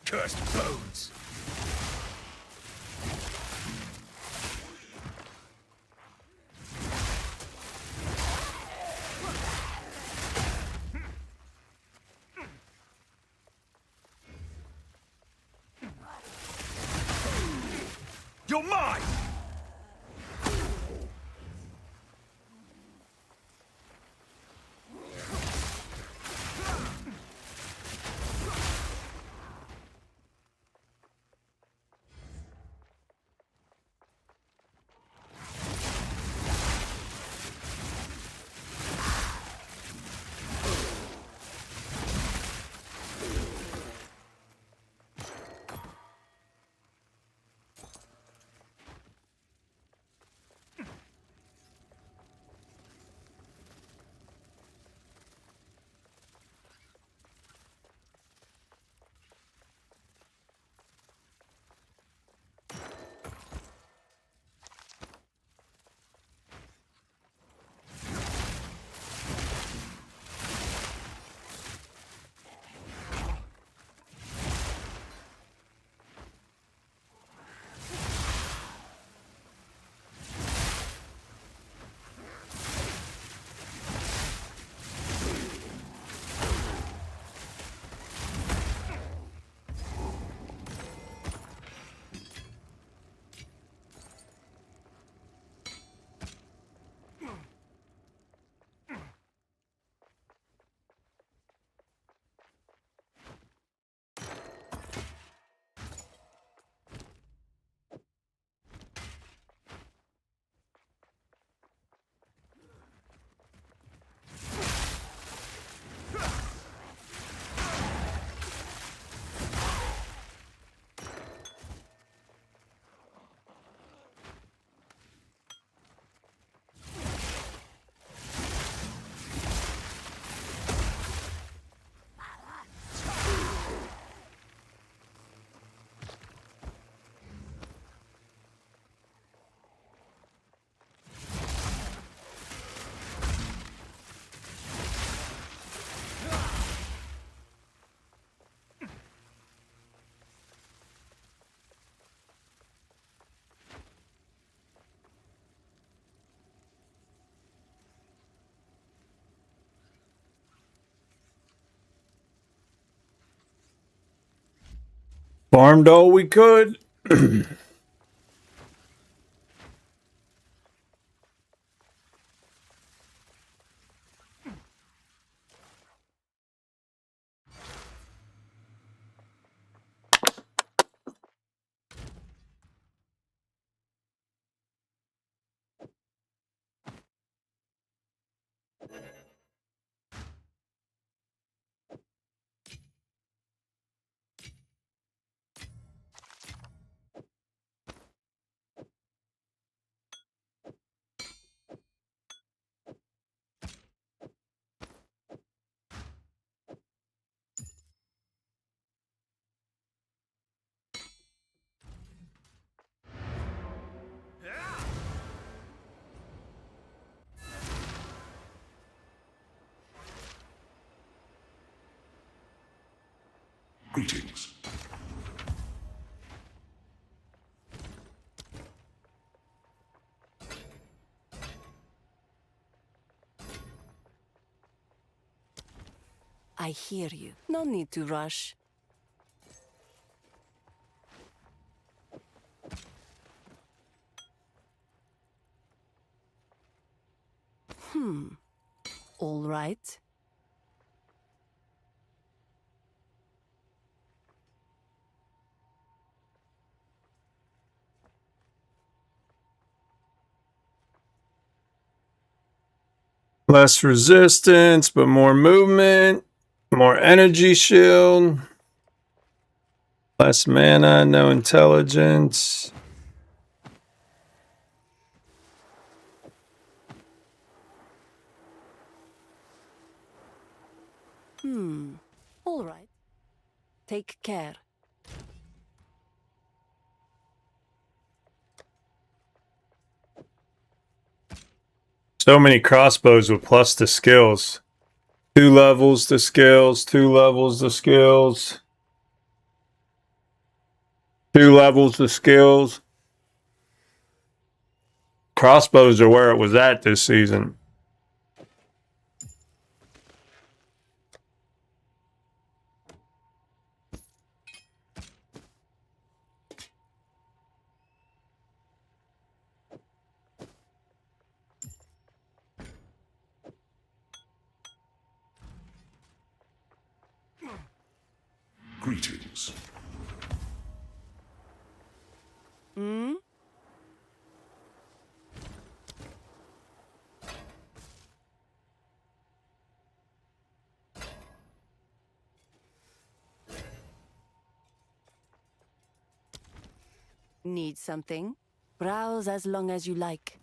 Cursed bones. You're mine! Farmed all we could. Greetings. I hear you. No need to rush. All right. Less resistance, but more movement, more energy shield. Less mana, no intelligence. All right. Take care. So many crossbows with plus the skills. 2 levels to skills, 2 levels to skills. 2 levels to skills. Crossbows are where it was at this season. Greetings. Need something? Browse as long as you like.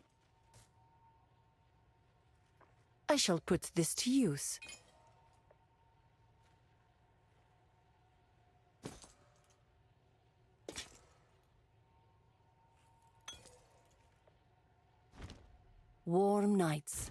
I shall put this to use. Warm nights.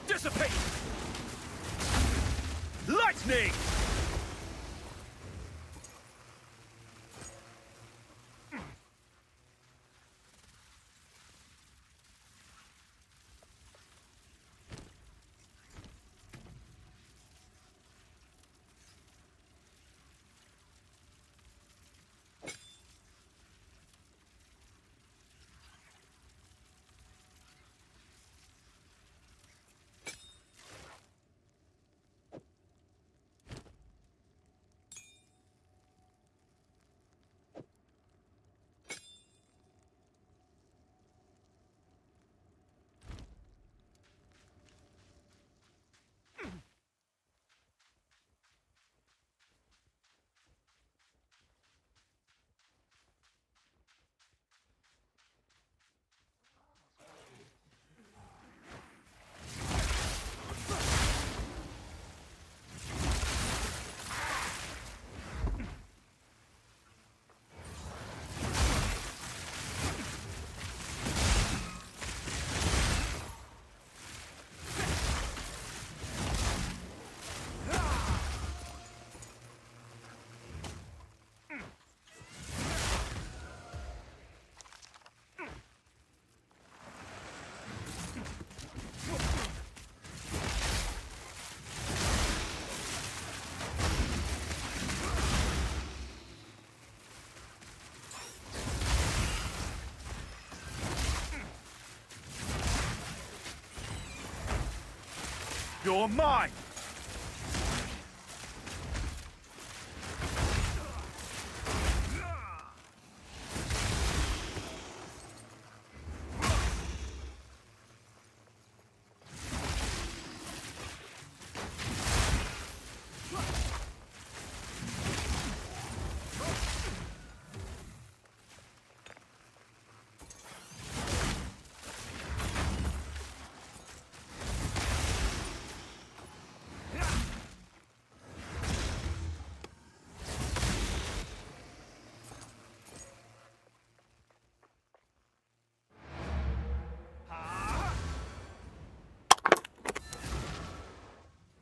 Dissipate! Lightning! You're mine!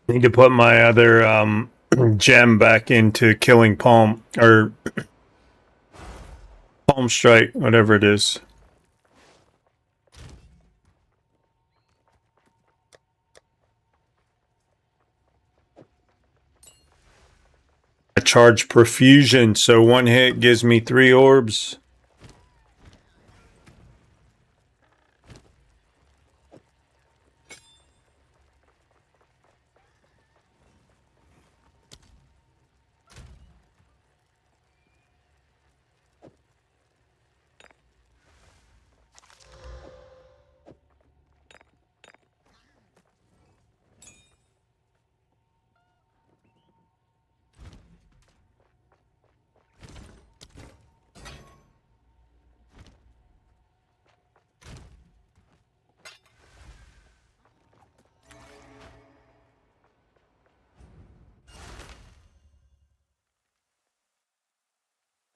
Need to put my other gem back into killing palm Palm Strike, whatever it is. I charge Profusion, so one hit gives me 3 orbs.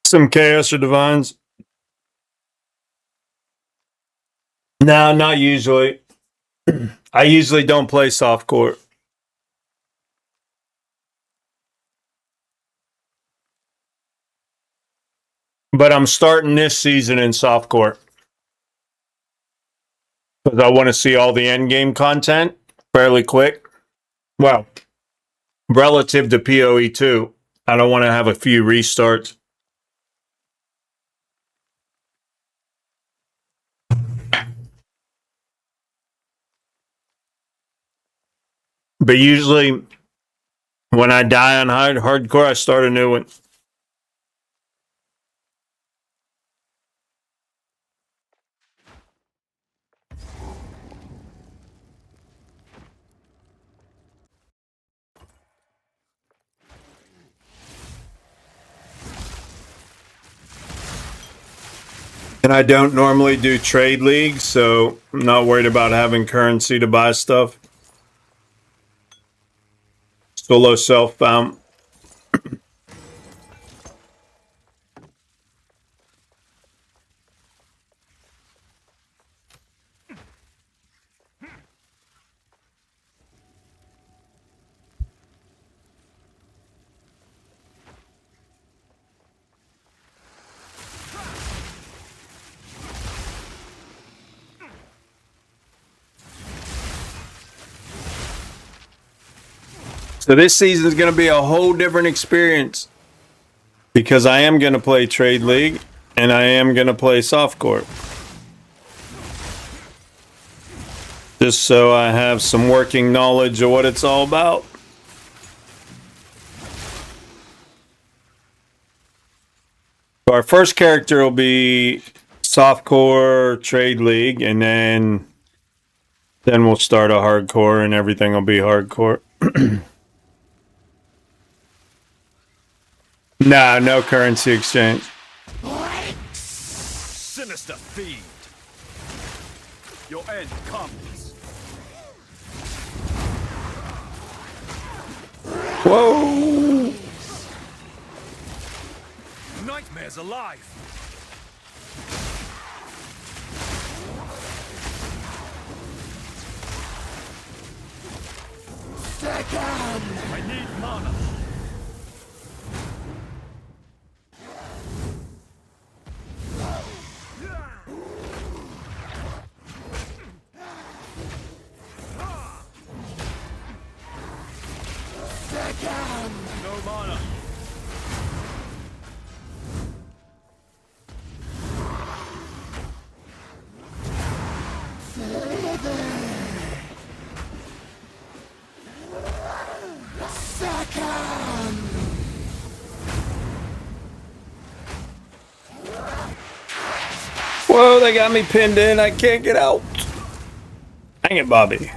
Some Chaos or Divines? No, not usually. I usually don't play softcore. But I'm starting this season in softcore. Because I want to see all the endgame content fairly quick. Well, relative to PoE 2, I don't want to have a few restarts. But usually, when I die on hardcore, I start a new one. And I don't normally do trade leagues, so I'm not worried about having currency to buy stuff. Solo self-bound. So this season is going to be a whole different experience because I am going to play Trade League and I am going to play Softcore. Just so I have some working knowledge of what it's all about. So our first character will be Softcore, Trade League, and then we'll start a hardcore and everything will be hardcore. Nah, no currency exchange. Sinister fiend. Your end comes. Whoa! Nightmares alive. I need mana. No mana. Whoa, they got me pinned in. I can't get out. Dang it, Bobby.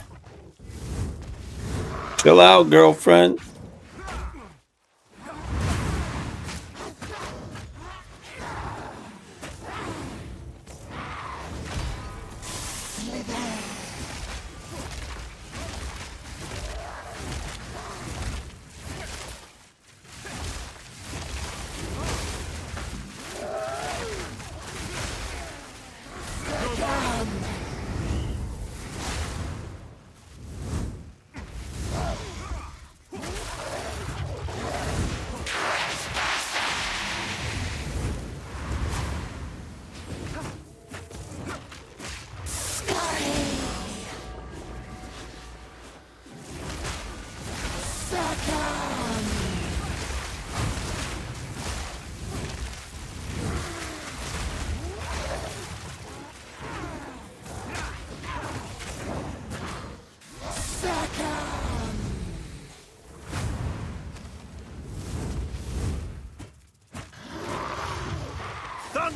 Chill out, girlfriend.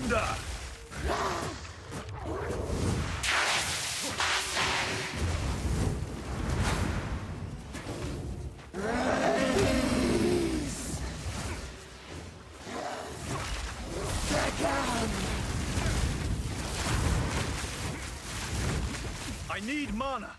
thunder! I need mana.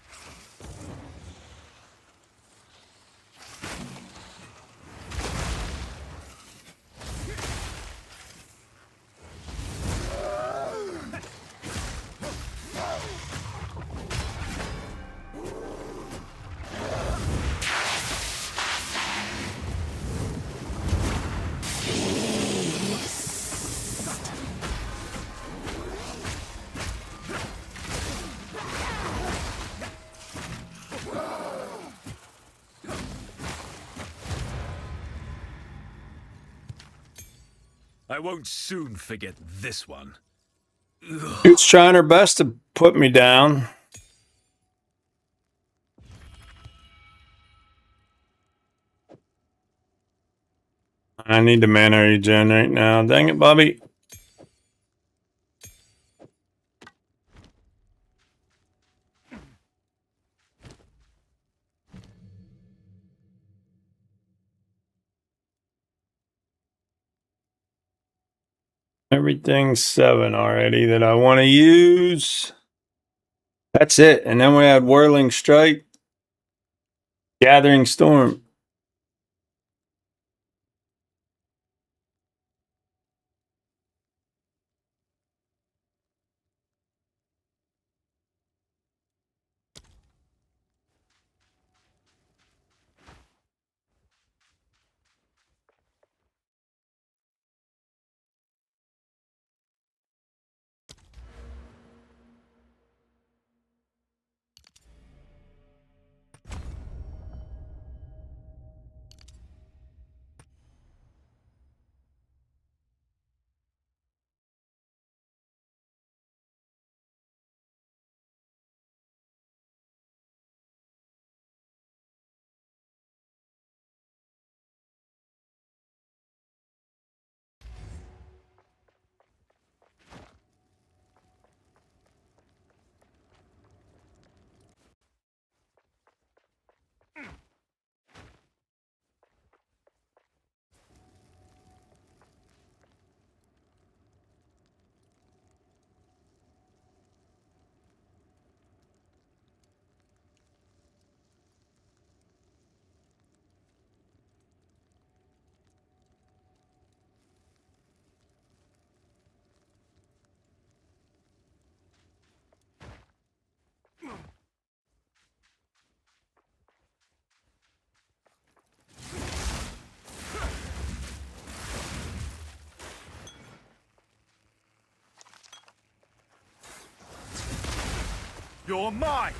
I won't soon forget this one. She's trying her best to put me down. I need the mana regen right now. Dang it, Bobby. Everything's 7 already that I want to use. That's it. And then we had Whirling Strike, Gathering Storm. You're mine!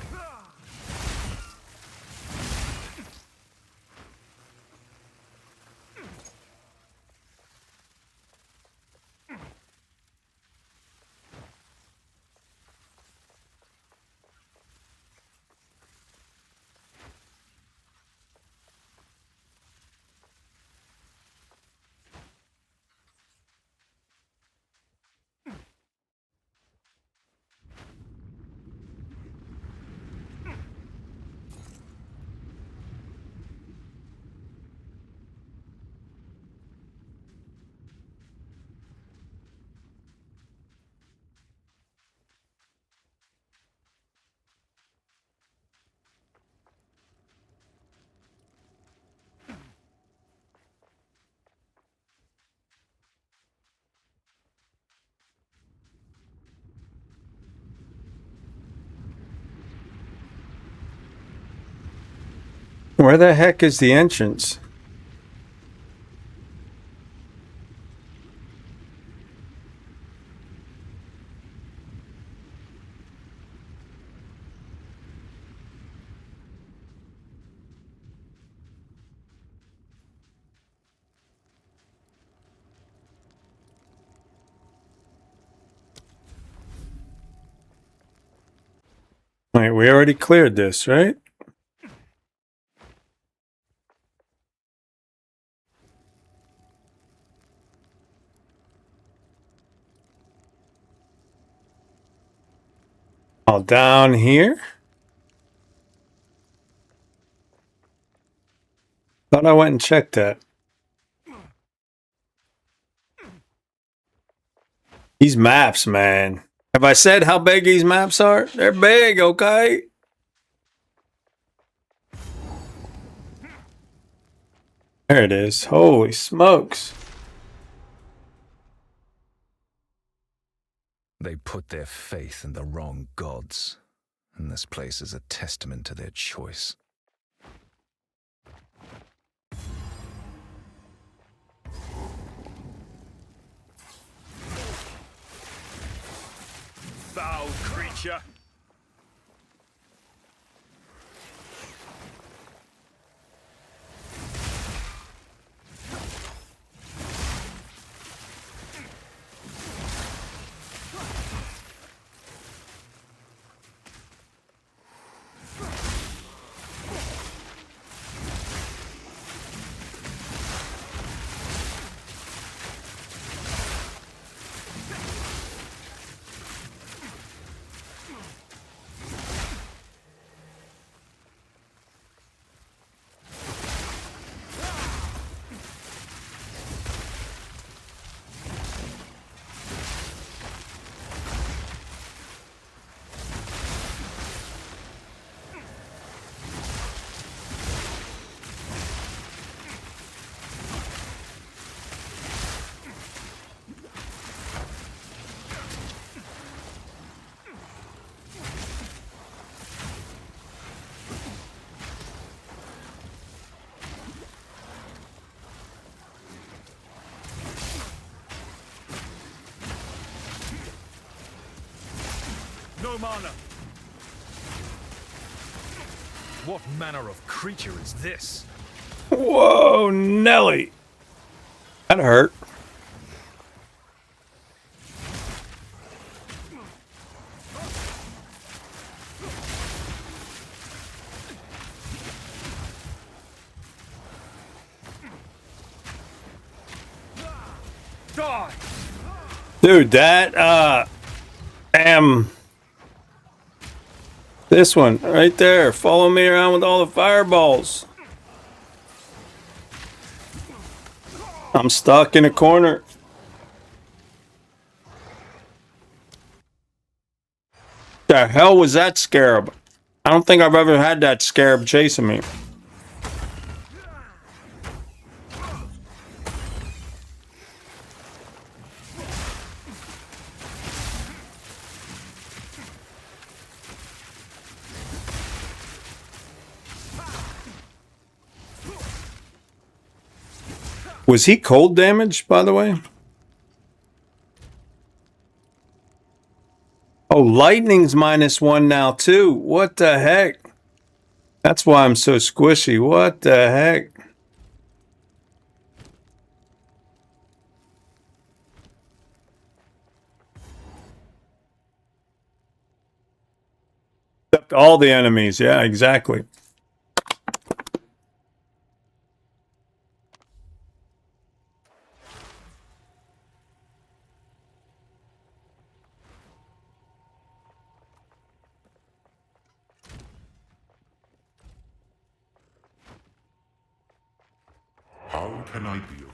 Where the heck is the entrance? Wait, we already cleared this, right? Oh, down here? Thought I went and checked that. These maps, man. Have I said how big these maps are? They're big, okay? There it is. Holy smokes. They put their faith in the wrong gods, and this place is a testament to their choice. Foul creature! No mana! What manner of creature is this? Whoa, Nelly. That hurt. Die! Dude, that, this one, right there. Follow me around with all the fireballs. I'm stuck in a corner. The hell was that scarab? I don't think I've ever had that scarab chasing me. Was he cold damage, by the way? Oh, lightning's -1 now, too. What the heck? That's why I'm so squishy. What the heck? Except all the enemies. Yeah, exactly. How can I be of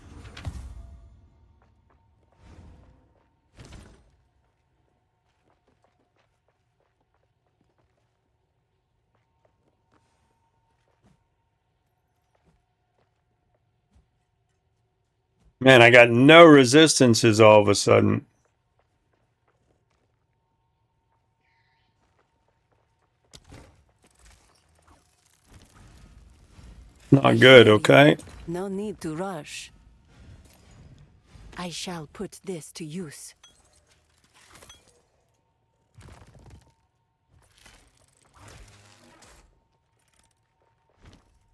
Man, I got no resistances all of a sudden. Not good, okay? No need to rush. I shall put this to use.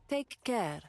Take care.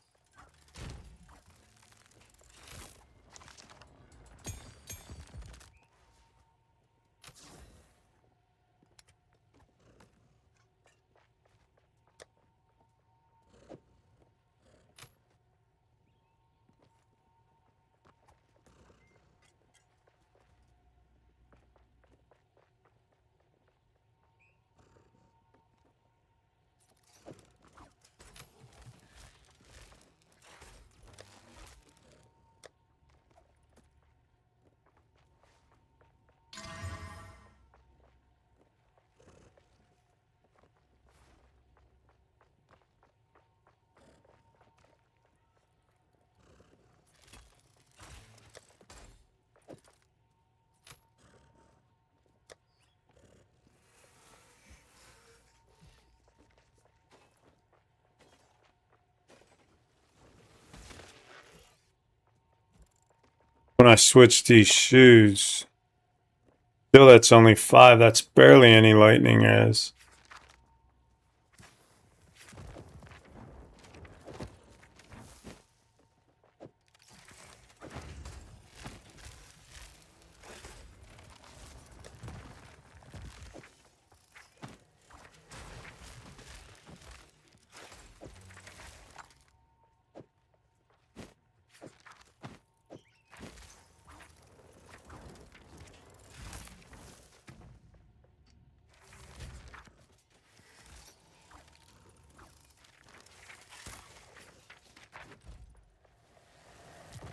when I switch these shoes. Still, that's only 5. That's barely any lightning as.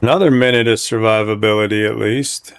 Another minute of survivability at least.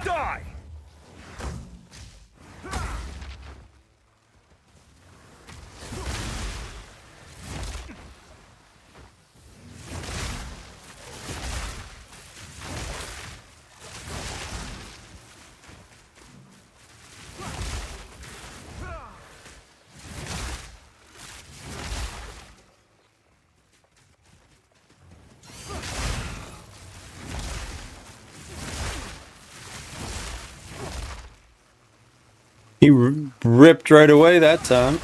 Die! He ripped right away that time.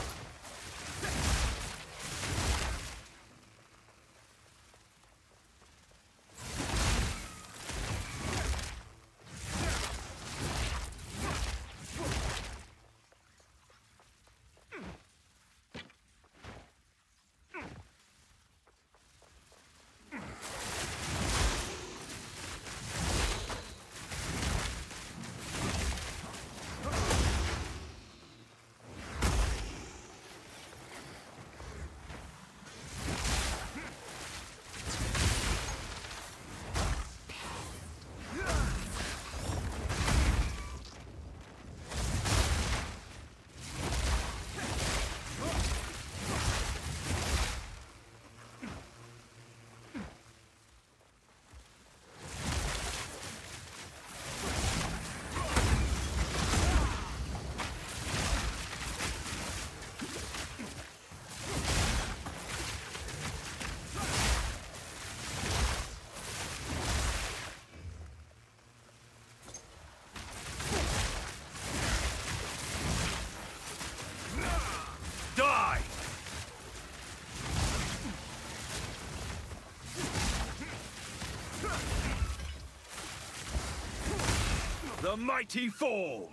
Die! The mighty fall!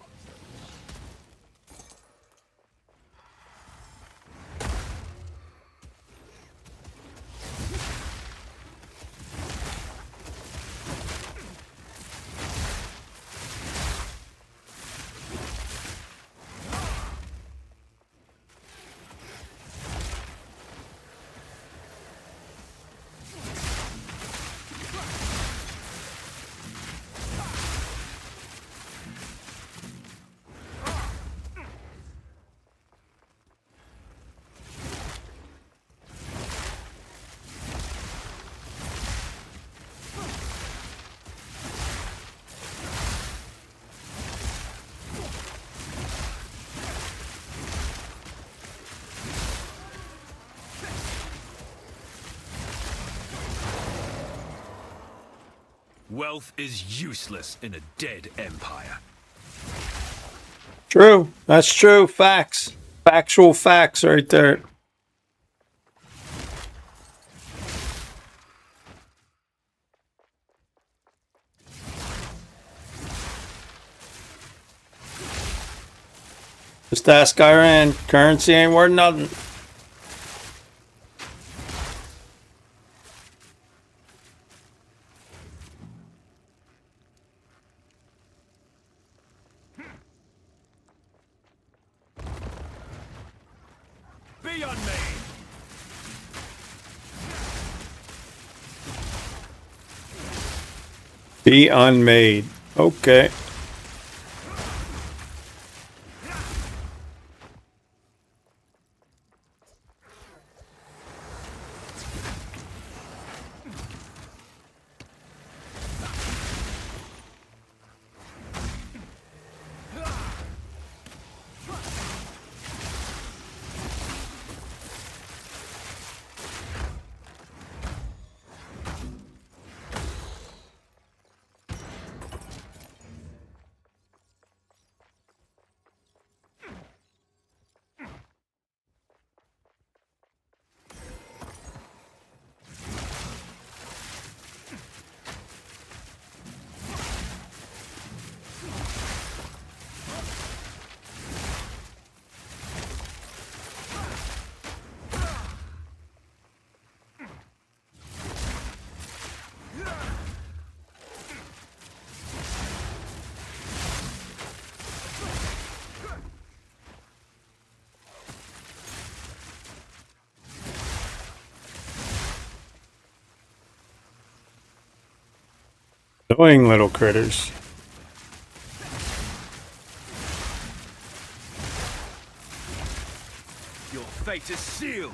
Wealth is useless in a dead empire. True. That's true. Facts. Factual facts right there. Just ask Iran. Currency ain't worth nothing. Be unmade. Be unmade. Okay. Annoying little critters. Your fate is sealed.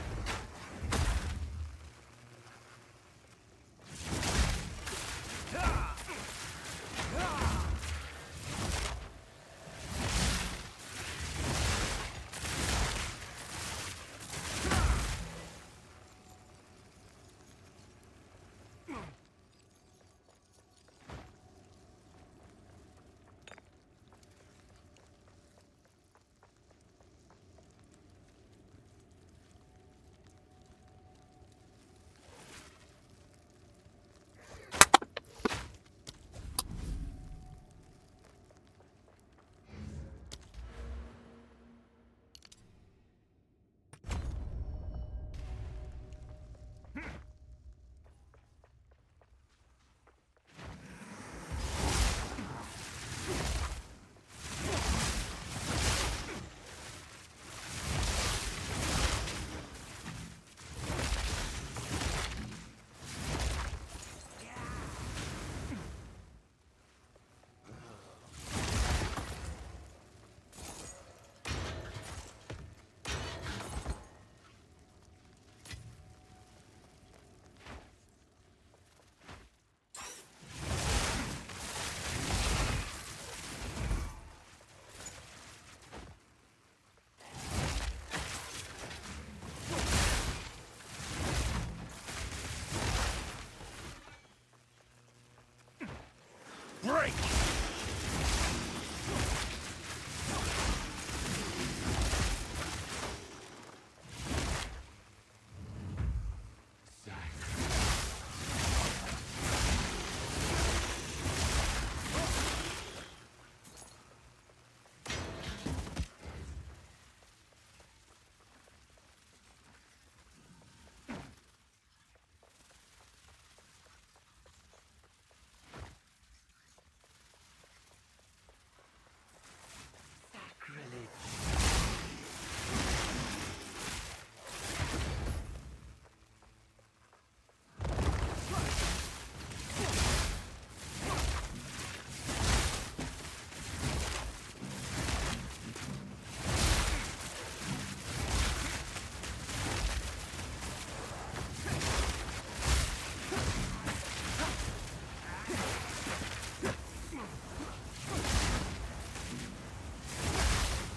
Break!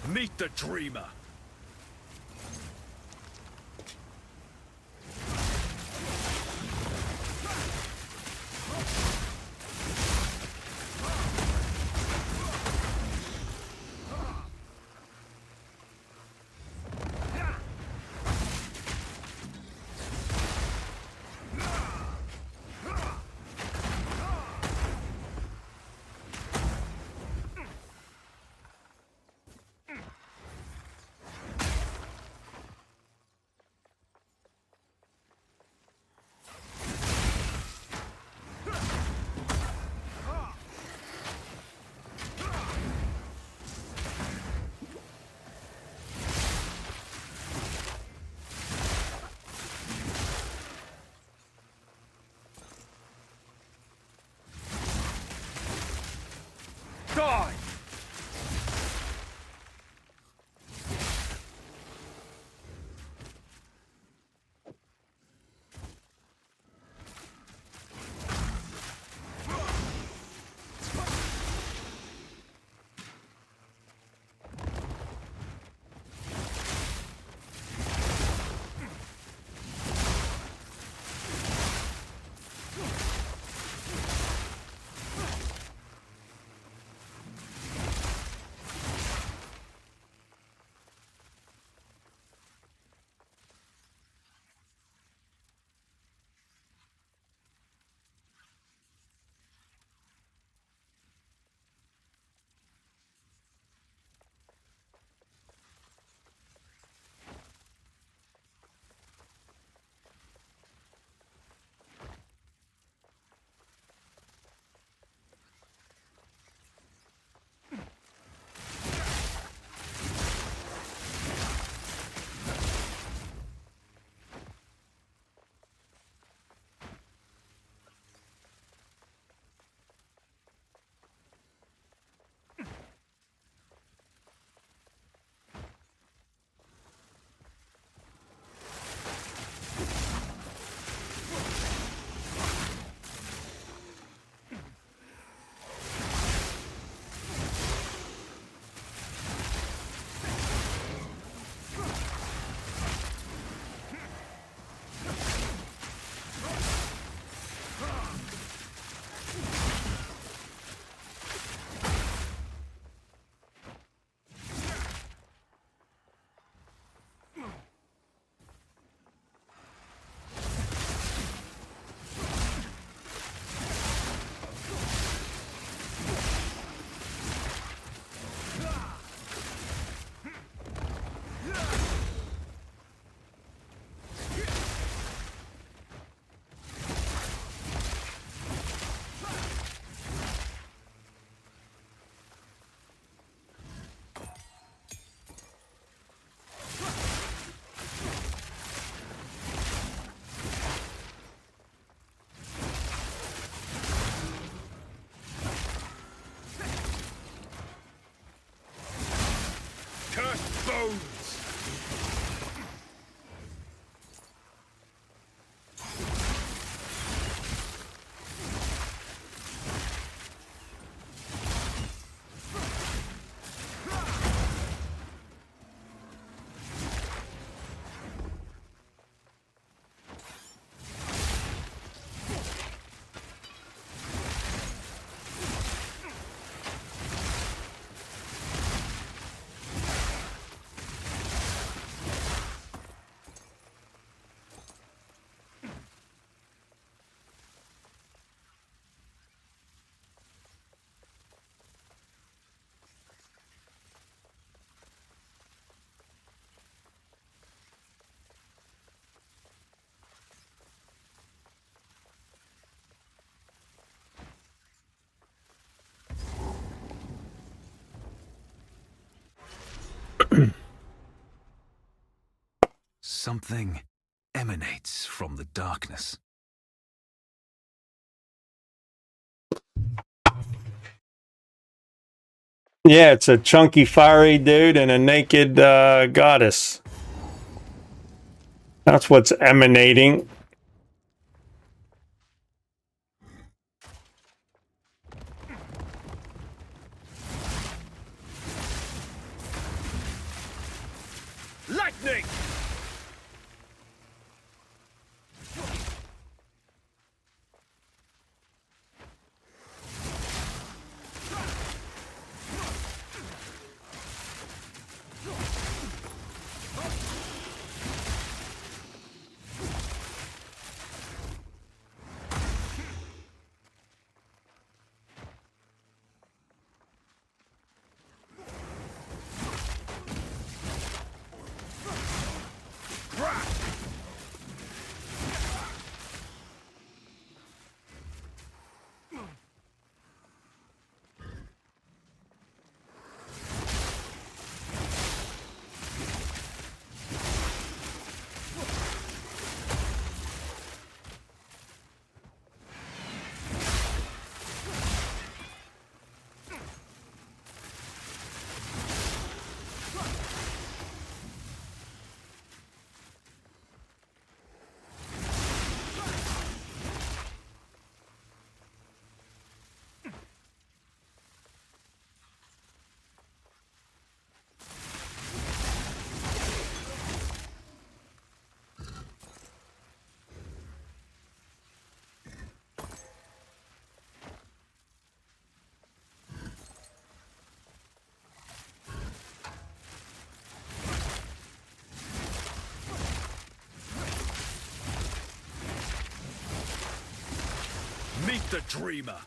Meet the dreamer. Die! Something emanates from the darkness. Yeah, it's a chunky, fiery dude and a naked goddess. That's what's emanating. Lightning! the dreamer.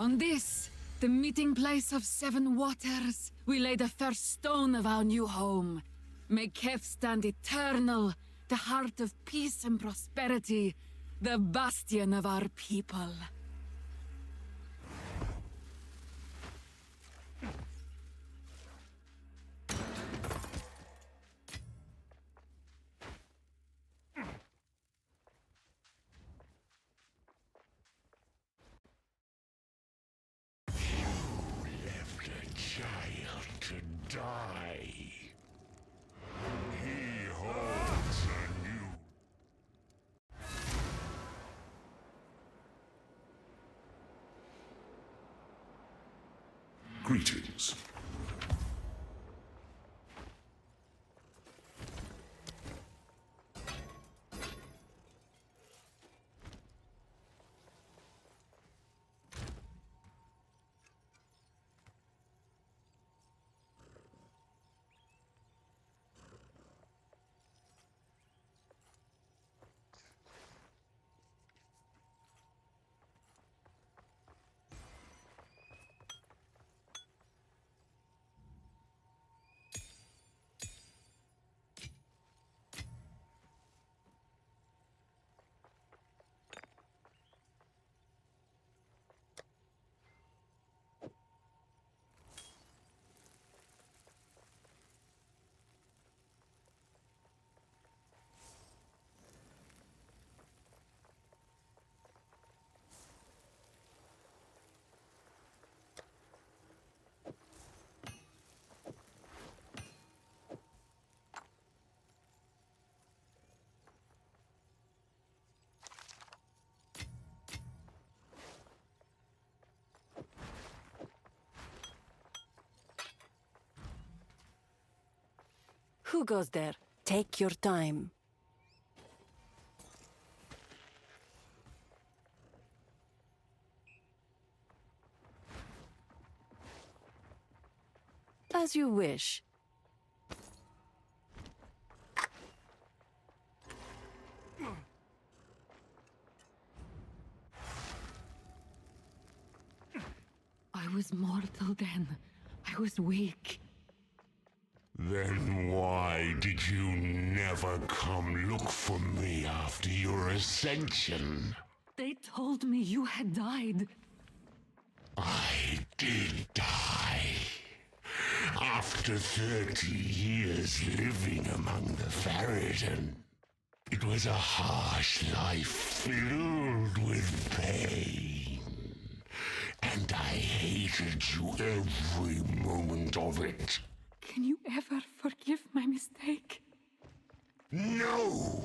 On this, the meeting place of seven waters, we lay the first stone of our new home. May Kef stand eternal, the heart of peace and prosperity, the bastion of our people. Die. He holds a new. Greetings. Who goes there? Take your time. As you wish. I was mortal then. I was weak. Then why did you never come look for me after your ascension? They told me you had died. I did die. After 30 years living among the Farad'n. It was a harsh life filled with pain. And I hated you every moment of it. Can you ever forgive my mistake? No!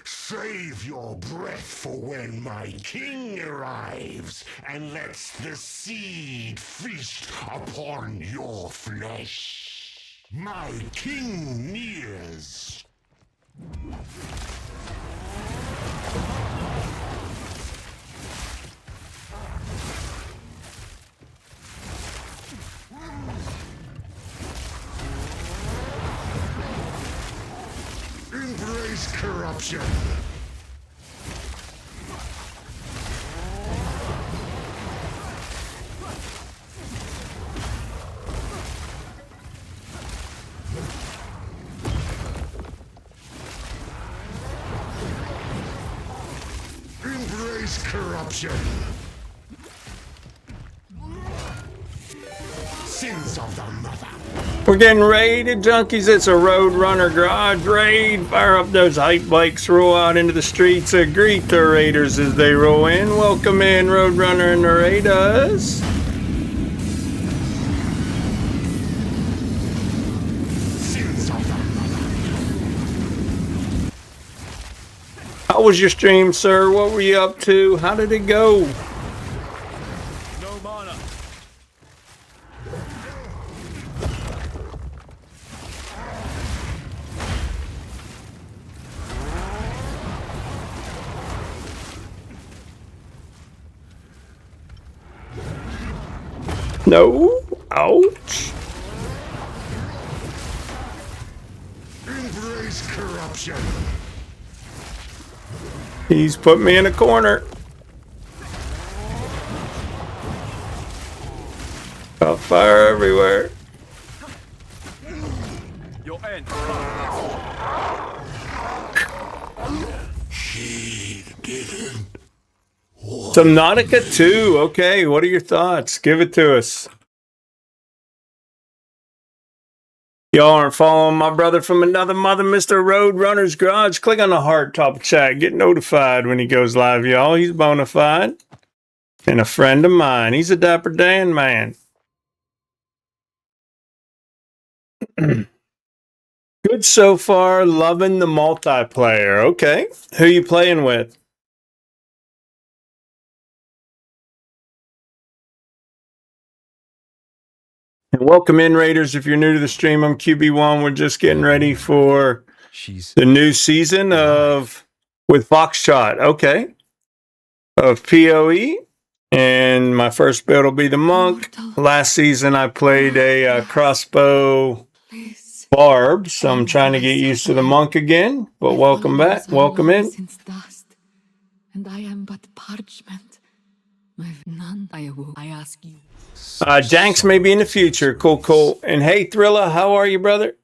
Save your breath for when my king arrives and lets the seed feast upon your flesh. My king nears. Embrace corruption. Embrace corruption. Sins of the mother. We're getting raided, junkies. It's a Roadrunner garage raid. Fire up those hype bikes, roll out into the streets, greet the raiders as they roll in. Welcome in, Roadrunner and the raiders. How was your stream, sir? What were you up to? How did it go? No mana. No. Ouch. Embrace corruption. He's put me in a corner. Got fire everywhere. Your end. He didn't. Subnautica 2. Okay, what are your thoughts? Give it to us. Y'all aren't following my brother from another mother, Mr. Roadrunner's Garage. Click on the heart top of chat. Get notified when he goes live, y'all. He's bona fide. And a friend of mine. He's a Dapper Dan man. Good so far. Loving the multiplayer. Okay. Who you playing with? And welcome in, Raiders. If you're new to the stream, I'm QB1. We're just getting ready for the new season of with Foxtrot. Okay. Of PoE. And my first build will be the Monk. Last season, I played a crossbow barb, so I'm trying to get used to the Monk again. But welcome back. Welcome in. Since dust, and I am but parchment. My none I ask you. Janks may be in the future. Cool, cool. And hey, Thrilla, how are you, brother?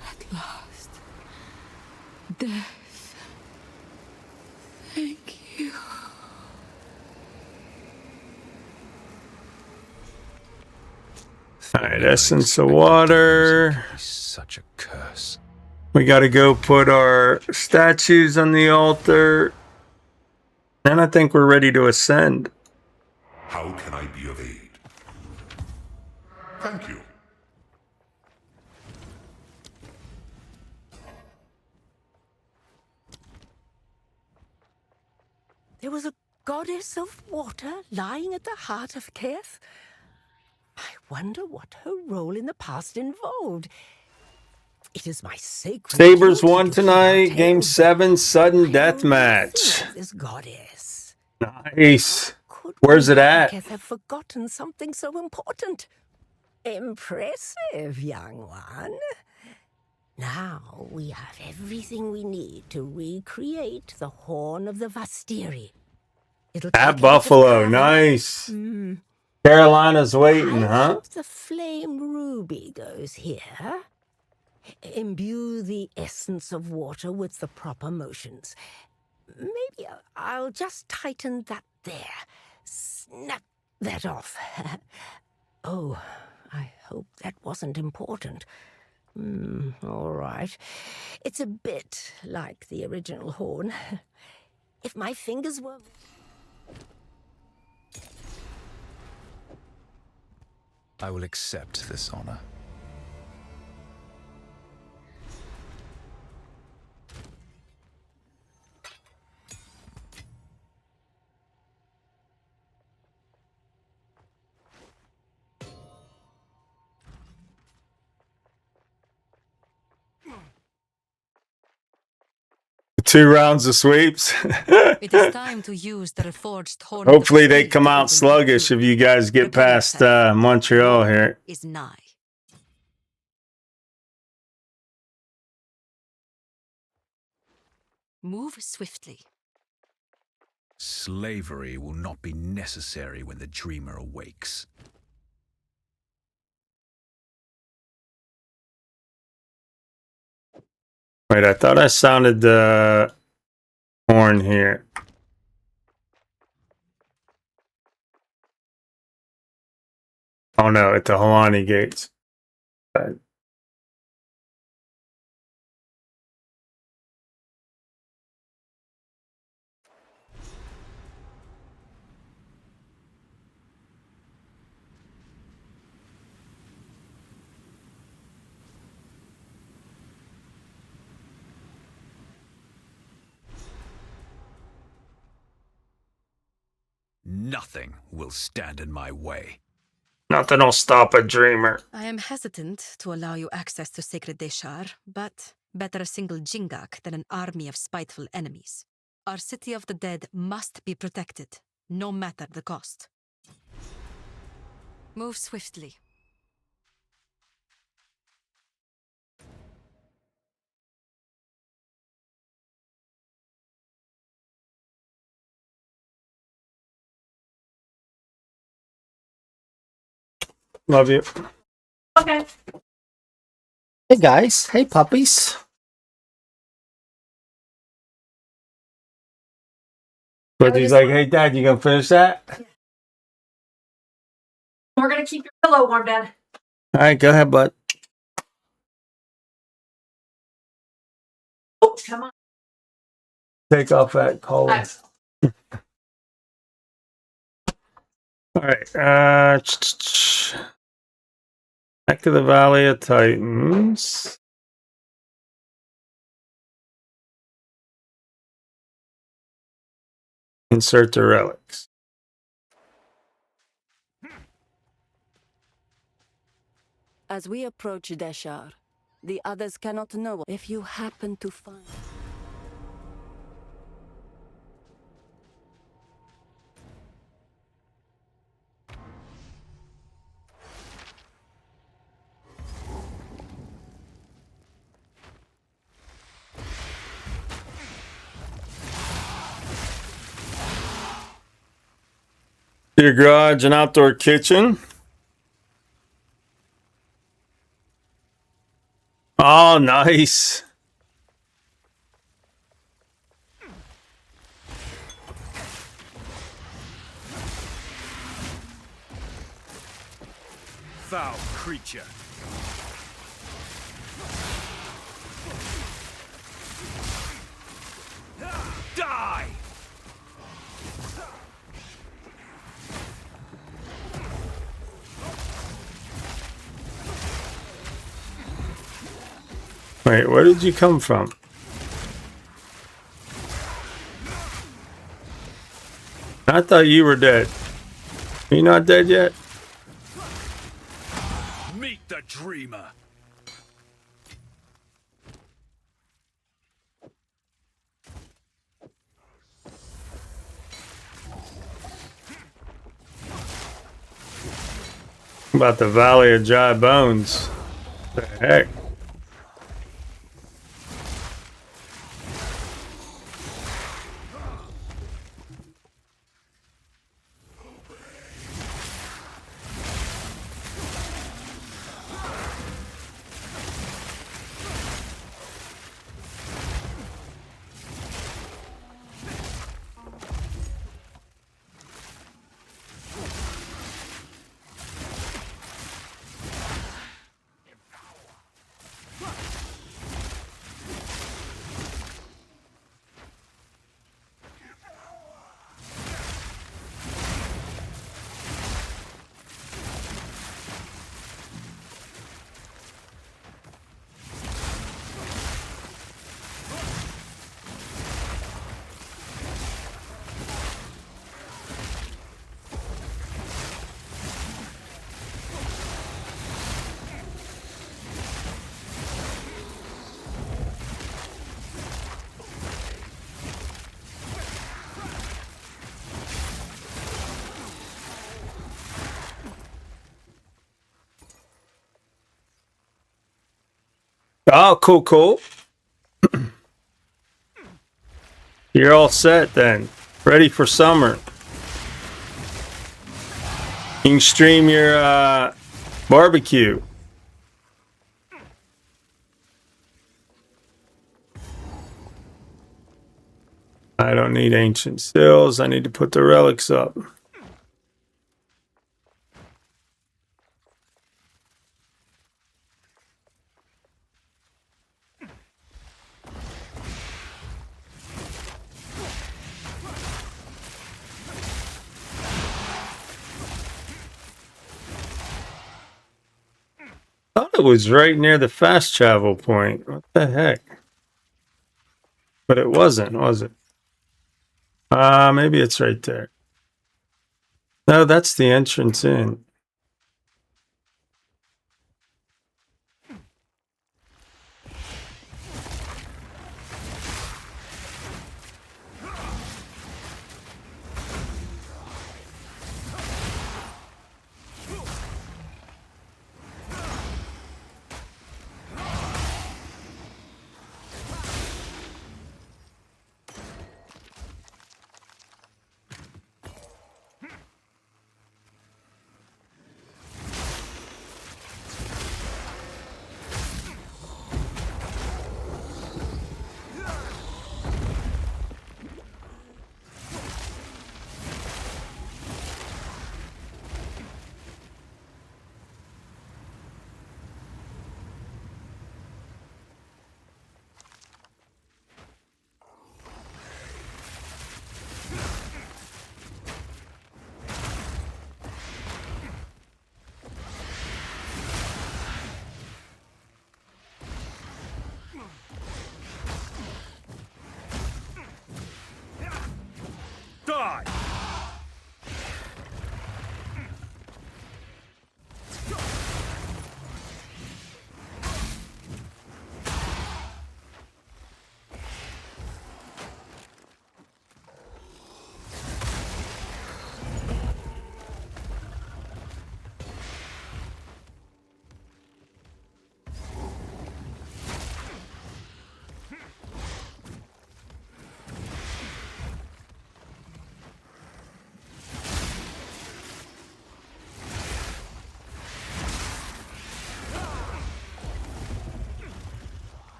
At last. Death. Thank you. All right, essence of water. Such a curse. We got to go put our statues on the altar. And I think we're ready to ascend. How can I be of aid? Thank you. There was a goddess of water lying at the heart of Keth? I wonder what her role in the past involved. It is my sacred Sabres duty won to keep our tonight. tale Game back. 7, sudden death Sing match. of this goddess. Nice. Could Where's we it at? Keth have forgotten something so important? Impressive, young one. Now we have everything we need to recreate the Horn of the Vastiri. It'll take a At bit of Buffalo. carving. Nice. Hmm. Carolina's waiting, huh? The flame ruby goes here. Imbue the essence of water with the proper motions. Maybe I'll just tighten that there. Snap that off. Oh, I hope that wasn't important. All right. It's a bit like the original horn. If my fingers were... I will accept this honor. Two rounds of sweeps. It is time to use the reforged horn. Hopefully they come out sluggish if you guys get past Montreal here. Is nigh. Move swiftly. Slavery will not be necessary when the dreamer awakes. Wait, I thought I sounded the horn here. Oh no, at the Helani gates. Nothing will stand in my way. Nothing will stop a dreamer. I am hesitant to allow you access to Sacred Deshar, but better a single Jingak than an army of spiteful enemies. Our city of the dead must be protected, no matter the cost. Move swiftly. Love you. Okay. Hey guys. Hey puppies. But he's like, hey dad, you gonna finish that? We're gonna keep your pillow warm, Dad. Alright, go ahead, bud. Oh, come on. Take off that collar. Alright, back to the Valley of Titans. Insert the relics. As we approach Deshar, the others cannot know if you happen to find... Your garage and outdoor kitchen. Oh, nice. Foul creature. Die! Wait, where did you come from? I thought you were dead. Are you not dead yet? Meet the dreamer. About the Valley of Dry Bones. What the heck? Oh, cool, cool. You're all set then. Ready for summer. You can stream your barbecue. I don't need ancient stills. I need to put the relics up. Thought it was right near the fast travel point. What the heck? But it wasn't, was it? Maybe it's right there. No, that's the entrance in.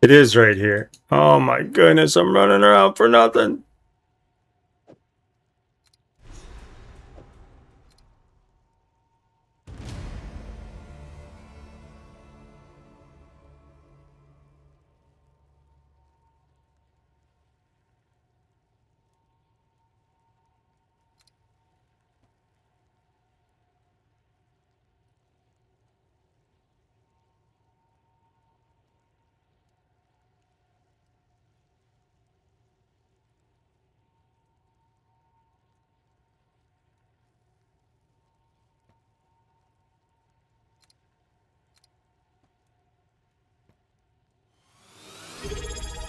It is right here. Oh my goodness, I'm running around for nothing.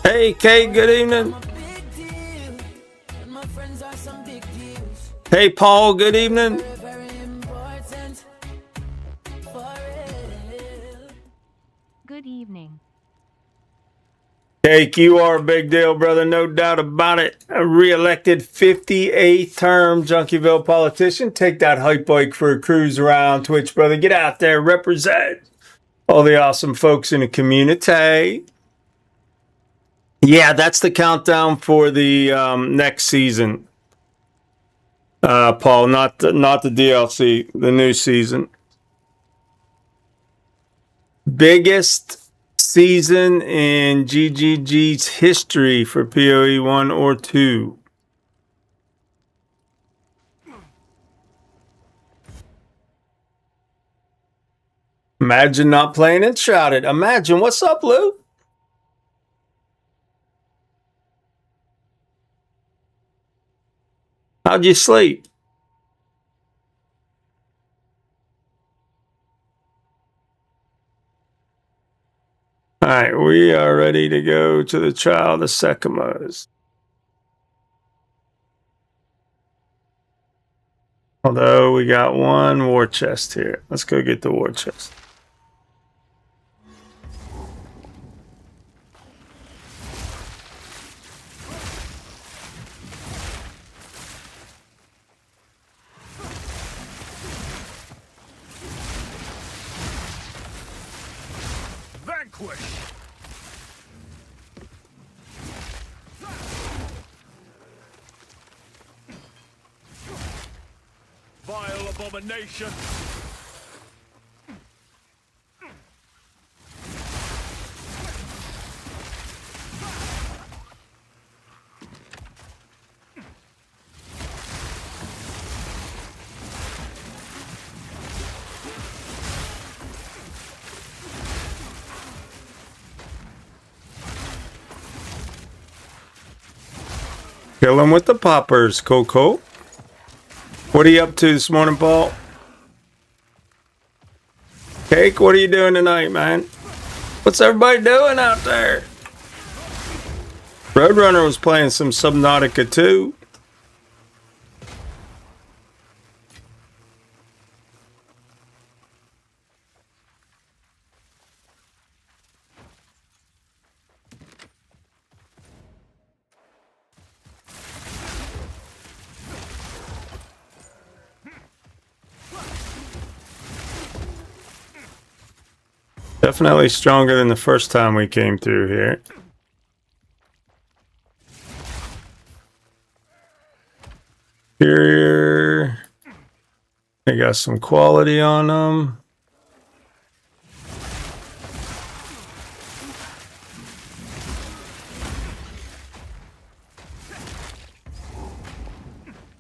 Hey, Kate, good evening. Hey, Paul, good evening. Good evening. Cake, you are a big deal, brother. No doubt about it. A re-elected 58th term Junkieville politician. Take that hype bike for a cruise around Twitch, brother. Get out there, represent all the awesome folks in the community. Yeah, that's the countdown for the next season. Paul, not the DLC, the new season. Biggest season in GGG's history for PoE 1 or 2. Imagine not playing it shrouded. Imagine. What's up, Lou? How'd you sleep? All right, we are ready to go to the trial of the Sekimos. Although we got one war chest here. Let's go get the war chest. Vanquish! Vile abomination! Kill him with the poppers, Coco. What are you up to this morning, Paul? Cake, what are you doing tonight, man? What's everybody doing out there? Roadrunner was playing some Subnautica 2. Definitely stronger than the first time we came through here. Superior. They got some quality on them.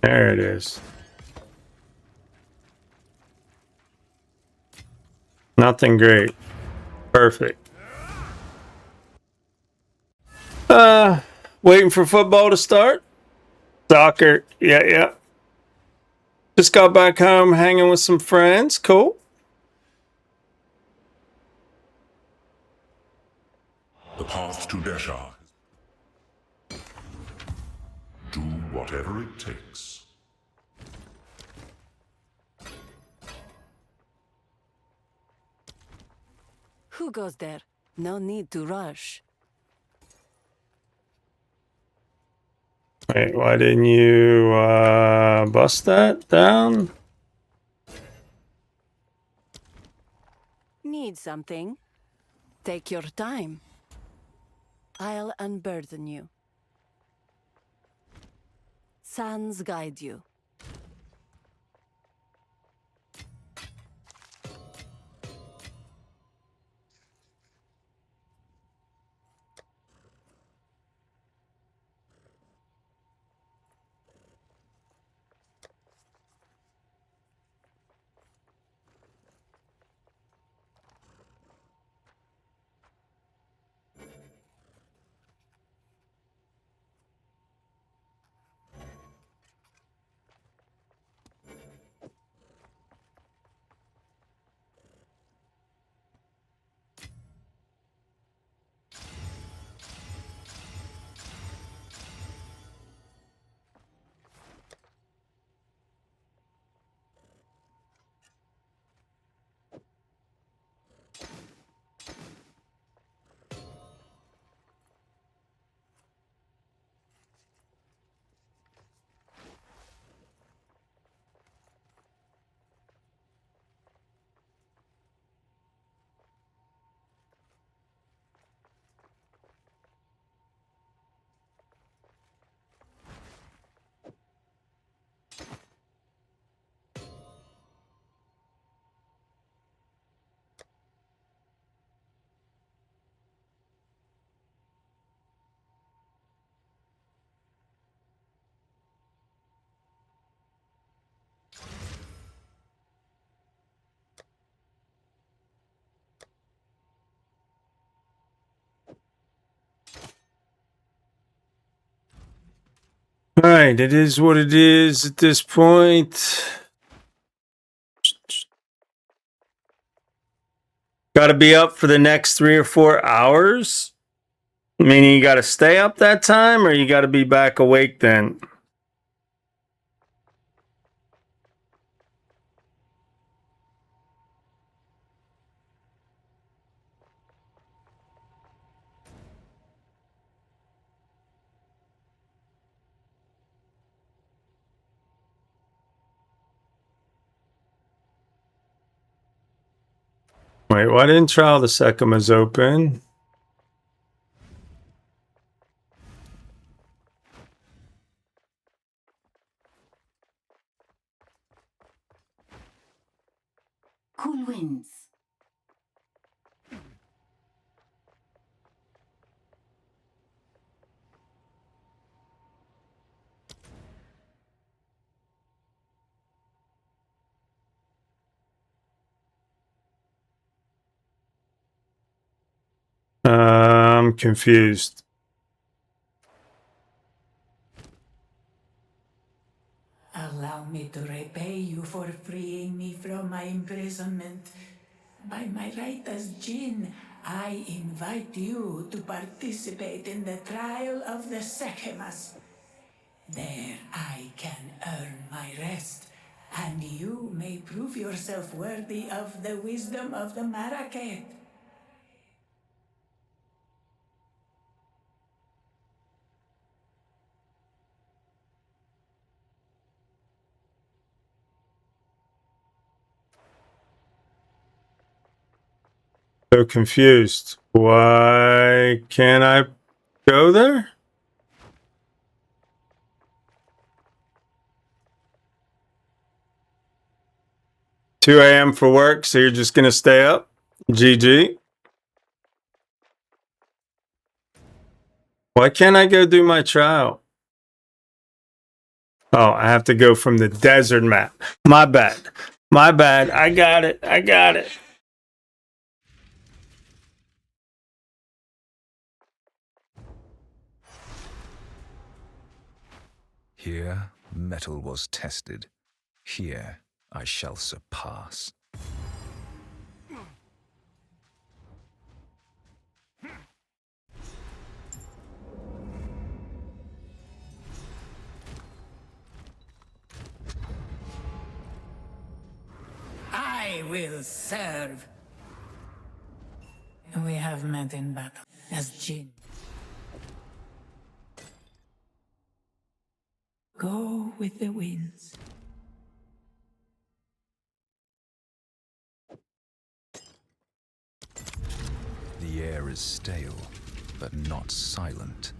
There it is. Nothing great. Perfect. Waiting for football to start. Soccer. Yeah. Just got back home hanging with some friends. Cool. The path to Deshar. Do whatever it takes. Who goes there? No need to rush. Wait, why didn't you bust that down? Need something? Take your time. I'll unburden you. Sands guide you. All right, it is what it is at this point. Got to be up for the next 3 or 4 hours. Meaning you got to stay up that time, or you got to be back awake then. Wait, why didn't Trial the Sekima's open? Cool winds. I'm confused. Allow me to repay you for freeing me from my imprisonment. By my right as Jinn, I invite you to participate in the trial of the Sekimas. There I can earn my rest, and you may prove yourself worthy of the wisdom of the Maraket. So confused. Why can't I go there? Two a.m. for work, so you're just gonna stay up? GG. Why can't I go do my trial? Oh, I have to go from the desert map. My bad. My bad. I got it. I got it. Here, metal was tested. Here, I shall surpass. I will serve. We have met in battle as Jinn. Go with the winds. The air is stale, but not silent.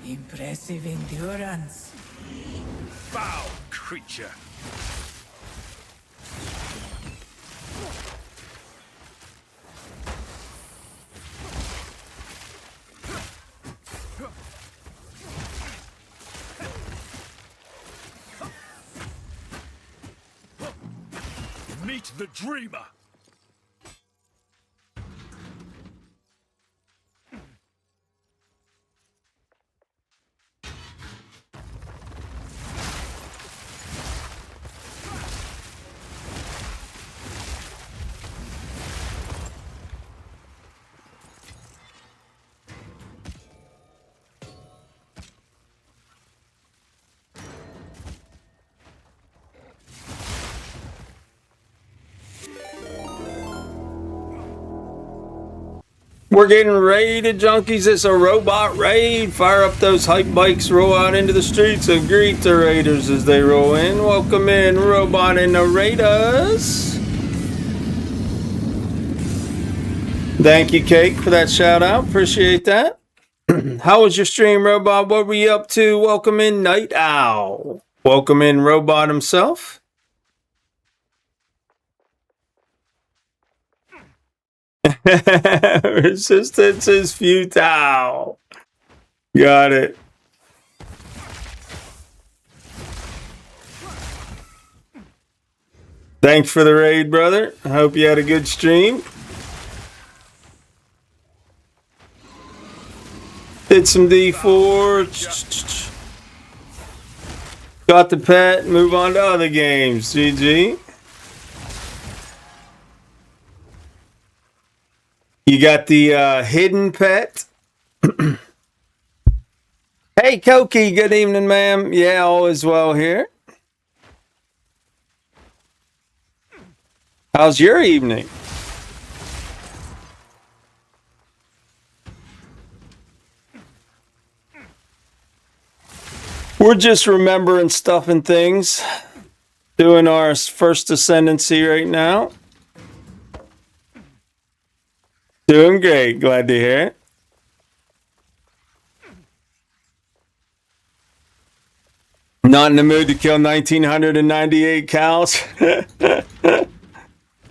Impressive endurance. Foul creature. Meet the dreamer. We're getting raided, junkies. It's a robot raid. Fire up those hype bikes, roll out into the streets, and greet the raiders as they roll in. Welcome in, robot and the raiders. Thank you, Cake, for that shout out. Appreciate that. How was your stream, robot? What were you up to? Welcome in, Night Owl. Welcome in, robot himself. Resistance is futile. Got it. Thanks for the raid, brother. I hope you had a good stream. Did some D4. Got the pet. Move on to other games. GG. You got the hidden pet. Hey, Koki. Good evening, ma'am. Yeah, all is well here. How's your evening? We're just remembering stuff and things. Doing our first ascendancy right now. Doing great. Glad to hear it. Not in the mood to kill 1,998 cows.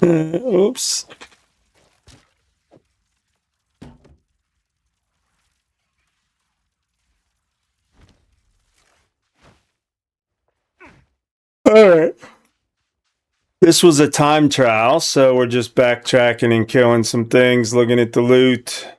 Oops. All right. This was a time trial, so we're just backtracking and killing some things, looking at the loot.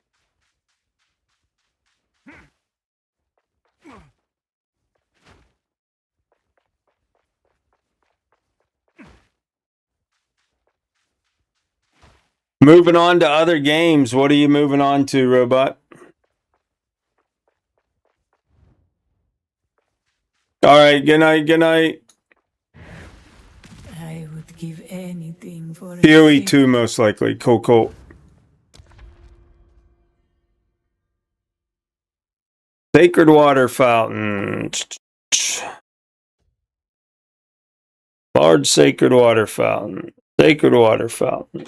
Moving on to other games. What are you moving on to, robot? All right, good night, good night. I would give anything for PoE 2 most likely. Cool. Sacred water fountain. Large sacred water fountain. Sacred water fountain.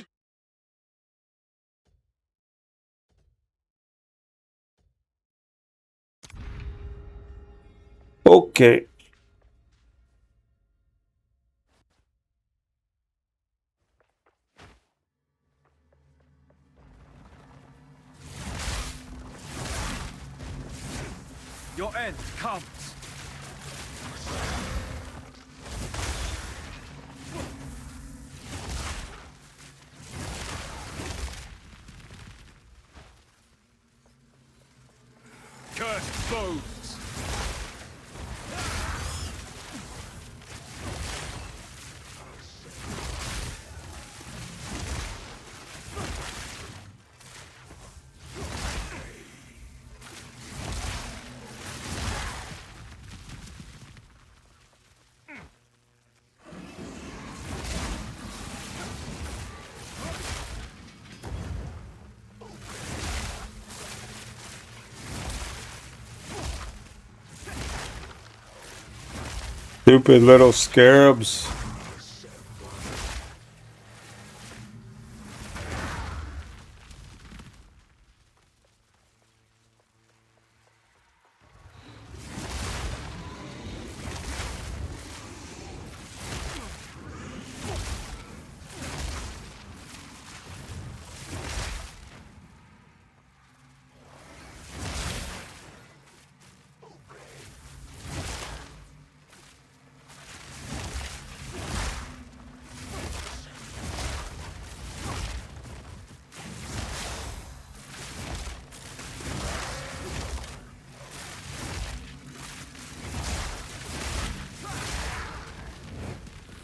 Okay. Your end comes. cursed foes. Stupid little scarabs.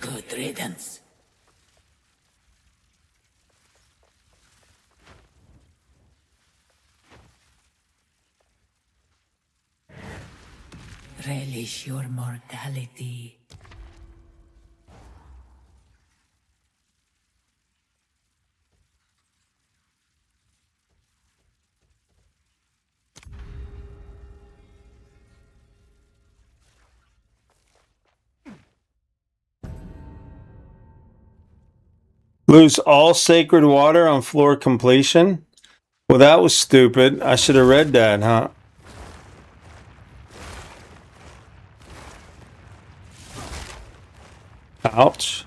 Good riddance. Relish your mortality. Lose all sacred water on floor completion? Well, that was stupid. I should have read that, huh? Ouch.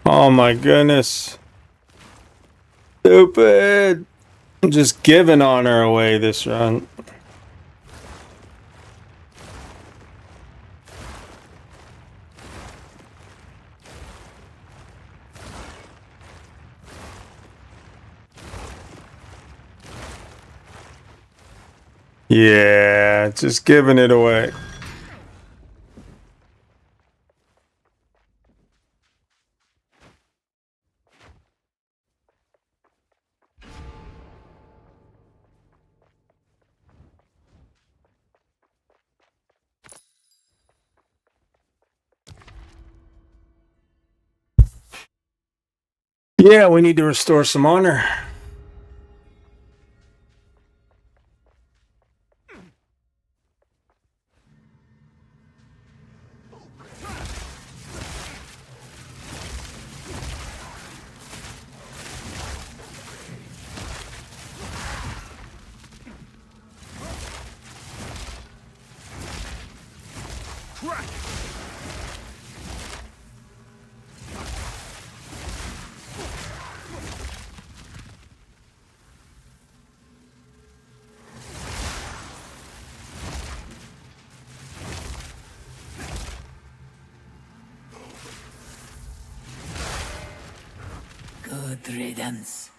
Oh my goodness. Stupid. I'm just giving honor away this run. Yeah, just giving it away. Yeah, we need to restore some honor. crack! Good riddance.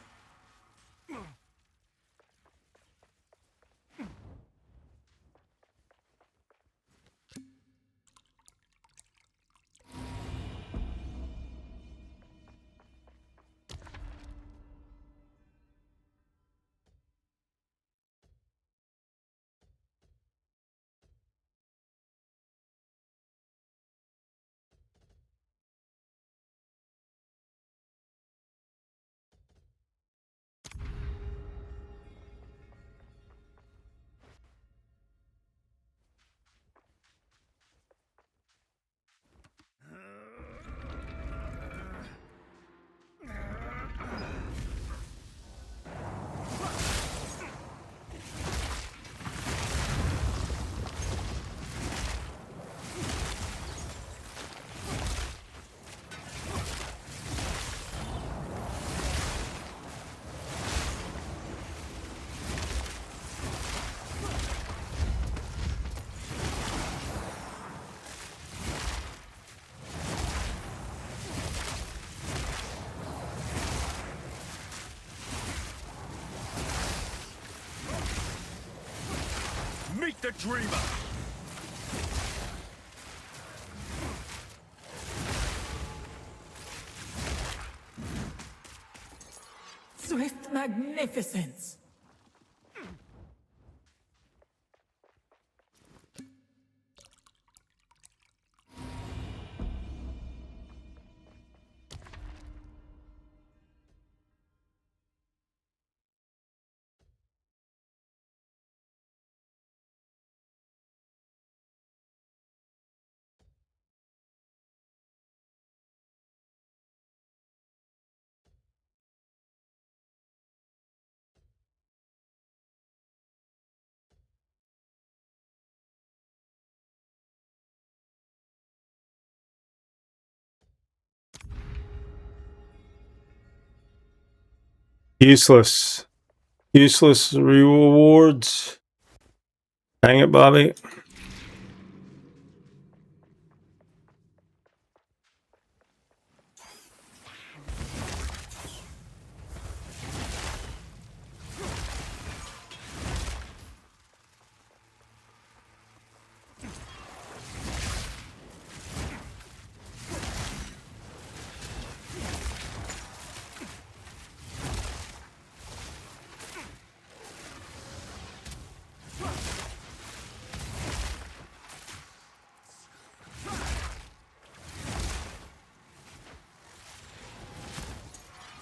Meet the dreamer! Swift magnificence. Useless. Useless rewards. Hang it, Bobby.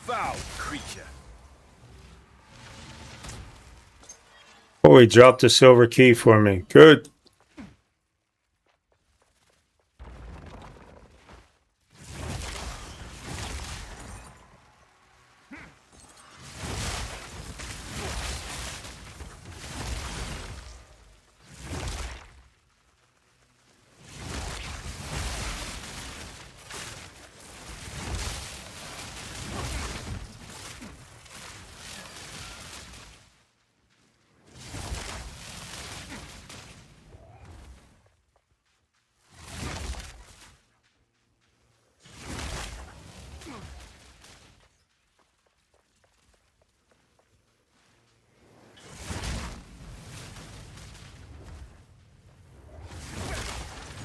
Foul creature! Oh, he dropped a silver key for me. Good.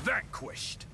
Vanquished!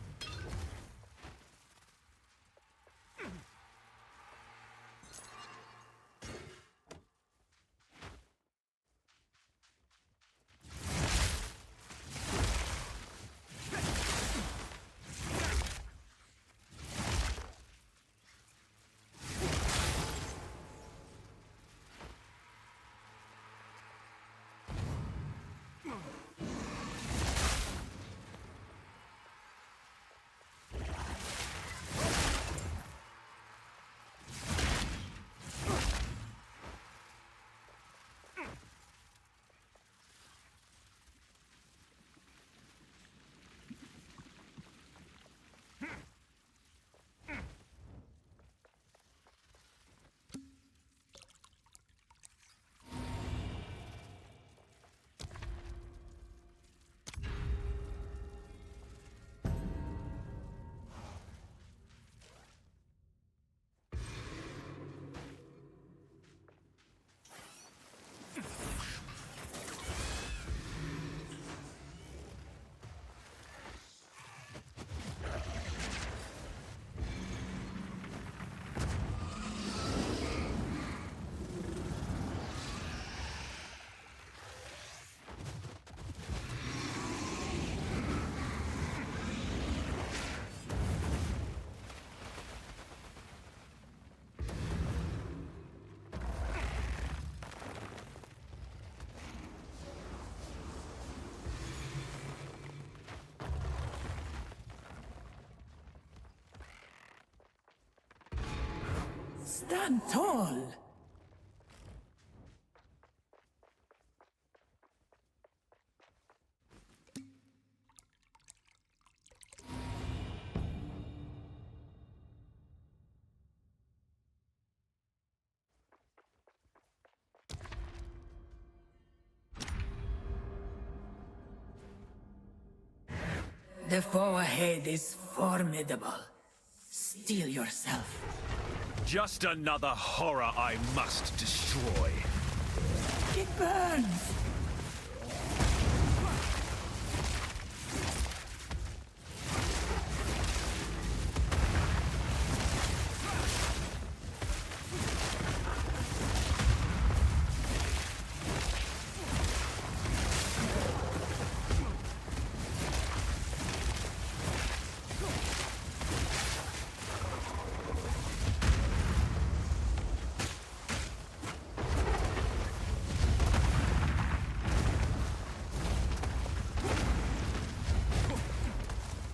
Stand tall. The foe ahead is formidable. Steel yourself. Just another horror I must destroy. It burns!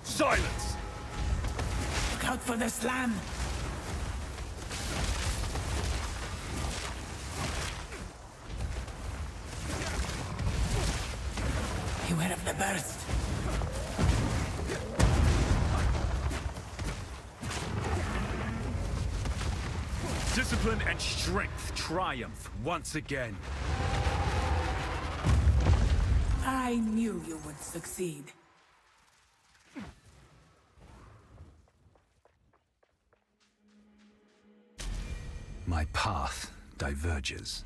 Silence! Look out for the slam! Beware of the burst. Discipline and strength triumph once again. I knew you would succeed. My path diverges.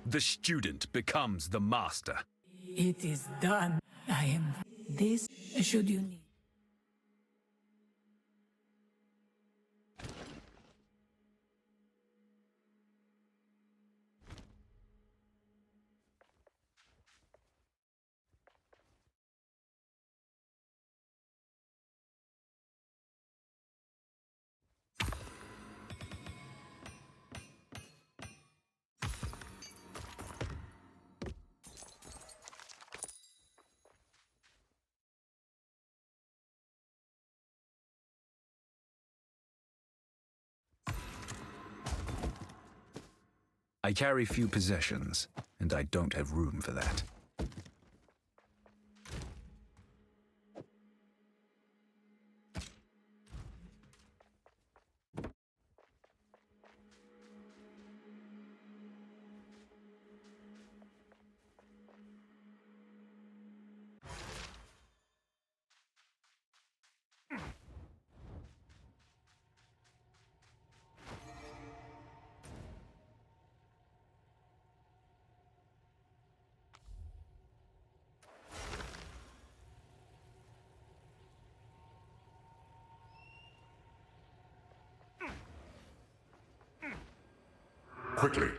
The student becomes the master. It is done. I am this should you need. I carry few possessions, and I don't have room for that. Quickly.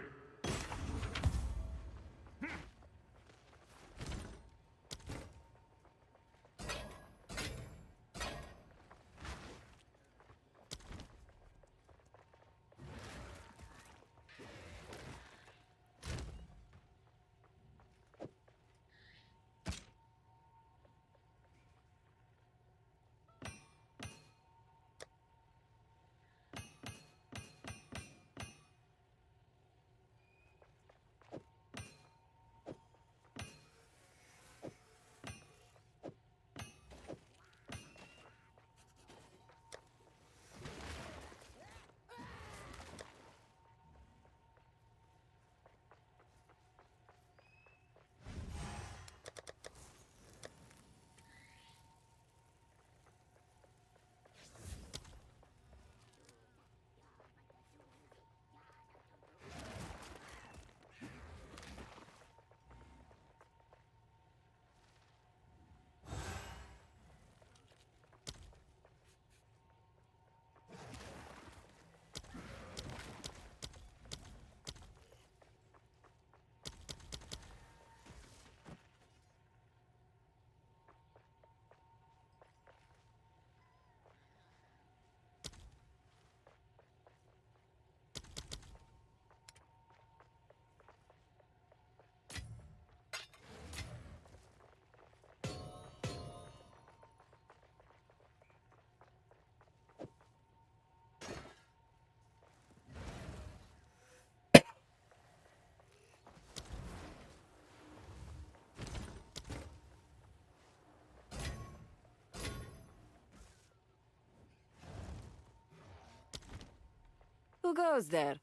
Who goes there?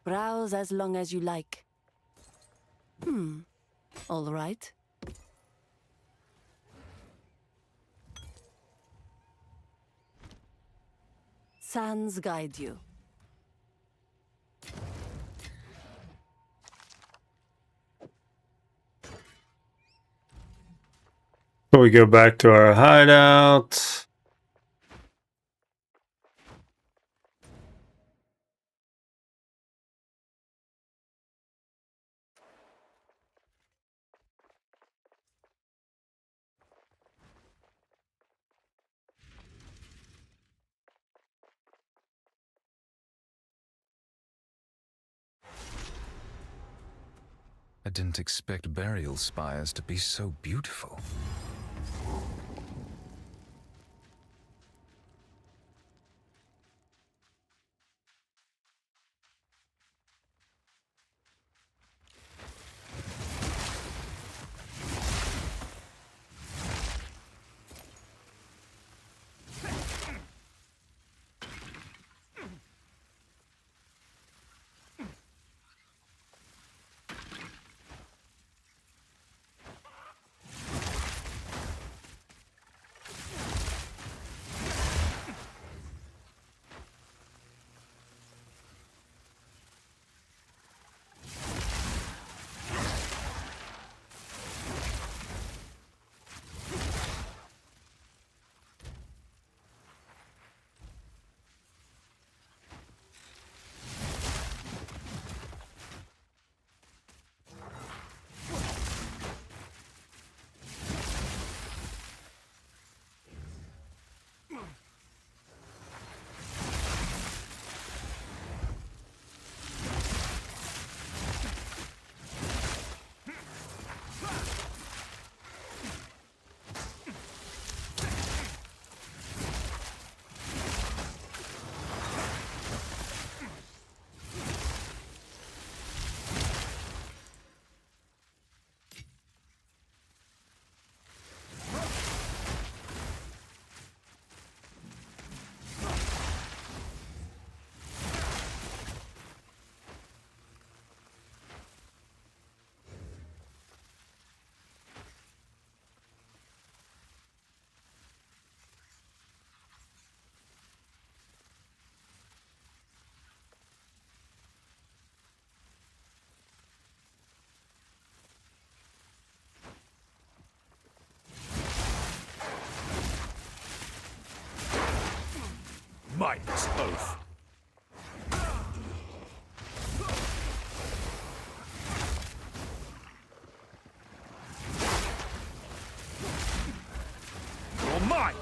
Browse as long as you like. All right. Sands guide you. So we go back to our hideout. I didn't expect burial spires to be so beautiful. Smite's oath. You're mine!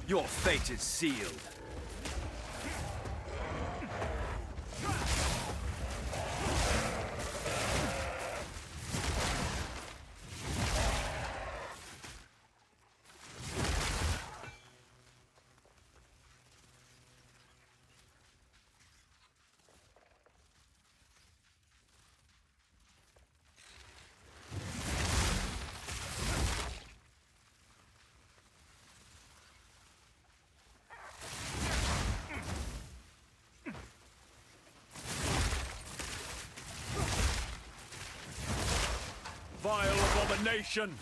Your fate is sealed. Vile abomination!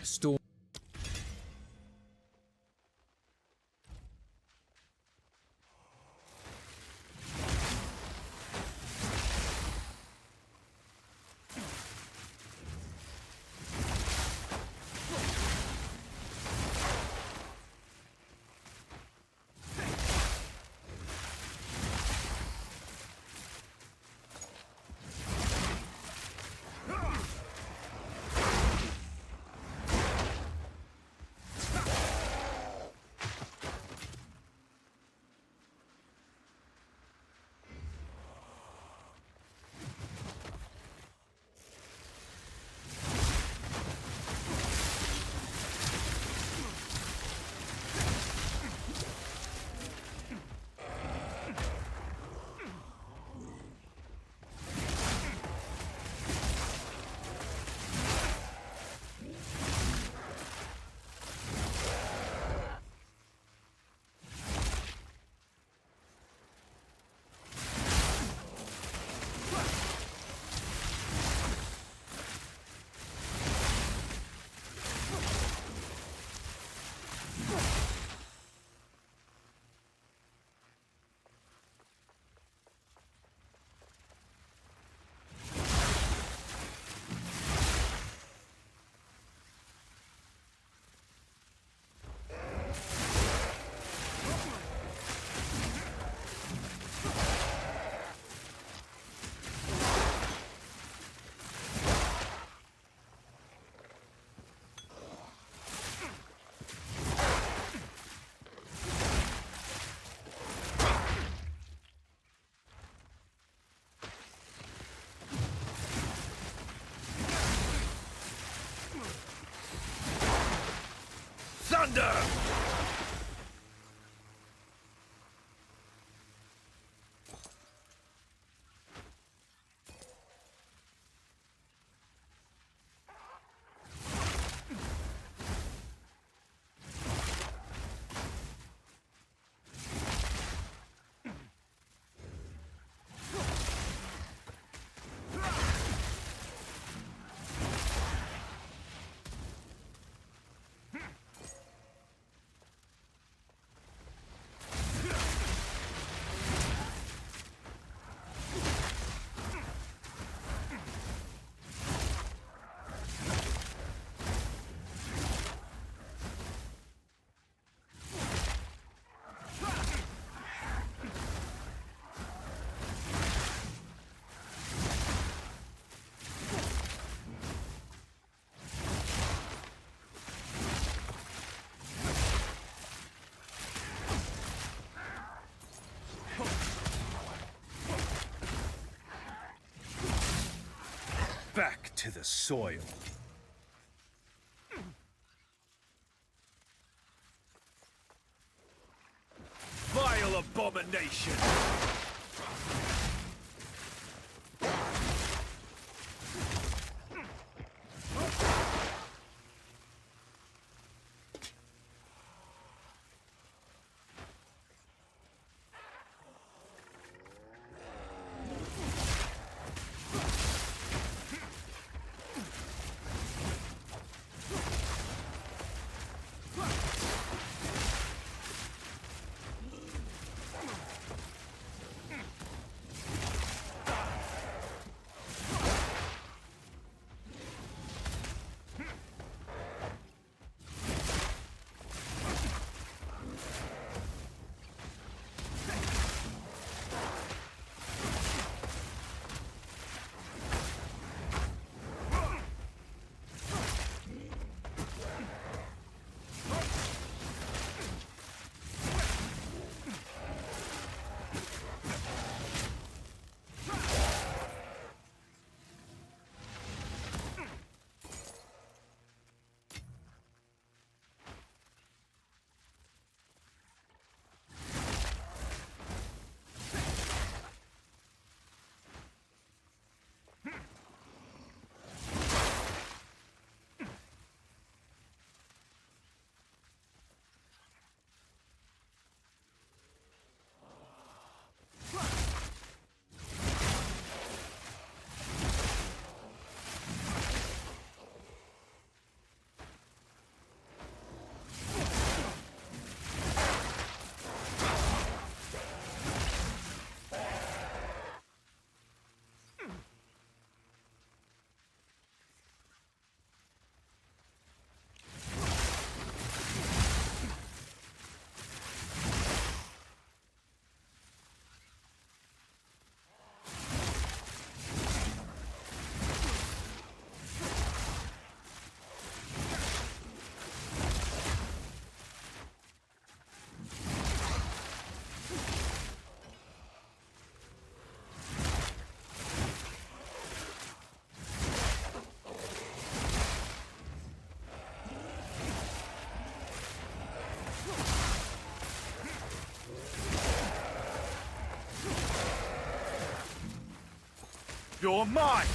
Store. Thunder! Back to the soil. Vile abomination! You're mine!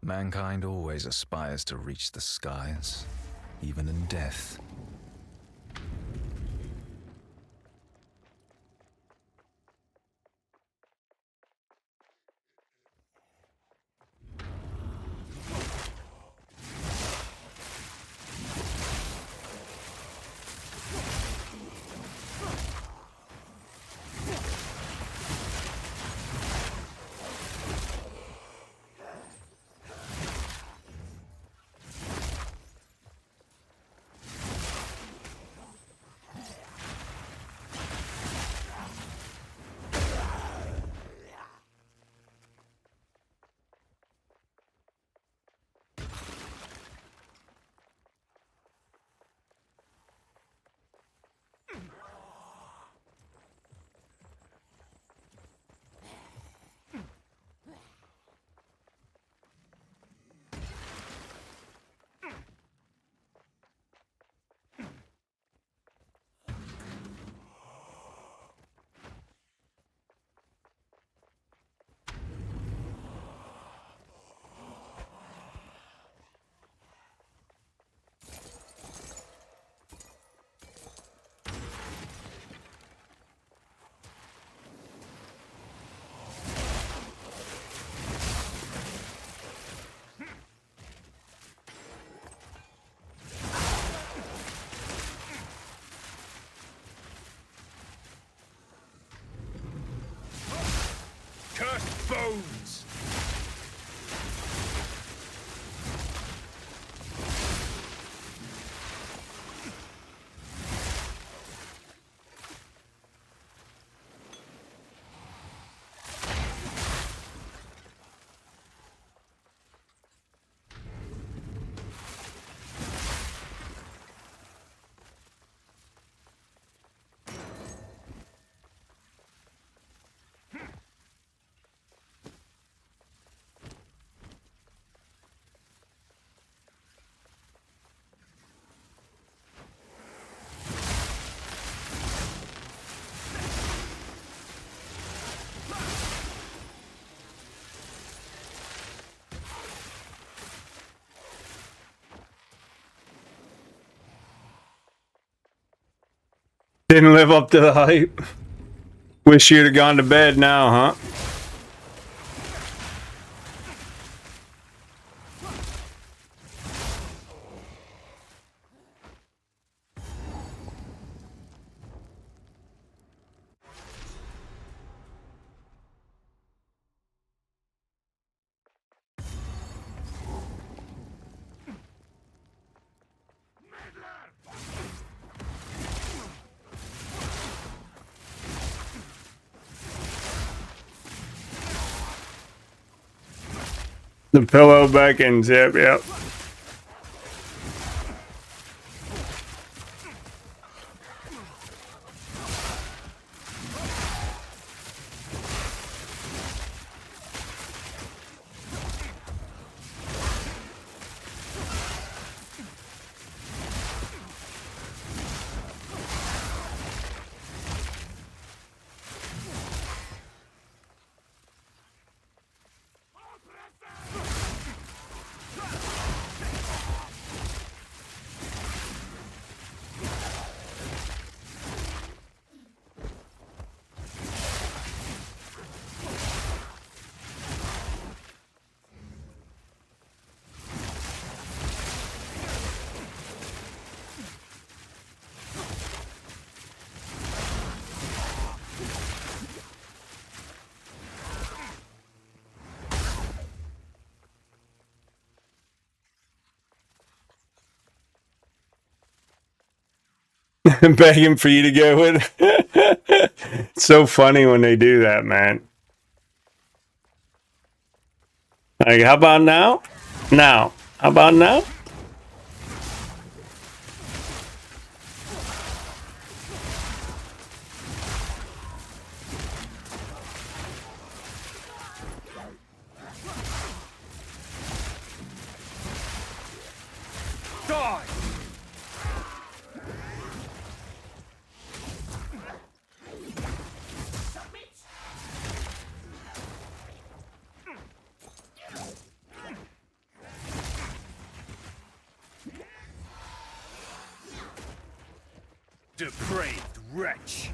Mankind always aspires to reach the skies, even in death. Cursed bones! Didn't live up to the hype. Wish you'd have gone to bed now, huh? The pillow beckons. Yep, yep. Begging for you to go with. It's so funny when they do that, man. Like, how about now? Now. How about now? Die! Depraved wretch!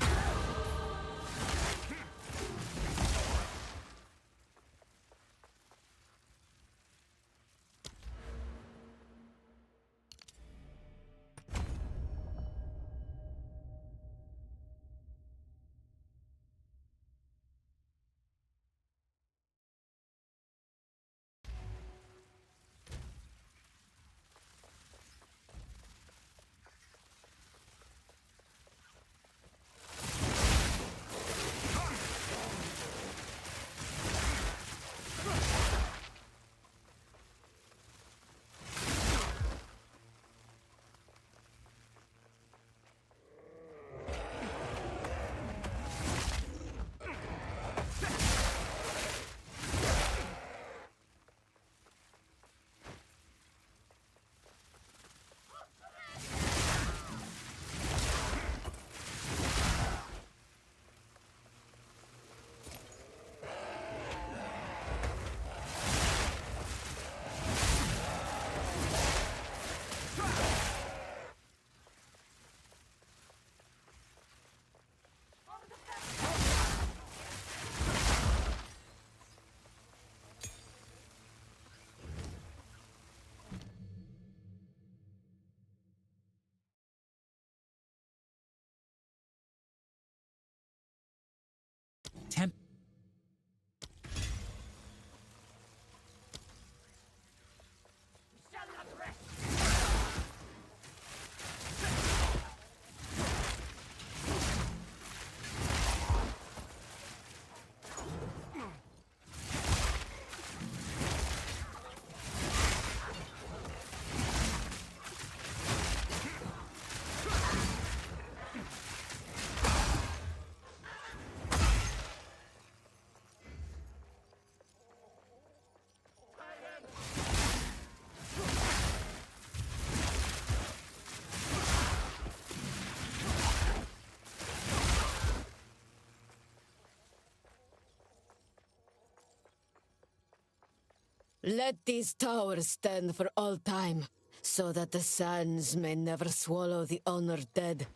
Let these towers stand for all time, so that the sands may never swallow the honored dead.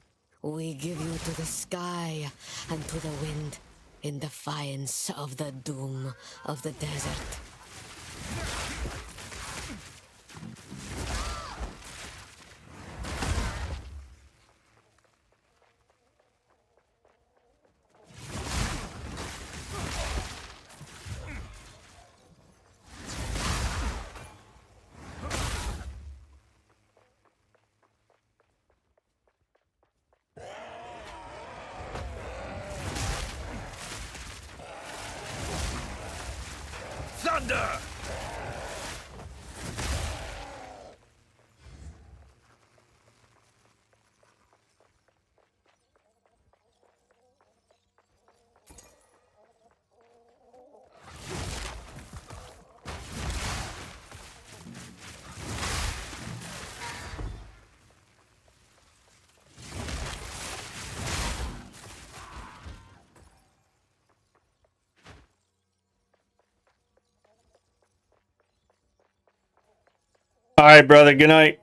We give you to the sky and to the wind, in defiance of the doom of the desert. Thunder! All right, brother. Good night.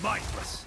Mindless.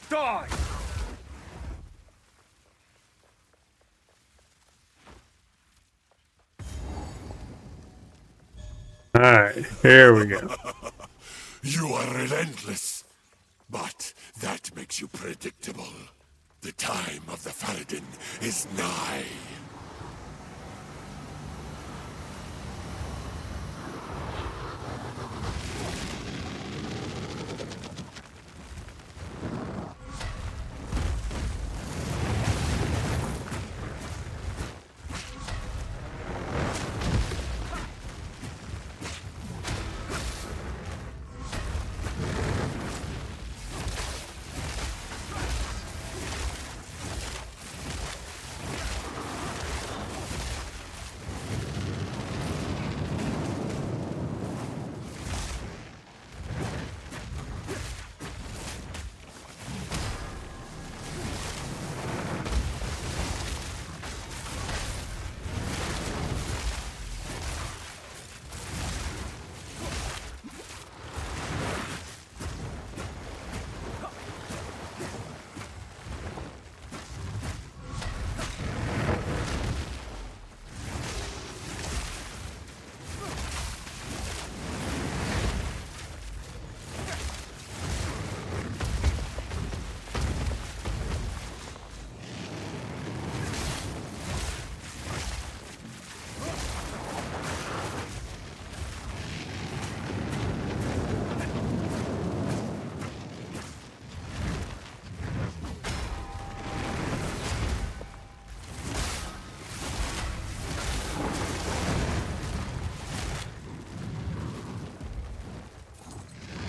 Die! All right, here we go. You are relentless, but that makes you predictable. The time of the Faradin is nigh.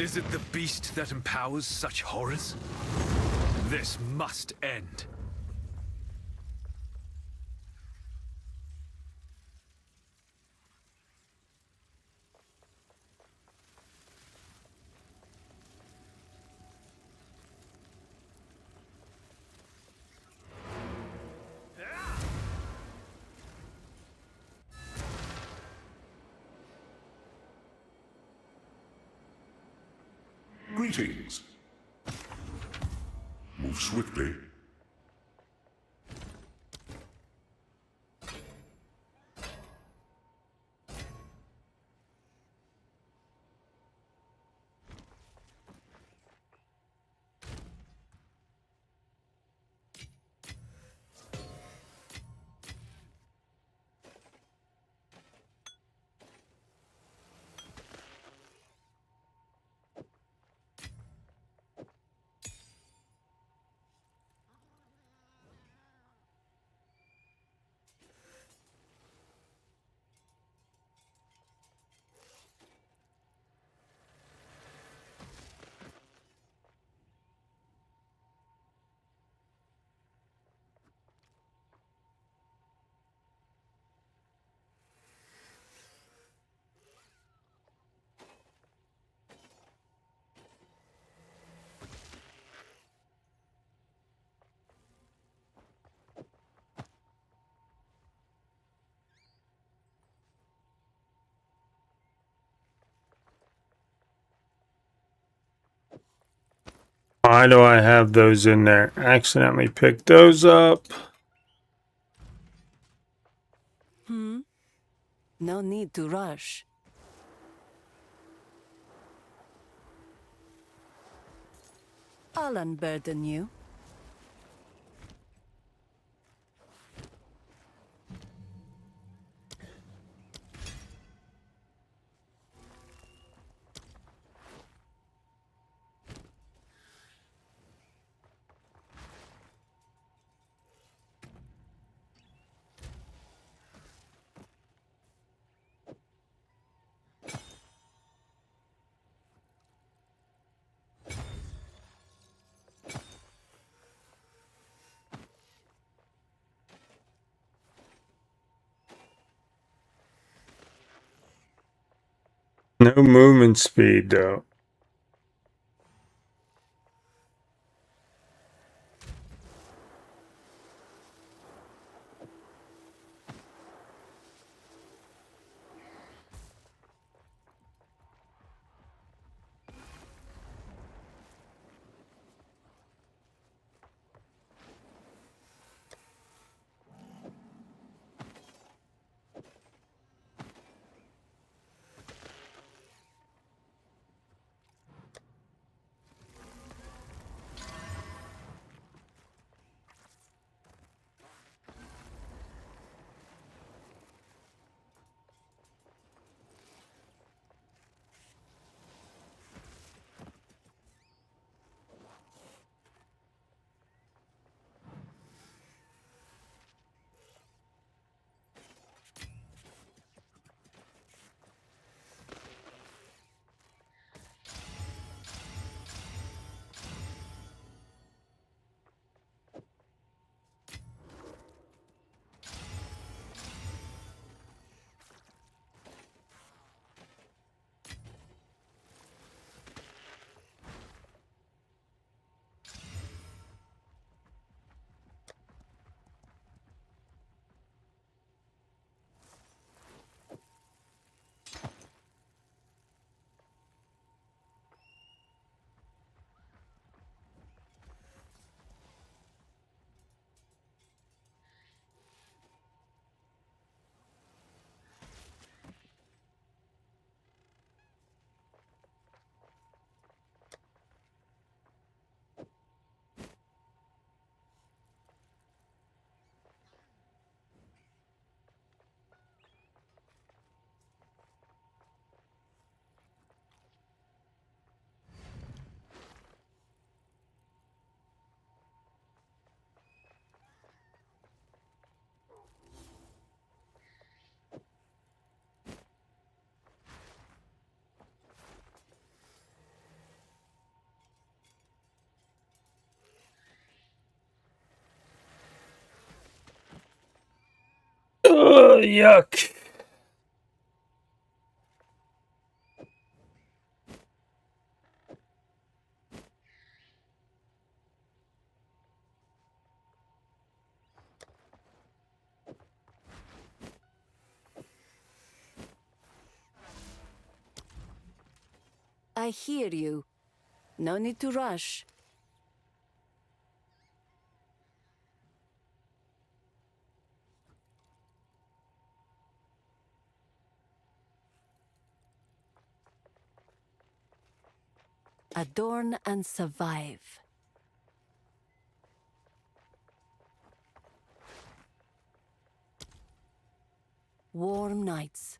Is it the beast that empowers such horrors? This must end. Greetings. Move swiftly. Why do I have those in there? Accidentally picked those up. No need to rush. I'll unburden you. No movement speed, though. Yuck. I hear you. No need to rush. Adorn and survive. Warm nights.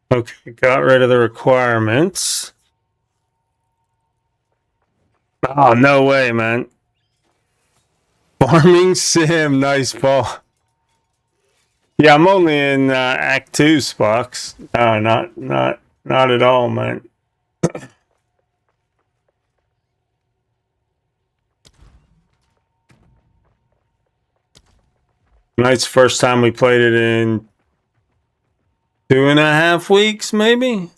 Okay, got rid of the requirements. Oh, no way, man. Farming sim, nice ball. Yeah, I'm only in Act 2, Spox. No, not at all, man. Tonight's the first time we played it in 2.5 weeks, maybe?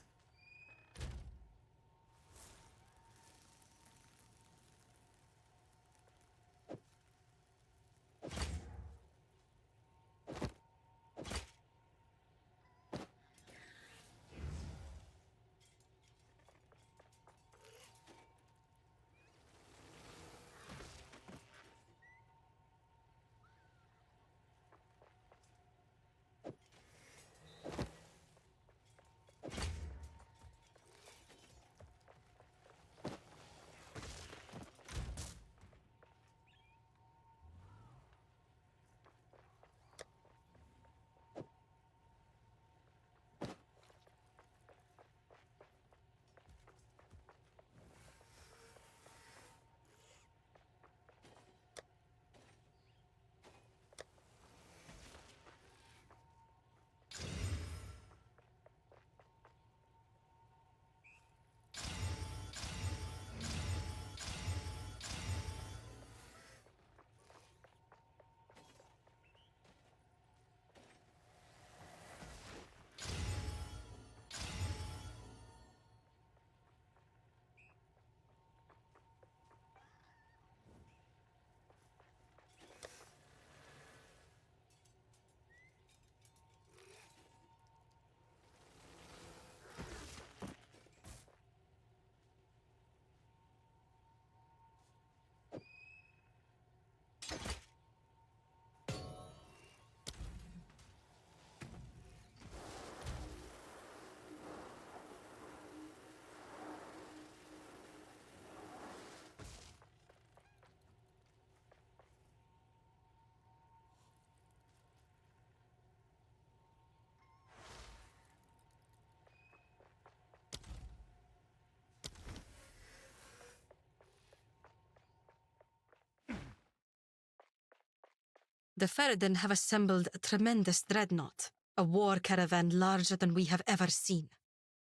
The Faradin have assembled a tremendous dreadnought, a war caravan larger than we have ever seen.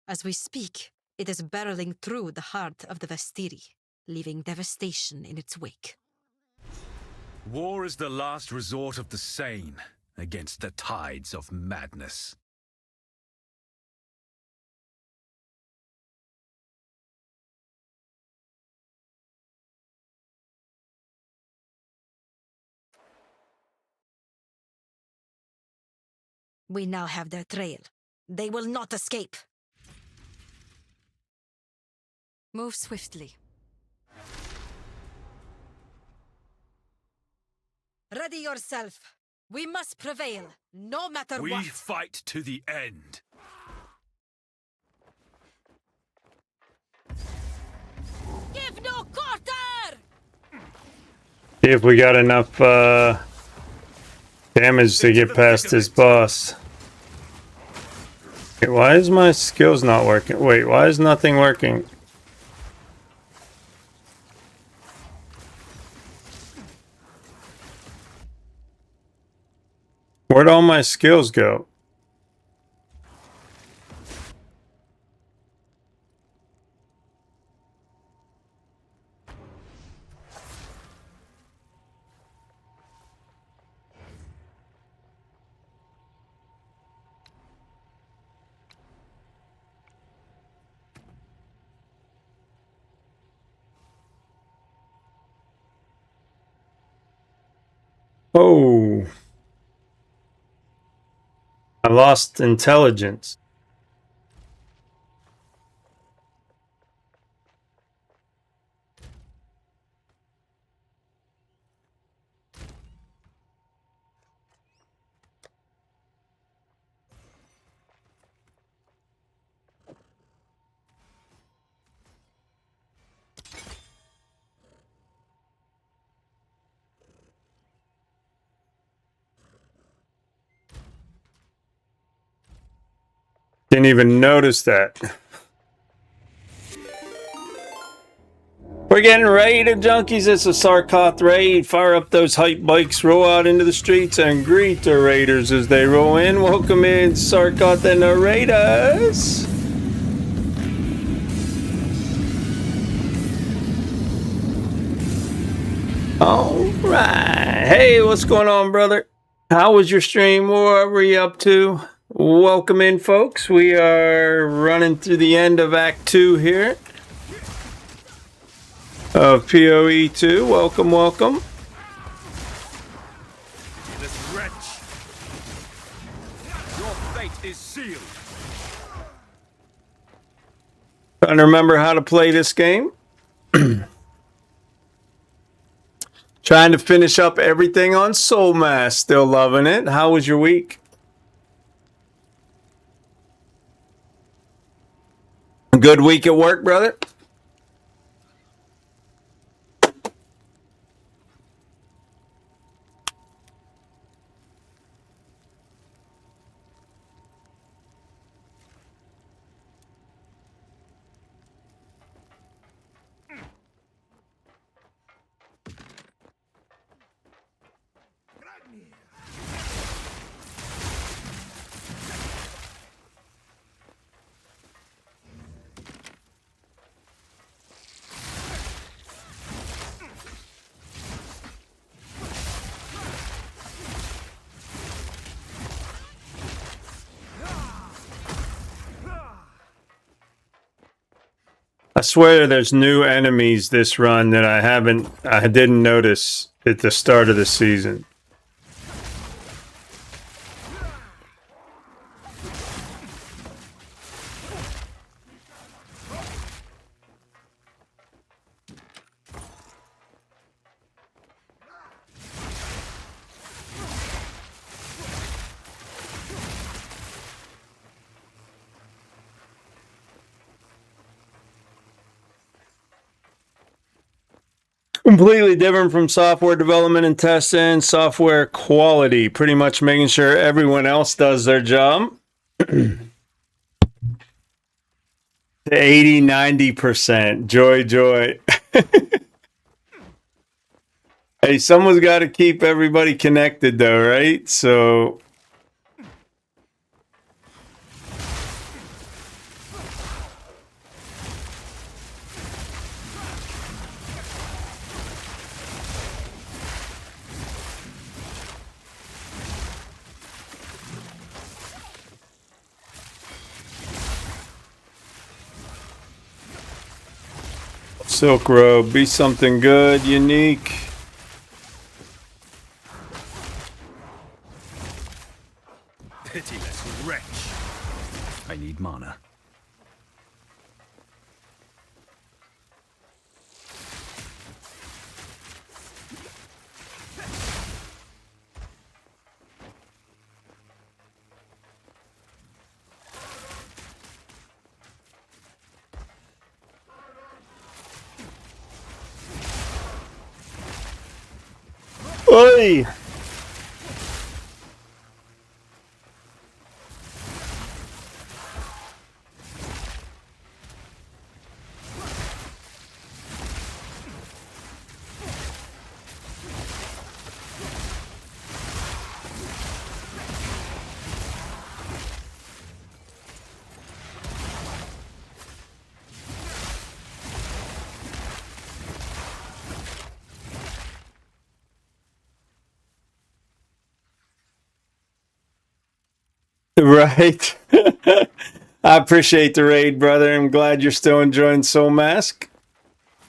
As we speak, it is barreling through the heart of the Vestiri, leaving devastation in its wake. War is the last resort of the sane against the tides of madness. We now have their trail. They will not escape. Move swiftly. Ready yourself. We must prevail, no matter what. We fight to the end. Give no quarter! See if we got enough damage to get past this boss. Okay, why is my skills not working? Wait, why is nothing working? Where'd all my skills go? Oh. I lost intelligence. Didn't even notice that. We're getting raided, junkies. It's a Sarkoth raid. Fire up those hype bikes, roll out into the streets, and greet the raiders as they roll in. Welcome in, Sarkoth and the raiders. All right. Hey, what's going on, brother? How was your stream? What were you up to? Welcome in, folks. We are running through the end of Act 2 here of PoE 2. Welcome, welcome. This wretch. Your fate is sealed. Trying to remember how to play this game. Trying to finish up everything on Soul Mass. Still loving it. How was your week? A good week at work, brother? I swear there's new enemies this run that I didn't notice at the start of the season. Completely different from software development and testing, software quality, pretty much making sure everyone else does their job. 80-90%. Joy. Hey, someone's got to keep everybody connected though, right? So Silk Robe, be something good, unique. Pitiless wretch. I need mana. Oi! Right. I appreciate the raid, brother. I'm glad you're still enjoying Soul Mask.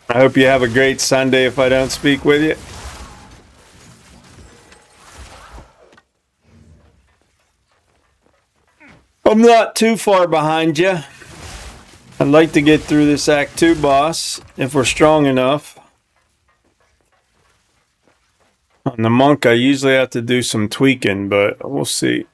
I hope you have a great Sunday if I don't speak with you. I'm not too far behind you. I'd like to get through this Act 2 boss if we're strong enough. On the monk, I usually have to do some tweaking, but we'll see.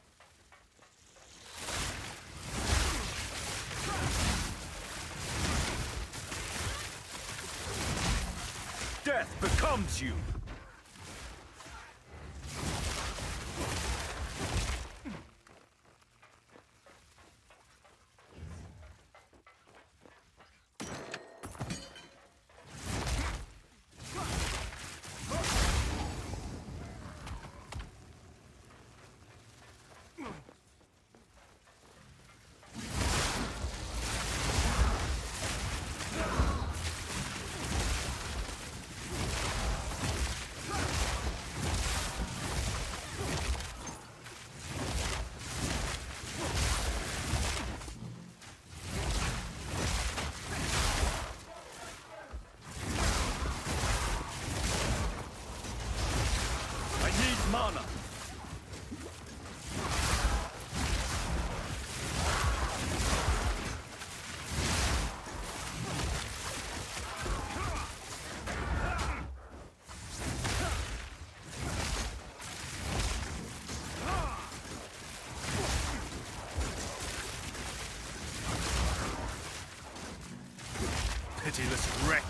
Death becomes you. mana. Pitiless wretch.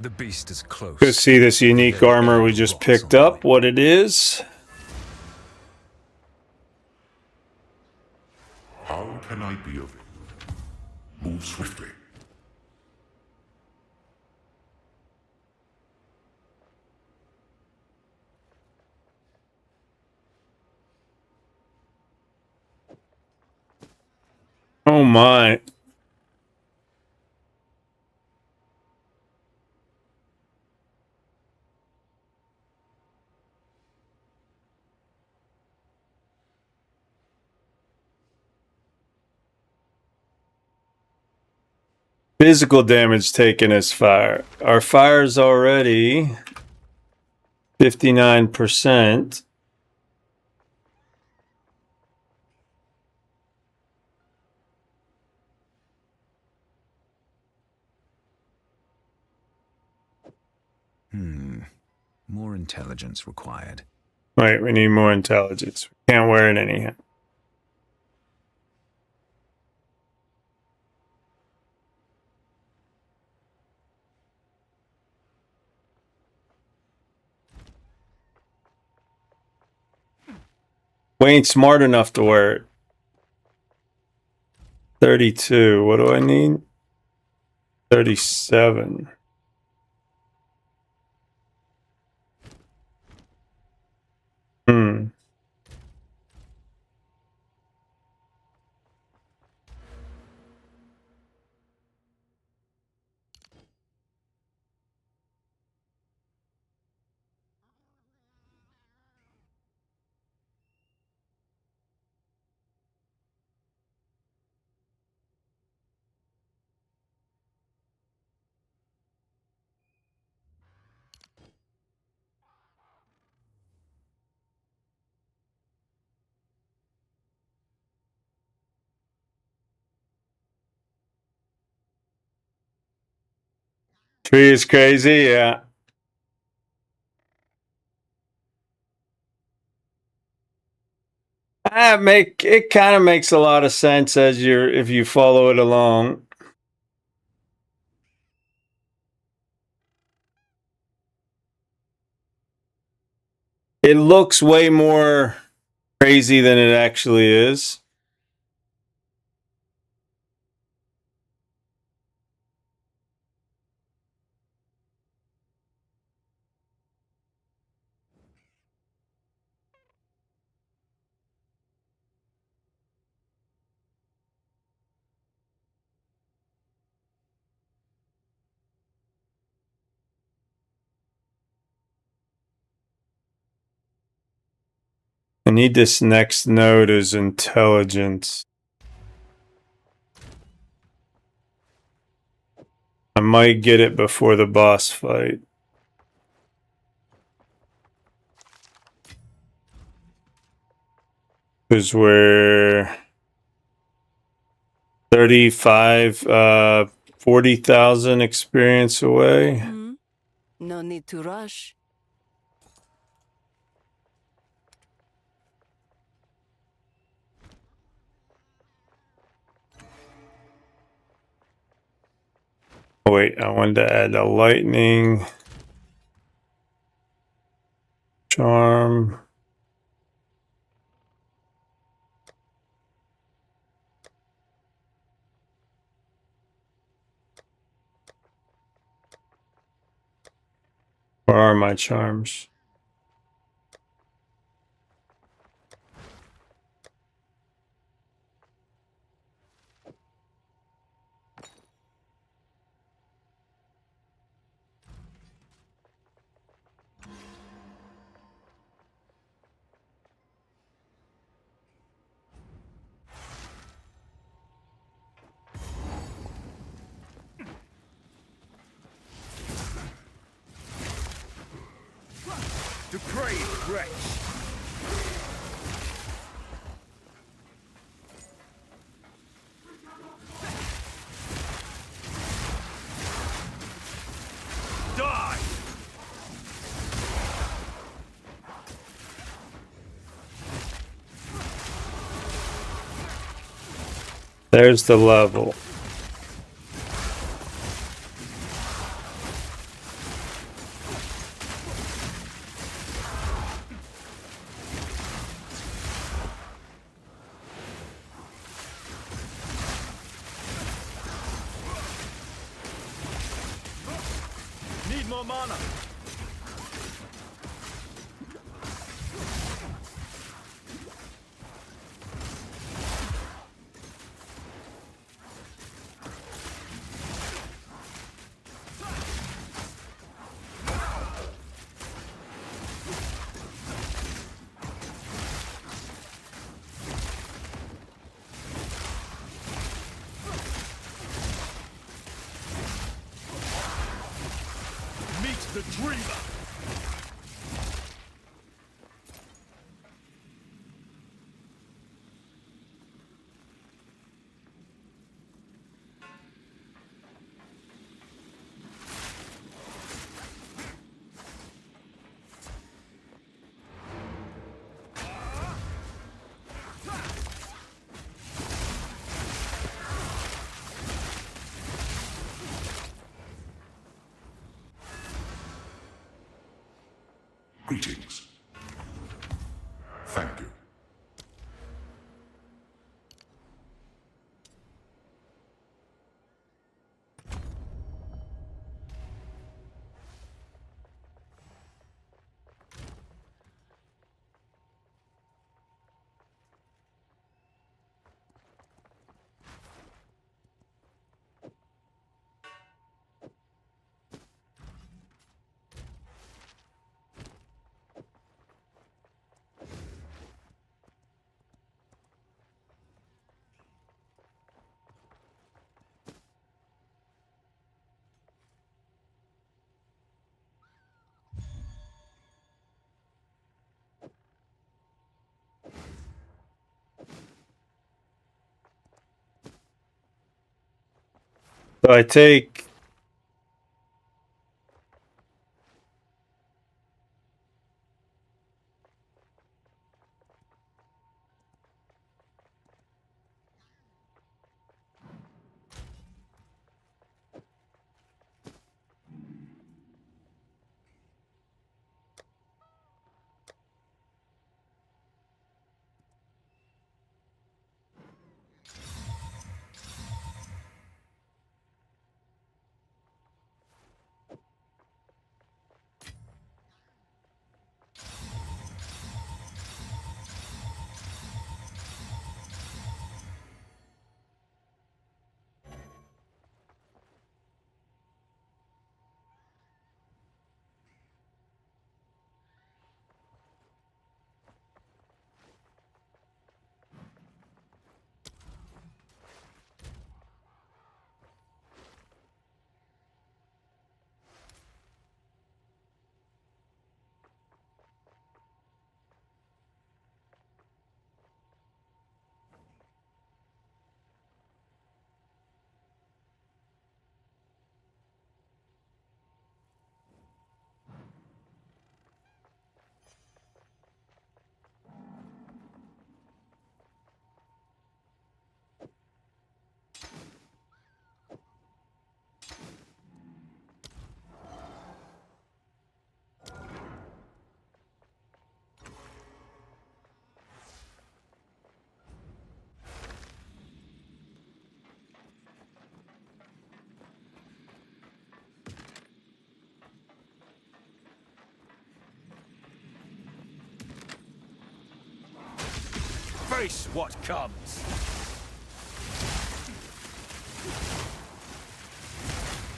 The beast is close. Go see this unique armor we just picked up, what it is. How can I be of move swiftly? Oh my. Physical damage taken as fire. Our fire's already 59%. More intelligence required. Wait, we need more intelligence. We can't wear it anyhow. We ain't smart enough to wear it. 32. What do I need? 37. Tree is crazy, yeah. It kind of makes a lot of sense as if you follow it along. It looks way more crazy than it actually is. I need this next node as intelligence. I might get it before the boss fight. Because we're 35, 40,000 experience away. No need to rush. Oh, wait, I wanted to add a lightning charm. Where are my charms? Depraved wretch! Die! There's the level. Need more mana! Meet the dreamer! Greetings. Thank you. So I take Face what comes.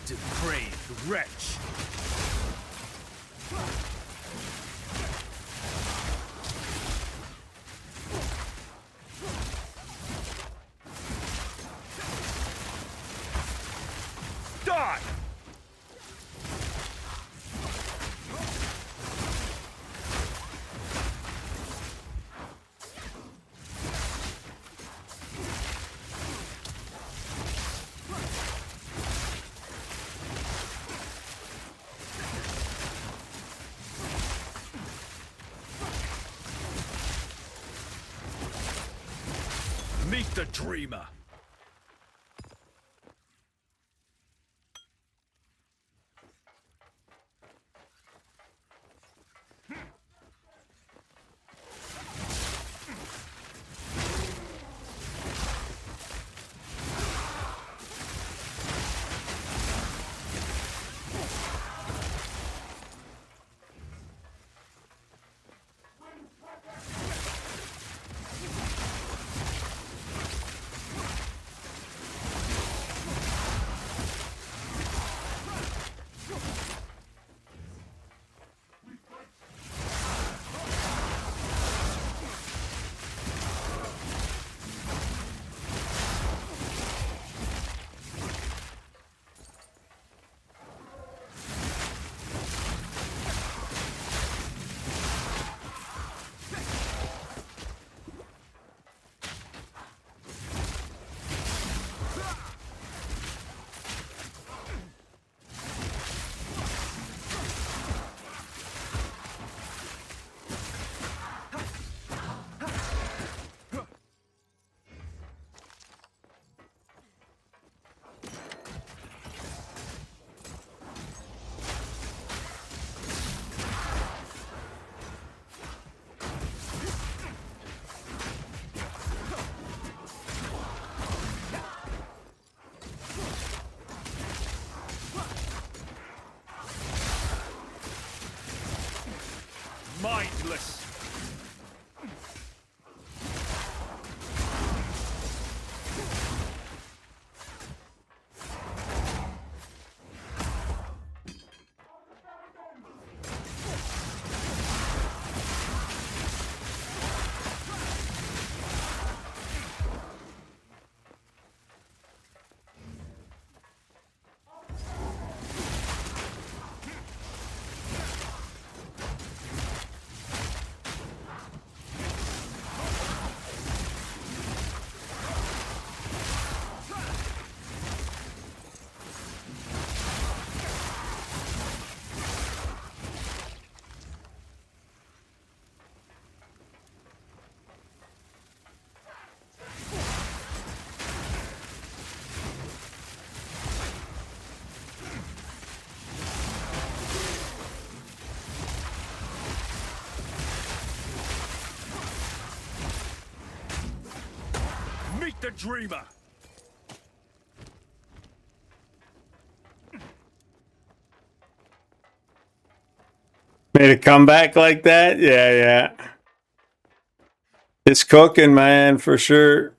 Depraved wretch. Die! Meet the dreamer. Mindless. Meet the dreamer. Made a comeback like that? Yeah, yeah. It's cooking, man, for sure.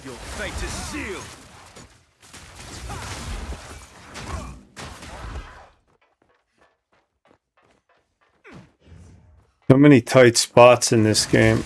Your fate is sealed. So many tight spots in this game.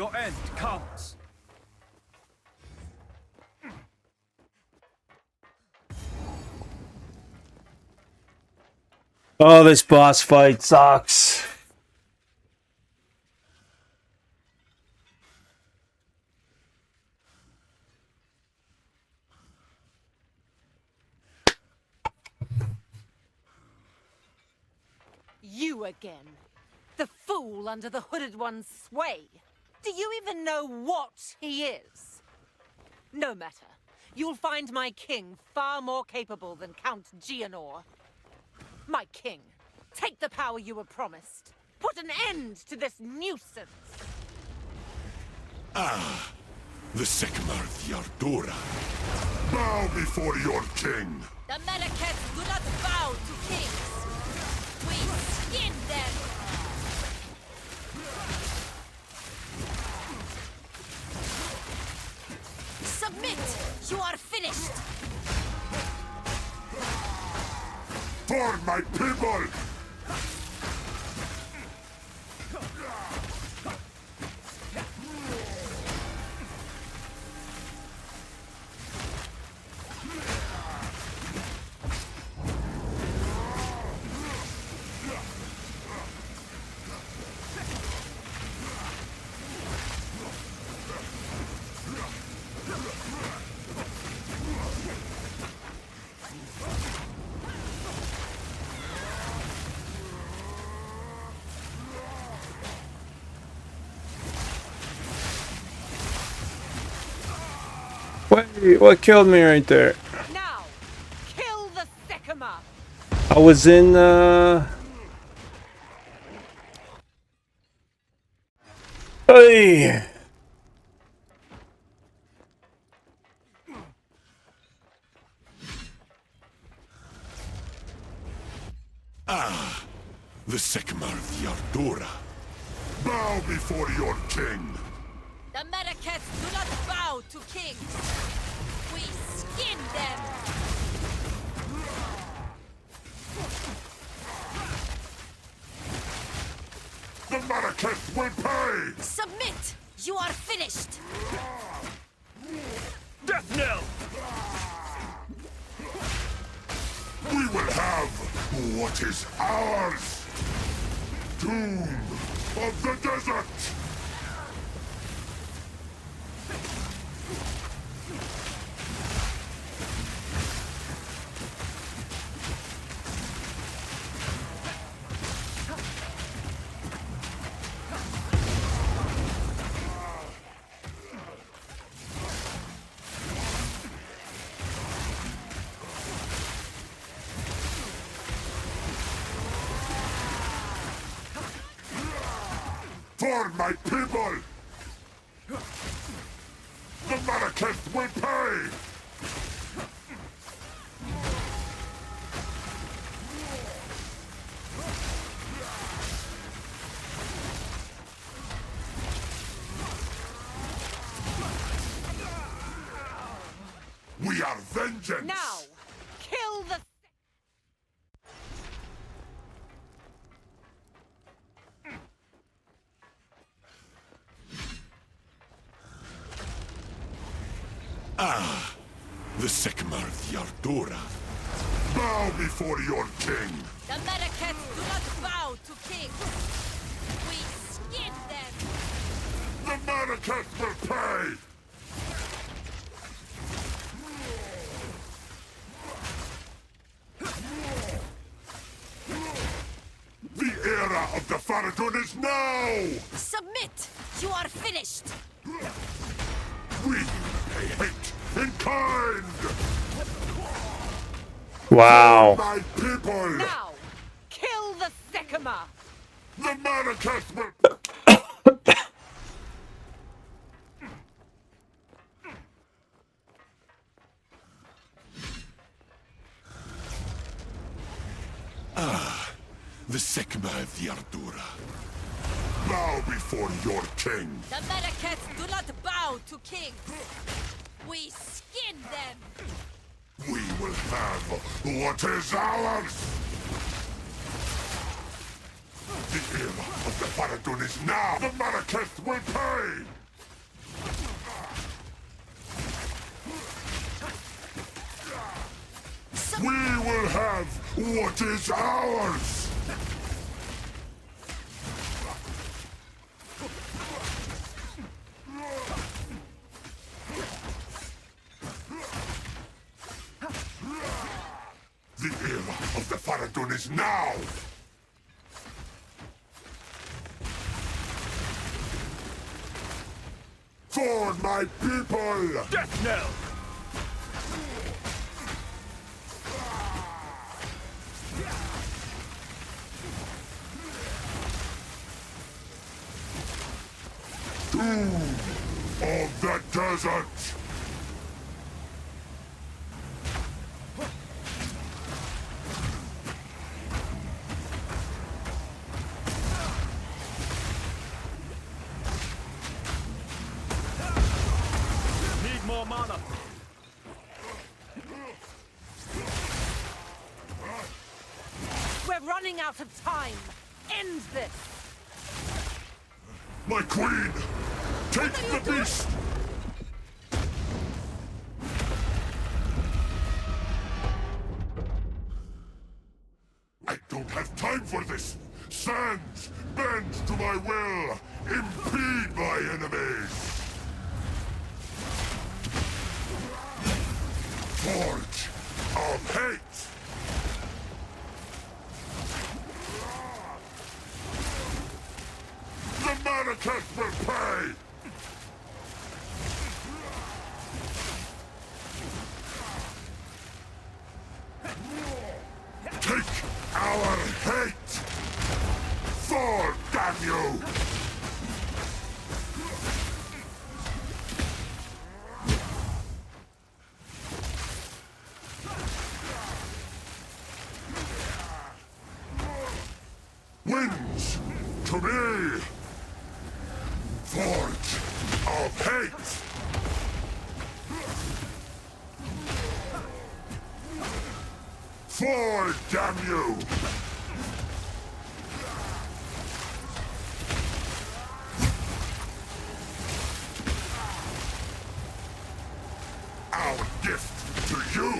Your end comes. Oh, this boss fight sucks. You again. The fool under the hooded one's sway. Do you even know what he is? No matter. You'll find my king far more capable than Count Gianor. My king, take the power you were promised. Put an end to this nuisance. Ah, the Sycamore of Yardora. Bow before your king. The Melekets do not bow to kings. We skin them. Submit! You are finished! For my people! Wait, what killed me right there? Now, kill the Sycamore! I was in, Hey! Ah, the Sycamore of Yardora. Bow before your king. The Melekets do not bow to kings. We skin them. The Melekets will pay! Submit! You are finished! Death knell! We will have what is ours! Tomb of the Desert! For my people! The Melekets will pay! We are vengeance! Now, kill the... Ah, the Sycamore of Yardora. Bow before your king. The Melekets do not bow to kings. We skin them. The Melekets will pay! The era of the Faradun is now! Submit! You are finished! We pay hate in kind! Wow. My people! Now, kill the Sycamore! The Melekets will... Ah, the Sycamore of Yardora. Bow before your king. The Melekets do not bow to kings. We skin them. We will have what is ours. The era of the Faradun is now! The Malekith will pay! We will have what is ours! The era of the Faradun is now! For my people! Death knell! Doom of the desert! Need more mana. We're running out of time. End this. My queen! Take the beast! I don't have time for this! Sands, bend to my will! Impede my enemies! Forge of hate! The Malekith will pay! Take our hate! Fall, damn you! Winds to me! Forge of hate! Fall, damn you! Our gift to you!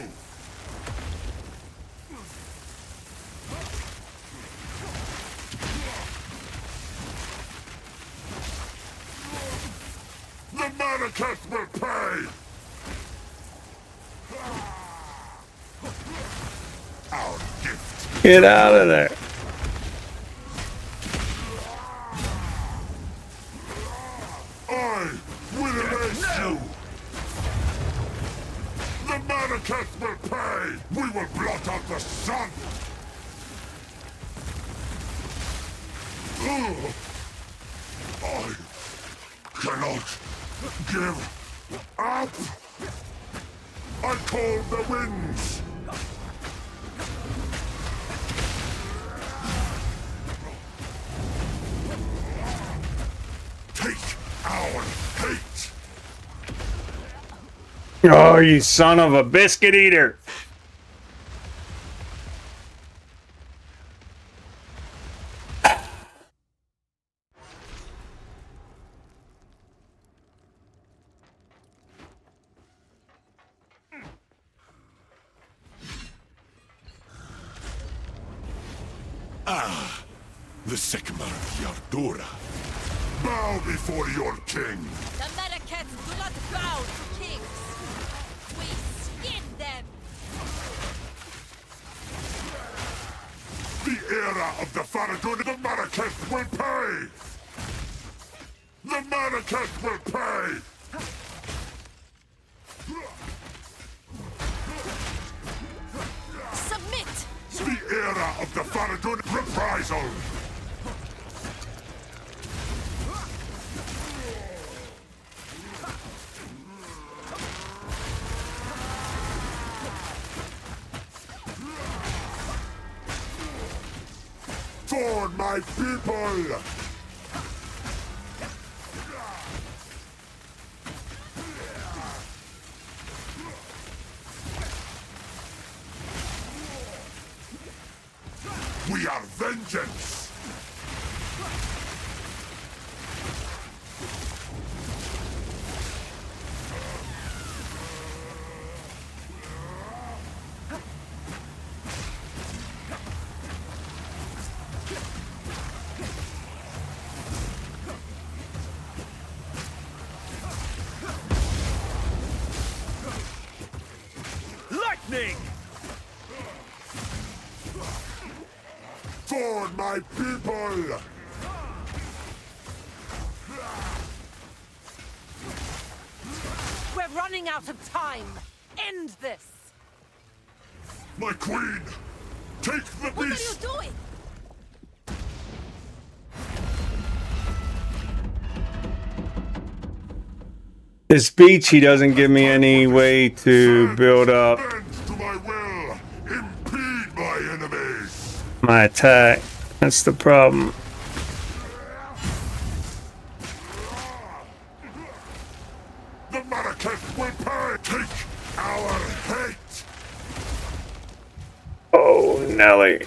The Malekith will pay! Our gift. Get out of there. I will erase you! The Malekith will pay! We will blot out the sun! I cannot give up! I call the winds! Take our hate! Oh, you son of a biscuit eater! Ah, the Sycamore of Yardora. Bow before your king. The Malekiths do not bow to kings. We skin them. The era of the Faradun, the Malekith will pay! The Malekith will pay! Submit! The era of the Faradun reprisal! For my people! We are vengeance! king! For my people! We're running out of time! End this! My queen! Take the beast! What are you doing? This beach, he doesn't give me any way to build up To my will! Impede my enemies! my attack. That's the problem. The Marrakech will pay! Take our hate! Oh, Nelly.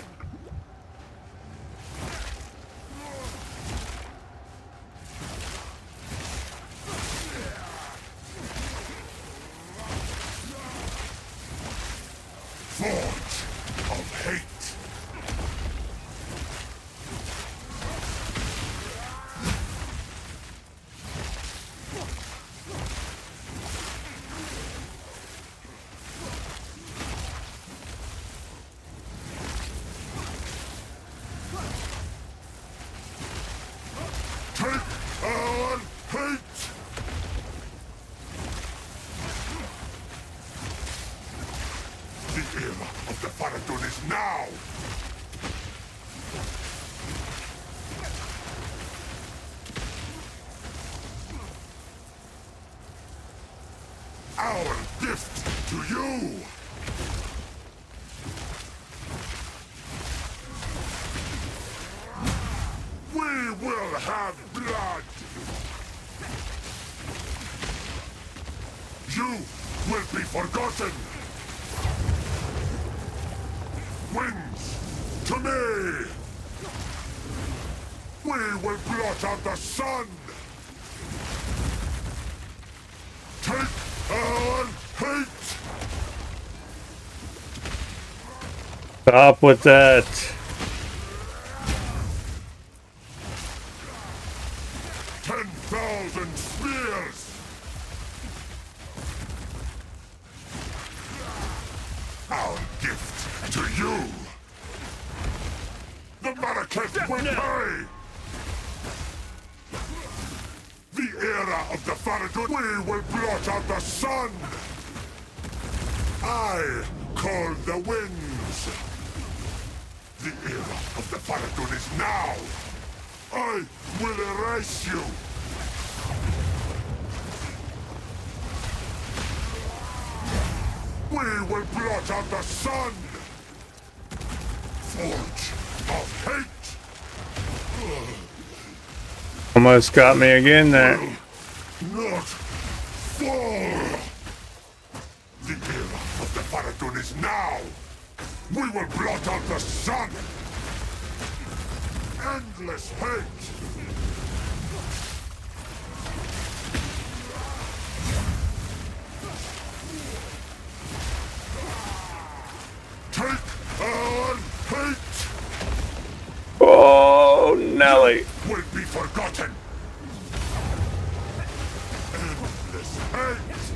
Forge of hate! Take our hate! The era of the Faradun is now! Our gift to you! We will have blood! You will be forgotten! Winds, to me! We will blot out the sun! Take our hate! Stop with that. $10,000 spears! Our gift to you! The Marrakech will pay! The era of the Faradun, we will blot out the sun! I call the winds! The era of the Faradun is now! I will erase you! We will blot out the sun! Forge of hate! Almost got me again there. Not fall! The era of the Faradun is now! We will blot out the sun! Endless hate! Take our hate! Oh, Nelly. Will be forgotten! Endless hate!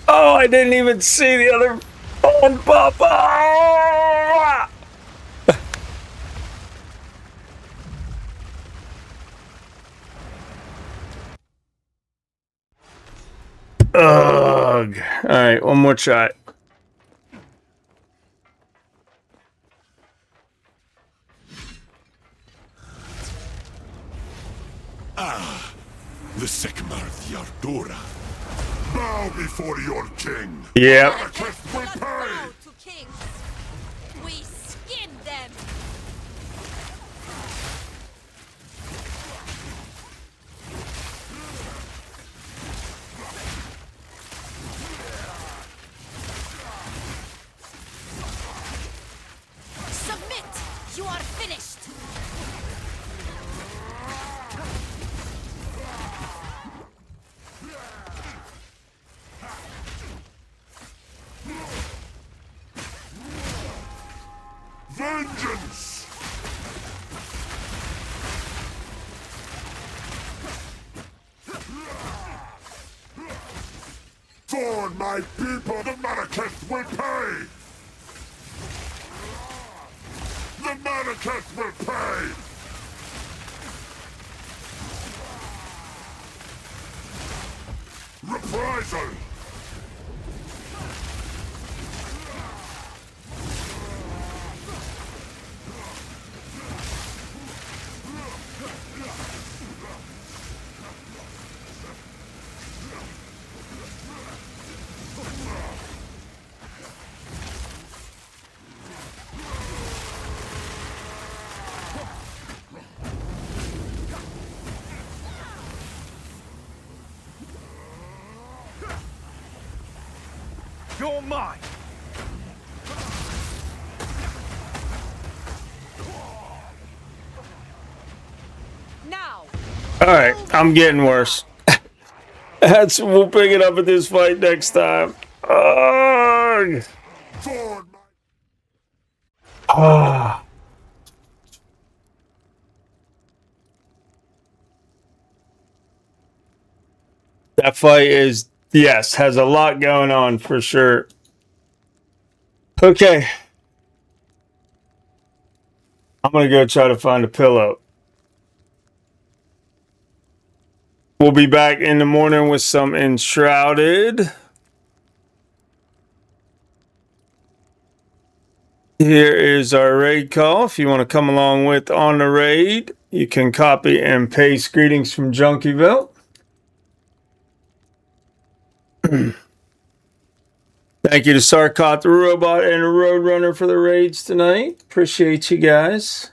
Oh, I didn't even see the other phone pop up. Ugh. All right, one more shot. Ah, the Sekmar of the Ardora. Bow before your king. Yep. Marrakech will pay! To kings! We skin them! Submit! You are finished! Vengeance! For For my people, the Malekith will pay! The Malekith will pay! Reprisal! You're mine! Now! Alright, I'm getting worse. We'll pick it up at this fight next time. Ugh. Ah. That fight is, yes, has a lot going on for sure. Okay. I'm going to go try to find a pillow. We'll be back in the morning with some Enshrouded. Here is our raid call. If you want to come along with on the raid, you can copy and paste greetings from Junkieville. Thank you to Sarkot the Robot and the Roadrunner for the raids tonight. Appreciate you guys.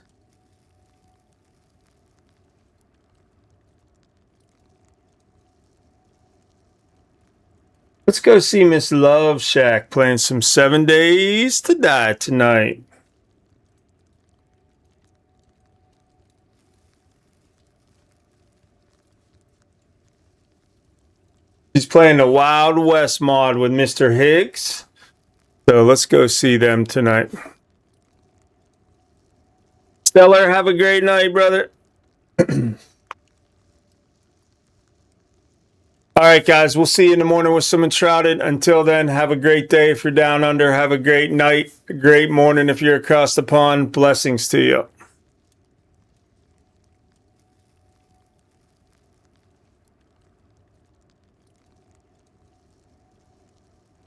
Let's go see Miss Love Shack playing some 7 Days to Die tonight. She's playing the Wild West mod with Mr. Higgs. So let's go see them tonight. Stellar, have a great night, brother. All right, guys, we'll see you in the morning with some Enshrouded. Until then, have a great day if you're down under. Have a great night, a great morning if you're across the pond. Blessings to you.